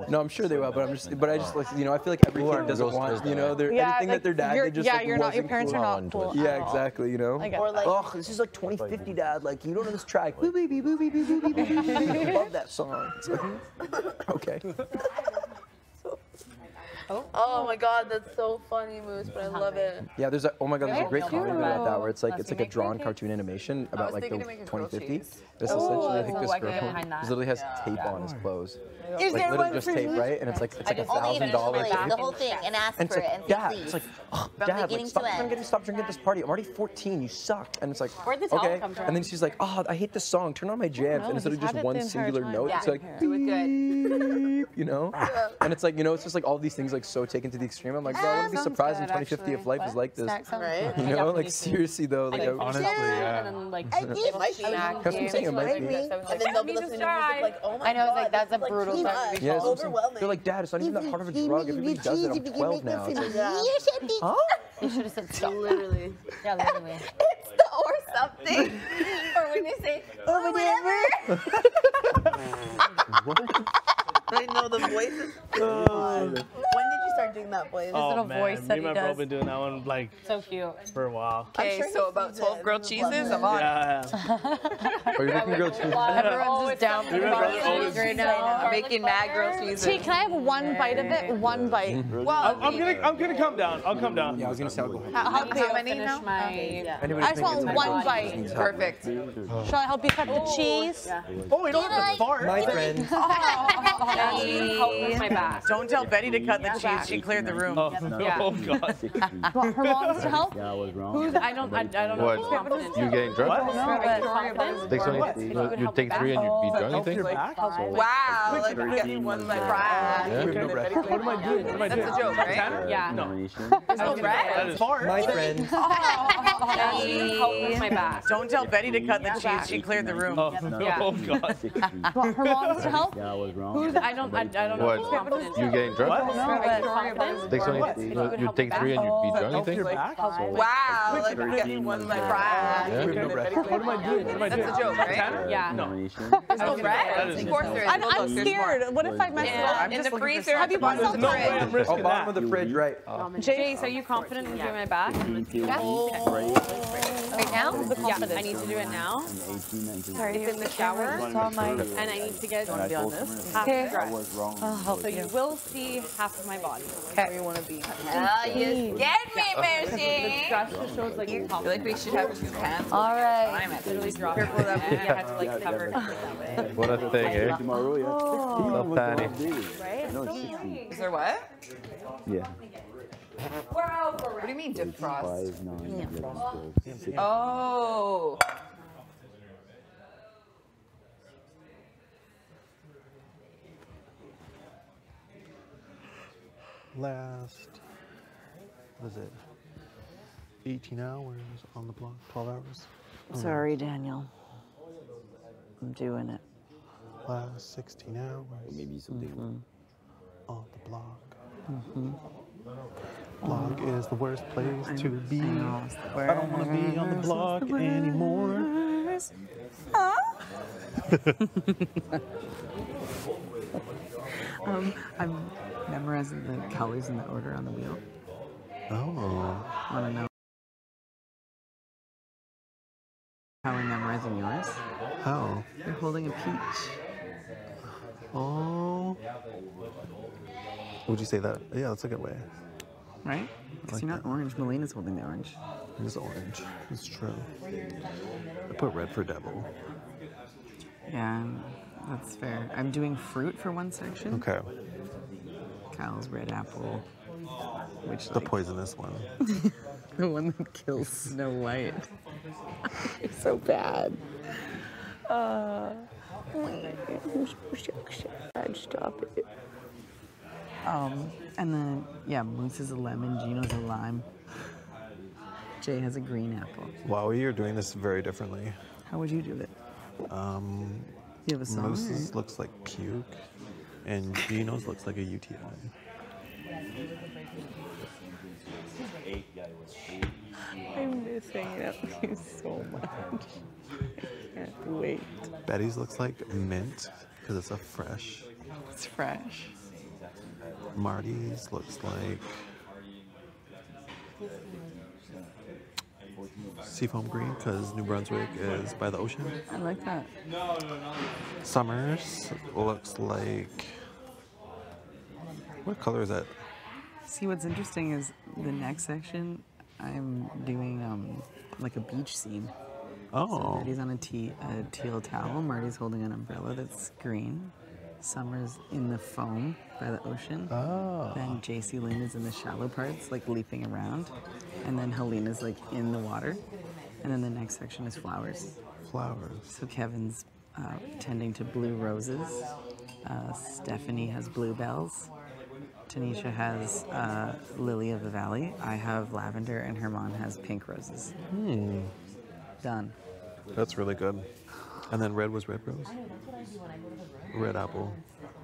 No, I'm sure they will, but I just like, you know, I feel like every kid doesn't want, you know, anything that their dad did just like you're not, your parents cool. are not cool. Yeah, exactly, you know. Or like, oh, this is like 2050, Dad. Like, you don't know this track. I love that song. It's like, okay. Oh my God, that's so funny, Moose, but I love it. Yeah, there's a, oh my God, there's a great comedy about that where it's like a drawn cartoon animation about like the 2050. This essentially, I think this girl literally has tape on his clothes. Is Like there literally one just for tape, me? right? And it's like Only $1,000 the tape. whole thing and ask And it's for like, it and Dad, please. it's like, oh, From Dad, like, beginning stop to end. drinking at this party. I'm already 14. You suck. And it's like, Where'd the towel okay. come from? And then she's like, oh, I hate this song. Turn on my jams. And instead of just one singular note, it's like, do it good. you know? And it's like, you know, it's just like all these things like so taken to the extreme. I'm like, bro, I wouldn't be surprised in 2050 if life is like this. Right? You know, like seriously though, like honestly, yeah. And then like It might be. That's what I'm saying, it might be. And then they'll be listening to music like, oh my God. I know, it's like, that's a brutal too time much. to be Yeah, that's what I'm saying. Overwhelming. They're like, Dad, it's not even that hard of a drug. Everybody does it. I'm 12 now. It's like, huh? You should have said stop. Literally. Yeah, literally. It's the or something. Or when they say, or whatever. I know the voices. When did you start doing that voice? little voice that me and he my bro does. been doing that one like So cute. for a while. Okay, so about 12 grilled cheeses. I'm on. Yeah. Are you making grilled cheese? Everyone's just down for the always- right now. I'm making mad grilled cheeses. T, can I have one bite of it? One bite. Well, I'm gonna come down. I'll come down. Yeah, I was gonna say alcohol. How many Finish now? my. Anybody I just want think one bite. Perfect. Shall I help you cut the cheese? Oh, you don't have to fart. My friend. Help with my back. Don't tell Betty to cut the cheese. She cleared the room. Oh, Yeah. oh God. Want her moms to help? Yeah, I was wrong. Who's? I don't know. What? Confidence. You getting drunk? What? No, but confidence. Take some, you take 3 and you'd be drunk, you think? Wow, look at one by pride. Yeah. What am I doing? What am I doing? That's a joke, right? Yeah. No. There's no bread. That is fart. My friend. Help with my back. Don't tell Betty to cut the cheese. She cleared the room. Oh, Yeah. oh God. Want her moms to help? Yeah, I was wrong. Who's? I don't know. What? Confidence. You getting drunk? What? No, but confidence. Take some, you take 3 and you'd be drunk, you think? Wow, look at one by pride. Yeah. What am I doing? What am I doing? That's a joke, right? Yeah. No. There's no bread. Of course there is. I'm Look, there's scared. What if I mess it up? more. In the freezer. Have you bought There's some no way I'm Oh, risking bottom of that. the fridge, right? Jace, are you confident in doing my back? right now? Yeah, I need to do it now. Sorry, It's in the shower, and I need to get half dressed. I'll So you will see half of my body. Where you want to be. Oh, you scared me, The Mercy. dress just shows like I feel like we should have 2 pants. All right. I'm at literally drop. Careful that we I had to like cover it that way. What a thing, eh? Tomorrow, yeah. So tiny. No, 60. Is there what? Yeah. What do you mean defrost? 5, 9, 11, 12, 6. Oh. Last, what is it? 18 hours on the block, 12 hours. Sorry, Daniel. I'm doing it. Last 16 hours Maybe something. on the block. Blog is the worst place to be. know, it's the I don't want to be on the blog anymore. I'm memorizing the colors in the order on the wheel. Oh. Want to know how I'm memorizing yours? How? You're holding a peach. Oh. Would you say that? Yeah, that's a good way. Right? Because Like you're not orange. Melina's holding the orange. It is orange. It's true. I put red for devil. Yeah, that's fair. I'm doing fruit for one section. Okay. Kyle's red apple. Which The poisonous one. The one that kills Snow White. You're so bad. Stop it. And then, yeah, Moose is a lemon, Gino's a lime. Jay has a green apple. Wow, you're doing this very differently. How would you do it? You have a song? Moose's looks like puke, and Gino's looks like a UTI. I'm just hanging out with you so much. I can't wait. Betty's looks like mint, because it's a fresh. It's fresh. Marty's looks like seafoam green, because New Brunswick is by the ocean. I like that. Summers looks like, what color is that? See, what's interesting is the next section, I'm doing like a beach scene. Oh. So Betty's on a teal towel. Marty's holding an umbrella that's green. Summer's in the foam by the ocean. Oh. Then JC Lynn is in the shallow parts, like leaping around. And then Helena's like in the water. And then the next section is flowers. Flowers. So Kevin's tending to blue roses. Stephanie has bluebells. Tanisha has lily of the valley. I have lavender, and Herman has pink roses. Done. That's really good. And then red was red rose? Red apple.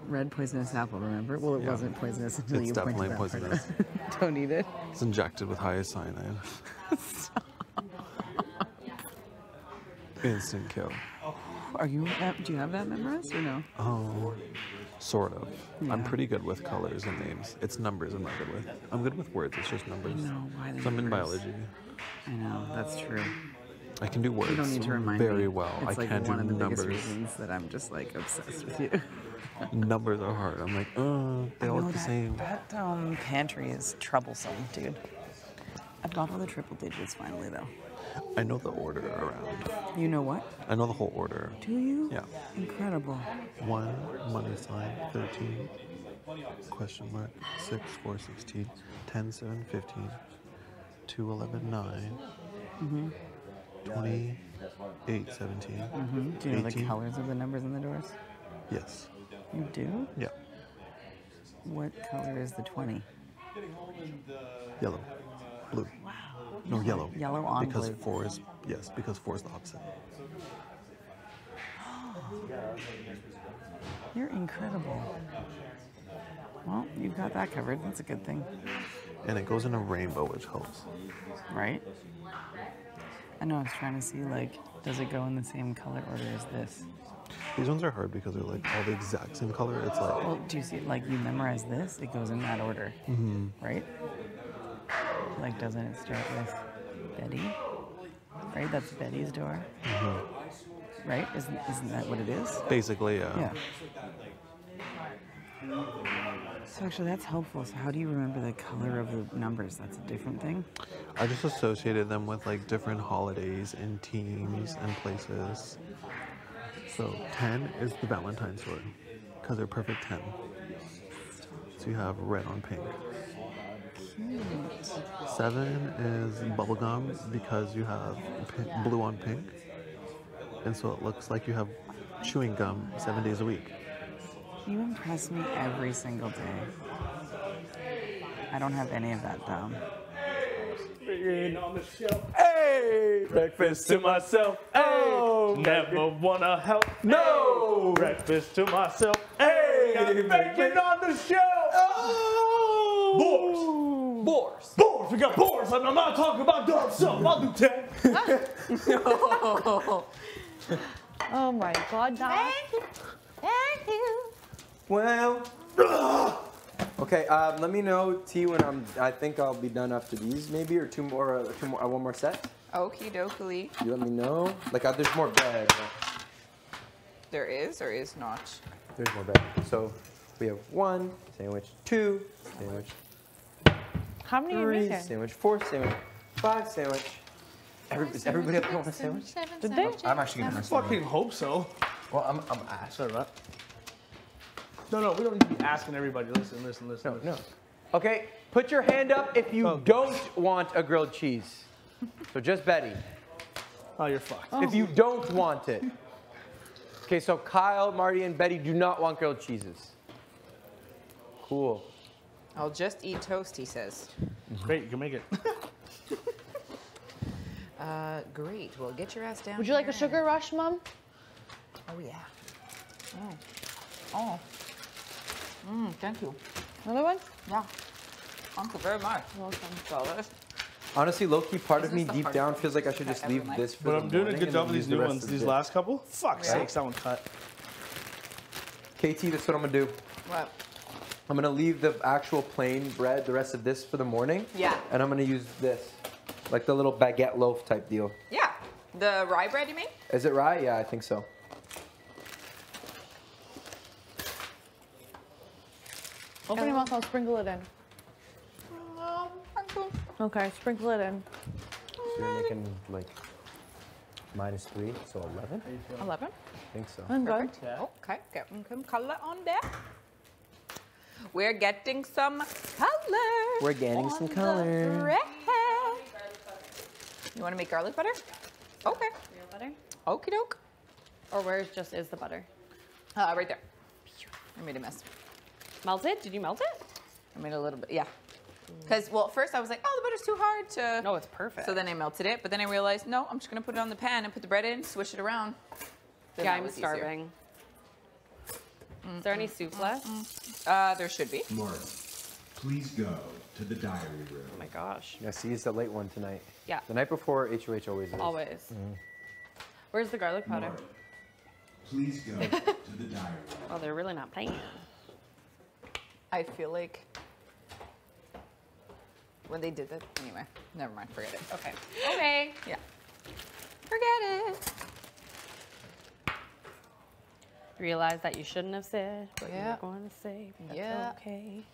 Red poisonous apple, remember? Well, it wasn't poisonous until It's you definitely pointed that poisonous. part out. Don't eat it. It's injected with hyoscyanide. Instant kill. Are you? Do you have that memorized or no? Oh, sort of. Yeah. I'm pretty good with colors and names. It's numbers I'm not good with. I'm good with words, it's just numbers. I know, why the So I'm in numbers? biology. I know, that's true. I can do words You don't need to remind very me. well. It's I like can't one do of the numbers. biggest reasons that I'm just like obsessed with you. Numbers are hard. I'm like, they all look the same. That pantry is troublesome, dude. I've got all the triple digits finally, though. I know the order around. You know what? I know the whole order. Do you? Yeah. Incredible. 1, money sign, 13, question mark, 6, 4, 16, 10, 7, 15, 2, 11, 9, Mm-hmm. 28, 17, Mm-hmm. Do you know the 18. colors of the numbers in the doors? Yes. You do? Yeah. What color is the 20? Yellow. Blue. Wow. No, yellow. Yellow on because blue. 4 is, yes, because 4 is the opposite. You're incredible. Well, you've got that covered. That's a good thing. And it goes in a rainbow, which helps. Right? I know, I was trying to see, like, does it go in the same color order as this? These ones are hard because they're like all the exact same color. It's like, Well, do you see, like, you memorize this, it goes in that order, Mhm. right? Like, doesn't it start with Betty? Right? That's Betty's door. Mhm. Right? Isn't that what it is? Basically, yeah. Yeah. So actually, that's helpful. So how do you remember the color of the numbers? That's a different thing? I just associated them with like different holidays and teams and places. So 10 is the Valentine's sword because they're perfect 10. So you have red on pink. Cute. 7 is bubblegum because you have blue on pink. And so it looks like you have chewing gum 7 days a week. You impress me every single day. I don't have any of that down. On the shelf. Hey, breakfast to myself. Hey, never wanna help. No, breakfast to myself. Hey, got bacon on the shelf. Oh. Boars. Boars. We got boars. I'm not talking about dumb stuff. I'll do 10. Oh my God, Doc. Thank you. Well. Okay, let me know, T, when I think I'll be done after these, maybe, or one more set. Okie dokie. You let me know. Like, there's more bread. There is or is not? There's more bread. So we have 1 sandwich, 2 sandwich, how many 3 sandwich, 4 sandwich, 5 sandwich. Is everybody up there want a sandwich? Did they? I'm actually gonna. I fucking hope so. Well, I'm asking. Sorry, what? No, we don't need to be asking everybody. Listen. No. Okay, put your hand up if you don't want a grilled cheese. So just Betty. Oh, you're fucked. If you don't want it. Okay, so Kyle, Marty, and Betty do not want grilled cheeses. Cool. I'll just eat toast, he says. Great, you can make it. Great. Well, get your ass down. Would you like a sugar rush, Mom? Oh, yeah. Oh. Thank you. Another one? Yeah. Thank you very much. Welcome. Honestly, low-key, part of me Isn't this the deep down feels like I should just leave this for But the I'm doing a morning good and job then with these use the new rest ones. of These it. last couple. Fuck Yeah. sakes, that one cut. KT, that's what I'm gonna do. What? I'm gonna leave the actual plain bread, the rest of this for the morning. Yeah. And I'm gonna use this, like the little baguette loaf type deal. Yeah. The rye bread, you mean? Is it rye? Yeah, I think so. Open your mouth, I'll sprinkle it in. Okay, sprinkle it in. So you're making like -3, so 11? 11? I think so. I'm good. Okay, getting some color on there. We're getting some color. We're getting some color. Bread. You want to make garlic butter? Okay. Real butter? Okie doke. Or where's just is the butter? Right there. I made a mess. Melted? Did you melt it? I made a little bit, yeah. Because, well, at first I was like, oh, the butter's too hard to... No, it's perfect. So then I melted it, but then I realized, no, I'm just going to put it on the pan and put the bread in, swish it around. Then Yeah, that I'm was easier. starving. Is there any soup left? There should be. Mark, please go to the diary room. Oh my gosh. Yeah, see, it's the late one tonight. Yeah. The night before, HOH always is. Always. Where's the garlic powder? Mark, please go to the diary room. Oh, they're really not playing. I feel like when they did that, anyway, never mind, forget it. Okay. Okay. Yeah. Forget it. Realize that you shouldn't have said what you Yeah. were going to say. But that's Yeah. okay.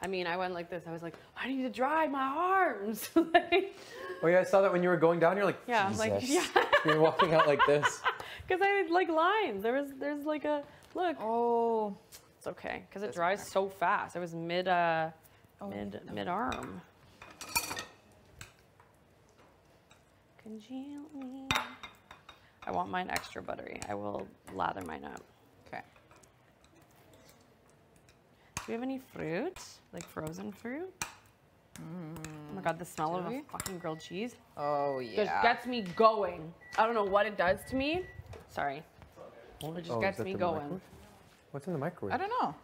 I mean, I went like this. I was like, I need to dry my arms. Like, Oh yeah, I saw that when you were going down. You're like, yeah, I was like, Jesus. yeah. You're walking out like this. Because I had like lines. There's like a look. Oh. It's okay because it dries so fast. It was mid arm. Congeal. I want mine extra buttery. I will lather mine up. Okay. Do we have any fruit? Like frozen fruit? Oh my god, the smell Do of we? a fucking grilled cheese. Oh, Just yeah. gets me going. I don't know what it does to me. Sorry. It just Oh, is gets that me the going. microwave? What's in the microwave? I don't know.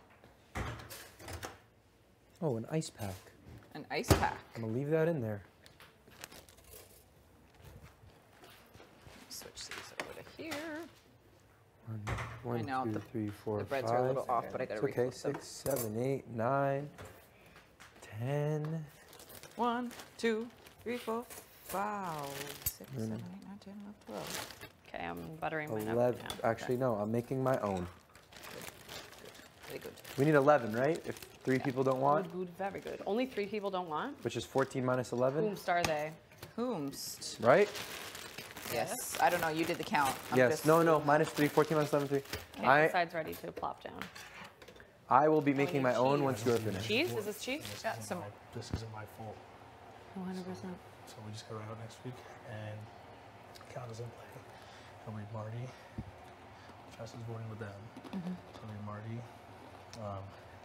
Oh, an ice pack. An ice pack. I'm gonna leave that in there. Switch these over to here. One, I know, 2, the- 3, 4, the breads 5. are a little off, but I gotta It's okay. reflip them. 6, 7, 8, 9, 10. 1, 2, 3, 4, 5, 6, Mm. 7, 8, 9, 10, 11, 12. Okay, I'm buttering mine up 11. now. Actually, no, I'm making my own. Very good. We need 11, right? If 3 people don't want, Good, very good. Only 3 people don't want? which is 14 minus 11, Whomst are they? Whomst. right? Yes. I don't know. You did the count. I'm Yes. just- No, minus 3, 14 minus 11, 3. Okay, this side's ready to plop down. I will be making my own once you're finished. Cheese? Is this cheese? Yeah, some. This isn't my fault. 100%. So we just go out next week, and Cal doesn't play. It'll be Marty. Jess is voting with them. So it'll be Marty,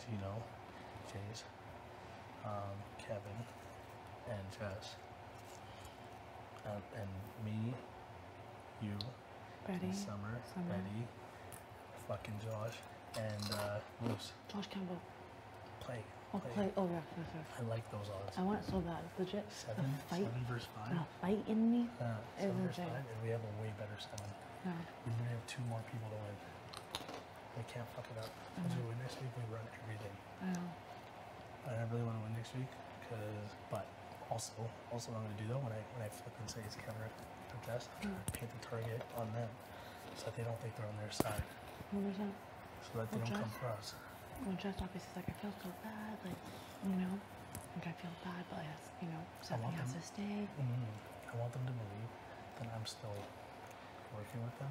Gino, Chase, Kevin, and Jess. And me, you, Betty, Summer, Betty, fucking Josh, and Moose. Josh Campbell. play. Oh, play. Oh, yeah. I like those odds. I want it so bad. Legit. Seven versus 5. The fight in me is 7 versus 5, insane. and we have a way better 7. Yeah. We literally have 2 more people to win. We can't fuck it up. Once we win next week, we run everything. I know. I really want to win next week, but also what I'm going to do though, when I fucking say it's counter contest, I'm going to paint the target on them, so that they don't think they're on their side. 100%. So that they don't come for us. Well, just obviously like I feel so bad, like, you know, like I feel bad, but you know, something has to stay. I want them to believe that I'm still working with them.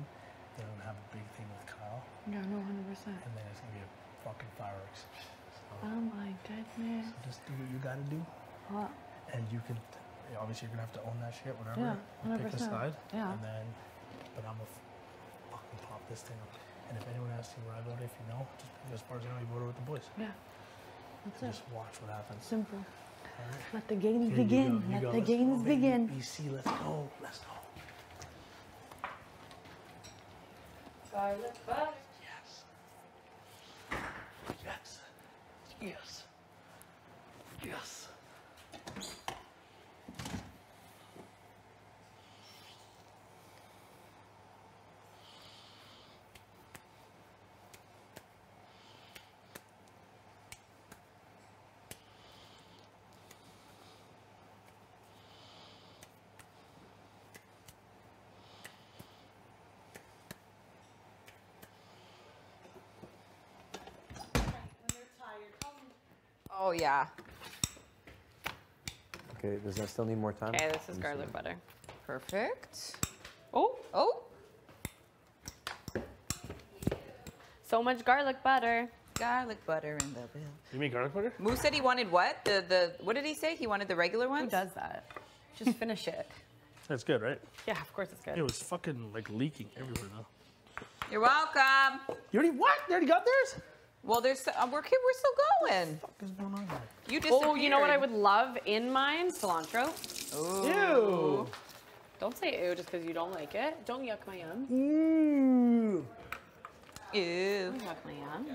They're gonna have a big thing with Kyle. Yeah, no, 100%. And then it's gonna be a fucking fireworks. So, oh my goodness. So just do what you gotta do. What? And you can, obviously you're gonna have to own that shit, whatever. Yeah, 100%. Pick a side. Yeah. And then, but I'm gonna fucking pop this thing up. And if anyone asks you where I voted, if you know, just as far as I know, you voted with the boys. Yeah. That's it. Just watch what happens. Simple. Right. Let the games Here you begin. go, you Let go. the Let's games go, baby. begin. BC, let's go. Let's go. Yes. Yes. Yes. Yes. Oh, yeah. Okay, does that still need more time? Okay, this is garlic butter. Perfect. Oh. Oh. So much garlic butter. Garlic butter in the bill. You mean garlic butter? Moose said he wanted what? What did he say? He wanted the regular ones? Who does that? Just finish it. That's good, right? Yeah, of course it's good. It was fucking like leaking everywhere though. You're welcome. You already what? You already got theirs? Well, there's we're still going. What the fuck is going on here? You disappeared. Oh, you know what I would love in mine? Cilantro. Ooh. Ew. Don't say ew just because you don't like it. Don't yuck my yum. Ew. Ew. Don't yuck my yum.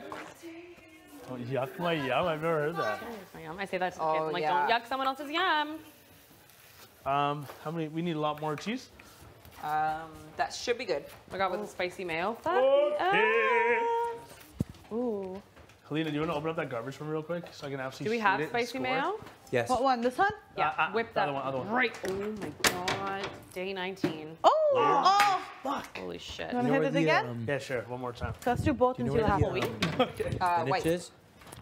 Oh, yuck my yum. I've never heard that. Don't yuck my yum. I say that to kids. Oh, I'm like, yeah. don't yuck someone else's yum. How many? We need a lot more cheese. That should be good. I got with the spicy mayo. Okay. Ooh. Helena, do you want to open up that garbage for me real quick so I can actually Do we shoot have it and spicy score? mayo? Yes. What one? This one? Yeah, whip that. other one. Right. Oh my god. Day 19. Oh, Fuck. Holy shit. You want to hit it again? Yeah, sure. One more time. Let's do both and see what happens. Okay. White.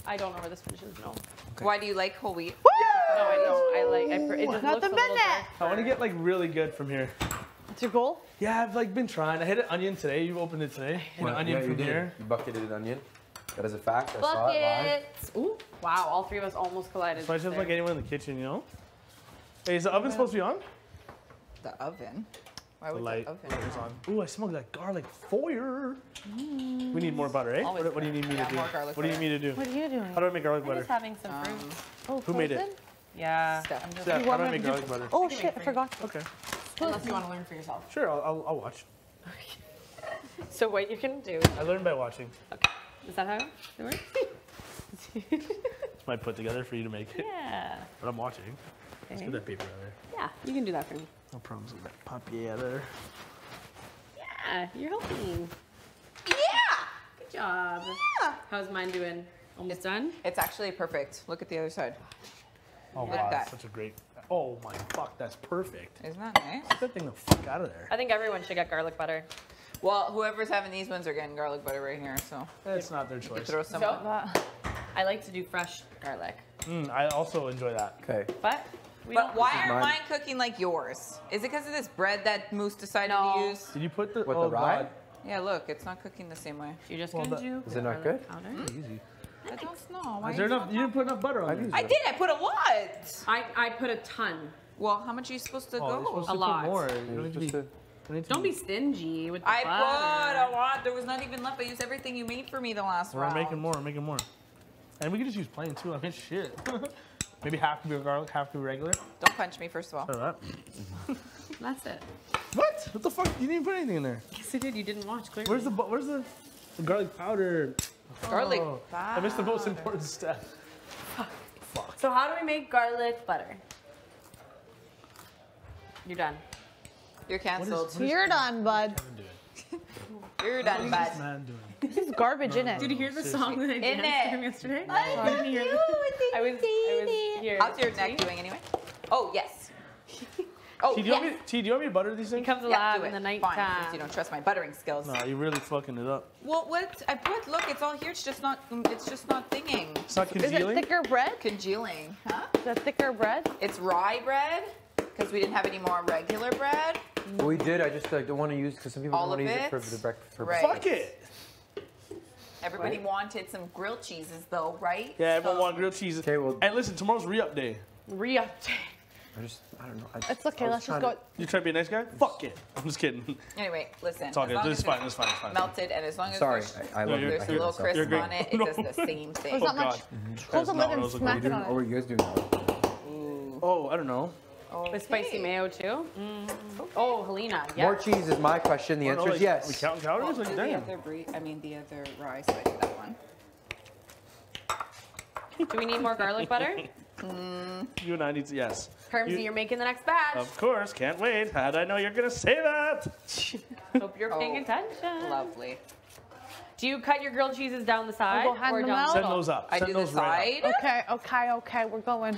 I don't know where this finishes. No. Why do you like whole wheat? No, I don't. It just looks a little dark. I want to get like really good from here. What's your goal? Yeah, I've like been trying. I hit an onion today. You opened it today. Hit an onion yeah, from you did. here. You bucketed an onion. That is a fact. I saw it live. Buckets. Ooh. Wow, all three of us almost collided. So I just there. like anyone in the kitchen, you know? Hey, is the oven supposed to be on? The oven. Why The would light the oven? is on. Ooh, I smell that garlic fire. We need more butter, eh? Always What do you need me to do? more garlic What do you need me to do? What are you doing? How do I make garlic I'm butter? just having some fruit. Oh, Who made it? frozen? Yeah. Steph. I'm just Steph, You how want do I me make to garlic butter? Oh shit, I forgot. Okay. Unless you want to learn for yourself. Sure, I'll watch. So what you can do. I learned by watching. Okay. Is that how it works? It's my put together for you to make it. Yeah. But I'm watching. Let's Okay. get that paper out of there. Yeah, you can do that for me. No problems with that papier there. Yeah, you're helping. Yeah. Good job. Yeah. How's mine doing? Almost done? It's actually perfect. Look at the other side. Oh Look wow, at that's that. such a great. Oh my fuck, that's perfect. Isn't that nice? Get that thing the fuck out of there. I think everyone should get garlic butter. Well, whoever's having these ones are getting garlic butter right here, so. It's not their You could choice. throw some. I like to do fresh garlic. I also enjoy that. Okay. But we But don't why This is aren't mine. mine cooking like yours? Is it because of this bread that Moose decided No. to use? Did you put the What, oh the rye? God. Yeah, look, it's not cooking the same way. You're just Well, gonna that- do Is it not garlic good? powder. Easy. I don't know. Why Is there you enough? You didn't put enough butter on there. I did. I put a lot. I put a ton. Well, how much are you supposed to Oh, go? you're supposed A to lot. put more. You don't need to be. Just you need to Don't be stingy with the I butter. put a lot. There was not even left. I used everything you made for me the last We're round. making more. We're making more. And we can just use plain too. I mean, shit. Maybe half could be garlic, half could be regular. Don't punch me, first of all. Try that. That's it. What? What the fuck? You didn't even put anything in there. Yes, I did. You didn't watch clearly. Where's the garlic powder? Garlic I missed the most important step. So how do we make garlic butter? You're done. You're canceled. You're done, bud. You're done, bud. This is garbage in it. Did you hear the song that I In danced to it. him yesterday? I didn't hear it. I was here. How's your neck doing anyway? Oh, yes. Oh, T, do you want me to butter these things? He comes Yeah, alive do in it. the night Fine, time. since you don't trust my buttering skills. No, you're really fucking it up. Well, what I put? Look, it's all here. It's just not thinking. It's not Is it congealing? thicker bread? Congealing, huh? Is it thicker bread? It's rye bread because we didn't have any more regular bread. We did. I just don't want to use because some people All don't want to of use it for it? the breakfast. For Right. Fuck it. Everybody wanted some grilled cheeses, though, right? Yeah, everyone want grilled cheese. Okay, well. Hey, listen, tomorrow's re-up day. I don't know. It's okay. Let's just go. You trying to be a nice guy? Fuck it. I'm just kidding. Anyway, listen. It's all as good. long It's as fine. It's fine. It's fine. melted, and as long as Sorry, there's, I love there's it. a little crisp You're great. on it, it does the same thing. There's not much. Hold the lid and smack it on Oh, it. you guys doing that? Oh, I don't know. With spicy mayo too? Oh, Helena, yeah. More cheese is my question. The Oh, no, answer is like, yes. We counting calories? Well, Like, do the damn. other the other rye, so I do that one. Do we need more garlic butter? You and I need to, yes. Hermsy, you're making the next batch. Of course, can't wait. How did I know you're going to say that? Hope you're paying attention. Lovely. Do you cut your grilled cheeses down the side I'll go hand or them down out. the Send middle? those up. I Send do the those right up. side. Okay, we're going.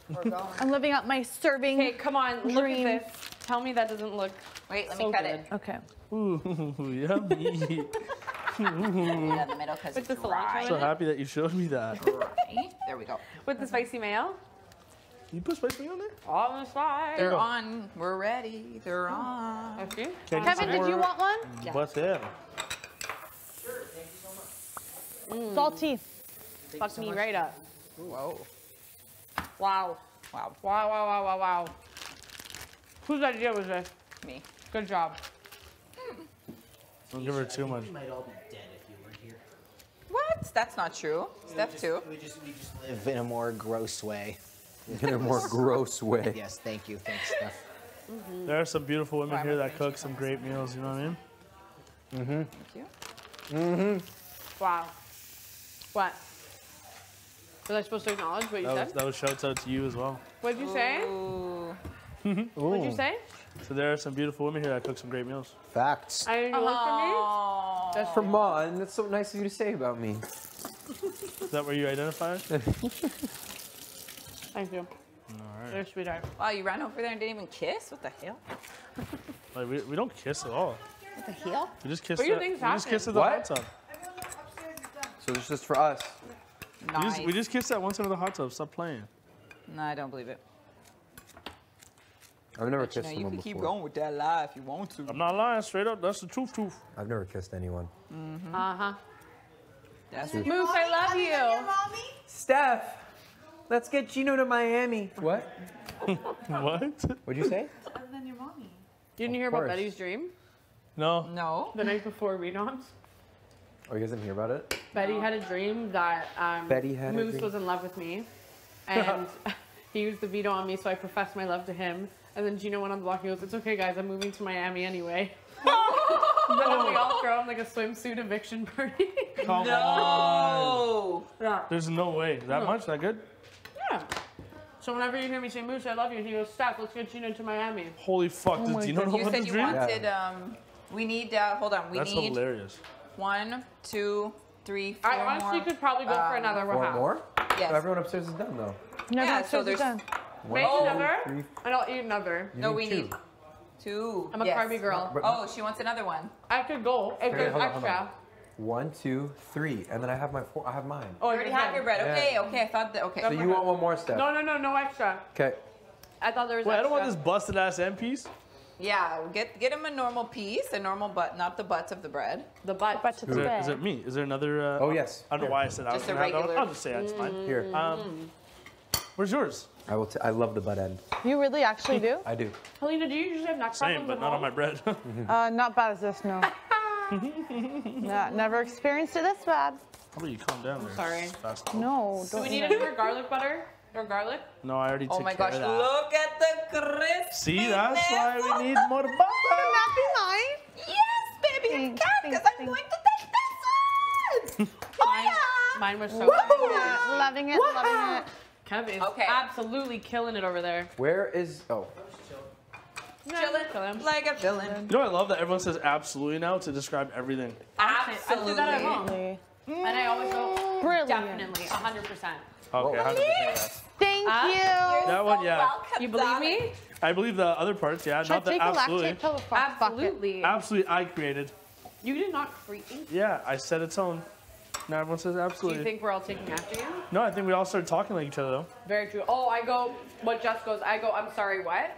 We're going. I'm living up my serving. Okay, come on, look Dream. at this. Tell me that doesn't look Wait, let so me cut good. it. Okay. Ooh, yummy. Yeah, the middle because With it's the cilantro dry. in So it? happy that you showed me that. Right. There we go. With the spicy mayo? You put spice on there? On the side. They're on. We're ready. They're on. Okay. Can Kevin, did you want one? Yeah. What's that? Salty. Fuck me right up. Whoa. Wow. Wow. Wow, wow, wow, wow, wow. Whose idea was this? Me. Good job. Don't give her too much. We might all be dead if you weren't here. What? That's not true. Step two. We just live in a more gross way. In a more gross way. Yes, thank you. Thanks, Steph. There are some beautiful women here that cook some great meals, you know what I mean? Mm-hmm. Thank you. Wow. What? Was I supposed to acknowledge what you said? That was shouts out to you as well. What'd you say? Ooh. What'd you say? So there are some beautiful women here that cook some great meals. Facts. I didn't work for me? That's from Mon. That's so nice of you to say about me. Is that where you identify? Thank you. All right. You're a sweetheart. Wow, you ran over there and didn't even kiss? What the hell? Like, we don't kiss at all. What the hell? We just kiss. What do you at- think's we just kiss at the happening? hot tub. So this is just for us. Nice. We just kissed at one side of the hot tub. Stop playing. No, I don't believe it. I've never But you kissed know, you someone can keep before. going with that lie if you want to. I'm not lying. Straight up, that's the truth. I've never kissed anyone. Uh-huh. That's Moose, Moose, I love you. Steph, let's get Gino to Miami. What? What? What'd you say? Other than your mommy. Didn't you hear about Betty's dream? No. No. The night before Renoms? Oh, you guys didn't hear about it? Betty had a dream that Betty had a Moose dream? was in love with me. And he used the veto on me, so I professed my love to him. And then Gino went on the block and goes, "It's okay, guys, I'm moving to Miami anyway." And then we all throw him like a swimsuit eviction party. Come No. on. Yeah. There's no way. That No. much? That good? Yeah. So whenever you hear me say, "Moose, I love you," he goes, "Steph, let's get Gino to Miami." Holy fuck. Oh my Do you know You what said the you dream? wanted, we need, hold on, we That's need hilarious. 1, 2, 3, 4 I honestly more. could probably go for another Four half. more? Yes. Everyone upstairs is done though. No, Yeah, that's so there's- done. One, Make two, another, three. and I'll eat another. No, need we two. need 2. I'm a yes. carby girl. But- Oh, she wants another one. I could go if Okay, there's hold on, hold extra. on. 1, 2, 3, and then I have I have mine. Oh, You already have your bread. Okay, Yeah. okay, I thought that, okay. So you want one more, Steph? No extra. Okay. I thought there was Wait, extra. I don't want this busted ass end piece. Yeah, get him a normal piece, a normal butt, not the butts of the bread. The butt. But to Is the there, is bed. it me? Is there another? Oh, yes. I don't know Here. why I said I was Just a gonna have that one. regular- I'll just say that's fine. Here. Where's yours? I will. I love the butt end. You really actually do? I do. Helena, do you usually have neck Same, problems but at not on home? my bread. Not bad as this, no. Never experienced it this bad. How about you calm down there? sorry. Fast. No, Do don't. we need any more garlic butter? Or garlic? No, I already Oh took my care gosh, of that. look at the crisp. See, that's why we need more butter. Can that be mine? Yes, baby, Thanks, it can, because I'm thanks. going to take this one. Oh, yeah. Mine was so Loving it, loving it. Kev is absolutely killing it over there. Where is? Oh. Chillin', like a villain. You know, I love that everyone says absolutely now to describe everything. I do that at home. And I always go, Brilliant. definitely, 100%. Okay, 100% yes. Thank you. That one, yeah. You believe me? I believe the other parts, yeah. Should I Not the take the absolutely. lactate pill or fuck Absolutely. Absolutely, I created. You did not create. Yeah, I set a tone. Now everyone says Do absolutely. you think we're all taking after you? No, I think we all started talking like each other though. Very true. Oh, I go, what Jess goes, I go, I'm sorry, what?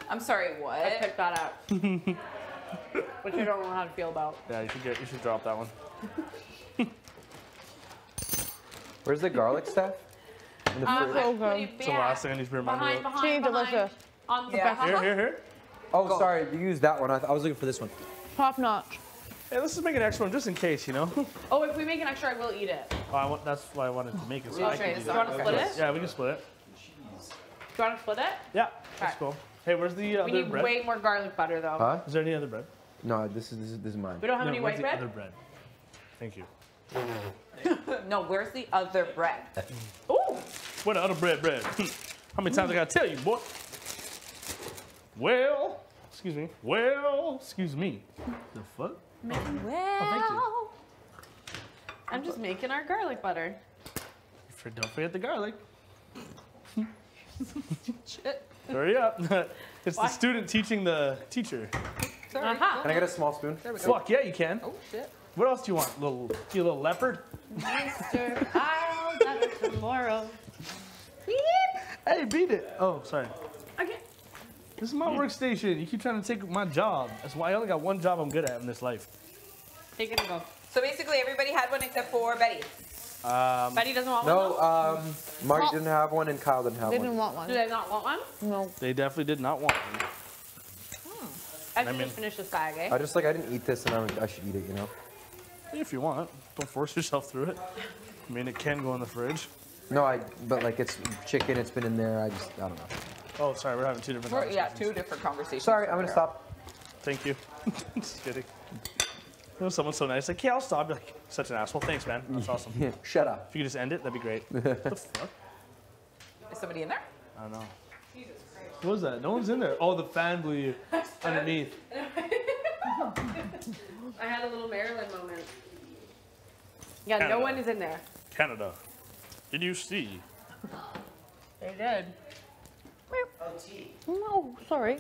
I'm sorry, what? I picked that up. Which I don't know how to feel about. Yeah, you should drop that one. Where's the garlic stuff? In the fridge? so good. It's the last thing I need to remember. Behind, delicious. On the Yeah. back. Here. Oh, sorry, you used that one. I was looking for this one. Top notch. Hey, let's just make an extra one just in case, you know? Oh, if we make an extra, I will eat it. That's why I wanted to make it. So I Okay, can do so you want to that. split it? Yeah, we can split it. Do you want to split it? Yeah, that's Okay. cool. Hey, where's the other We need bread? way more garlic butter, though. Huh? Is there any other bread? No, this is mine. We don't have No, any where's white the bread? other bread? Thank you. No, where's the other bread? Ooh. What other bread? How many times I gotta tell you, boy? Well, excuse me. Well, excuse me. The fuck? Well, thank you. I'm just making our garlic butter. Don't forget the garlic. Shit. Hurry up. It's the student teaching the teacher. Sorry. Can I get a small spoon? There we go. Fuck yeah, you can. Oh shit. What else do you want? You little leopard? Mr. I'll never tomorrow. Hey, beat it. Oh, sorry. Okay. This is my workstation. You keep trying to take my job. That's why I only got one job I'm good at in this life. Take it and go. So basically, everybody had one except for Betty. Betty doesn't want one? No, Mark didn't have one and Kyle didn't have They one. didn't want one. Do they not want one? No. They definitely did not want one. I should just finish this bag, eh? I didn't eat this and I should eat it, you know? If you want. Don't force yourself through it. I mean, it can go in the fridge. No, but like it's chicken, it's been in there, I don't know. Oh, sorry, we're having two different conversations. Yeah, two different conversations. Sorry, I'm gonna stop. Thank you. Just kidding. You know, someone's so nice, like, yeah, I'll stop. I'd be like, such an asshole. Thanks, man. That's awesome. Yeah, shut up. If you could just end it, that'd be great. What the fuck? Is somebody in there? I don't know. What was that? No one's in there. Oh, the fan blew you underneath. I had a little Maryland moment. Yeah, Canada. no one is in there. Canada. Did you see? They did. No, sorry.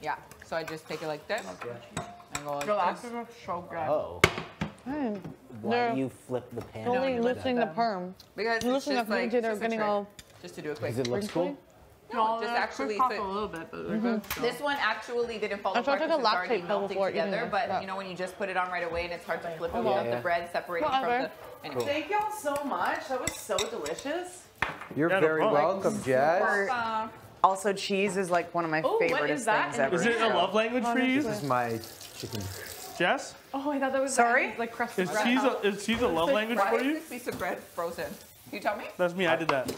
Yeah. So I just take it like this. And go like Yo, this. that's so good. Oh. Why do you flip the pan? Only loosening the perm. Because it's Loosening just up like, they're just a getting trick. all. Just to do it quick. Does it look cool? No, just actually. a little bit, but they're good. This one actually didn't fall I apart took a because it's already lactate pill melting before eating together. it. But Yeah. you know when you just put it on right away and it's hard to flip it Yeah, without yeah. the bread separating Whatever. from the. Anyway. Thank y'all so much. That was so delicious. You're Yeah, no very problem. welcome, Jazz. Also, cheese is like one of my Oh, what favorite is that things in ever. Is it a love language for you? This is my chicken. Jess? Oh, I thought that was Sorry? like crusted Is bread. cheese a love language Why for is you? this piece of bread frozen? Can you tell me? That's me. I did that.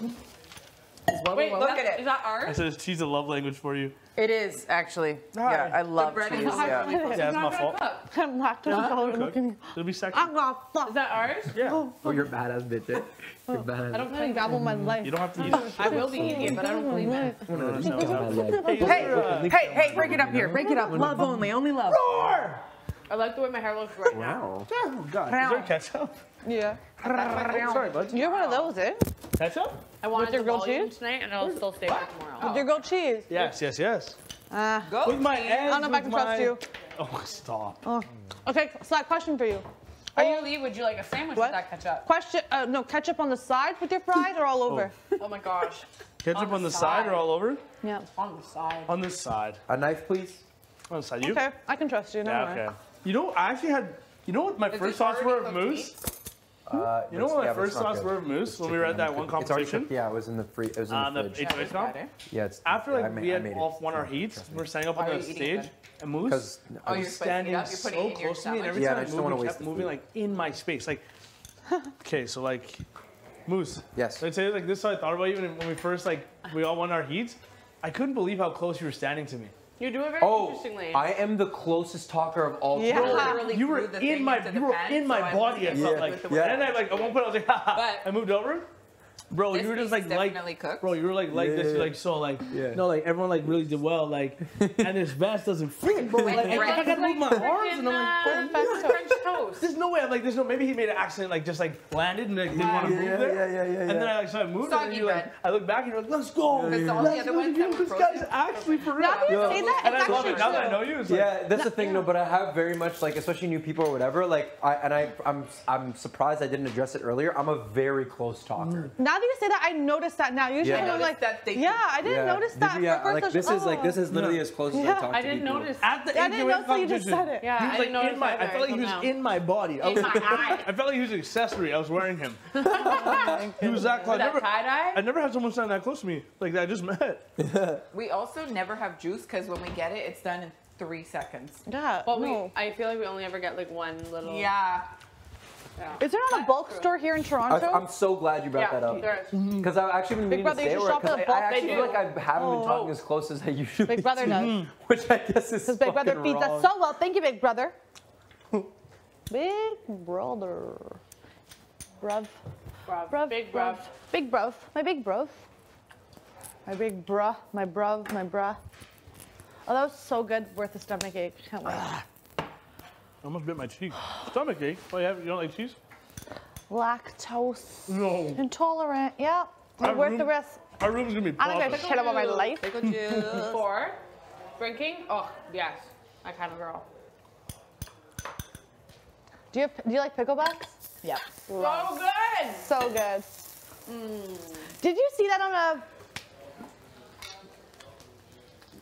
Wait, Look at it. Is that I ours? said, is cheese a love language for you? It is actually. Yeah, I love bread is cheese. not Yeah. really frozen. Yeah, it's my fault. I'm lactose intolerant. Cook. It'll be sexy. I'm gonna fuck. Is that ours? Yeah. Oh, you're a badass bitch, eh? You're a I badass. don't I'm gonna think gabble my life. You don't have to eat it. I will be eating it, but I don't believe it. Hey, break it up here. Break it up. Love only. Only love. I like the way my hair looks right now. Wow. Oh, God. Is there ketchup? Yeah. Sorry, bud. You're one of those, eh? Ketchup? I wanted your the grilled volume cheese? tonight, and it'll still stay for tomorrow. With your grilled cheese. Yes. Go. With my eggs. I don't know if I can trust you. Oh, stop. Oh. Okay, so that question for you. Holy, would you like a sandwich What? with that ketchup? Question, no, ketchup on the side with your fries or all over? Oh my gosh. Ketchup on the side or all over? Yeah. On the side. On this side. A knife, please. On the side. You? Okay, I can trust you. No Yeah, worry. okay. You know, I actually had. You know what my Is first this thoughts were already of cooked moose? You know what my first thoughts were of moose when we were at that one It's already competition? cooked. Yeah, it was in the it was in On the the fridge. H2H comp? Yeah, it's After yeah, like I made- we I had made it. all won our heats, we're standing up Why on are the you eating stage, it and Moose, 'Cause Oh, was you're spicing it standing up? You're putting so it in your close to me, and every Yeah, and time I I just don't moved, wanna he waste kept the moving food. like in my space. Like, okay, so like, Moose. Yes. I'd say like this. Is what I thought about you when we first like we all won our heats. I couldn't believe how close you were standing to me. You do it very Oh, interestingly. I am the closest talker of all Yeah. time. You were in my body. I felt like. Yeah. And then I like at one point I was like, haha. But- I moved over. Bro, This you were just piece is like, definitely cooked. bro, you were like this, you're like so like, no, like everyone like really did well, like, and this vest doesn't fit, bro. Like, I gotta move my arms, and I'm like, French toast. there's no way. I'm like, there's no. Maybe he made an accident, like just like landed and like didn't want to move there. And then I like started moving, and then you like, I look back and you're like, let's go. Because all the other ones that were This guy's actually for real. Now that you say that, And it's I love actually it. Now that I know true. you, it's like, Yeah, that's the thing, though. But I have very much like, especially new people or whatever. Like, I'm surprised I didn't address it earlier. I'm a very close talker. Now that you say that, I noticed that now. Usually I'm like, I didn't notice that. Yeah, for like first this is literally as close as I talk to I didn't people. notice. At the I didn't notice that you just said it. Yeah, he I was didn't like notice in my. that I felt like he was now. in my body. In my eye. I felt like he was an accessory. I was wearing him. He was that close. With that tie-dye? I never had someone stand that close to me like that I just met. We also never have juice because when we get it, it's done in 3 seconds. Yeah. But I feel like we only ever get like one little. Yeah. Is there not a bulk store here in Toronto? I'm so glad you brought that up. There is. Because I've actually been Big meaning to Brother, you say it, should shop because at a I bulk. actually They feel do. like I haven't been talking as close as I usually Big Brother do. does. Which I guess is Because Big Brother fucking feeds us wrong. so well. Thank you, Big Brother. Big Brother. Bruv. Bruv. Big bruv. Big bruv. My big bruv. My big bruh. My bruv. My bruh. Oh, that was so good. Worth the stomach ache. Can't wait. I almost bit my cheek. Stomach ache. Oh, you don't like cheese? Lactose. No. Intolerant. Yeah. Worth the risk. Our room's gonna be I don't give a popping. shit about my life. Pickle juice. For drinking? Oh, yes. That kind of girl. Do you like picklebacks? Yep. So good. So good. Did you see that on a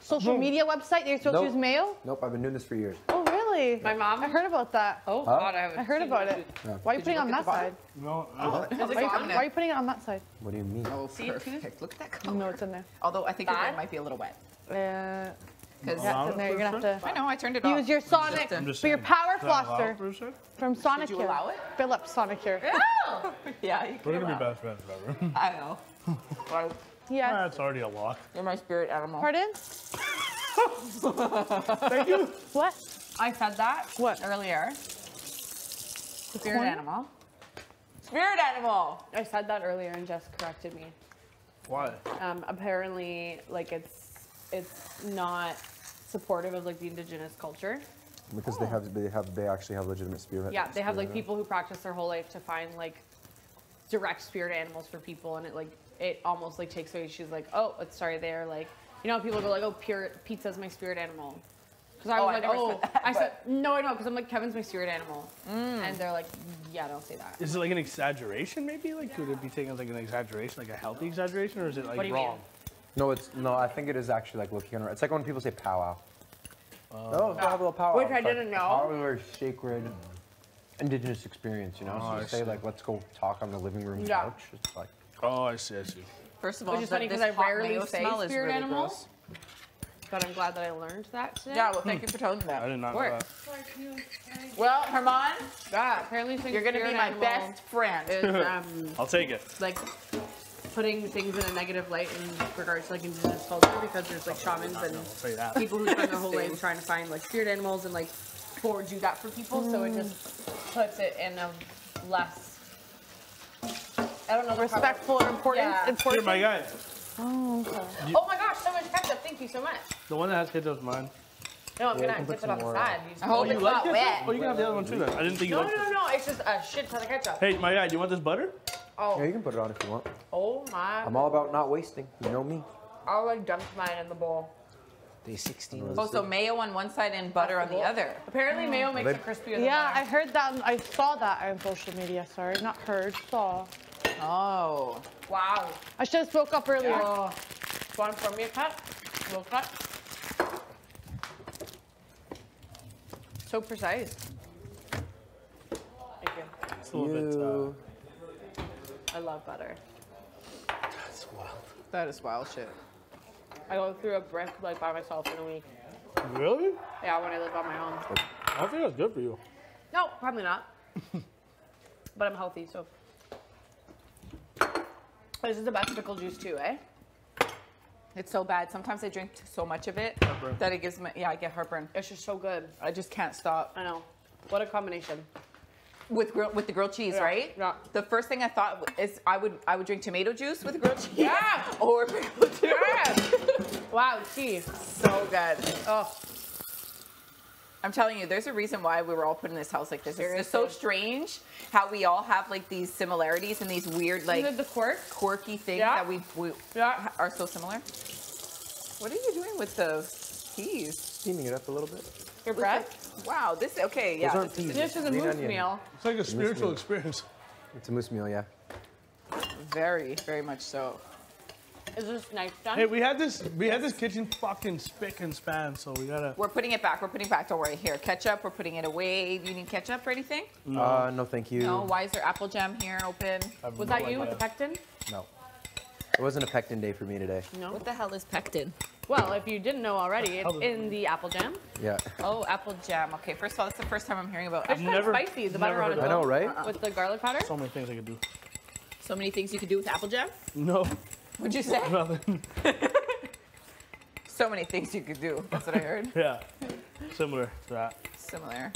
social media website? You're supposed to use mayo? Nope, I've been doing this for years. Oh, really? My mom? I heard about that. Oh, Huh? God, I heard about it. Yeah. Why are you putting it on that side? No. Why are you putting it on that side? What do you mean? Oh, perfect. Look at that color. No, it's in there. Although I think your leg might be a little wet. Yeah, Because it's in there. You're gonna have to. I know, I turned it off. Use your Sonic I'm just for your saying. power Is that allowed flosser for a sec? from Sonic Did you Cure. allow it? Philip Sonicure. Yeah, you We're can gonna be allow best friends forever. it. I know. Right. Yes. That's already a lock. You're my spirit animal. Pardon? Thank you. What? I said that earlier. Spirit animal. Spirit animal. I said that earlier and Jess corrected me. Why? Apparently, like it's not supportive of like the indigenous culture. Because they actually have legitimate spirit. Yeah, they have like people who practice their whole life to find like direct spirit animals for people, and it almost like takes away. She's like, oh, sorry, they're like, you know, people go like, oh, pizza's my spirit animal. Because I was like, never oh, said that, I said no, I know, because I'm like, Kevin's my spirit animal, and they're like, yeah, don't say that. Is it like an exaggeration? Maybe like could it be taken as like an exaggeration, like a healthy exaggeration, or is it like What do you wrong? No, I think it is actually like looking on. It's like when people say powwow. Oh, have a little powwow. Which I It's like didn't know. Powwow is a very sacred indigenous experience, you know. Oh, So I you say see. like, let's go talk on the living room Yeah. couch. It's like, Oh, I see. First of all, Which is funny this because I hot rarely mayo say smell is spirit really animal. gross. But I'm glad that I learned that today. Yeah, well, thank you for telling me I that. did not know Work. that. Well, Herman, Yeah, apparently saying you're gonna be spirit my animal best friend. is I'll take it. like putting things in a negative light in regards to like indigenous culture, because there's like shamans and Say that. people who spend their whole life trying to find like spirit animals and like do that for people, so it just puts it in a less, I don't know, Respectful or important? Yeah. Here, my guy. Oh, okay. Oh my gosh, so much ketchup! Thank you so much. The one that has ketchup is mine. No, I'm Yeah, you gonna can dip put it on some the more side. I hope Oh, you it's like not ketchup? wet. Oh, you can have the other one too then. I didn't think you No, liked no, it. no, it's just a shit ton of ketchup. Hey, my guy, do you want this butter? Oh, yeah, you can put it on if you want. oh my! I'm all about not wasting. You know me. I'll like dump mine in the bowl. Day 16. Oh, so mayo on one side and butter on the other. Apparently, mayo makes They- it crispier. Than Yeah, I butter. heard that. I saw that on social media. Sorry, not heard. Saw. Oh. Wow. I should have spoke up earlier. Oh, want for me a cut? Little cut. So precise. Thank you. It's a little bit. I love butter. That's wild. That is wild shit. I go through a brick like by myself in a week. Really? Yeah, when I live on my own. I don't think that's good for you. No, probably not. But I'm healthy, so. This is the best pickle juice too, eh? It's so bad. Sometimes I drink so much of it that it gives me, I get heartburn. It's just so good. I just can't stop. I know. What a combination. With the grilled cheese, right? Yeah. The first thing I thought is I would drink tomato juice with grilled cheese. Yeah. Or pickle juice. Yeah. Wow, cheese. So good. Oh. I'm telling you, there's a reason why we were all put in this house like this. It's so strange how we all have like these similarities and these weird like the quirky things that we are so similar. What are you doing with the peas? Steaming it up a little bit. Your bread? Wow, this okay, yeah. Those aren't peas. This is a Green moose onion. meal. It's like a spiritual experience. It's a moose meal, yeah. Very, very much so. Is this knife done? Hey, we had this kitchen fucking spick and span, so we gotta. We're putting it back. We're putting it back. Don't worry. Here, ketchup. We're putting it away. Do you need ketchup or anything? No, thank you. No. Why is there apple jam here open? Was that you with the pectin? No. It wasn't a pectin day for me today. No. What the hell is pectin? Well, if you didn't know already, it's in the apple jam. Yeah. Oh, apple jam. Okay, first of all, that's the first time I'm hearing about It's apple kind of spicy. The butter on it. I know, right? With the garlic powder. So many things I could do. So many things you could do with apple jam? No. What'd you say? Nothing. So many things you could do. That's what I heard. Yeah. Similar to that. Similar.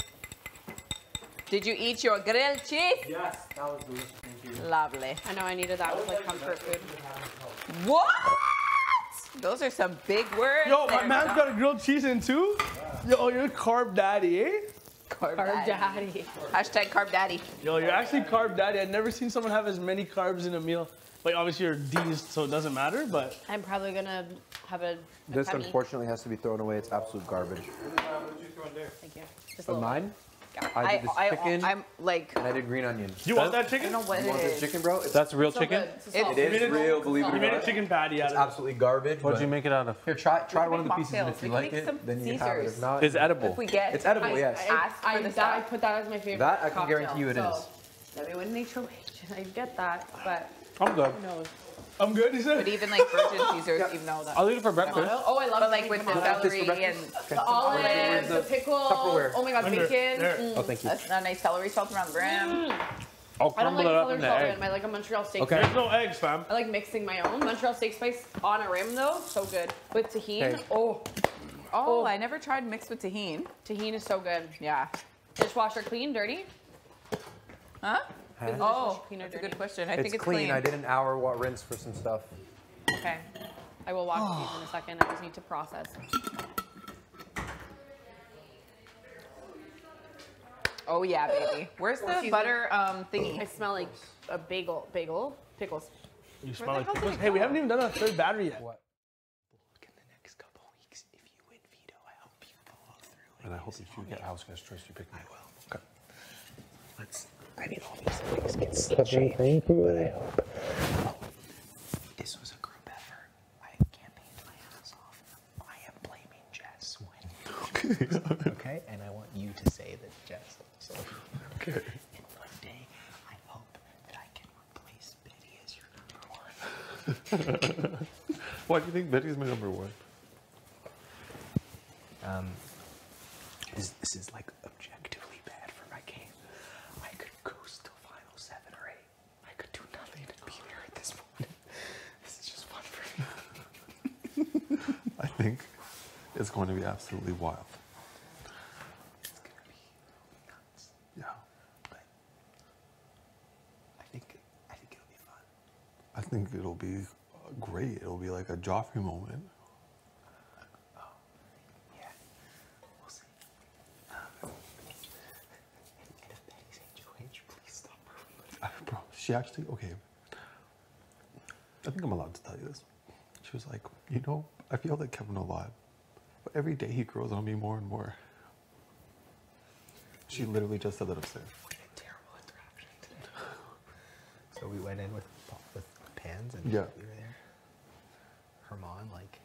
Did you eat your grilled cheese? Yes, that was delicious. Thank you. Lovely. I know I needed that with like comfort food. What? Those are some big words. Yo, my there, man's got a grilled cheese in too? Yo, you're carb daddy, eh? Carb daddy. Hashtag carb daddy. Yo, you're actually carb daddy. I've never seen someone have as many carbs in a meal. Like, obviously you're D's, so it doesn't matter, but. I'm probably gonna have a This tummy. unfortunately has to be thrown away. It's absolute garbage. Thank you. Just a But little mine? I did this chicken. I'm like. And I did green onion. You want that chicken? I don't know what You want it this is. chicken, bro? That's real chicken? It is real, believe it or You made a not. chicken patty out It's of it. absolutely garbage. What'd but- you make it out of? Here, try one of the make pieces, and mocktails. if you We like can make it, some then you have it. Caesars. If not, It's edible. If we get. It's edible, yes. Ask for the I stuff. put that as my favorite. That I can cocktail, guarantee you it so is. That we wouldn't HOH. I get that, but I'm good. who knows? I'm good, he said. But even like virgin Caesars, even though that. I'll eat it for breakfast. Oh, I love But like with the celery and the olives, the pickle. Tupperware. Oh my god, Under. bacon. There. Oh, thank you. a nice celery salt around the brim. I'll I don't crumble like it up colored in the salt egg. in. I like a Montreal steak Okay. spice. There's no eggs, fam. I like mixing my own Montreal steak spice on a rim though. So good with tahini. Okay. Oh, Oh, I never tried mixed with tahini. tahini is so good. Yeah. Dishwasher clean, dirty? Huh? Huh? Oh, clean or that's a dirty? good question. I It's think it's clean. I did an hour rinse for some stuff. Okay. I will wash these in a second. I just need to process. Oh yeah, baby. Where's the butter I thingy? smell like a bagel, pickles. You smell like hell did pickles? it Hey, we go? haven't even done a third battery yet. What? In the next couple weeks, if you win veto, I hope you follow through. And I hope if you get house guest choice, you pick me. I will. Okay. I mean, all these things get so shady, but I hope. Oh, this was a group effort. I campaigned my ass off. I am blaming Jess when. Okay? And I want you to say that Jess. So. Okay. And one day, I hope that I can replace Betty as your number one. Why do you think Betty's my number one? This is like objectively bad for my game. I could coast till final 7 or 8. I could do nothing and be there at this point. This is just fun for me. I think it's going to be absolutely wild. It's gonna be nuts. Yeah. But I think it'll be fun. I think it'll be great. It'll be like a Joffrey moment. Yeah. We'll see. And if Betty's HOH, please stop her. Bro, she actually, okay. I think I'm allowed to tell you this. She was like, you know, I feel like Kevin alive, but every day he grows on me more and more. She literally just said that upstairs. We had a terrible interaction today. So we went in with pans and Yeah. we were there. Herman, like,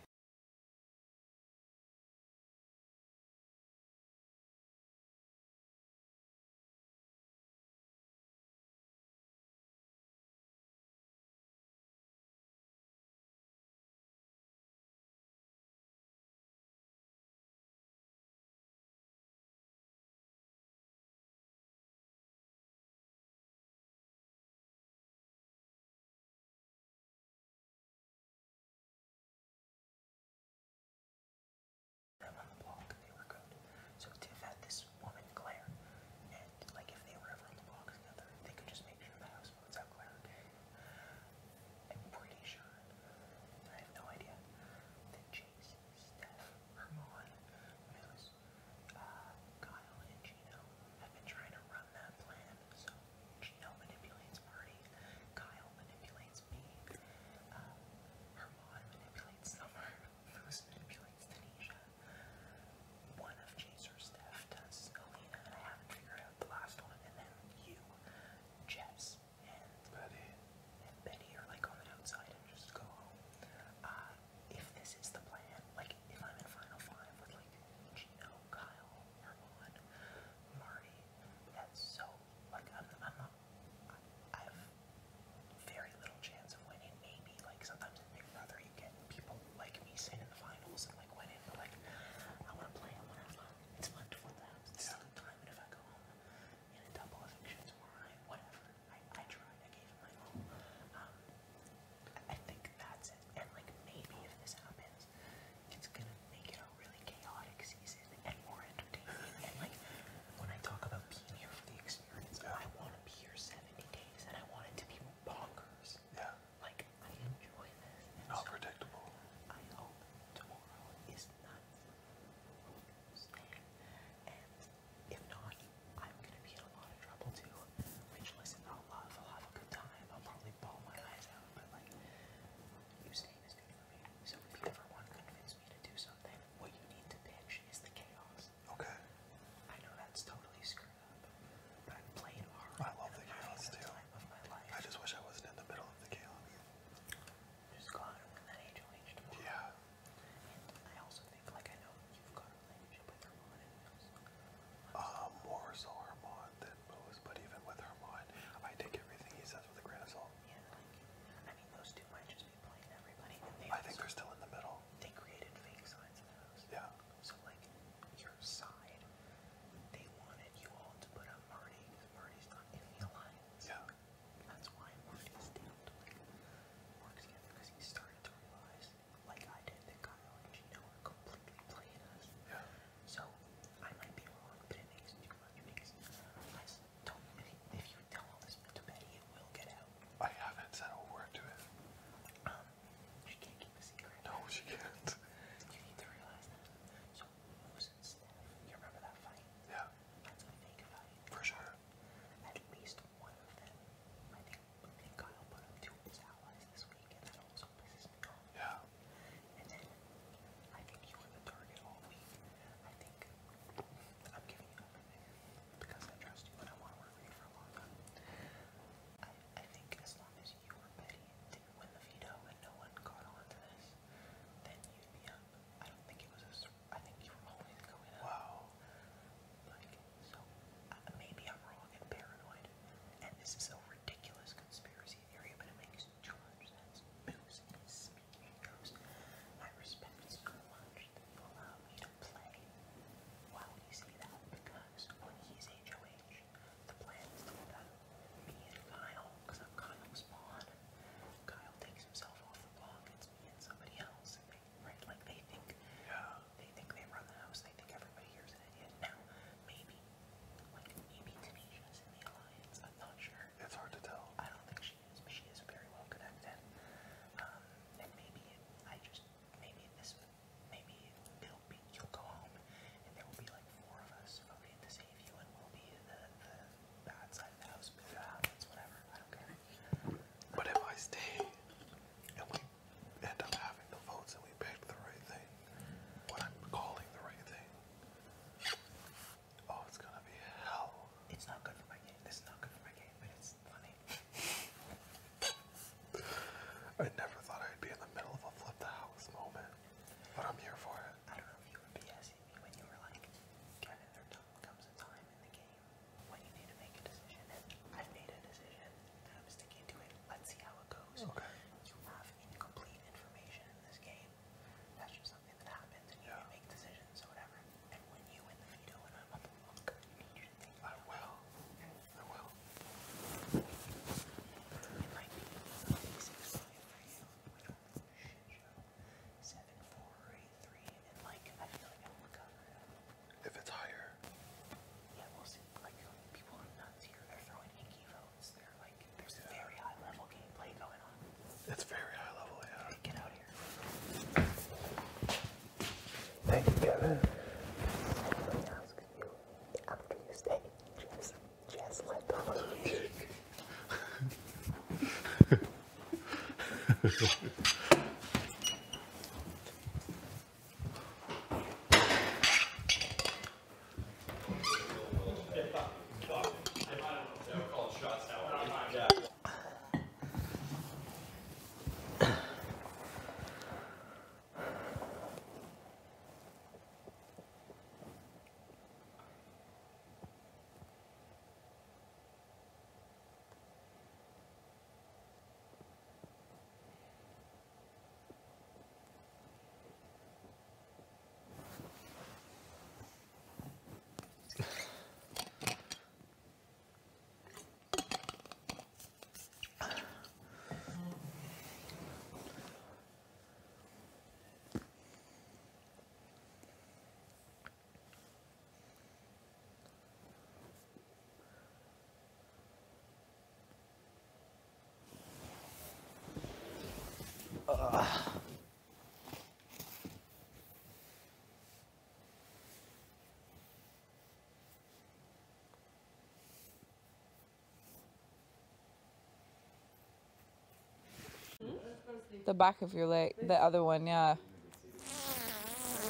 The back of your leg, the other one, yeah.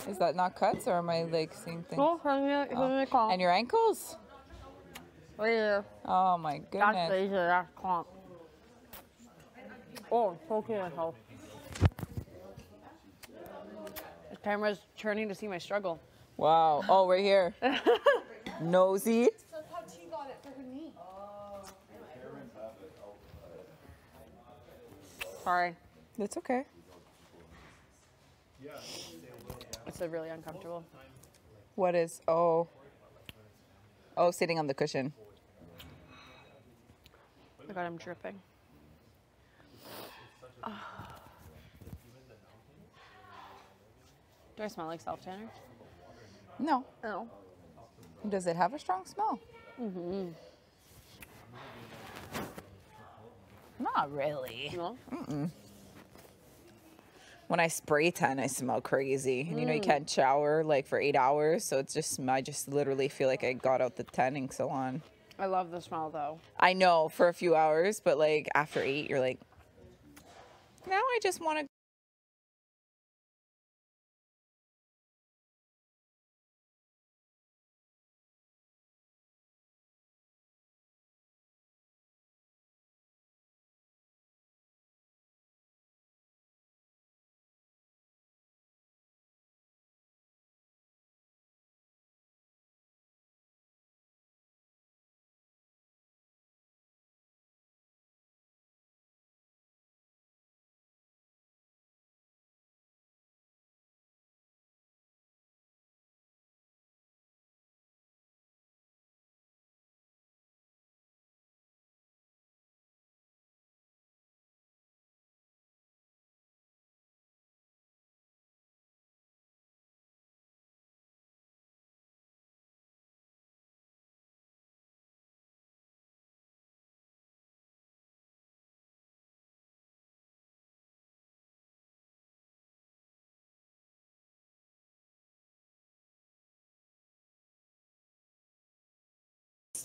Is that not cuts, or am I like seeing things? No, And your ankles? Right here. Oh my goodness. That's easy, that's clamp. Oh, poking myself. The camera's turning to see my struggle. Wow. Oh, right here. Nosy. That's how T got it for her knee. Sorry. That's okay. It's really uncomfortable. What is? Oh. Oh, sitting on the cushion. I got him dripping. Do I smell like self-tanner? No. No. Does it have a strong smell? Mm-hmm. Not really. No? Mm-mm. When I spray tan, I smell crazy. And you know, you can't shower like for 8 hours. So it's just, I just literally feel like I got out the tanning salon. I love the smell though. I know for a few hours, but like after 8, you're like, now I just want to.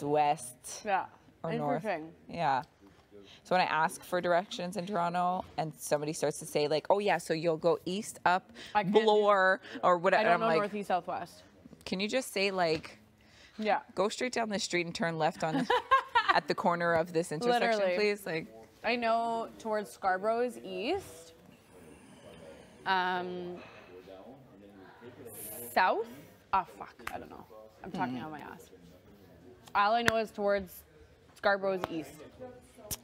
West. Yeah. Or north. Interesting. Yeah. So when I ask for directions in Toronto and somebody starts to say like, oh yeah, so you'll go east, up, Bloor, or whatever. I don't I'm know like, northeast, southwest. can you just say like, yeah, go straight down the street and turn left on at the corner of this intersection, Literally. please? Like, I know towards Scarborough is east. South? Oh fuck, I don't know. I'm talking out my ass. All I know is towards Scarborough's east.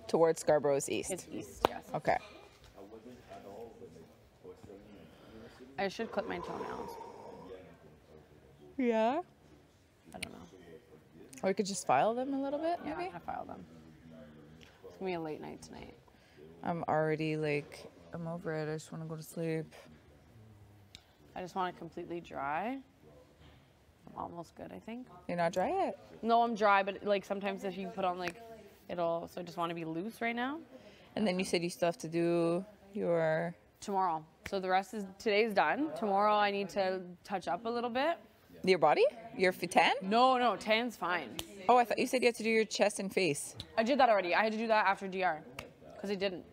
Towards Scarborough's east. It's east, yes. Okay. I should clip my toenails. Yeah. I don't know. Or you could just file them a little bit, Yeah, maybe? I'm gonna file them. It's gonna be a late night tonight. I'm already like, I'm over it. I just want to go to sleep. I just want it completely dry. I'm almost good, I think. You're not dry yet? No, I'm dry, but like sometimes if you put on like, it'll, so I just want to be loose right now. And then you said you still have to do your... Tomorrow. So the rest is, today's done. Tomorrow I need to touch up a little bit. Your body? Your tan? No, tan's fine. Oh, I thought you said you had to do your chest and face. I did that already. I had to do that after DR because I didn't.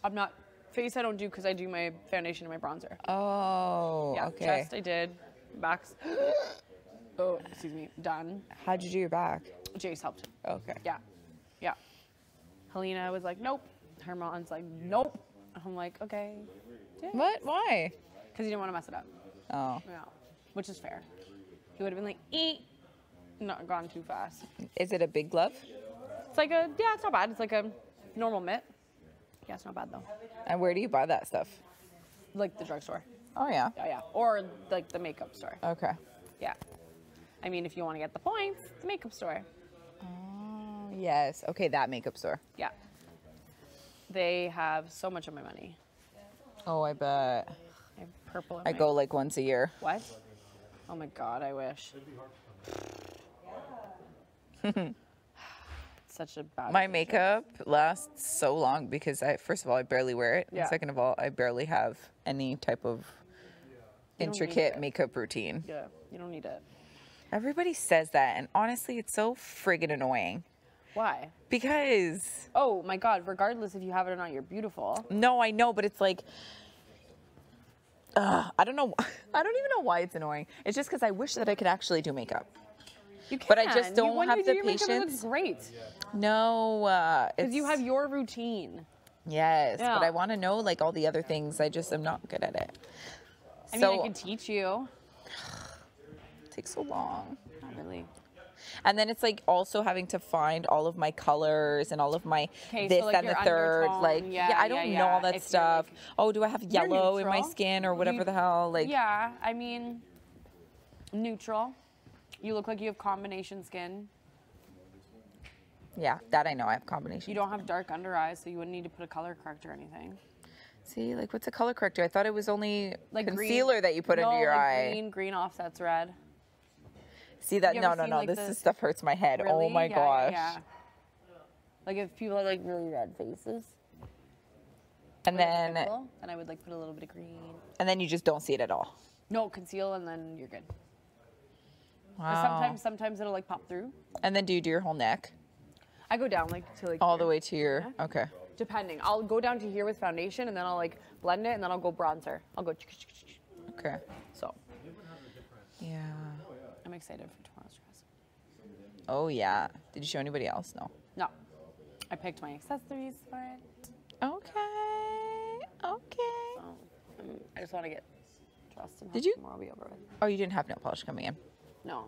I'm not Face I don't do because I do my foundation and my bronzer. Oh, Yeah, okay. chest I did. Back's, oh, excuse me, done. How'd you do your back? Jace helped. Okay. Yeah, yeah. Helena was like, nope. Herman's like, nope. I'm like, okay. Yeah. What? Why? Because he didn't want to mess it up. Oh. Yeah, which is fair. He would have been like, not gone too fast. Is it a big glove? It's like a, yeah, it's not bad. It's like a normal mitt. Yeah, it's not bad though. And where do you buy that stuff? Like the drugstore. Oh, yeah. Yeah, yeah. Or like the makeup store. Okay. Yeah. I mean, if you want to get the points, the makeup store. Oh, yes. Okay, that makeup store. Yeah. They have so much of my money. Oh, I bet. I have purple. in I my- go like once a year. What? Oh my God, I wish. Such a bad. My makeup lasts so long because first of all, I barely wear it. Yeah. And second of all, I barely have any type of You don't need intricate it. makeup routine. Yeah, you don't need it. Everybody says that, and honestly, it's so friggin' annoying. Why? Because. Oh my God, regardless if you have it or not, you're beautiful. No, I know, but it's like. I don't know. I don't even know why it's annoying. It's just because I wish that I could actually do makeup. You can. But I just don't when have you the do your makeup, it looks patience. great. No, Because you have your routine. Yes, Yeah. but I want to know like all the other things. I just am not good at it. I So mean, I can teach you. it takes so long. Not really. And then it's like also having to find all of my colors and all of my Okay, this so, like, and the your third. undertone, Like, yeah, I don't yeah, know all yeah. that If you're, stuff. like- Oh, do I have You're yellow in my neutral. skin or whatever the hell? Like, Yeah, I mean, neutral. You look like you have combination skin. yeah, that I know. I have combination. You don't have dark under eyes, so you wouldn't need to put a color corrector or anything. See, like, what's a color corrector? I thought it was only Like concealer green. that you put No, under your like eye. Green offsets red. See that? You No, ever no, seen, no. like, This the- stuff hurts my head. Oh Really? my Yeah, gosh. Yeah. Like if people have like really red faces. And or, like, then, pimple, then I would like put a little bit of green. and then you just don't see it at all. No, conceal and then you're good. 'Cause Wow. sometimes it'll like pop through. And then do you do your whole neck? I go down like to like All the here. way to your, okay. Depending. I'll go down to here with foundation and then I'll like blend it and then I'll go bronzer. I'll go. Okay. So. Yeah. I'm excited for tomorrow's dress. Oh yeah. Did you show anybody else? No. No. I picked my accessories for it. Okay. Okay. So, I just want to get dressed and Did have you? tomorrow be over with. Oh, you didn't have nail polish coming in. No,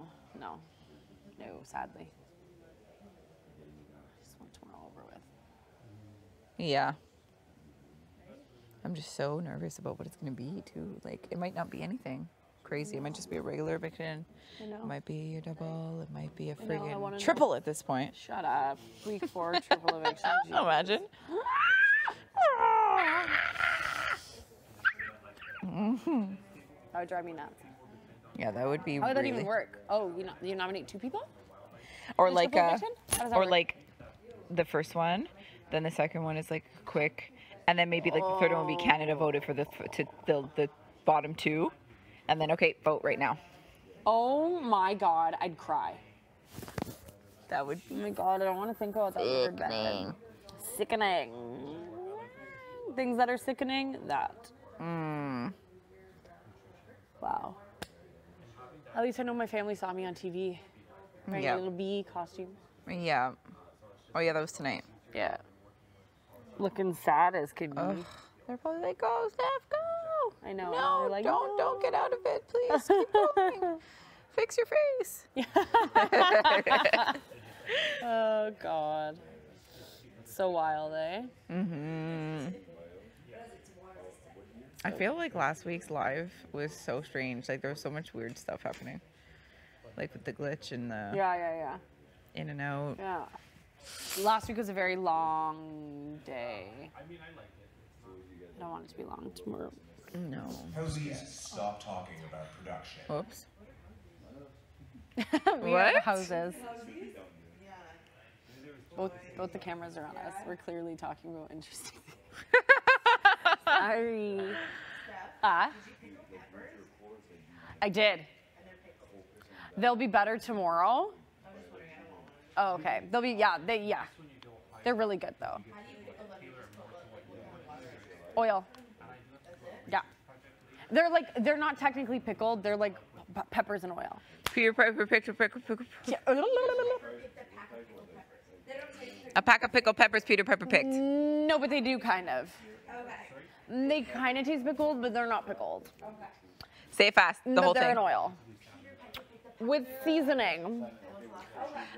sadly. I just want tomorrow over with. Yeah. I'm just so nervous about what it's gonna be too. Like, it might not be anything crazy. It might just be a regular eviction. I know. It might be a double. It might be a I know, I friggin' wanna know. triple at this point. Shut up. Week 4, triple eviction. Imagine. That would drive me nuts. Yeah, that would be How would that even really- work? Oh, you nominate 2 people? Or In a like triple eviction? How does that or work? like the first one, then the second one is like quick, and then maybe like the third one would be Canada voted for the bottom 2, and then okay, vote right now. Oh my God, I'd cry. That would. Oh my God, I don't want to think about that. Word bad. Sickening. Things that are sickening. That. Wow. At least I know my family saw me on TV. Wearing Yeah. a little bee costume. Yeah. Oh yeah, that was tonight. Yeah. Looking sad as could be. Ugh. They're probably like, go, Steph, go. I know. No, They're like, don't get out of it, please. Keep going. Fix your face. Oh God. So wild, eh? I feel like last week's live was so strange. Like there was so much weird stuff happening. Like with the glitch and the Yeah. in and out. Yeah. Last week was a very long day. I don't want it to be long tomorrow. No. Houses, stop talking about production. Oops. We What? are houses. Both the cameras are on us. We're clearly talking about interesting things. Sorry. I did. They'll be better tomorrow. Oh, okay. They'll be, yeah. They're really good though. Oil. Yeah. They're not technically pickled. They're like peppers and oil. Peter Piper pickle. A pack of pickled peppers Peter Piper picked. No, but they do kind of. Okay. They kind of taste pickled, but they're not pickled. Say it fast, the whole they're thing. in oil. With seasoning.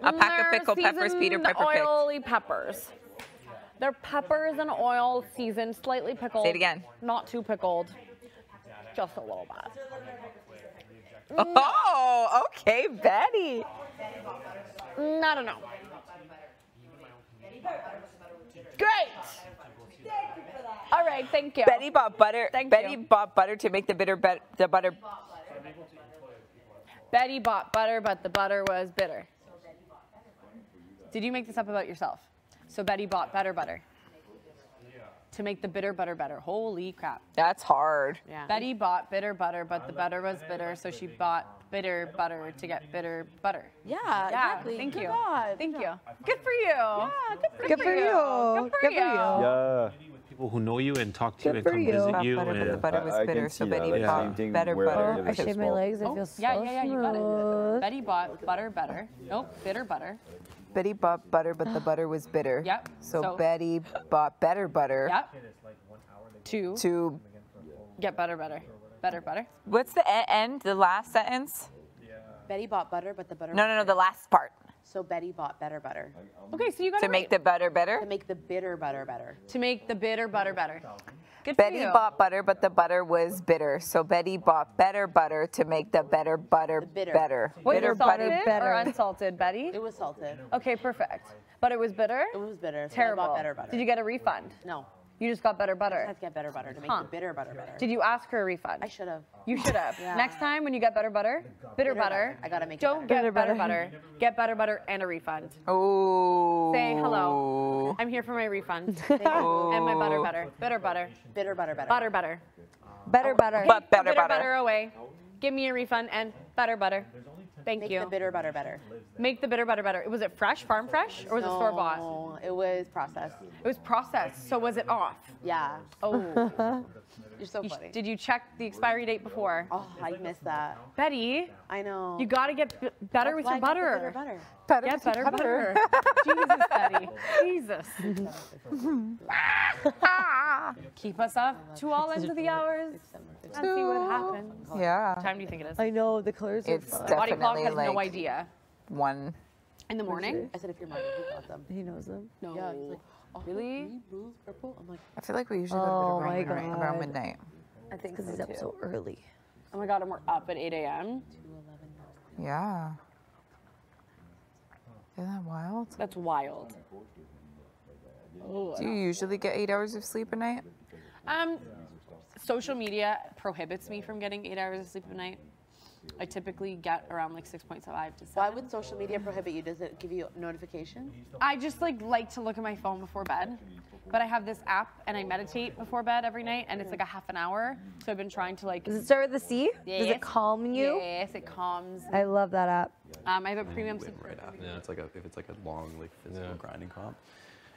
A pack of pickled peppers Peter Piper picked. Oily peppers. They're peppers and oil seasoned, slightly pickled. Say it again. Not too pickled. Just a little bit. Oh, okay, Betty. I don't know. Great. All right, thank you. Betty bought butter. Betty bought butter to make the butter. Betty bought butter, but the butter was bitter. Did you make this up about yourself? So Betty bought better butter to make the bitter butter better. Holy crap. That's hard. Yeah. Betty bought bitter butter, but the butter was bitter, so she bought bitter butter to get bitter butter. Yeah, Yeah, exactly. thank Good you. God. Thank you. Good for you. Yeah, Good for you. Good for you. Yeah. People who know you and talk to you and come visit you. Butter, but the butter was I bitter, can so see Betty that, like, bought same thing better where butter. it I was shave my legs. I feel so Yeah, you got it. smooth. Betty bought butter better. Nope, bitter butter. Betty bought butter, but the butter was bitter. Yep. So Betty bought better butter. Yep. To get butter. Better butter. What's the end? The last sentence? Betty bought butter, but the butter. No, the last part. So Betty bought better butter. Okay, so you got To it make right. the butter better? To make the bitter butter better. To make the bitter butter better. Good Betty for you. bought butter, but the butter was bitter. So Betty bought better butter to make the better butter better. Was Bitter it salted butter or unsalted, Betty? It was salted. Okay, perfect. But it was bitter? It was bitter. So Terrible. I bought better butter. Did you get a refund? No. You just got better I butter. had to get better butter to make Huh. the bitter butter better. Did you ask for a refund? I should have. You should have. Yeah. Next time when you get bitter butter, bitter butter, I gotta make it don't better. get better butter. Get better butter and a refund. Oh. Say hello. I'm here for my refund. And my butter butter. Bitter butter. Bitter butter better. Butter butter. Better butter. Take But the better bitter butter. butter away. Give me a refund and better butter. Thank Make you. the bitter butter better. Make the bitter butter better. Was it fresh, farm fresh, or was it store bought? No, it was processed. It was processed. So was it off? Yeah. Oh. You're so funny. Did you check the expiry date before? Oh, I missed that. Betty, I know. you gotta get better That's with why your I got the butter. bitter butter. Better Get with your better butter. Jesus, Betty. Jesus. Keep us up to all ends of the hours and see what happens. Yeah. What time do you think it is? I know the colors are It's fun. Body clock definitely has no like idea. 1. In the morning? I said if you're Marty, who got them? He knows them. No. Yeah, he's like, oh, Really? green, blue, purple. I'm like, I feel like we usually go Oh to my bed around God. midnight. I think Because he's up so early. Oh my God, and we're up at 8 a.m. Yeah. Isn't that wild? That's wild. Do you usually get 8 hours of sleep a night? Social media prohibits me from getting 8 hours of sleep a night. I typically get around like 6.5 to 7. why would social media prohibit you? Does it give you notification? I just like to look at my phone before bed. But I have this app and I meditate before bed every night and it's like a half an hour. So I've been trying to like. Does it start with a C? Does Yes. it calm you? Yes, it calms. I love that app. I have a premium. Right after. Yeah, it's like if it's like a long like physical grinding comp,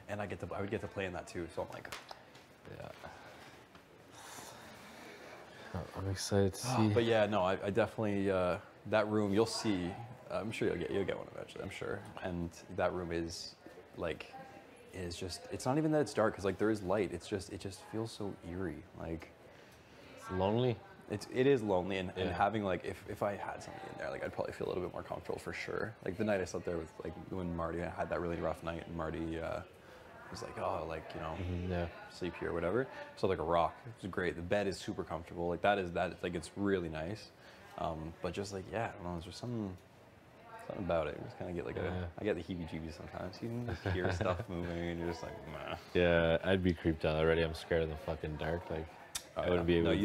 and I would get to play in that too. So I'm like, yeah. I'm excited to see. But yeah, no, I definitely that room you'll see. I'm sure you'll get one eventually. I'm sure. And that room is like, is just. It's not even that it's dark because like there is light. It just feels so eerie. Like it's lonely. It is lonely and having like if I had somebody in there like I'd probably feel a little bit more comfortable for sure. Like the night I slept there with like when Marty had that really rough night and Marty was like, oh, like, you know, sleep here or whatever. So like a rock. It was great. The bed is super comfortable. Like that like it's really nice. But just like, yeah, I don't know, there's just something about it. You just kind of get like I get the heebie-jeebies sometimes. You can just hear stuff moving and you're just like, nah. Yeah, I'd be creeped out already. I'm scared of the fucking dark. Like, I wouldn't be able to.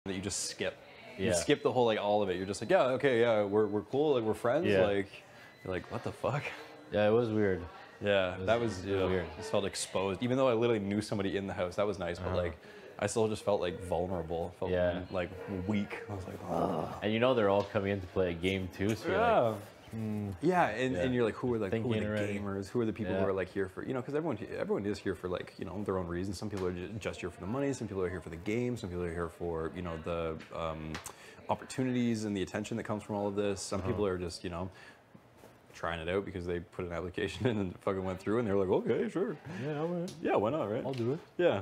That you just skip. Yeah. You skip the whole like all of it. You're just like, yeah, okay, yeah, we're cool, like we're friends. Yeah. Like you're like, what the fuck? Yeah, it was weird. Yeah, that was weird. Just felt exposed. Even though I literally knew somebody in the house, that was nice. But like, I still just felt like vulnerable. Felt like weak. I was like, oh. And you know they're all coming in to play a game too. So you're like, yeah, and you're like, who are the Thinking already. gamers? Who are the people who are like here for, because everyone is here for like, their own reasons. Some people are just here for the money. Some people are here for the game. Some people are here for, the opportunities and the attention that comes from all of this. Some people are just, trying it out because they put an application in and it fucking went through and they're like, okay, sure. Yeah, why not, right? I'll do it. Yeah.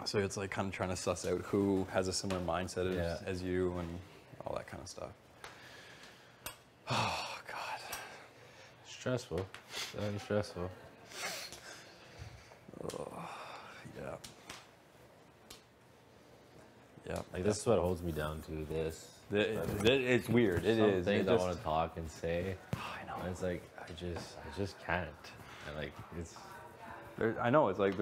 So it's like kind of trying to suss out who has a similar mindset as you and all that kind of stuff. Oh, God. Stressful. Very stressful. Oh, yeah. Yeah. Like, this is what holds me down to this. It's weird. It is. Things I want to talk and say. I know. It's like, I just can't. And like, it's... I know, it's like,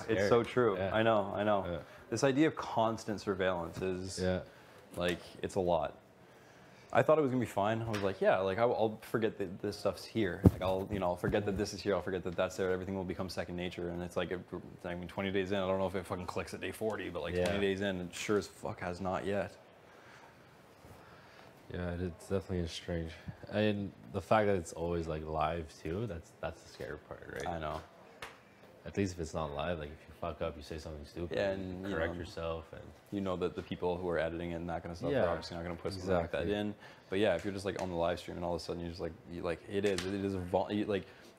it's so true. Yeah. I know. Yeah. This idea of constant surveillance is, like, it's a lot. I thought it was gonna be fine. I was like, yeah, like I'll forget that this stuff's here. Like I'll forget that this is here. I'll forget that that's there. Everything will become second nature. And it's like, 20 days in, I don't know if it fucking clicks at day 40, but like 20 days in, it sure as fuck has not yet. Yeah, it definitely is strange. And the fact that it's always like live too, that's the scary part, right? I know. At least if it's not live, like if you fuck up, you say something stupid, and correct yourself, and you know that the people who are editing it and that kind of stuff are obviously not going to put something like that in. But yeah, if you're just like on the live stream and all of a sudden you're just like, it is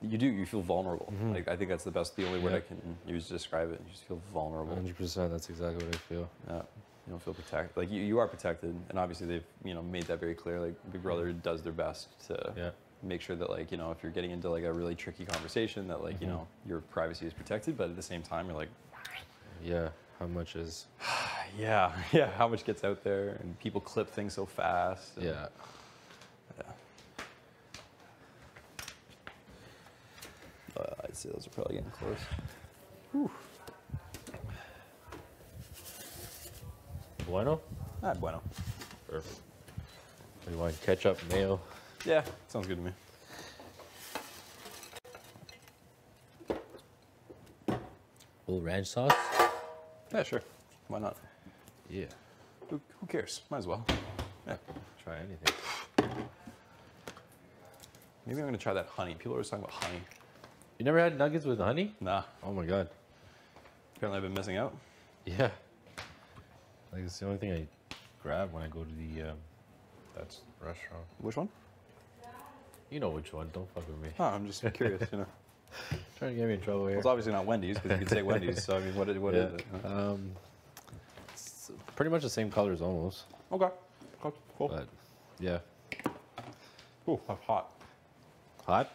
you feel vulnerable. Like I think that's the only word I can use to describe it. You just feel vulnerable. 100%. That's exactly what I feel. Yeah. You don't feel protected. Like you are protected, and obviously they've made that very clear. Like Big Brother does their best to make sure that like if you're getting into like a really tricky conversation, that like your privacy is protected, but at the same time you're like, how much is how much gets out there, and people clip things so fast. And, I'd say those are probably getting close. Whew. Bueno? Bueno. Perfect. What do you want? Ketchup, mayo? Yeah, sounds good to me. Little ranch sauce? Yeah, sure. Why not? Yeah. Who cares? Might as well. Yeah. Try anything. Maybe I'm gonna try that honey. People are always talking about honey. You never had nuggets with honey? Nah. Oh my god. Apparently I've been missing out. Yeah. Like it's the only thing I grab when I go to the that's restaurant. Which one? You know which one. Don't fuck with me. Oh, I'm just curious, Trying to get me in trouble here. Well, it's obviously not Wendy's because you could say Wendy's. So I mean, what is it? It's pretty much the same colors almost. Okay. Cool. But yeah. Ooh, that's hot. Hot?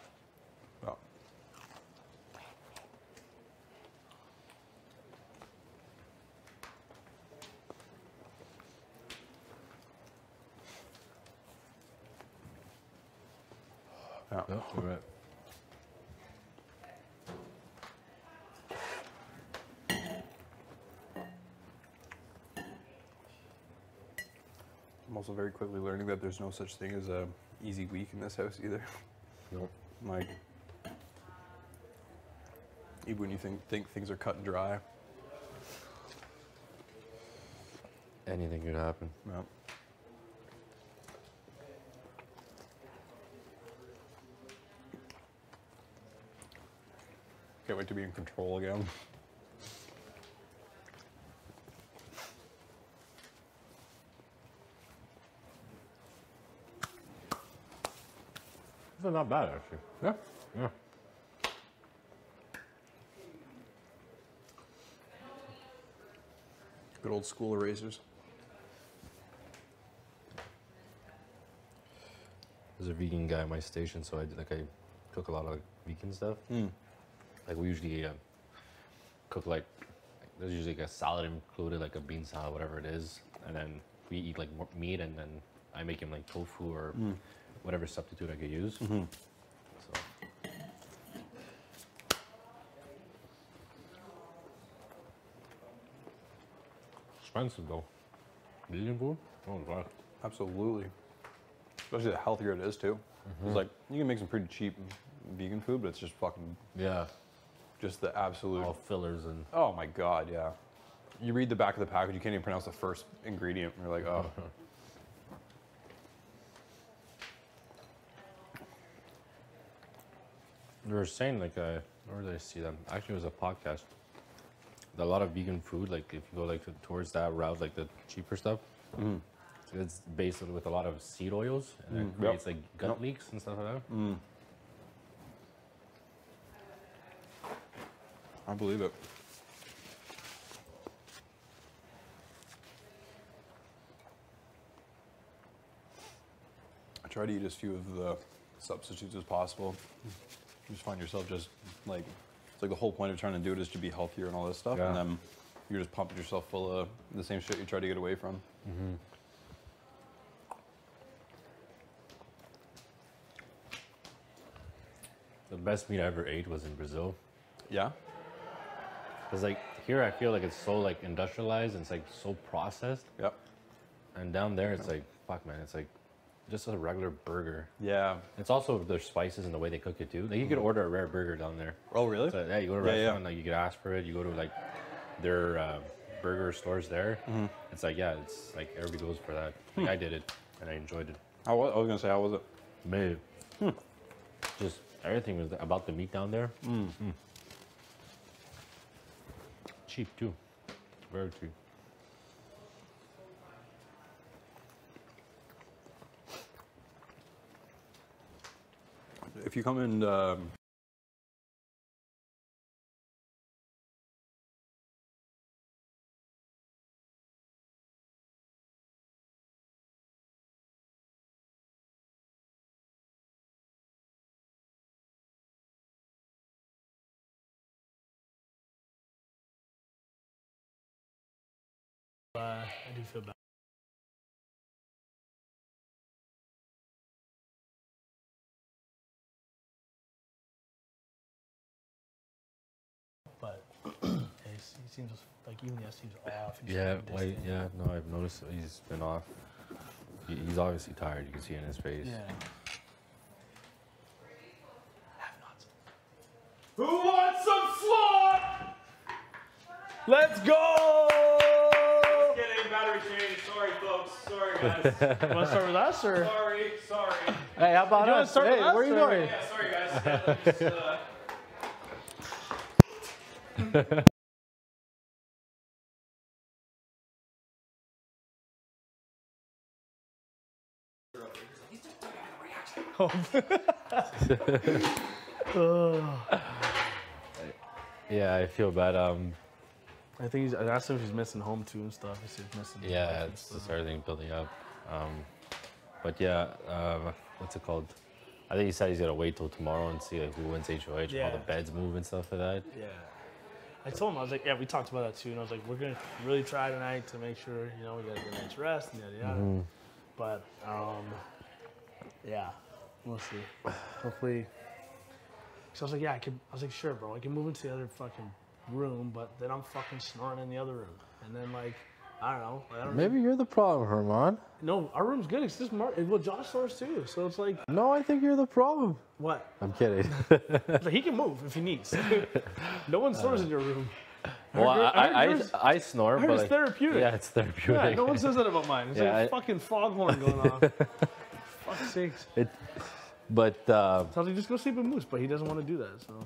Yeah. Yeah. You're right. I'm also very quickly learning that there's no such thing as a easy week in this house either. Nope. Like, even when you think things are cut and dry. Anything could happen. Yep. Can't wait to be in control again. This is not bad actually. Yeah. Yeah. Good old school erasers. There's a vegan guy at my station, so I cook a lot of vegan stuff. Like we usually cook like there's usually like a salad included, like a bean salad, whatever it is, and then we eat like meat, and then I make him like tofu or whatever substitute I could use. So. Expensive though. Vegan food? Oh god. Absolutely. Especially the healthier it is too. It's like you can make some pretty cheap vegan food, but it's just fucking just the absolute all fillers and. Oh my god, yeah. You read the back of the package, you can't even pronounce the first ingredient. You're like, oh. They were saying like, where did I see them? Actually, it was a podcast. A lot of vegan food, like if you go like towards that route, like the cheaper stuff, it's based with a lot of seed oils, and it creates like gut leaks and stuff like that. I believe it. I try to eat as few of the substitutes as possible. You just find yourself just like, it's like the whole point of trying to do it is to be healthier and all this stuff, and then you're just pumping yourself full of the same shit you try to get away from. The best meat I ever ate was in Brazil. Yeah? Because like here I feel like it's so like industrialized and it's like so processed. Yep. And down there it's like, fuck man, it's like just a regular burger. Yeah. It's also their spices and the way they cook it too. Like you could order a rare burger down there. Oh really? So, yeah, you go to a restaurant, like you could ask for it. You go to like their burger stores there. It's like, yeah, it's like everybody goes for that. Like I did it and I enjoyed it. I was gonna say, how was it? Man, just everything was about the meat down there. Cheap too, very cheap. If you come in, I do feel bad. But he seems like even he seems off. Yeah, like, yeah, no, I've noticed he's been off. He's obviously tired. You can see it in his face. Yeah. Who wants some slot? Let's go! Just kidding, battery change. Sorry, folks. Sorry, guys. You want to start with us or? Sorry. Hey, how about you us? Start hey, with us, where are you or? going? Yeah, sorry, guys. Yeah, let me just, Yeah, I feel bad. I think I asked him if he's missing home too and stuff. He said he's missing. Yeah, it's just everything building up. But yeah, what's it called? I think he said he's gonna wait till tomorrow and see like who wins HOH, Yeah. all the beds move and stuff like that. Yeah. I told him, I was like, yeah, we talked about that too, and I was like, we're gonna really try tonight to make sure, you know, we get a good night's rest and yada yada. But yeah, we'll see. Hopefully. So I was like, yeah, I was like, sure, bro, I can move into the other fucking room, but then I'm fucking snoring in the other room, and then like, I don't know. Maybe you're the problem, Herman. No, our room's good. It's just well, Josh snores too, so it's like. No, I think you're the problem. What? I'm kidding. Like, he can move if he needs. No one snores in your room. Well, I snore, but it's like, therapeutic. Yeah, it's therapeutic. Yeah, no one says that about mine. It's like a fucking foghorn going on. Fuck's sakes. But so I was like, just go sleep with Moose, but he doesn't want to do that. So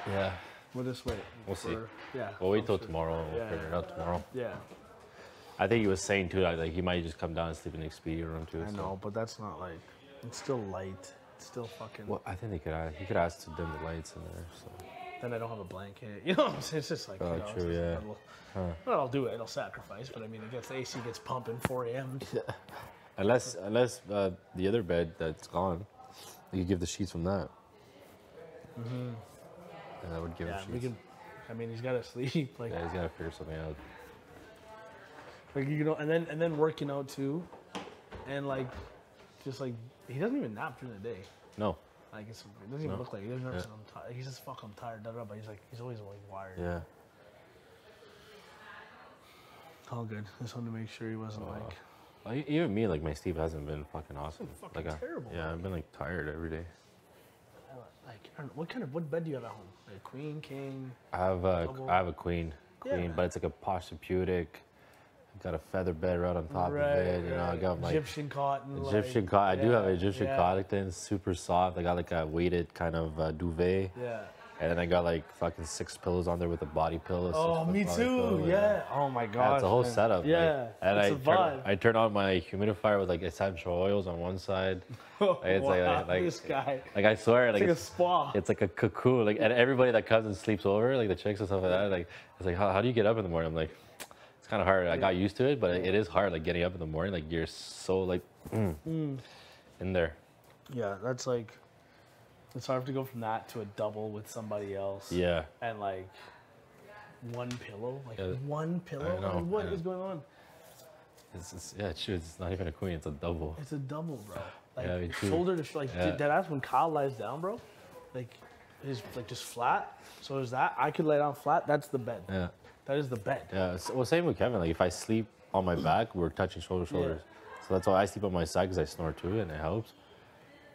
yeah, we'll just wait. We'll see. Yeah, we'll wait till tomorrow. And we'll figure it out tomorrow. Yeah. I think he was saying too that like he might just come down and sleep in the Expedia room too. I know, but that's not like. It's still light. It's still fucking. Well, I think he could ask to dim the lights in there. So. Then I don't have a blanket. You know what I'm saying? It's just like. Oh, you know, true. Yeah. Well, I'll do it. I'll sacrifice, but I mean, the AC gets pumping 4 a.m. Yeah. Unless the other bed that's gone, you could give the sheets from that. And that would give him sheets. We can. I mean, he's got to sleep. Like. Yeah, he's got to figure something out. Like, you know, and then working out too, and like, just like he doesn't even nap during the day. No. Like it doesn't even look like he doesn't ever say I'm tired. He's just fucking tired, but he's always wired. Yeah. All good. Just wanted to make sure he wasn't like. Well, even me, like my sleep hasn't been fucking awesome. Fucking like terrible. Yeah, I've been like tired every day. what bed do you have at home? Like a queen, king? I have a queen, but it's like a Posturepeutic. Got a feather bed right on top of it. You know, I got my Egyptian cotton. Egyptian cotton. I do have an Egyptian cotton thing, super soft. I got like a weighted kind of duvet. Yeah. And then I got like fucking 6 pillows on there with a body pillow. Oh, me too. Pillow, yeah. Oh my god. It's a whole setup. Yeah. Like, It's a vibe. I turn on my humidifier with like essential oils on one side. It's wow, like this guy. Like I swear, it's like a spa. It's like a cocoon. Like, and everybody that comes and sleeps over, like the chicks and stuff like that, like it's like, how do you get up in the morning? I'm like, it's kind of hard. I got used to it, but it is hard. Like getting up in the morning, like you're so like in there. Yeah, that's like. It's hard to go from that to a double with somebody else. Yeah. And like one pillow, one pillow. I know, I mean, what is going on? It's not even a queen. It's a double. It's a double, bro. Like yeah, shoulder to like. Dead ass when Kyle lies down, bro. Like, he's like just flat. So is that I could lay down flat. That's the bed. Yeah. That is the bed. Yeah. Well, same with Kevin. Like if I sleep on my back, we're touching shoulder to shoulders. So that's why I sleep on my side because I snore too, and it helps.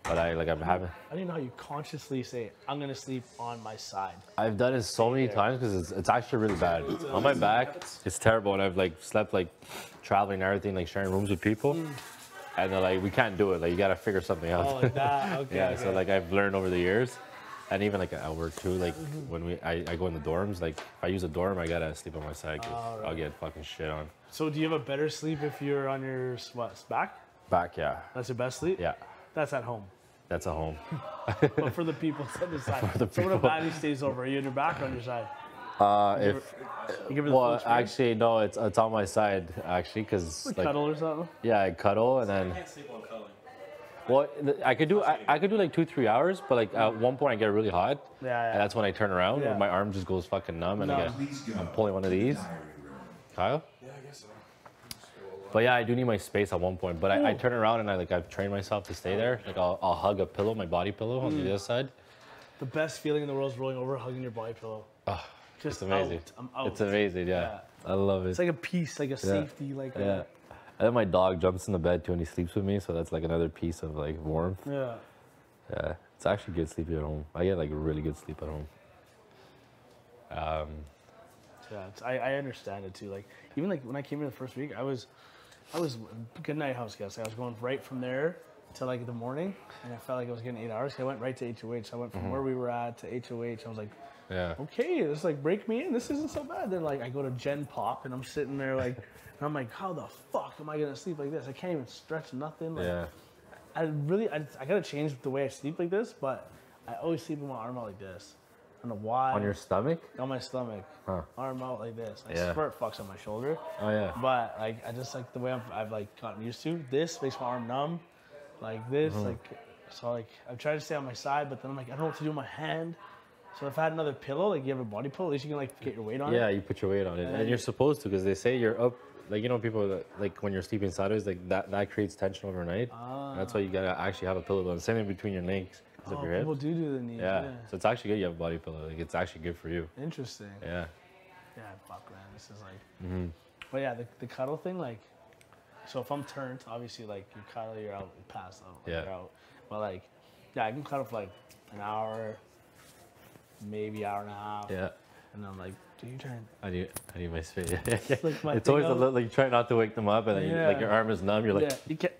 But I'm having. I don't know how you consciously say I'm gonna sleep on my side. I've done it so many times because it's actually really bad. On my back, it's terrible, and I've like slept like traveling and everything, like sharing rooms with people, and they're like, we can't do it. Like you gotta figure something out. Oh, like that. Okay. Yeah. So like I've learned over the years, and even like at work too. Like when I go in the dorms, like if I use a dorm, I gotta sleep on my side because I'll get fucking shit on. So do you have a better sleep if you're on your back? Back, yeah. That's your best sleep? Yeah. That's at home. That's at home. But for the people on the side. So what if Maddie stays over? Are you on your back or on your side? Well, actually, no, it's on my side actually, because like, cuddle or something. Yeah, I cuddle and then. I can't sleep while cuddling. Well, I could do like 2-3 hours, but like at one point I get really hot. Yeah. And that's when I turn around, Yeah. and my arm just goes fucking numb, and I'm pulling one of these. Kyle. Yeah, I guess so. But yeah, I do need my space at one point. But I turn around and I've trained myself to stay there. Like I'll hug a pillow, my body pillow on the other side. The best feeling in the world is rolling over, hugging your body pillow. Oh, Just it's amazing. I'm out. It's amazing, yeah. I love it. It's like a piece, like a safety, like yeah. And then my dog jumps in the bed too and he sleeps with me, so that's like another piece of like warmth. Yeah. Yeah. It's actually good sleeping at home. I get like really good sleep at home. Yeah, I understand it too. Like even like when I came here the first week, I was good night house guest. I was going right from there to like the morning, and I felt like I was getting 8 hours. I went right to HOH. I went from where we were at to HOH. I was like, yeah, okay, it's like break me in. This isn't so bad. Then like I go to Gen Pop, and I'm sitting there like, and I'm like, how the fuck am I gonna sleep like this? I can't even stretch nothing. Like, yeah. I gotta change the way I sleep like this, but I always sleep with my arm out like this. I don't know why. On your stomach? On my stomach. Huh. Arm out like this. I Yeah. swear it fucks on my shoulder. Oh yeah. But like I just like the way I've like gotten used to. This makes my arm numb. Like this, like so like I'm trying to stay on my side, but then I'm like I don't know what to do with my hand. So if I had another pillow, like you have a body pillow, at least you can like get your weight on it. Yeah, you put your weight on it, and you're supposed to, because they say you're up. Like, you know, people that, like when you're sleeping sideways, like that creates tension overnight. That's why you gotta actually have a pillow on. Same thing between your legs. Oh, people do the knee. Yeah. So it's actually good you have a body pillow. Like it's actually good for you. Interesting. Yeah. Yeah, fuck man, this is like. But yeah, the cuddle thing, like, so if I'm turned, obviously like you cuddle, you're out, you pass out, like, you're out. But like, yeah, I can cuddle for like an hour, maybe hour and a half. Yeah. And I'm like, do you turn? I need my space. Like my it's thing always a out. little like you try not to wake them up, and then you, like your arm is numb. You're like, yeah, you can't.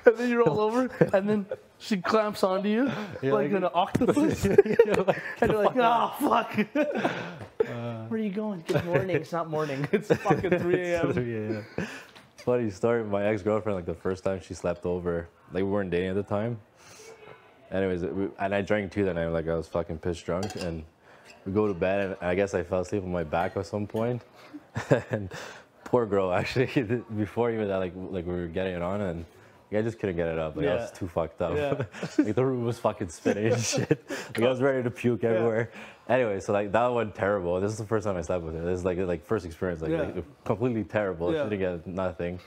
And then you roll over, and then she clamps onto you like an octopus. And you're like, oh fuck. Where are you going? Good morning. It's not morning. It's fucking 3 a.m. 3 a.m. Funny story. My ex-girlfriend, like the first time she slept over, like we weren't dating at the time. Anyways, and I drank too that night. Like I was fucking pissed drunk, and we go to bed, and I guess I fell asleep on my back at some point. And poor girl, actually, before even that, like we were getting it on, and I just couldn't get it up. Like I was too fucked up. Yeah. Like the room was fucking spinning and shit. Like I was ready to puke everywhere. Anyway, so like that went terrible. This is the first time I slept with her. This is like first experience, like completely terrible. She didn't get nothing.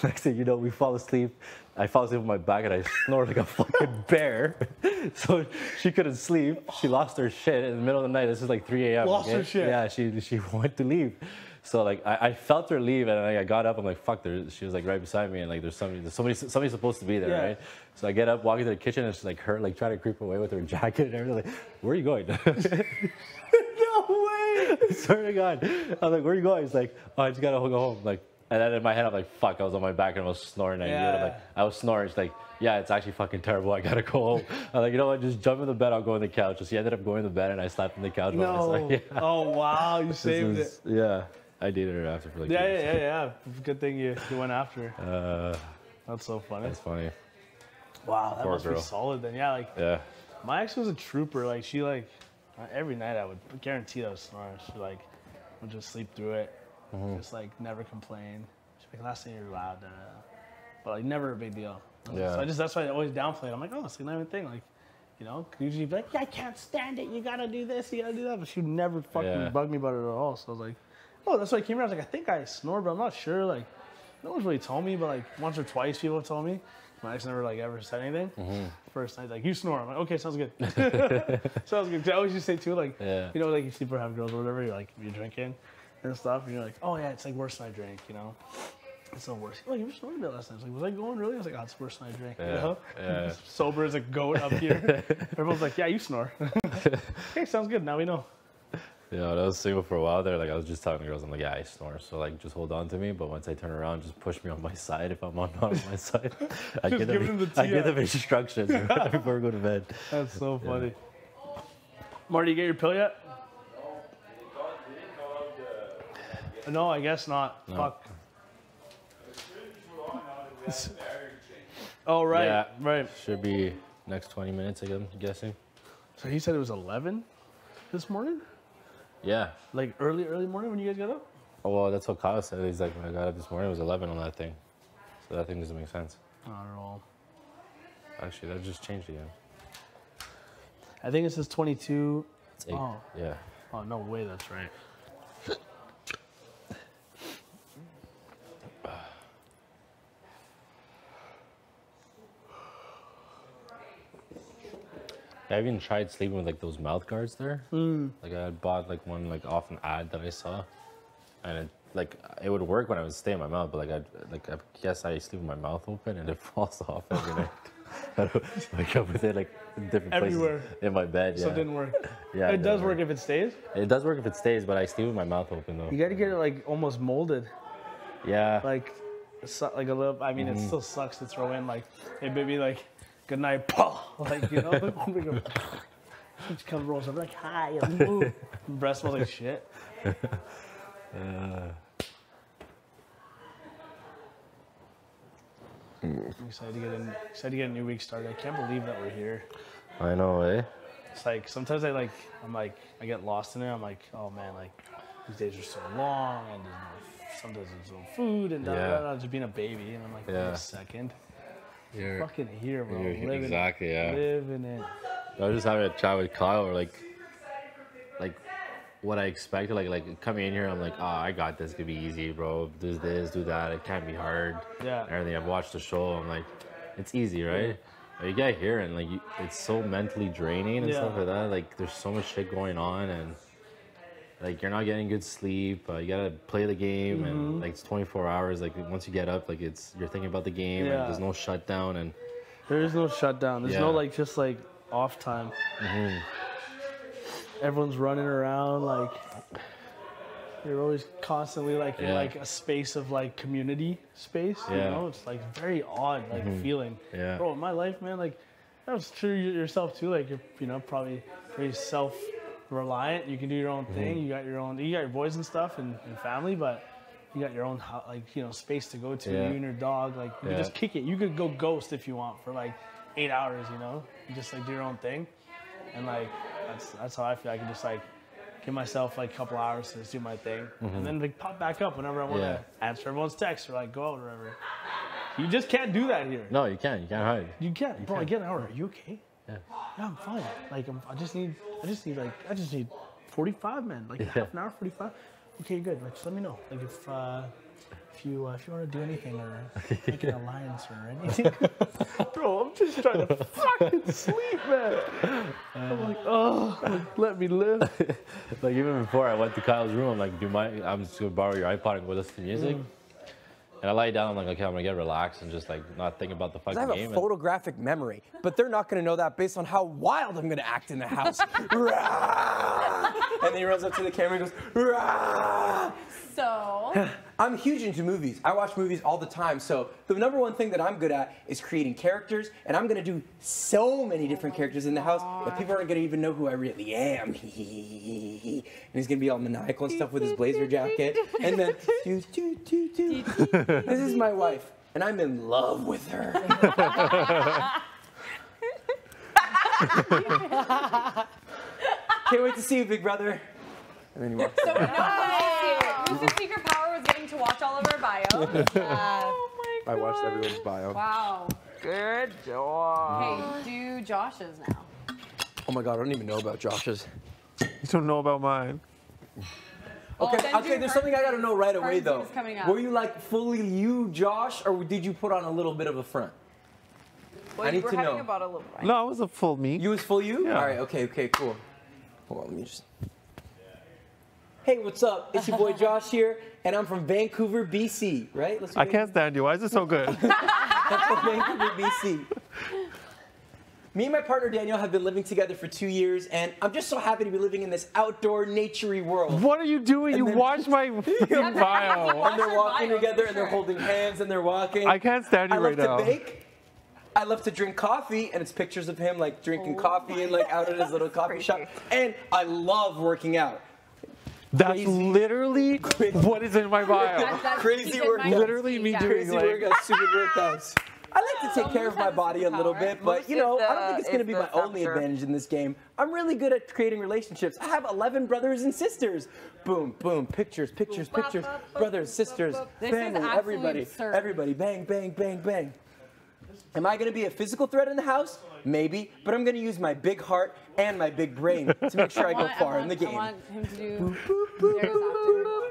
Next thing you know, we fall asleep. I fall asleep on my back and I snore like a fucking bear. So she couldn't sleep. She lost her shit in the middle of the night. This is like 3 a.m. Lost her shit. Yeah, she went to leave. So like I felt her leave, and I got up. I'm like, fuck. She was like right beside me, and like there's somebody supposed to be there, right? So I get up, walk into the kitchen, and she's like her like trying to creep away with her jacket and everything. Like, where are you going? No way! I swear to God. I'm like, where are you going? He's like, oh, I just gotta go home. Like, and then in my head, I'm like, fuck. I was on my back and I was snoring. I was snoring. She's like, yeah, it's actually fucking terrible. I gotta go home. I'm like, you know what? Just jump in the bed. I'll go in the couch. So she ended up going to the bed, and I slept in the couch. No. Yeah. Oh wow, you saved it. Yeah. I dated her after for like yeah. Good thing you went after her. That's so funny. That's funny. Wow, that Poor must girl. be solid then. Yeah, like my ex was a trooper. Like she like every night I would guarantee I was snoring. She like would just sleep through it. Just like never complain. She'd be like, last thing you're loud, but like never a big deal. Yeah. So that's why I always downplay it. I'm like, oh, it's like not even a thing. Like, you know, usually be like, yeah, I can't stand it. You gotta do this, you gotta do that. But she would never fucking bug me about it at all. So I was like, oh, that's why I came here. I was like, I think I snore, but I'm not sure. Like, no one's really told me, but like once or twice people have told me. My ex never like ever said anything. First night, like, you snore. I'm like, okay, sounds good. Sounds good. I always just say too, like, you know, like you sleep or have girls or whatever, you're like, you're drinking and stuff, and you're like, oh yeah, it's like worse than I drink, you know? It's not worse. Like, you were snoring a bit last night. I was like, was I going really? I was like, oh, it's worse than I drink. You know? Sober as a goat up here. Everyone's like, yeah, you snore. Okay, sounds good. Now we know. Yeah, when I was single for a while there, like I was just talking to girls, I'm like, yeah, I snore. So like, just hold on to me. But once I turn around, just push me on my side if I'm not on my side. I give them instructions before we go to bed. That's so funny. Marty, you get your pill yet? No, I guess not. No. Fuck. Oh, right. Yeah, right. Should be next 20 minutes, I'm guessing. So he said it was 11 this morning? Yeah. Like early morning when you guys got up? Oh, well, that's what Kyle said. He's like, when I got up this morning, it was 11 on that thing. So that thing doesn't make sense. Not at all. Actually, that just changed again. I think it says 22. It's 8. Oh. Yeah. Oh, no way, that's right. I even tried sleeping with like those mouth guards there. Like I had bought like one like off an ad that I saw, and it would work when I would stay in my mouth, but I guess I sleep with my mouth open and it falls off every night. I wake up with it like in different everywhere places in my bed. So it didn't work. Yeah, it does work if it stays. It does work if it stays, but I sleep with my mouth open though. You got to get it like almost molded. Yeah. Like a little. I mean, it still sucks to throw in like, hey baby, like. Good night, Paul. Like, you know, she comes rolls up like, hi, and move. Breath smells like shit. I'm excited to get a new week started. I can't believe that we're here. I know, eh? It's like sometimes I get lost in it. I'm like, oh man, like these days are so long, and sometimes there's no food, and just being a baby, and I'm like, wait a second. You're fucking here, bro. Living it. Living it. I was just having a chat with Kyle, or like what I expected. Like coming in here, I'm like, oh, I got this. Could be easy, bro. Do this, do that. It can't be hard. Yeah. Everything. I've watched the show. I'm like, it's easy, right? But you get here and like it's so mentally draining and stuff like that. Like there's so much shit going on and. Like you're not getting good sleep. You gotta play the game, and like it's 24 hours. Like once you get up, like you're thinking about the game. And there's no shutdown, and there is no shutdown. There's no like just like off time. Everyone's running around. Like you're always constantly like in like a space of like community space. You know, it's like very odd like feeling. Yeah. Bro, in my life, man, like that was true yourself too. Like you're probably very self-reliant. You can do your own thing. You got your boys and stuff and family, but you got your own space to go to. You and your dog, like you can just kick it. You could go ghost if you want for like 8 hours. You know, you just like do your own thing, and like that's how I feel. I can just like give myself like a couple hours to just do my thing, and then like pop back up whenever I want to answer everyone's text or like go out or whatever. You just can't do that here. No, you can't. You can't hide. You can't, bro. I get an hour. Are you okay? Yeah, I'm fine. Like I just need 45, man. Like half an hour, 45. Okay, good. Like, just let me know. Like if if you want to do anything or make an alliance or anything. Bro, I'm just trying to fucking sleep, man. I'm like, oh, let me live. Like even before I went to Kyle's room, I'm like, I'm just gonna borrow your iPod and go listen to music. And I lie down, I'm like, okay, I'm gonna get relaxed and just like not think about the fucking game. I have a photographic memory, but they're not gonna know that based on how wild I'm gonna act in the house. And then he runs up to the camera and goes, Rah! So I'm huge into movies. I watch movies all the time. So the number one thing that I'm good at is creating characters, and I'm gonna do so many different characters in the house that people aren't gonna even know who I really am. And he's gonna be all maniacal and stuff with his blazer jacket. And then, this is my wife, and I'm in love with her. Can't wait to see you, big brother. And then he walks So whose secret power was getting to watch all of our bios? Oh my god. I watched everyone's bio. Wow. Good job. Hey, do Josh's now. Oh my god, I don't even know about Josh's. You don't know about mine. Okay, then okay, do there's something I gotta know right away though. is coming up. Were you like fully you, Josh, or did you put on a little bit of a front? Well, I need we're to having know. about a little bit. No, I was a full me. You was full you? Yeah. All right, okay, cool. Hold on, let me just. Hey, what's up? It's your boy Josh here, and I'm from Vancouver, BC, right? I can't stand you. Why is it so good? I'm from Vancouver, BC. Me and my partner Daniel have been living together for 2 years, and I'm just so happy to be living in this outdoor, naturey world. What are you doing? You watch my bio. And they're walking together, and they're holding hands, and they're walking. I can't stand you right now. I love to bake. I love to drink coffee, and it's pictures of him like drinking coffee and like out at his little coffee shop. And I love working out. That's literally what is in my bio. Crazy workouts. Literally me doing crazy like workouts, stupid workouts. I like to take care of my body a little bit, but you know, I don't think it's going to be my only advantage in this game. I'm really good at creating relationships. I have 11 brothers and sisters. Boom, boom, pictures, pictures, pictures. Brothers, sisters, family, everybody. Everybody, bang, bang, bang, bang. Am I going to be a physical threat in the house? Maybe, but I'm going to use my big heart and my big brain to make sure I go far in the game. I want him to do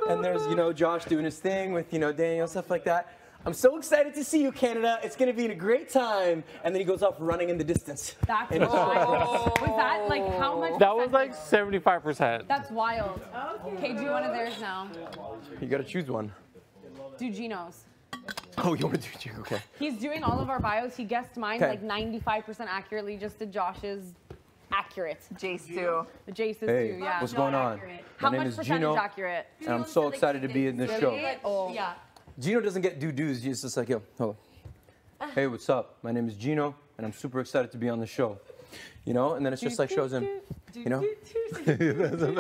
And there's, you know, Josh doing his thing with, you know, Daniel, stuff like that. I'm so excited to see you, Canada. It's going to be a great time. And then he goes off running in the distance. That's wild. Was that like how much? That was like 75%. That's wild. Okay, do one of theirs now. You got to choose one. Do Gino's. Oh, you want to do Gino? Okay. He's doing all of our bios. He guessed mine Okay. like 95% accurately. Just did Josh's accurate. Jace too. The Jace's Hey, too. Yeah. what's going on? How My much name is percentage Gino, accurate? and I'm so excited to be in this show. Oh. Yeah. Gino doesn't get doo-doos. He's just like, yo, hold on. Hey, what's up? My name is Gino, and I'm super excited to be on the show. You know, and then it's just like shows him, you know?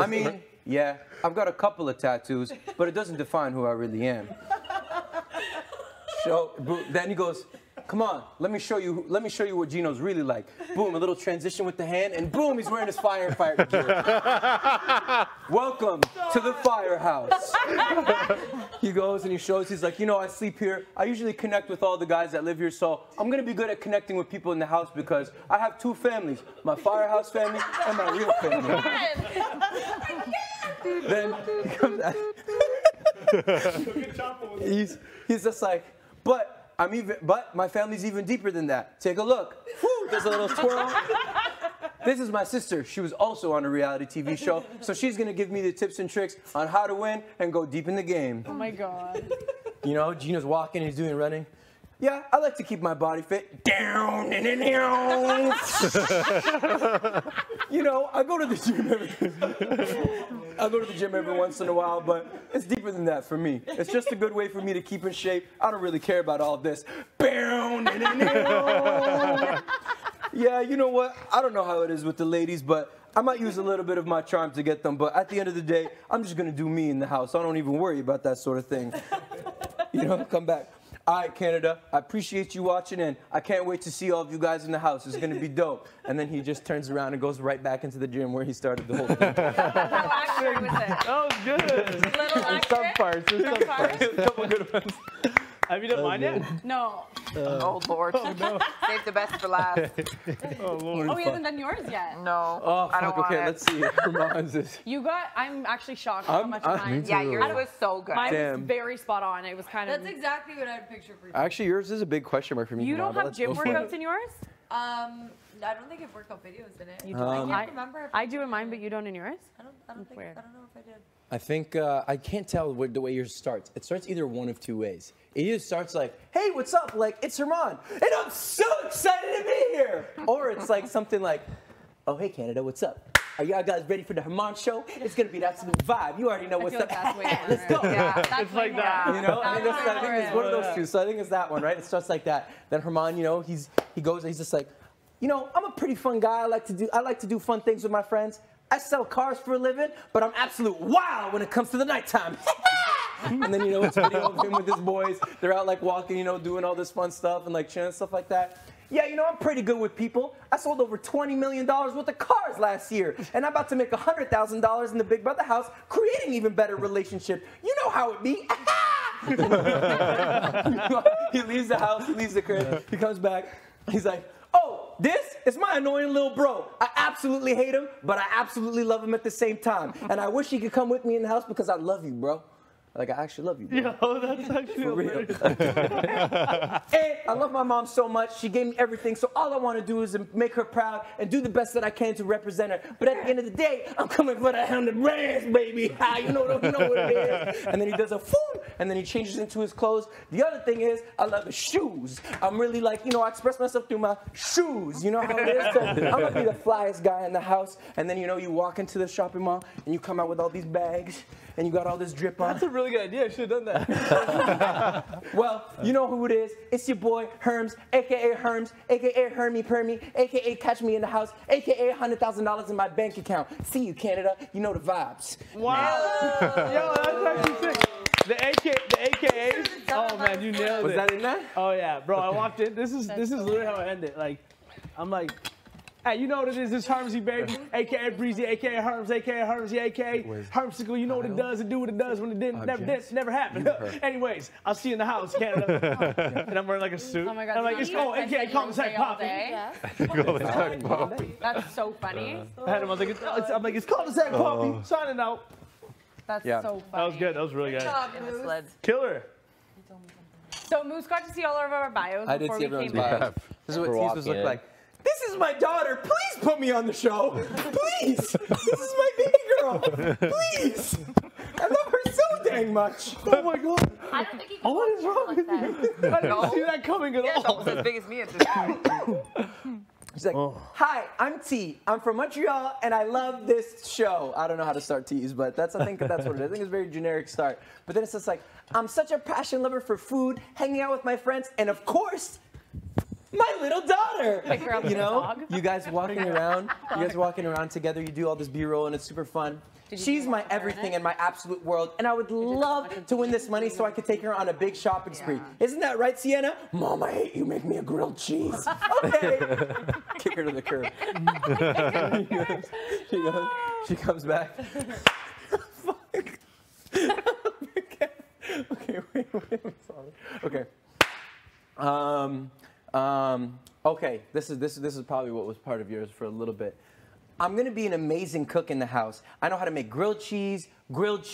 I mean, yeah, I've got a couple of tattoos, but it doesn't define who I really am. So, then he goes, come on, let me show you what Gino's really like. Boom, a little transition with the hand, and boom, he's wearing his firefighter gear. Welcome to the firehouse. He goes and he shows, he's like, you know, I sleep here. I usually connect with all the guys that live here, so I'm gonna be good at connecting with people in the house because I have two families, my firehouse family and my real family. Then he comes out. He's just like, but my family's even deeper than that. Take a look. Whew, there's a little twirl. This is my sister. She was also on a reality TV show, so she's gonna give me the tips and tricks on how to win and go deep in the game. Oh my god. You know, Gino's walking, he's doing running. Yeah, I like to keep my body fit. Down and in. You know, I go to the gym every once in a while, but it's deeper than that for me. It's just a good way for me to keep in shape. I don't really care about all this. Yeah, you know what? I don't know how it is with the ladies, but I might use a little bit of my charm to get them, but at the end of the day, I'm just gonna do me in the house. I don't even worry about that sort of thing. You know, come back. All right, Canada, I appreciate you watching, and I can't wait to see all of you guys in the house. It's going to be dope. And then he just turns around and goes right back into the gym where he started the whole thing. How accurate was it? That was good. Little accurate? Some parts. A couple good ones. Have you done mine yet? No. Oh Lord. No. Save the best for last. Oh Lord. Oh, he hasn't done yours yet. No. Oh, I don't fuck. want Okay, it. let's see. Mine's is. You got. I'm actually shocked how much mine. Yeah, yours was so good. Mine was Damn. very spot on. It was kind of. That's exactly what I'd picture for you. Actually, yours is a big question mark for me. You now, don't but have let's gym go for it. workouts in yours? I don't think I've workout videos in it. You don't? I can't remember. If I do in mine, but you don't in yours. I don't know if I did. I think I can't tell the way yours starts. It starts either one of two ways. It either starts like, "Hey, what's up?" Like, "It's Herman, and I'm so excited to be here," or it's like something like, "Oh, hey Canada, what's up? Are y'all guys ready for the Herman show? It's gonna be the absolute vibe. You already know what's up. Let's go." Yeah, It's like that. You know, I think it's one of those two. So I think it's that one, right? It starts like that. Then Herman, you know, he's just like, you know, I'm a pretty fun guy. I like to do fun things with my friends. I sell cars for a living, but I'm absolute wild when it comes to the nighttime. And then, you know, it's a video of him with his boys. They're out like walking, you know, doing all this fun stuff and like chilling and stuff like that. Yeah, you know, I'm pretty good with people. I sold over $20 million worth of cars last year, and I'm about to make $100,000 in the Big Brother house, creating even better relationship. You know how it be. He leaves the house, he leaves the crib, he comes back, he's like, "Oh, this is my annoying little bro. I absolutely hate him, but I absolutely love him at the same time. And I wish he could come with me in the house because I love you, bro. Like, I actually love you, bro." Yo, that's actually For real. hilarious. And I love my mom so much. She gave me everything. So all I want to do is make her proud and do the best that I can to represent her. But at the end of the day, I'm coming for the 100 brands, baby. You know what it is. And then he does a foom, and then he changes into his clothes. The other thing is, I love his shoes. I'm really like, you know, I express myself through my shoes. You know how it is? So I'm going to be the flyest guy in the house. And then, you know, you walk into the shopping mall, and you come out with all these bags, and you got all this drip on. That's a really good idea. I should have done that. Well, you know who it is. It's your boy, Herms, a.k.a. Herms, a.k.a. Hermy Permy, a.k.a. Catch Me in the House, a.k.a. $100,000 in my bank account. See you, Canada. You know the vibes. Wow. Yo, that's actually sick. The AKAs. Oh, man, you nailed it. Was that in there? Oh, yeah. Bro, I walked in. This is literally how I end it. Like, I'm like, "Hey, you know what it is, this Hermsy, baby, a.k.a. Breezy, a.k.a. Herms, a.k.a. Hermsy, a.k.a. Hermsicle. You know what it does and do what it does when it never happened." Anyways, I'll see you in the house, Canada. And I'm wearing like a suit. Oh my God. I'm like, it's a.k.a. cul-de-sac poppy. That's so funny. I had him, I was like, it's cul-de-sac poppy. Signing out. That's Yeah. so funny. That was good. That was really good. Moose. Killer. So Moose got to see all of our bios I did before see we everyone's came in. bios. This is what Tease looked like. "This is my daughter. Please put me on the show. Please. This is my baby girl. Please. I love her so dang much." Oh my God. I don't think he can What is wrong with you? I didn't see that coming at Yeah, it's all. almost as big as me at this point. She's like, "Hi, I'm T. I'm from Montreal, and I love this show." I don't know how to start T's, but I think that's what it is. I think it's a very generic start. But then it's just like, "I'm such a passion lover for food, hanging out with my friends, and of course, my little daughter." You know, you guys walking around together. You do all this B-roll, and it's super fun. She's my everything and my absolute world, and I would love to win this money so I could take her on a big shopping spree. Isn't that right, Sienna? "Mom, I hate you. Make me a grilled cheese." Okay. Kick her to the curb. She comes back. Fuck. Okay, wait. I'm sorry. Okay. Okay. This is probably what was part of yours for a little bit. "I'm gonna be an amazing cook in the house. I know how to make grilled cheese. Everyone's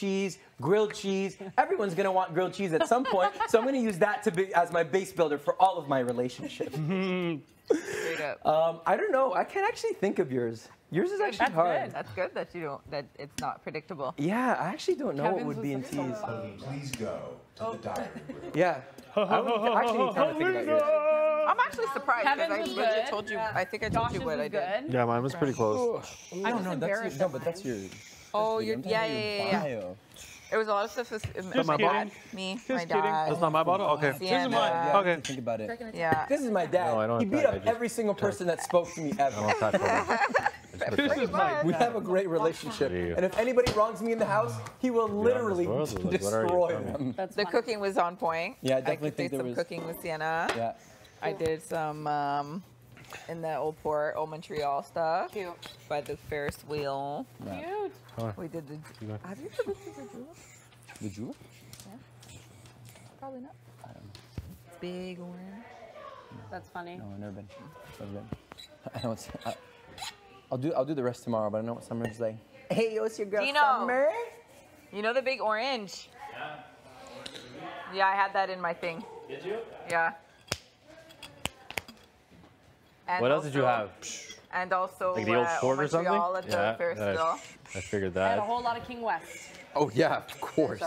gonna want grilled cheese at some point, so I'm gonna use that to be as my base builder for all of my relationships." Straight up. I don't know. I can't actually think of yours. Yours is actually hard. That's good that you don't. That it's not predictable. Yeah, I actually don't know what would be in T's. Please go to the diary room. Yeah. I would actually trying to think about yours. I'm actually surprised because I Kevin's really good. told you. I think I told you what I did. Yeah, mine was pretty close. No, but that's your. Oh, yeah. It was a lot of stuff with my dad, me, my dad. That's not my bottle? Okay. Sienna. Yeah, Okay. Think about it. Yeah. This is my dad. No, I don't he beat attack, up I just every single person that spoke to me ever. I don't attack This is my. We have a great relationship, and if anybody wrongs me in the house, he will literally destroy them. The cooking was on point. Yeah, I definitely think did there some was cooking with Sienna. Yeah. I did some in the old port, old Montreal stuff. Cute. By the Ferris wheel. Yeah. Cute. We did the. Have you ever been to the Jewel? The jewel? Yeah. Probably not. I don't know. big orange. That's funny. No, I've never been. Never been. I know it's. I'll do the rest tomorrow, but I know what summer's like. Hey, yo, it's your girl Dino, Summer. you know the big orange? Yeah, I had that in my thing. Did you? Yeah. And What else did you also- have? And also Like the old port or something? Montreal at the Ferris wheel. I figured And a that. whole lot of King West. Oh yeah, of course.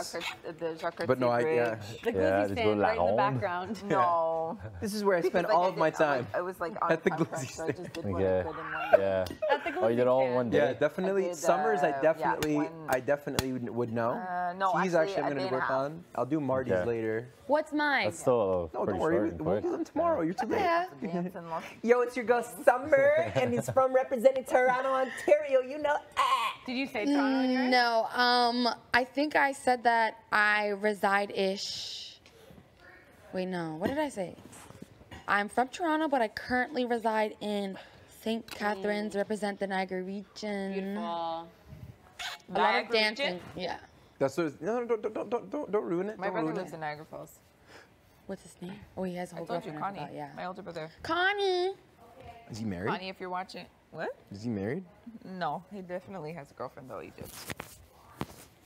The Jacques But no, Bridge. The glizzy stand right in the background. No. This is where I spend Because, all of my time. I was like on At the time crunch, glizzy so I just did what I Okay. could in one Yeah. At the Oh, you did all in one day? Yeah, definitely. I did, Summers, yeah, I definitely would know. no, He's actually, I'm a gonna day and a work half. on. I'll do Marty's Okay. later. What's mine? That's still No, pretty don't worry. short and We'll quick. do them tomorrow. You're too late. Yeah. Yo, it's your girl Summer, and he's from representing Toronto, Ontario. You know. Did you say Toronto in yours? No, I think I said that I reside-ish. Wait, no, what did I say? I'm from Toronto, but I currently reside in St. Catharines, represent the Niagara region. Beautiful. A lot of Niagara dancing. region? Yeah. That's what. No, don't ruin it. My don't brother ruin lives it. in Niagara Falls. What's his name? Oh, he has a I whole told you, girlfriend. I Connie. forgot, yeah. My older brother. Connie. Is he married? Connie, if you're watching. What? Is he married? No, he definitely has a girlfriend though. He did.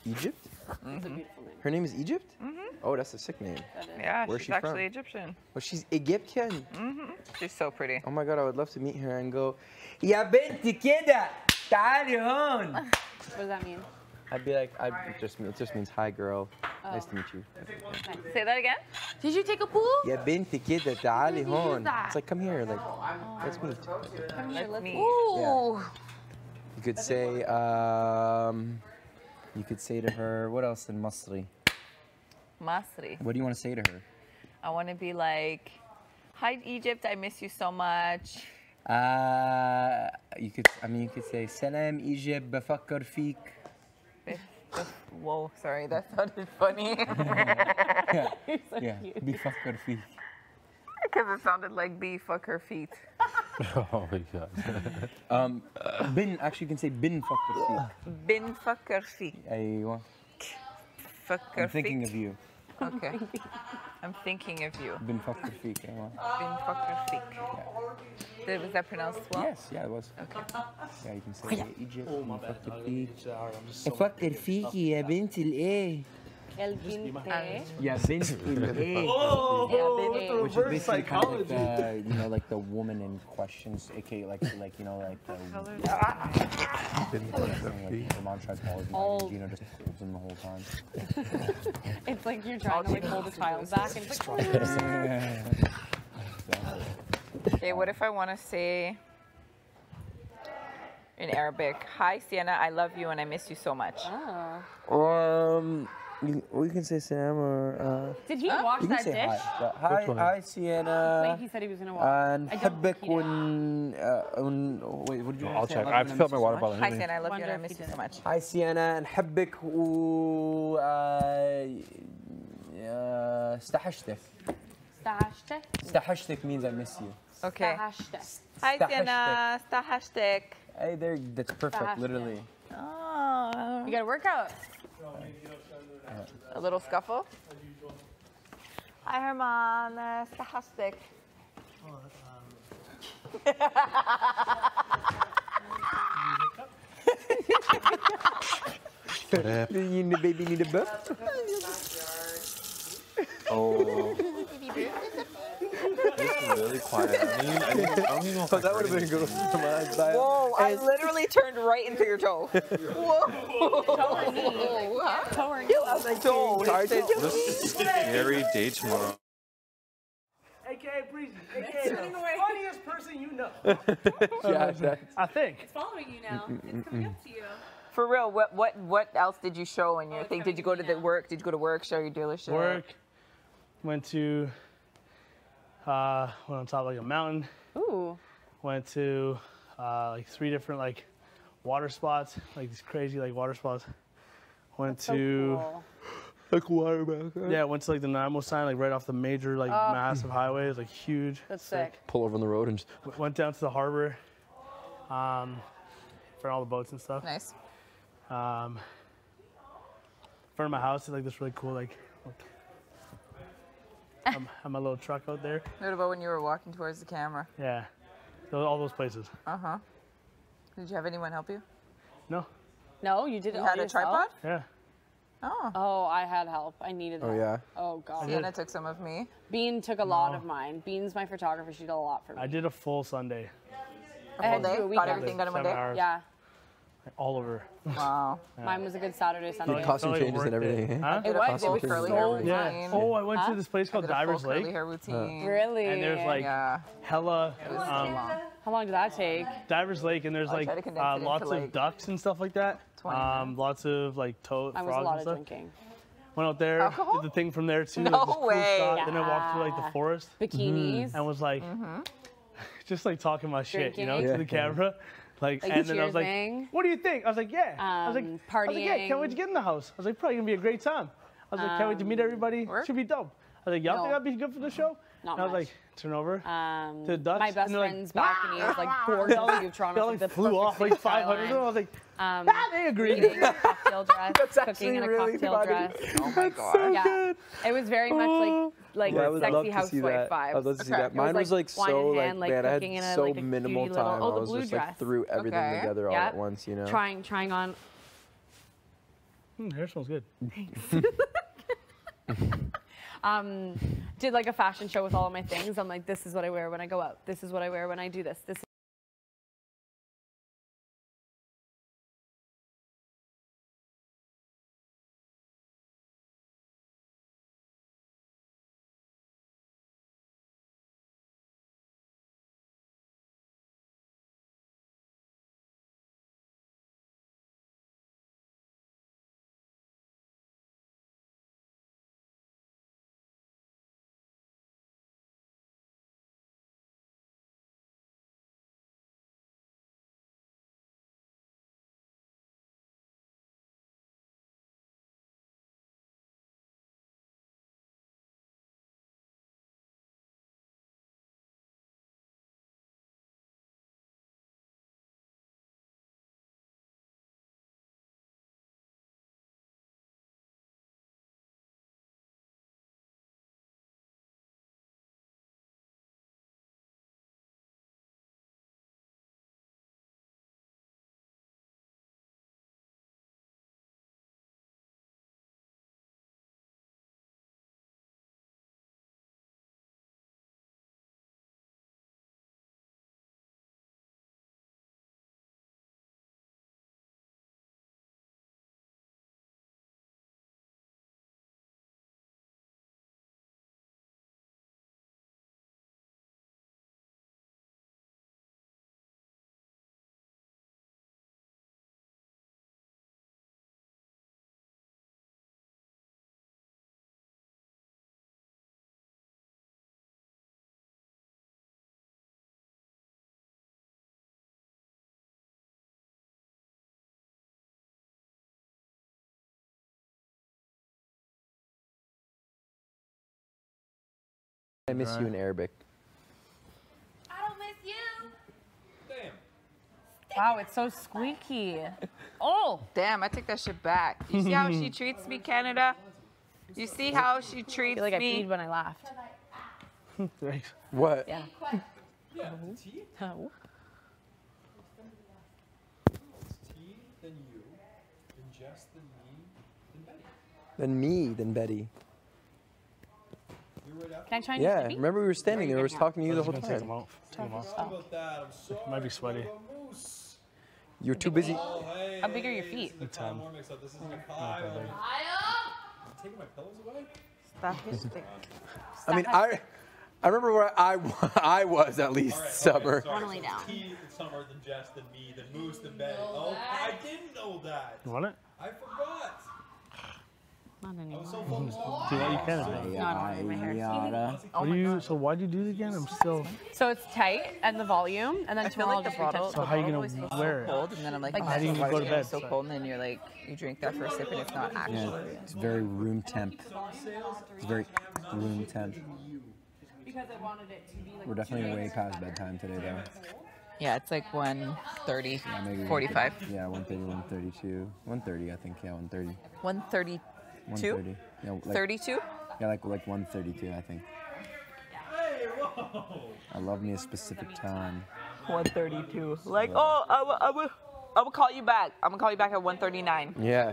Egypt? Mhm. Her name is Egypt? Mhm. Oh, that's a sick name. Yeah, Where's she's she actually from? Egyptian. Well, she's Egyptian. Mhm. She's so pretty. Oh my God, I would love to meet her and go, يا بنتي كده تعالي هون. What does that mean? I'd be like, it just means hi, girl. Nice to meet you. Say that again. Did you take a pool? يا بنتي كده تعالي Use هون. that. It's like, come here, like, let's meet. Come here, let's Ooh. You could say, to her, what else in Masri? Masri. What do you want to say to her? I want to be like, hi Egypt, I miss you so much. You could say, سلام Egypt, بفكر فيك. Whoa, sorry, that sounded funny. You're so cute. بفكر فيك. Because it sounded like bee fuck her feet. Oh my God. Bin, actually you can say bin فكر فيك. Bin fuck her feet. أيوة. Fuck her I'm thinking feet. of you. Okay. I'm thinking of you. bin فكر فيك. أيوة. Bin fuck her feet. Was that pronounced well? Yes, yeah, it was. Okay. Yeah, you can say Egypt. بفكر فيك. أفكر فيكي يا بنت الإيه. El Binte. يا بنت الإيه. Which is basically kind of like the, like the woman in questions, aka like the like her mom tries to hold him, Gino just holds him the whole time. It's like you're trying to like hold a child back and it's like, Okay, what if I want to say in Arabic, hi Sienna, I love you and I miss you so much. We can say Sam or. Did he wash you can that say dish? Hi, hi, Sienna. Wait, he said he was gonna wash. نحبك wait, what did you I'll say? check. love I you have to and fill miss my you water so bottle. much? Hi Sienna, I love you and I miss you so much. Hi Sienna نحبك استحشتك. استحشتك means I miss you. Okay. Hi Sienna, stahashtek. Hey there, that's perfect, Stahashtek. literally. Oh. You got a workout. A little scuffle. Hi Herman, stahashtek. The baby need a buff? Oh. It's really quiet. I don't even know if that would have been good. Whoa, I literally turned right into your toe. Whoa. Toe or knee? Toe or knee? You have a toe. This is a scary day tomorrow. AKA Breezy. AKA the funniest person you know. Yeah, I think. It's following you now. It's coming up to you. For real, what else did you show in your thing? Did you go to the work? Did you go to work, show your dealership? Work. Went to, went on top of like a mountain. Ooh. Went to like 3 different like water spots, like these crazy like water spots. Went to like water back. Yeah, went to like the Nanaimo sign, like right off the major like massive highways, like huge. That's sick. Pull over on the road and just. Went down to the harbor, for all the boats and stuff. Nice. In front of my house is like this really cool like have my little truck out there. What about when you were walking towards the camera? Yeah, all those places. Uh-huh. Did you have anyone help you? No. No, you did it You all had a yourself? tripod? Yeah. Oh. Oh, I had help. I needed help. Oh, yeah? Oh, God. Sienna took some of me. Bean took a lot of mine. Bean's my photographer. She did a lot for me. I did a full Sunday. I had to do a Got weekend. everything done in one day? 7 hours. Yeah. All over. Wow. Yeah. Mine was a good Saturday, Sunday. Costume changes and everything. Huh? It was. It was curly so hair fun. routine. Oh, I went Huh? to this place called I did a full Divers Lake. curly hair routine. Really? And there's like hella How long did that take? Divers Lake, and there's I like tried to condense it into, lots of like, ducks and stuff like that. 20 minutes. Lots of like toad, Mine frogs was a lot and of stuff. drinking. Went out there, Alcohol? did the thing from there too. No like, this cool way. shot. Then I walked through like the Yeah. forest. Bikinis. And was like, just like talking my shit, you know, Drinking. to the camera. Like, Like and then I was like, cheersing. what do you think? I was like, yeah. I was like, yeah, can't wait to get in the house. I was like, probably gonna be a great time. I was like, can't wait to meet everybody. Should be dope. I was like, y'all think that'd be good for the show? Not and I was much. like, turn over to the ducks. My best and they're like, friend's balcony was like gorgeous view of Toronto. They all like, like the flew off like perfect 500 of them. I was like, they agree. Eating in a cocktail dress, That's cooking in a actually really cocktail funny. dress. Oh my god. so yeah. good. It was very much like Yeah, I would love sexy to see housewife that. vibes. I'd love to see Okay. that. It Mine was like wine so in like, hand, like man, I cooking in had a, so like, a minimal cutie time. little- oh, I the was blue just dress. like threw everything Okay. together all Yeah. at once, you know. Trying on. Hair smells good. Did like a fashion show with all of my things. I'm like, this is what I wear when I go out. This is what I wear when I do this. This. I miss you in Arabic. I don't miss you. Damn. Wow, it's so squeaky. Oh. Damn, I take that shit back. You see how she treats me, Canada? You see how she treats I feel like I me? peed when I laughed. Thanks. What? Yeah. Yeah, tea? Oh. Tea, then you, then Jess, then me, then Betty. Then me, then Betty. You're right after. Can I try and Yeah, use remember we were standing there, I was talking to you the whole Take time. them off. Take them off. Sorry about that. I'm sorry. Might be sweaty. You're too busy. Oh, hey, How big are your feet? This is the Kyle Moore mix up. This isn't a Kyle. I'm taking my pillows away? Stop his thing. I mean, I remember where I was at least summer. Sorry, so it's T, it's Summer, then Jess, then me, then Moose, then Betty. Oh, I didn't know that. You want it? I forgot. Not anymore. I was so focused on Do you want you can? No, I don't want my hair. What do you? So why'd you do it again? I'm still. So it's tight and the volume, and then I feel tomorrow like the I'll just bottle, So the how you bottle gonna always tastes wear so it? cold, and then I'm like, Like oh, how do you why go is to it bed? so cold, and then you're like, you drink that for a sip, and it's not actually. Yeah, it's very room temp. It's very room temp. Because I wanted it to be like. We're definitely way past bedtime today, though. Yeah, it's like 1:30, Yeah, maybe 45. Yeah, 1:30, 1:32, 1:30, I think. Yeah, 1:30. 1:32. 1:30. Yeah, like, 32. Yeah, like 1:32, I think. I love me a specific time. 1:32. Like, oh, I will call you back. I'm gonna call you back at 1:39. Yeah.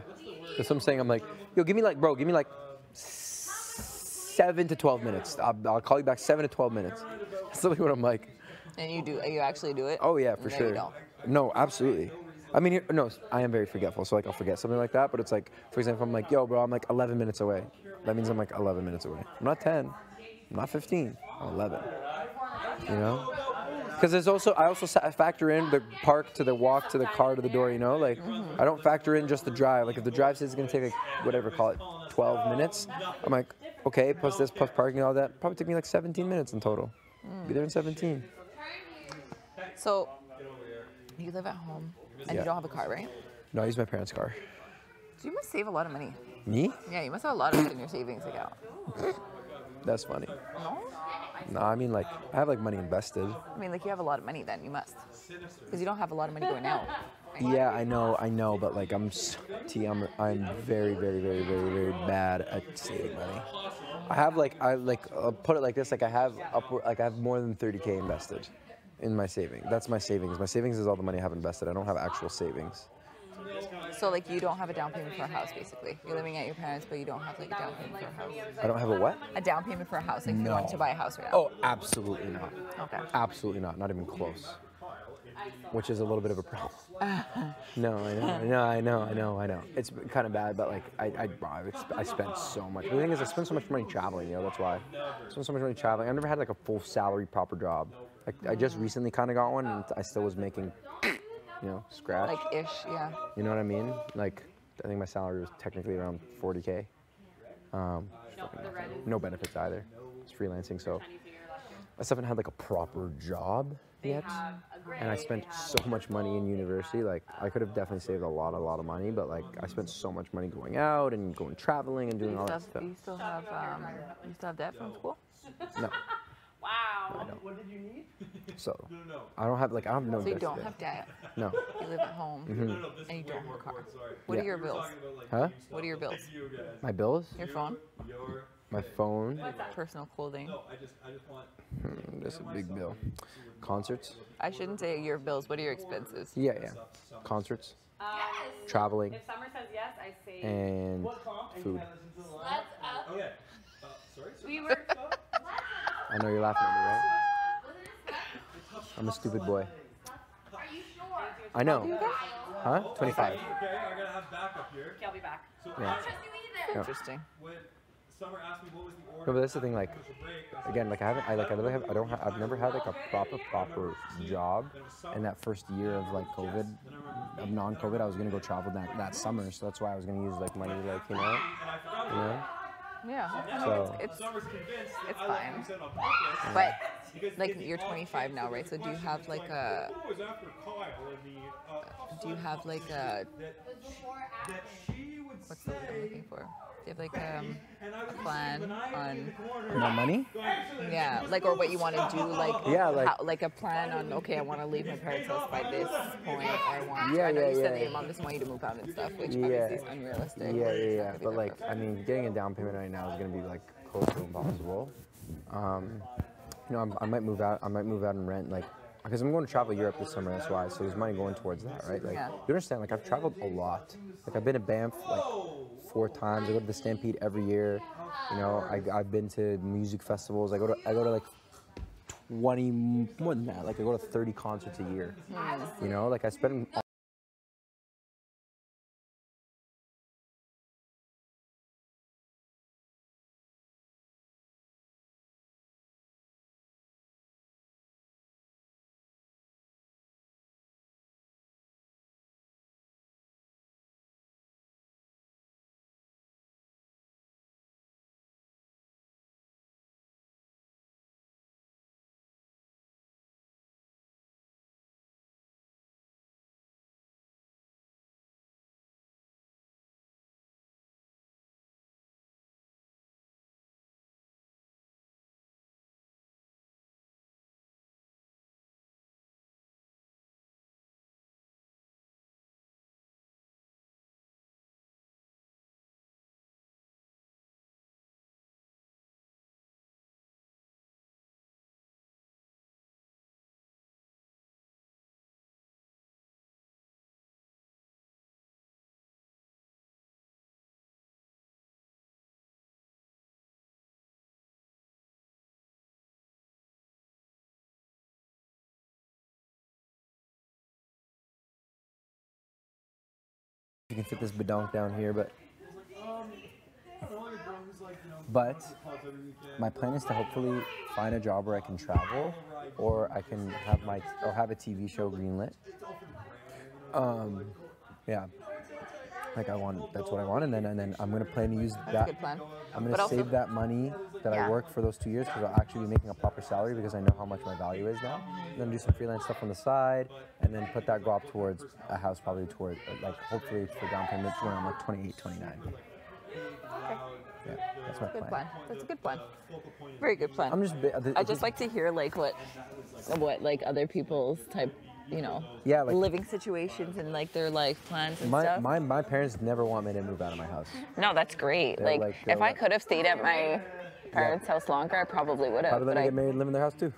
That's what I'm saying. I'm like, yo, give me like 7 to 12 minutes. I'll call you back 7 to 12 minutes. That's literally what I'm like. And you actually do it? Oh yeah, for No, sure. you don't. No, absolutely. I mean, no, I am very forgetful, so like I'll forget something like that. But it's like, for example, I'm like, yo, bro, I'm like 11 minutes away. That means I'm like 11 minutes away. I'm not 10. I'm not 15. I'm 11. You know? Because I also factor in the park to the walk to the car to the door. You know, like I don't factor in just the drive. Like if the drive says it's gonna take like whatever, call it 12 minutes. I'm like, okay, plus this, plus parking, all that, probably took me like 17 minutes in total. Be there in 17. So, you live at home, and Yeah. you don't have a car, right? No, I use my parents' car. So you must save a lot of money. Me? Yeah, you must have a lot of it in your savings account. That's funny. No? No, I mean like I have like money invested. I mean, like you have a lot of money then, you must. Because you don't have a lot of money going out. Yeah, I know, but like I'm very, very, very, very, very bad at saving money. I'll put it like this, like I have more than 30K invested in my savings. That's my savings. My savings is all the money I have invested. I don't have actual savings. So like you don't have a down payment for a house, basically. You're living at your parents, but you don't have like a down payment for a house. I don't have a what? A down payment for a house, like if you No. wanted to buy a house right now. Oh, absolutely not. Okay. Absolutely not. Not even close. Which is a little bit of a problem. No, I know. It's kind of bad, but like I spent so much. The thing is, I spend so much money traveling. You know, that's why. I spend so much money traveling. I've never had like a full salary proper job. Like I just recently kind of got one, and I still was making, scratch. Like ish, yeah. You know what I mean? Like I think my salary was technically around 40K. No benefits either. It's freelancing, so I still haven't had like a proper job yet. And I spent so much money in university. Like I could have definitely saved a lot of money, but like I spent so much money going out and going traveling and doing all that stuff. You still have debt from school? No. Wow. I don't. What did you need? So I don't have no. So you debt don't today. have debt. No. You live at home, Mhm. and you don't have a car. What Yeah. are your bills? Huh? What are your bills? My bills? Your phone? My phone. Personal clothing. That's a big bill. Concerts? I shouldn't say your bills. What are your expenses? Yeah. Concerts. Traveling. If Summer says yes, I say And food. Let's up. Oh yeah. Sorry. We were. I know you're laughing at me, right? I'm a stupid boy. Are you sure? I know. Huh? 25. Okay, I gotta have backup here. Okay, I'll be back. So Yeah. I don't trust you either. Yeah. Interesting. When Summer asked me what was the order. No, but that's the thing. Like, again, like I've never had like a proper job. And that first year of like COVID, of non-COVID, I was gonna go travel that summer, so that's why I was gonna use like money, like you know. Yeah. So- It's fine. But like you're 25 now, right? So do you have like a what's the word I'm looking for? Do you have like a plan on My money? Yeah, like or what you want to do, like Yeah, like- like a plan on okay, I want to leave my parents' house by this point. I want. Yeah, I know yeah, you said yeah. that your mom doesn't want you to move out and stuff, which Yeah. obviously is unrealistic. Yeah. It's not gonna be But that like, perfect. I mean, getting a down payment right now is gonna be like close to impossible. I might move out. And rent like. Because I'm going to travel Europe this summer, that's why. So there's money going towards that, right? Like, Yeah. you understand? Like, I've traveled a lot. Like, I've been to Banff like 4 times. I go to the Stampede every year. You know, I've been to music festivals. I go to like 20 more than that. Like, I go to 30 concerts a year. You know, like I spend you can fit this badonk down here, but my plan is to hopefully find a job where I can travel, or I can have have a TV show greenlit. Yeah, like that's what I want, and then I'm gonna plan to use that. That's a good plan. I'm gonna save that money that I work for those 2 years, because I'll actually be making a proper salary, because I know how much my value is now. And then do some freelance stuff on the side, and then put that go up towards a house, probably towards like hopefully for down payment when I'm like 28, 29. Yeah, that's my plan. That's a good plan. Very good plan. I I just like to hear like what like other people's type, you know, like living situations and like their life plans and stuff. My parents never want me to move out of my house. No, that's great. Like if I could have stayed at my parents' house longer, I probably would have. Probably let me get married and live in their house too.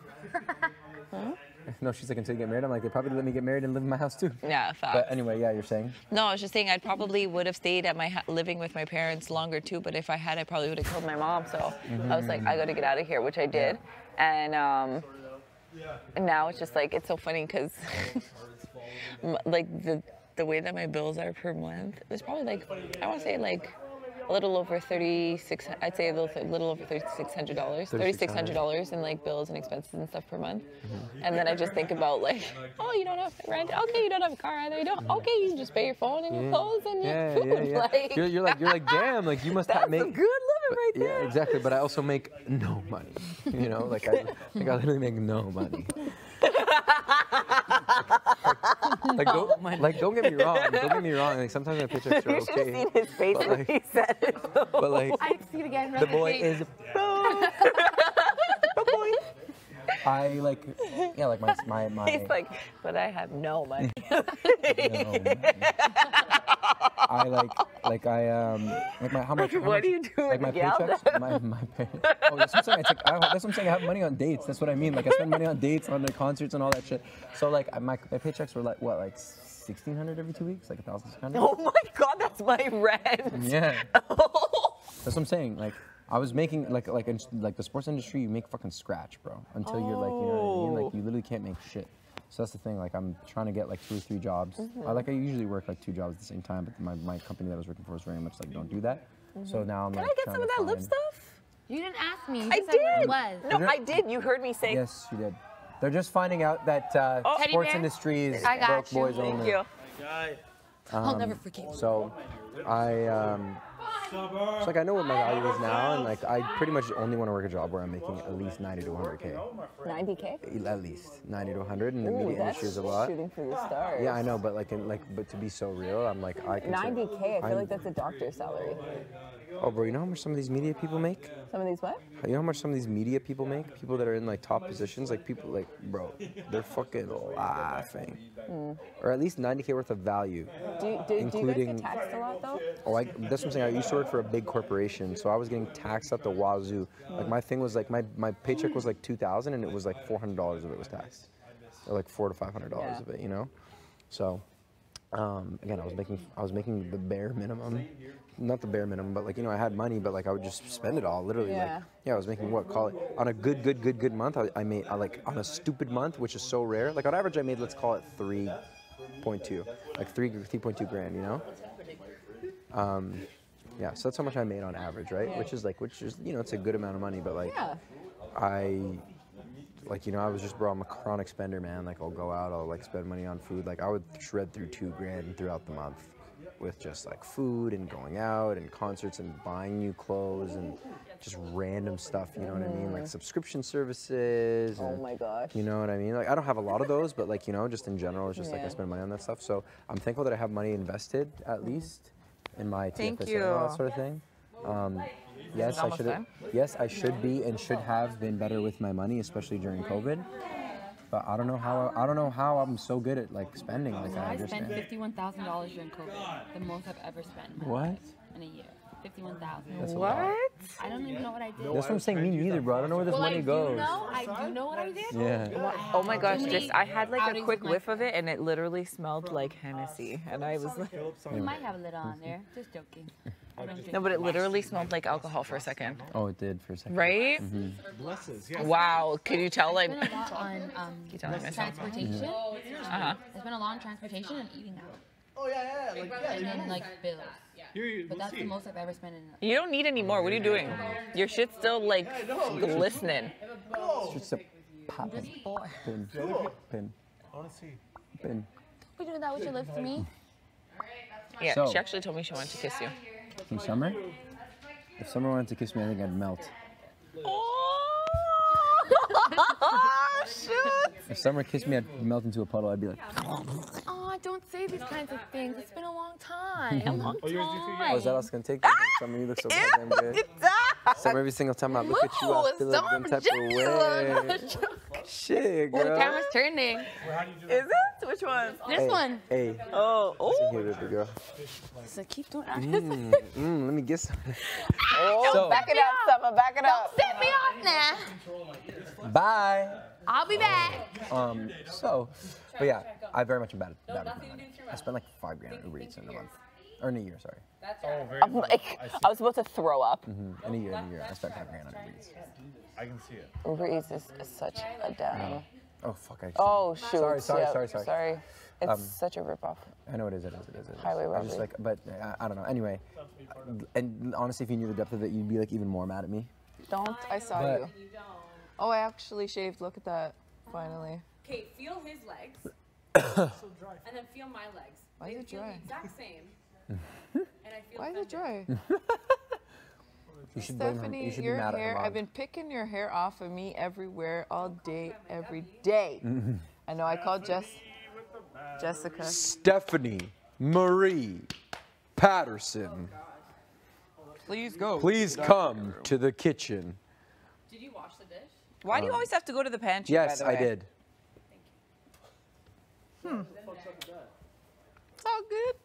Huh? No, she's like, until you get married. I'm like, they probably let me get married and live in my house too. Yeah, facts. But anyway, yeah, you're saying? No, I was just saying I probably would have stayed at my living with my parents longer too, but if I had, I probably would have killed my mom. So I was like, I got to get out of here, which I did. And now it's just like, it's so funny because like the way that my bills are per month, it's probably like, I want to say like a little over I'd say a little over $3,600. $3,600 in like bills and expenses and stuff per month. And then I just think about like, oh, you don't have rent. Okay, you don't have a car either. You don't. Okay, you can just pay your phone and your clothes and your food. Like, you're like, damn, like you must that's make some good living right there. Yeah, exactly. But I also make no money. You know, like I literally make no money. Don't get me wrong. Don't get me wrong. Like sometimes my paychecks are okay. You should have seen his face when he said it. But like, I have to see it again. the boy is. I like, yeah, like my. He's like, but I have no money. I like my how much? What do you do? Like my paychecks, my pay. Oh, that's what I'm saying. That's what I'm saying. I have money on dates. That's what I mean. Like I spend money on dates, on the concerts, and all that shit. So like my paychecks were like what, like 1,600 every 2 weeks, like 1,600. Oh my God, that's my rent. Yeah. That's what I'm saying. Like I was making like in the sports industry, you make fucking scratch, bro. Until you're like, you know what I mean? Like you literally can't make shit. So that's the thing. Like I'm trying to get like 2 or 3 jobs. I usually work like 2 jobs at the same time, but my company that I was working for was very much like don't do that. So now I'm Can like. I get some of that lip stuff? You didn't ask me. You I said what it did. was. No, I did. You heard me say. Yes, you did. They're just finding out that sports industry is broke boys only. Thank you. I'll never forgive you. So it's like I know what my value is now, and like I pretty much only want to work a job where I'm making at least 90 to 100K. 90K? At least 90 to 100, and the Ooh, media industry is a lot. Shooting for the stars. Yeah, I know, but but to be so real, I'm like I can. 90K. I feel like that's a doctor's salary. Oh, bro, you know how much some of these media people make? Some of these what? You know how much some of these media people make? People that are in like top positions, like people like, bro, they're fucking laughing. Or at least 90K worth of value. Do you guys get taxed a lot though? Oh, that's what I'm saying. I used to work for a big corporation, so I was getting taxed up the wazoo. Like my thing was like my paycheck was like $2,000, and it was like $400 of it was taxed, or like $400 to $500 of it, you know. So again, I was making the bare minimum. Not the bare minimum, but like, you know, I had money, but like I would just spend it all, literally. Yeah. Like, I was making what, call it, on a good month, I made, like on a stupid month, which is so rare, like on average I made, let's call it 3.2, like 3.2 grand, you know? Yeah, so that's how much I made on average, right? Which is, you know, it's a good amount of money, but like, you know, I was just, bro, I'm a chronic spender, man. Like I'll go out, I'll like spend money on food. Like I would shred through 2 grand throughout the month, with just like food and going out and concerts and buying new clothes and just random stuff, you know what I mean? Like subscription services. And, oh my gosh. You know what I mean? Like I don't have a lot of those, but like, you know, just in general, it's just like I spend money on that stuff. So I'm thankful that I have money invested at least in my TFSA and all that sort of thing. Yes, I should be and should have been better with my money, especially during COVID. But I don't know how I'm so good at like spending like that. I spent $51,000 during COVID, the most I've ever spent in my life in a year. $51,000. What? I don't even know what I did. That's what I'm saying. Me neither, bro. I don't know where this money goes. I do know what I did. Yeah. Oh my gosh! I had like a quick whiff of it, and it literally smelled like Hennessy, and I was like, You might have a little on there. Just joking. no, but it literally smelled like alcohol for a second. Oh, it did for a second. Right? Wow. Can you tell? Like, I spent a lot on transportation. I spent a lot on transportation and eating out. Oh yeah. Like And then like bills. Here, But that's the most I've ever spent in. You don't need any more. What are you doing? Your shit's still like glistening. It's just a popping. Pin. Pin. I want to see. Pin. We doing that with your lips to me? Yeah, So- she actually told me she wanted to kiss you. From Summer? If Summer wanted to kiss me, I think I'd melt. If Summer kissed me, I'd melt into a puddle. I'd be like, Oh, don't say these kinds of things. It's been a long time. oh, is that all it's gonna take? Summer, you look so goddamn good. Summer, every single time I look at you, I feel like some type of way. Shit, Oh, the girl. camera's turning. Is it? Which one? This one. Hey. Oh, Listen here, baby girl. So keep doing that. Let me get some. Oh, back it up, Summer. Back it up. Don't set me off now. Bye. I'll be back. But yeah, I very much am bad at money. I spent like $5,000 on Uber Eats in a month. Or in a year, sorry. I'm like, I was about to throw up. In a year. I spent $5,000 on Uber Eats. I can see it. Uber Eats is such a down. Oh, fuck. Oh, shoot. Sorry. It's such a ripoff. I know it is. Highway I was just robbery. like, but I don't know. Anyway, and honestly, if you knew the depth of it, you'd be like even more mad at me. Don't. I saw But- you. Oh, I actually shaved. Look at that. Finally. Okay, feel his legs. And then feel my legs. Why is it Feel dry? the exact same. And I feel Why is it dry? You should blame her. Stephanie, You should be your mad at her hair, mom. I've been picking your hair off of me everywhere, all day, every day. I know, I called Jessica. Stephanie Marie Patterson, Please go. please come to the kitchen. Did you wash the dish? Why do you always have to go to the pantry, Yes, by the I way? did. It's all good.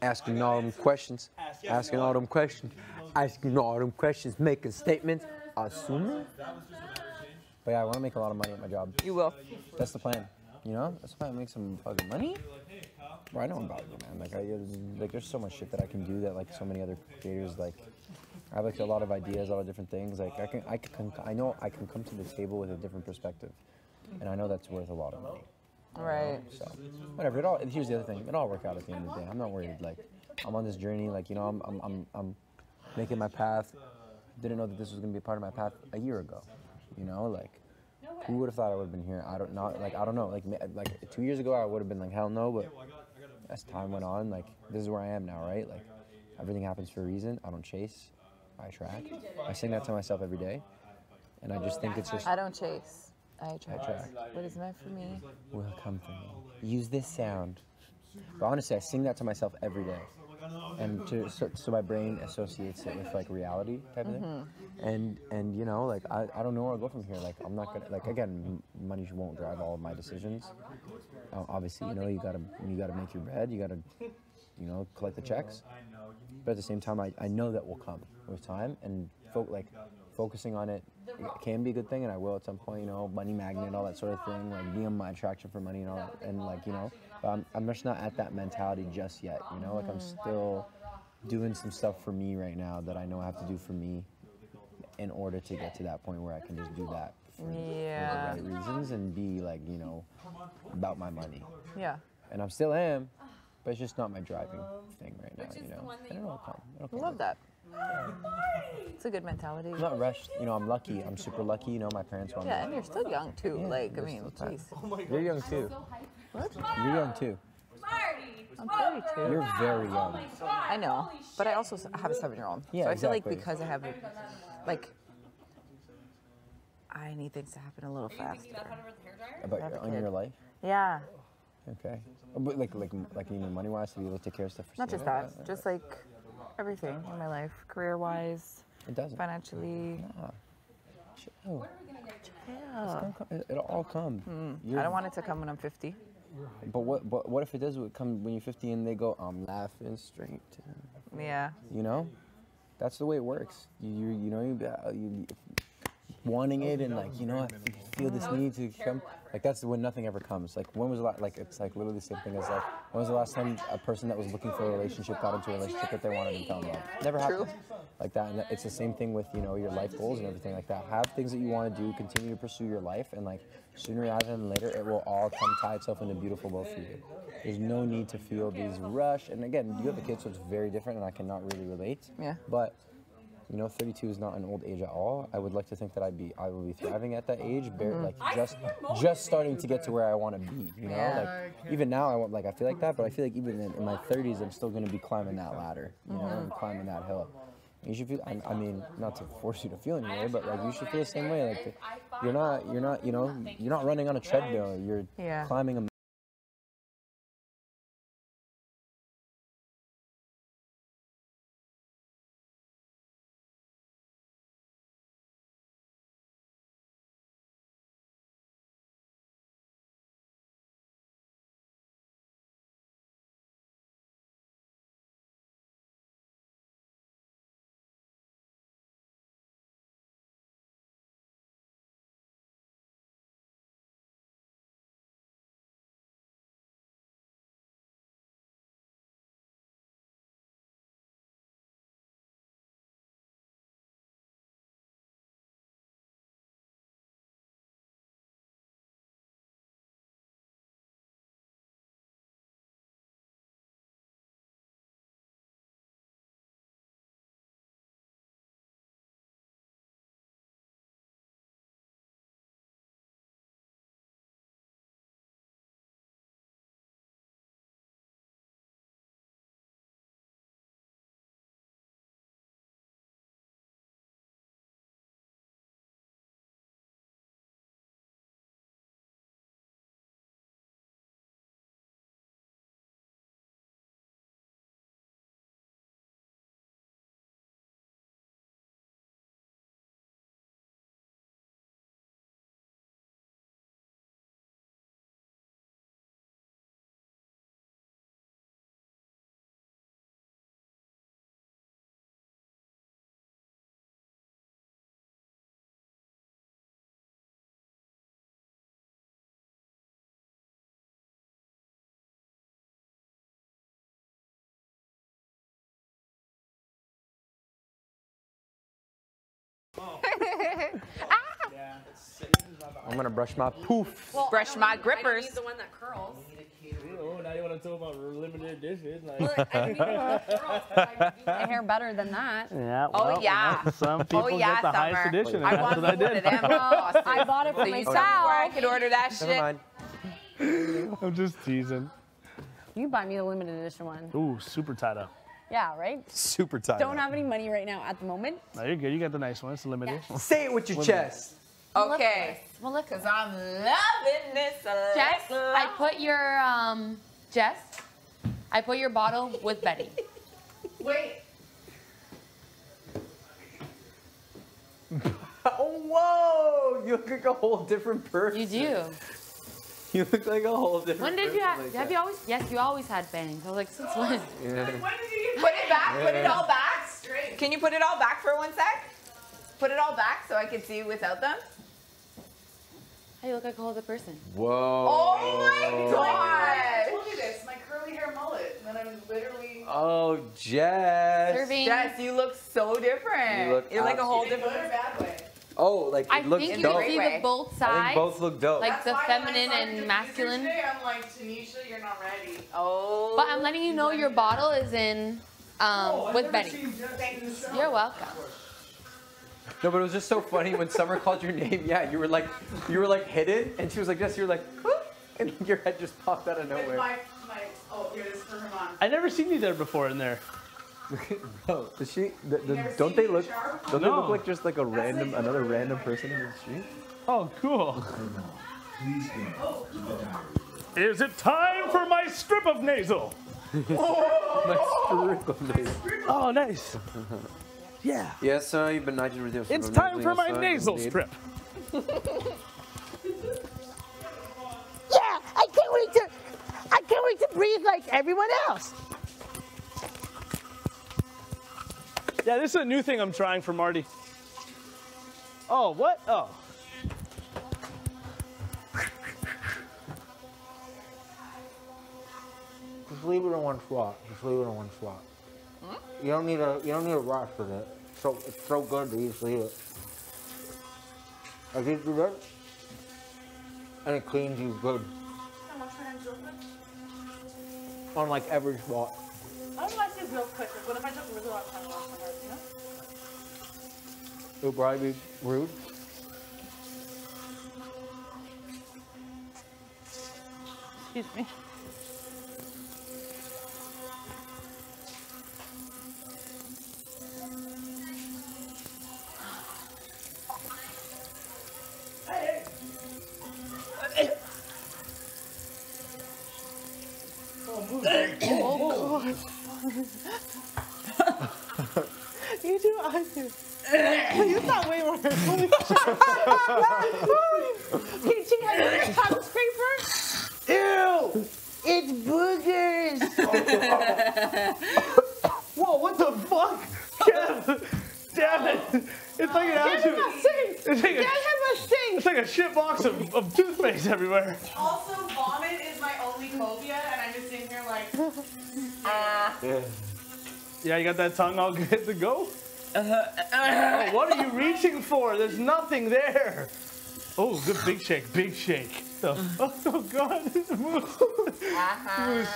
Asking all them questions. Asking all them questions. Asking all them questions. Making statements. Assuming. But yeah, I want to make a lot of money at my job. You will. That's the plan. You know? That's the plan. Make some fucking money. Bro, I know I'm valuable, man. Like, there's so much shit that I can do that, like, so many other creators, like, I have, like, a lot of ideas, a lot of different things. Like, I know I can come to the table with a different perspective. And I know that's worth a lot of money. Right. So, whatever. Here's the other thing. It'll all work out at the end of the day. I'm not worried. Like, I'm on this journey. Like, you know, I'm making my path. Didn't know that this was gonna be a part of my path a year ago. You know, like, who would have thought I would have been here? I don't know. Like 2 years ago, I would have been like, hell no. But as time went on, like, this is where I am now, right? Like, everything happens for a reason. I don't chase. I track. I sing that to myself every day, and I just think it's just. I don't chase. I track. track. What is meant for me will come for me. Use this sound. But honestly, I sing that to myself every day. And so my brain associates it with like reality type of thing. And you know, like I don't know where I'll go from here. Like I'm not gonna, like, again, money won't drive all of my decisions. Obviously, you know, you gotta make your bread, you gotta, you know, collect the checks. But at the same time, I know that will come with time, and focusing on it can be a good thing, and I will at some point, you know, money magnet, all that sort of thing, like being my attraction for money and all that, and like, you know, but I'm just not at that mentality just yet, you know, like I'm still doing some stuff for me right now that I know I have to do for me in order to get to that point where I can just do that for the right reasons and be like, you know, about my money. Yeah. And I still am, but it's just not my driving thing right now, you know. And it'll come. I love that. It's a good mentality. I'm not rushed. You know, I'm lucky. I'm super lucky. You know, my parents want me. Yeah, and you're still young too. Yeah, like, I we're mean, still jeez. You're young too. What? You're young too. I'm 32. You're very young. I know, but I also have a 7-year-old. Yeah, so I feel like exactly. because I have, like, I need things to happen a little faster. About in your life? Yeah. Okay. But like even money-wise, to be able to take care of stuff. Not just that, just like everything in my life, career-wise. It doesn't. Financially. Nah. Chill. Yeah. It'll all come. I don't want it to come when I'm 50. But what if it does come when you're 50 and they go, I'm laughing straight to them. Yeah. You know, that's the way it works. You wanting it and like, you know, I feel this need to come. Like that's when nothing ever comes. Like when was the last, like it's like literally the same thing as like, when was the last time a person that was looking for a relationship got into a relationship that they wanted and fell in love? Never happened. Like that, and it's the same thing with, you know, your life goals and everything like that. Have things that you want to do, continue to pursue your life, and like sooner rather than later, it will all come tie itself into beautiful both for you. There's no need to feel these rush. And again, you have a kid, so it's very different, and I cannot really relate. Yeah. But you know, 32 is not an old age at all. I would like to think that I will be thriving at that age, like just starting to get to where I want to be. You know, like even now I feel like that, but I feel like even in my 30s, I'm still going to be climbing that ladder. You know, and climbing that hill. You should feel. I mean, not to force you to feel any way, but like you should feel the same way. Like you're not, you know, you're not running on a treadmill. You're climbing a. I'm gonna brush my poof. Well, brush my grippers. The one that curls. Oh, now you want to talk about limited edition? Like. My hair better than that. Yeah. Well, yeah. Some people get the highest edition. I want what I did. I bought it for myself. I could order that shit. Never mind. I'm just teasing. You buy me the limited edition one. Ooh, super tight up. Yeah, right? Super tight. Don't have any money right now at the moment. No, you're good. You got the nice one. It's limited. Yeah. Say it with your chest. Okay. Well, look, because I'm loving this. Jess, I put your I put your bottle with Betty. Wait. Oh, whoa! You look like a whole different person. You do. You look like a whole different When did person. you have? Like Have that. you always? Yes, you always had bangs. I was like, since when? Yeah. Put it back. Put it all back. Can you put it all back for 1 sec? Put it all back so I can see without them. Hey, you look like a whole other person. Whoa. Oh my god! I told you this. My curly hair mullet, and then I'm literally. Oh, Jess. Jess, you look so different. You're like a whole different. Good or bad way? Oh, like I it looks think you dope. can see the both sides. I think both look dope. Like the That's why when I feminine saw your and picture masculine. Today, I'm like, Tanisha, you're not ready. Oh. But I'm letting you know your bottle is in with Betty. You're welcome. No, but it was just so funny when Summer called your name. Yeah, you were like hidden, and she was like, "Yes." You were like, "Whoop," and your head just popped out of nowhere. Oh, here it is for her mom. I never seen you there before in there. Bro, does she? Don't they look? Don't they look like just like another random person in the street? Oh, cool. Is it time for my strip of nasal? Oh, nice. Yeah. Yes, you've been nice with It's time for my nasal strip. Yeah, I can't wait to breathe like everyone else. Yeah, this is a new thing I'm trying for Marty. Oh, what? Oh. Just leave it in one spot. Just leave it in one spot. You don't need a rush with it. So it's so good that you just leave it. Like you do that, and it cleans you good on like every spot. I don't know if I say real quick. Like, what if I took a really long time to wash my hair? You know? It would probably be rude. Excuse me. Oh, God. You do, I do. You thought we were. Can you have a tongue scraper? Ew! It's boogers! Whoa, what the fuck? Kev, damn it. It's like an absolute... It's like a shit box of toothpaste everywhere. Also, vomit is my only phobia, and I'm just in here like, Yeah, you got that tongue all good to go? Oh, what are you reaching for? There's nothing there. Oh, good big shake, big shake. Oh God, Moose,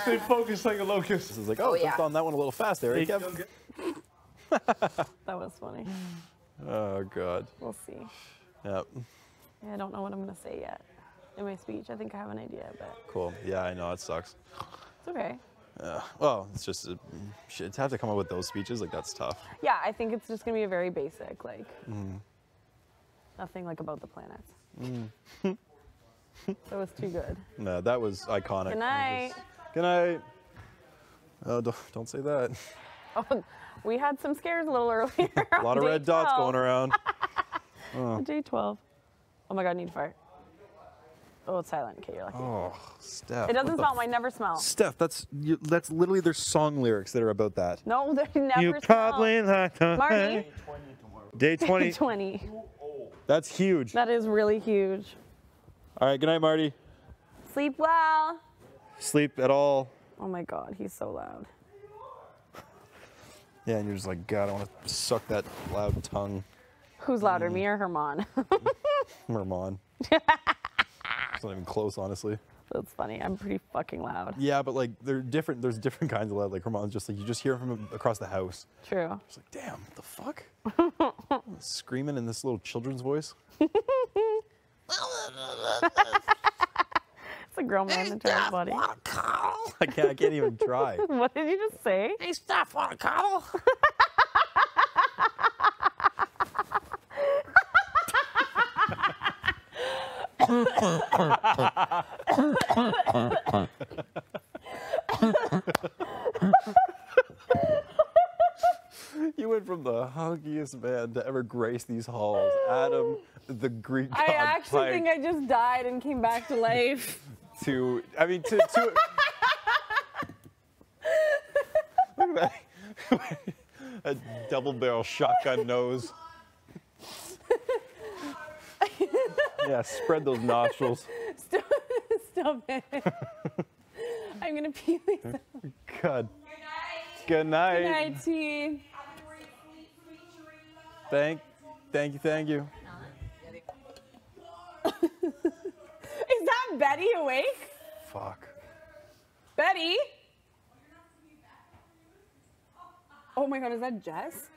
stay focused like a locust. This is like, oh, jumped on that one a little fast there, eh, Kev? That was funny. Oh God. We'll see. Yep. Yeah, I don't know what I'm gonna say yet in my speech. I think I have an idea, but Cool. Yeah, I know it sucks. it's okay. Well, it's just to have to come up with those speeches, like that's tough. Yeah, I think it's just gonna be a very basic, like Mm. nothing like about the planets. Mm. That was too good. No, that was iconic. Good night. Good night. Oh, don't say that. Oh, we had some scares a little earlier. A lot of red dots going around. Oh. Day 12. Oh my God, I need to fart. Oh, it's silent. Okay, you're lucky. Oh, Steph. It doesn't what the smell. I never smell. Steph, that's literally their song lyrics that are about that. No, they never You smell. probably like to Marty. Day 20. 20. That's huge. That is really huge. All right, good night, Marty. Sleep well. Sleep at all. Oh my God, he's so loud. Yeah, and you're just like, God, I want to suck that loud tongue. Who's louder, me or Herman? Mermon. It's not even close, honestly. That's funny. I'm pretty fucking loud. Yeah, but like they're different. There's different kinds of loud. Like Herman's just like you just hear from across the house. True. It's like, damn, what the fuck? Screaming in this little children's voice. It's a grown man in his body. I can't even try. What did you just say? Hey, Steph, want to cuddle? You went from the huggiest man to ever grace these halls, Adam, the Greek god I actually Pike, think I just died and came back to life. to look at that. A double barrel shotgun nose. Yeah, spread those nostrils. Stop it. I'm gonna pee myself. God. Good night. Good night, T. Thank you. Is that Betty awake? Fuck. Betty? Oh my God, is that Jess?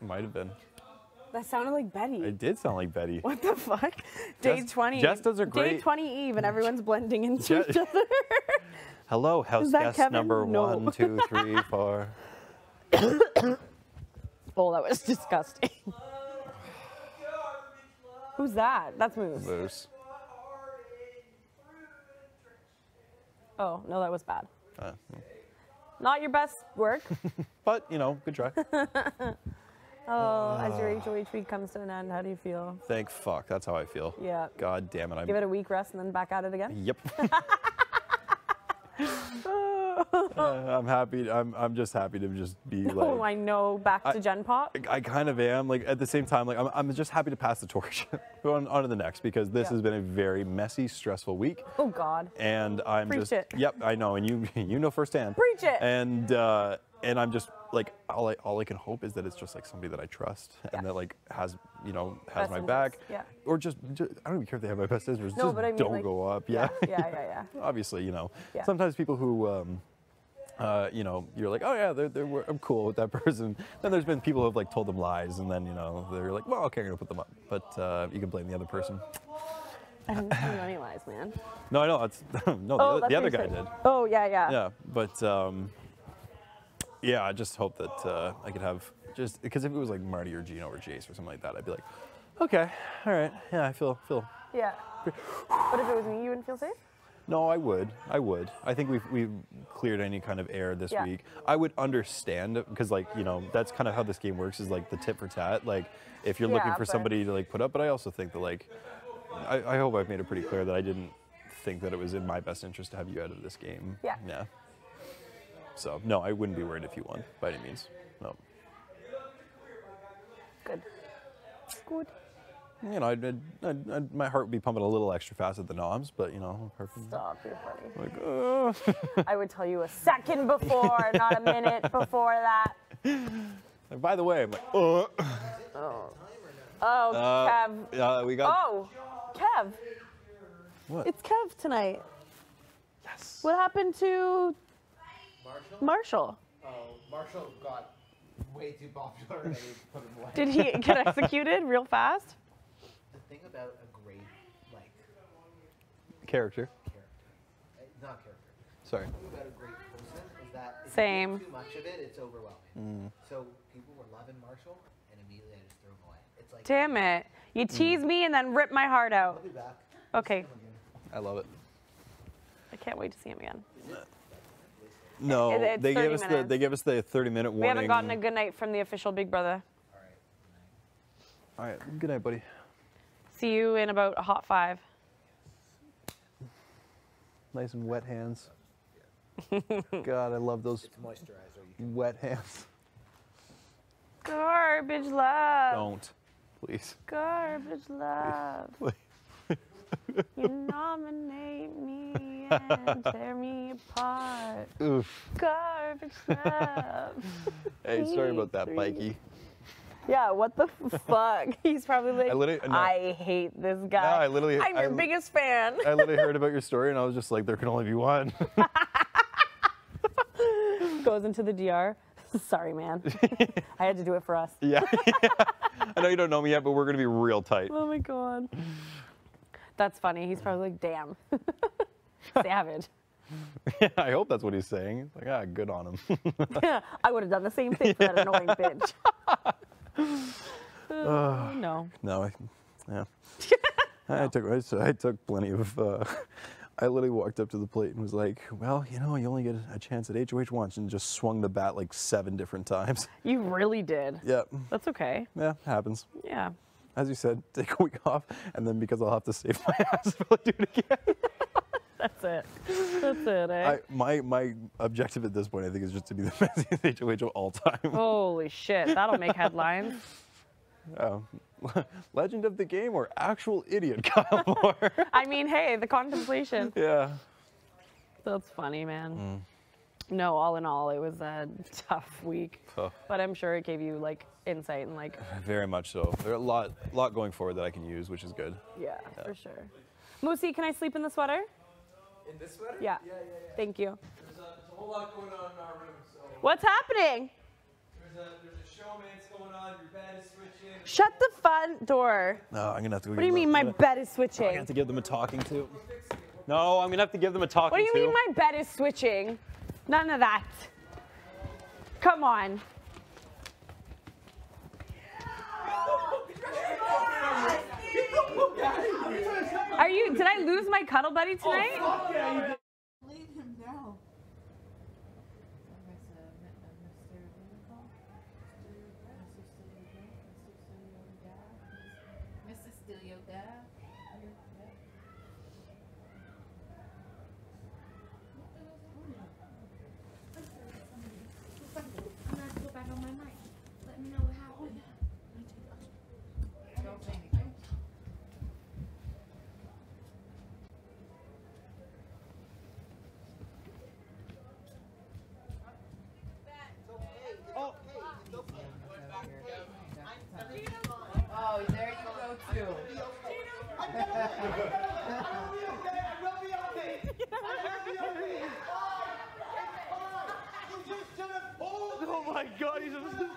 Might have been. That sounded like Betty. It did sound like Betty. What the fuck? Day Jess- 20. Jess does a Day great- 20 Eve and everyone's blending into Je- each other. Hello, house Is that guest Kevin? number No. 1, 2, 3, 4. Oh, that was disgusting. Who's that? That's Moose. Moose. Oh, no, that was bad. Uh, Not your best work. but, you know, good try. Oh, as your HOH week comes to an end, how do you feel? Thank fuck. That's how I feel. Yeah. God damn it. Give it a week rest and then back at it again? Yep. I'm happy. I'm just happy to just be like. Oh, I know. Back to Gen Pop. I kind of am. Like at the same time, like I'm just happy to pass the torch on to the next because this has been a very messy, stressful week. Oh God. And I'm Preach just. it. Yep, I know, and you know firsthand. Preach it. And I'm just like all I can hope is that it's just like somebody that I trust and that like has Best my back. interests, yeah. Or just I don't even care if they have my best interests. No, just but I mean, don't like, go up. Yeah. Yeah. Obviously, Yeah. sometimes people who, you're like, oh yeah, I'm cool with that person. Then there's been people who have like told them lies, and then they're like, well, okay, I'm gonna put them up, but you can blame the other person. I didn't tell you any lies, man. No, I know it's no, Oh, the other that's what guy you said. did. Oh yeah. Yeah, but yeah, I just hope that I could have just because if it was like Marty or Gino or Jace or something like that, I'd be like, okay, all right, yeah, I feel. Yeah. But if it was me, you wouldn't feel safe? No, I would. I think we've cleared any kind of air this week. I would understand because that's kind of how this game works is like the tit for tat. Like if you're looking for somebody to like put up, but I also think that like I hope I've made it pretty clear that I didn't think that it was in my best interest to have you out of this game. Yeah. Yeah. So no, I wouldn't be worried if you won by any means. No. Good. Good. My heart would be pumping a little extra fast at the noms, but Stop, you're funny. Like, I would tell you a second before, not a minute before that. Like, by the way, I'm like, Oh, Kev. We got. Oh, Kev. What? It's Kev tonight. Yes. What happened to Marshall? Oh, Marshall got way too popular and they put him away. Did he get executed real fast? The thing about a great, like, Character. not character. Sorry. The thing about a great person is that if Same. you do too much of it, it's overwhelming. Mm. So people were loving Marshall, and immediately I just threw him away. It's like, Damn it. You tease me and then rip my heart out. I'll be back. Okay. I love it. I can't wait to see him again. No, It's they 30 gave us minutes. they gave us the 30-minute warning. We haven't gotten a good night from the official Big Brother. All right, good night, buddy. See you in about a hot 5. Nice and wet hands. God, I love those It's moisturizer. wet hands. Garbage love. Don't, please. Garbage love. Please. You nominate me and tear me apart. Oof. Garbage love. Hey, sorry about that, Mikey. Yeah, what the fuck? He's probably like, no. I hate this guy. No, I literally- I'm your biggest fan. I literally heard about your story and I was just like, there can only be one. Goes into the DR. Sorry, man. I had to do it for us. Yeah. I know you don't know me yet, but we're going to be real tight. Oh my God. That's funny. He's probably like, damn. Savage. Yeah, I hope that's what he's saying. It's like, good on him. I would have done the same thing for that annoying bitch. No. No, yeah. I took plenty of. I literally walked up to the plate and was like, well, you only get a chance at HOH once, and just swung the bat like 7 different times. You really did. Yeah. That's okay. Yeah, happens. Yeah. As you said, take a week off, and then because I'll have to save my ass, I'll do it again. That's it. That's it, eh? My objective at this point, I think, is just to be the messiest HOH of all time. Holy shit. That'll make headlines. Legend of the game or actual idiot Kyle Moore? I mean, hey, the contemplation. Yeah. That's funny, man. No, all in all, it was a tough week. Tough. But I'm sure it gave you like insight and like. Very much so. There's a lot going forward that I can use, which is good. Yeah, for sure. Moosey, can I sleep in the sweater? In this sweater? Yeah. Yeah. Thank you. There's a whole lot going on in our room, so. What's happening? There's a showmance going on. Your bed is switching. Shut the front door. No, I'm gonna have to go. What do you mean my bed is switching? I'm gonna have to give them a talking to. No, I'm gonna have to give them a talking to. What do you mean my bed is switching? None of that. Come on. Did I lose my cuddle buddy tonight? Oh, yeah, Leave him now. Mr. Steal Your Dad. bodies of the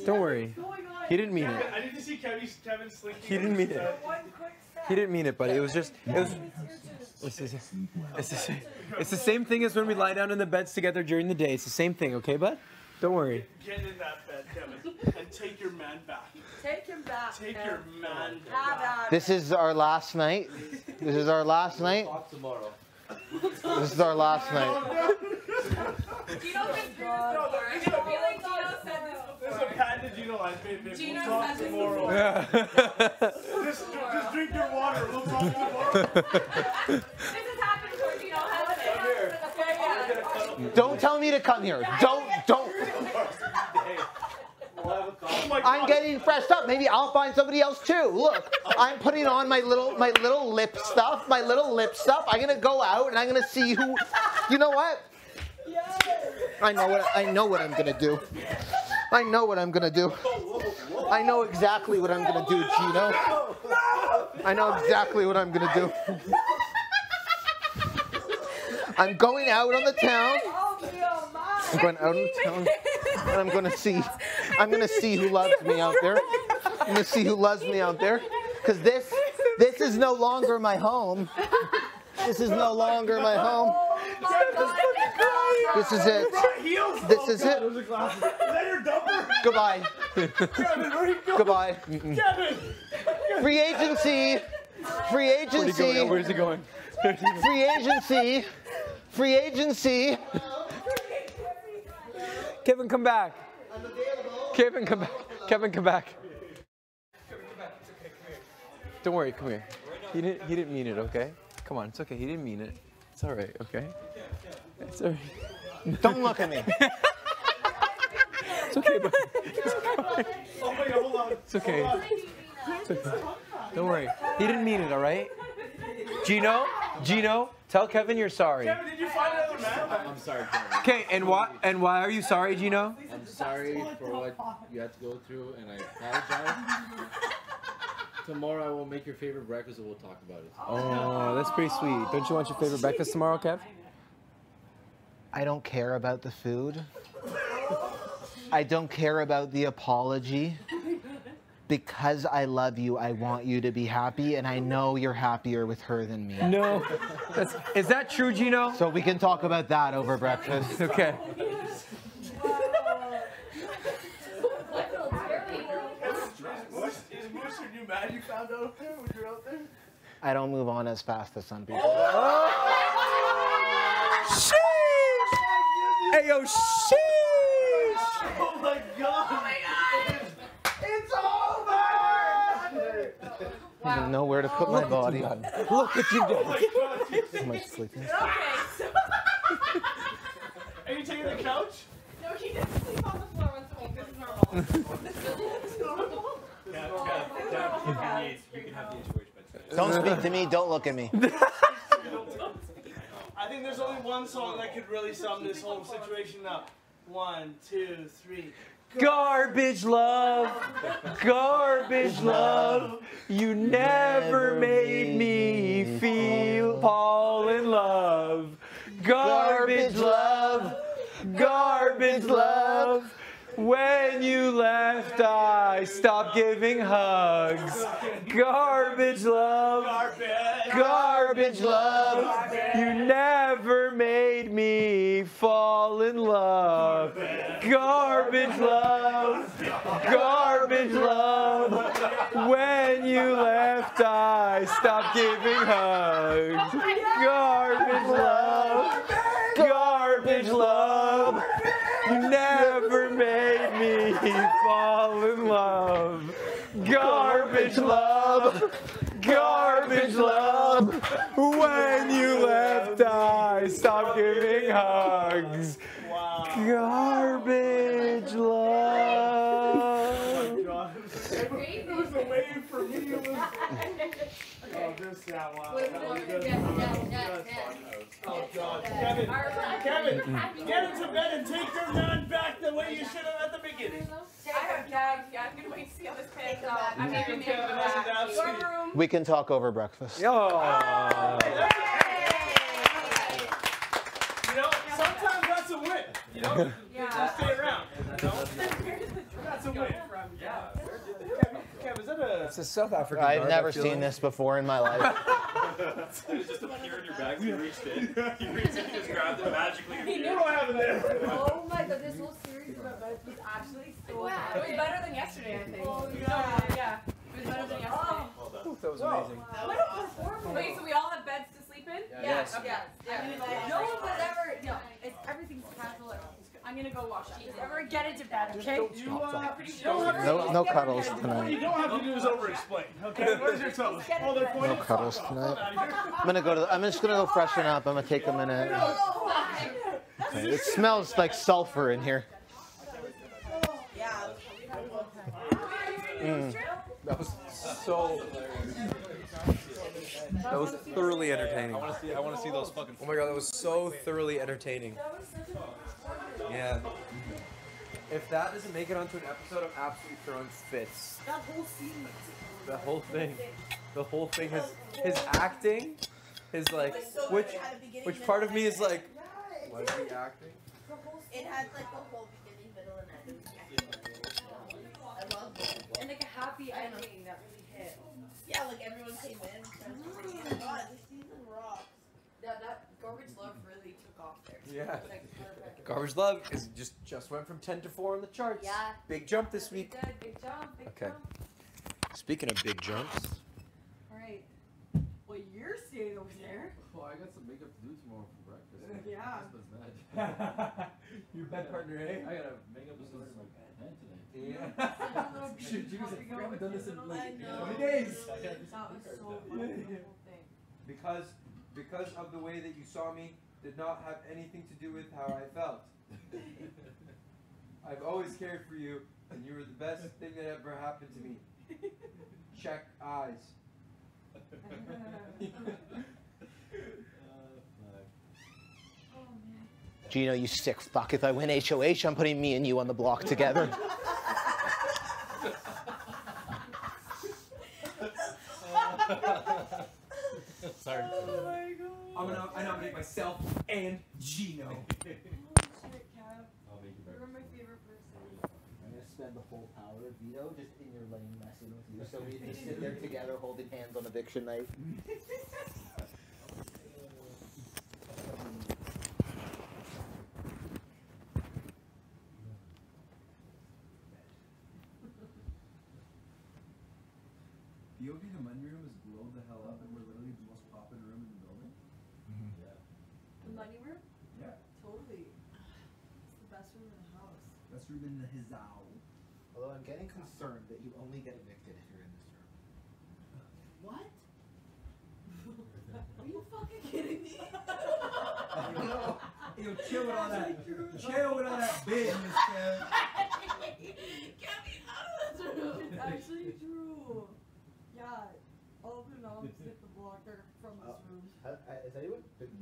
Don't worry. He didn't mean it. I need to see Kevin slinking. He didn't mean it. He didn't mean it, but it was just. It's the same thing as when we lie down in the beds together during the day. It's the same thing, okay, bud? Don't worry. Get in that bed, Kevin, and take your man back. Take him back. Take your man back. This is our last night. This is our last night. Tomorrow. This is our last night. Gino can do this before. I feel like Gino said this before. There's a patented Gino line. Gino We'll talk said this tomorrow. before. Just drink your water. We'll talk tomorrow. This has happened before. Gino has it. Yeah. Don't tell me to come here. Don't. I'm getting freshed up. Maybe I'll find somebody else too. Look, I'm putting on my little lip stuff. I'm gonna go out and I'm gonna see who. You know what? I know what I'm gonna do. I know what I'm gonna do. I know exactly what I'm gonna do, Gino. I know exactly what I'm gonna do. I'm going out on the town. I'm going out on the town. And I'm gonna see who loves me out there. I'm gonna see who loves me out there. Because this is no longer my home. This is no longer my home. This is it. This is it. Goodbye. Goodbye. Free agency. Free agency. Where's he going? Free agency. Free agency. Kevin, come back. Kevin, come back. Kevin, come back. Don't worry, come here. He didn't mean it, okay? Come on, it's okay. He didn't mean it. It's all right, okay? It's all right. Don't look at me. It's okay, but Oh my God, hold on. it's okay. It's okay. Don't worry. He didn't mean it, all right? Gino, tell Kevin you're sorry. Kevin, did you find another man? I'm sorry, Kevin. Okay, and why are you sorry, Gino? I'm sorry for what you had to go through, and I apologize. Tomorrow I will make your favorite breakfast and we'll talk about it. Oh, that's pretty sweet. Don't you want your favorite breakfast tomorrow, Kev? I don't care about the food. I don't care about the apology. Because I love you, I want you to be happy, and I know you're happier with her than me. No. Is that true, Gino? So we can talk about that over breakfast. Okay. Is Moose or you mad you found out there when you're out there? I don't move on as fast as some people. Sheesh! Hey, yo, sheesh! Oh my God! Oh my God! It's over! I don't know where to put my body. Look what you did. Am I sleeping? Okay, so. Are you taking the couch? No, he didn't sleep on the floor once a week. This is normal. This is normal. You can have the HOH bed. Don't speak to me. Don't look at me. I think there's only one song that could really sum this whole situation up. 1, 2, 3. Garbage love, garbage love. You never made me fall in love. Garbage love, Garbage love. When you left, I stopped giving hugs. Garbage love. Garbage love. You never made me fall in love. Garbage love. Garbage love. When you left, I stopped giving hugs. Garbage love. Garbage love. You never made me fall in love. Garbage love. Garbage love. When you left, I stopped giving hugs. Garbage love. It was a wave for me. It was. Oh, this, yeah, wow. That was good. Oh, God. Kevin, get into bed and take your man back the way you should have at the beginning. I have gagged. Yeah, I'm going to wait to see how this pans out. I'm maybe making it back. Your room. We can talk over breakfast. Yo. You know, sometimes that's a win. You know, just stay around. You know? That's a win. Yeah. Kev, is that a... It's a South African I've never seen this before in my life. It just appeared in your bag, so you reached in. You reached in, just grabbed it magically. What do I have in there? Oh my god, this whole series about beds was actually so good. It was better than yesterday, I think. Oh, yeah. It was better than yesterday. That was amazing. What a performance. Wait, so we all have beds to sleep in? Yes. Yes. No one would ever, everything's casual. I'm gonna go wash up. Ever get into bed, okay? No cuddles tonight. What you don't have to do is over-explain. Okay, where's your toes? Oh, they're pointing. No cuddles tonight. I'm just gonna go freshen up. I'm gonna take a minute. Okay, it smells like sulfur in here. That was so. That was thoroughly entertaining. I want to see those fucking. Oh my god, that was so thoroughly entertaining. Yeah. If that doesn't make it onto an episode, I'm absolutely throwing fits. That whole scene. The whole thing. The whole thing. His acting is like, which part of me is like, was he acting? It had like the whole beginning, middle, and end. I love it. And like a happy ending that really hit. Yeah, like everyone came in. Oh my god, this season rocks. Yeah, that Garbage Love really took off there. Yeah. Like, perfect. Garbage Love is just went from 10 to 4 on the charts. Yeah. Big jump this week. Good, big jump, big Okay. jump. Speaking of big jumps. Alright. Well, you're staying over there. Well, I got some makeup to do tomorrow for breakfast. Yeah. That's bad. Your bed partner, eh? I got a makeup since like 10 today. Yeah. Shit, you guys we haven't done this in like 20 days. That was so funny, the whole thing. Because of the way that you saw me did not have anything to do with how I felt. I've always cared for you, and you were the best thing that ever happened to me. Check eyes. Gino, you sick fuck. If I win HOH, I'm putting me and you on the block together. Sorry. Oh my god. I nominate myself and Gino. I'll make you breakfast. You're my favorite person. I'm gonna spend the whole power of veto just in your lane messing with you, so we just sit there together holding hands on eviction night. BOB, the money room is glowed the hell up, and we're literally the most popular room in the building. Yeah. The money room? Yeah. Totally. It's the best room in the house. Best room in the Hizao. Although I'm getting concerned that you only get evicted if you're in this room. What? Are you fucking kidding me? Yo, chill with all that. Chill with all that business, Kev. Get me out of this room. It's actually true. Yeah. All of the knobs hit the blocker from this room. Has anyone been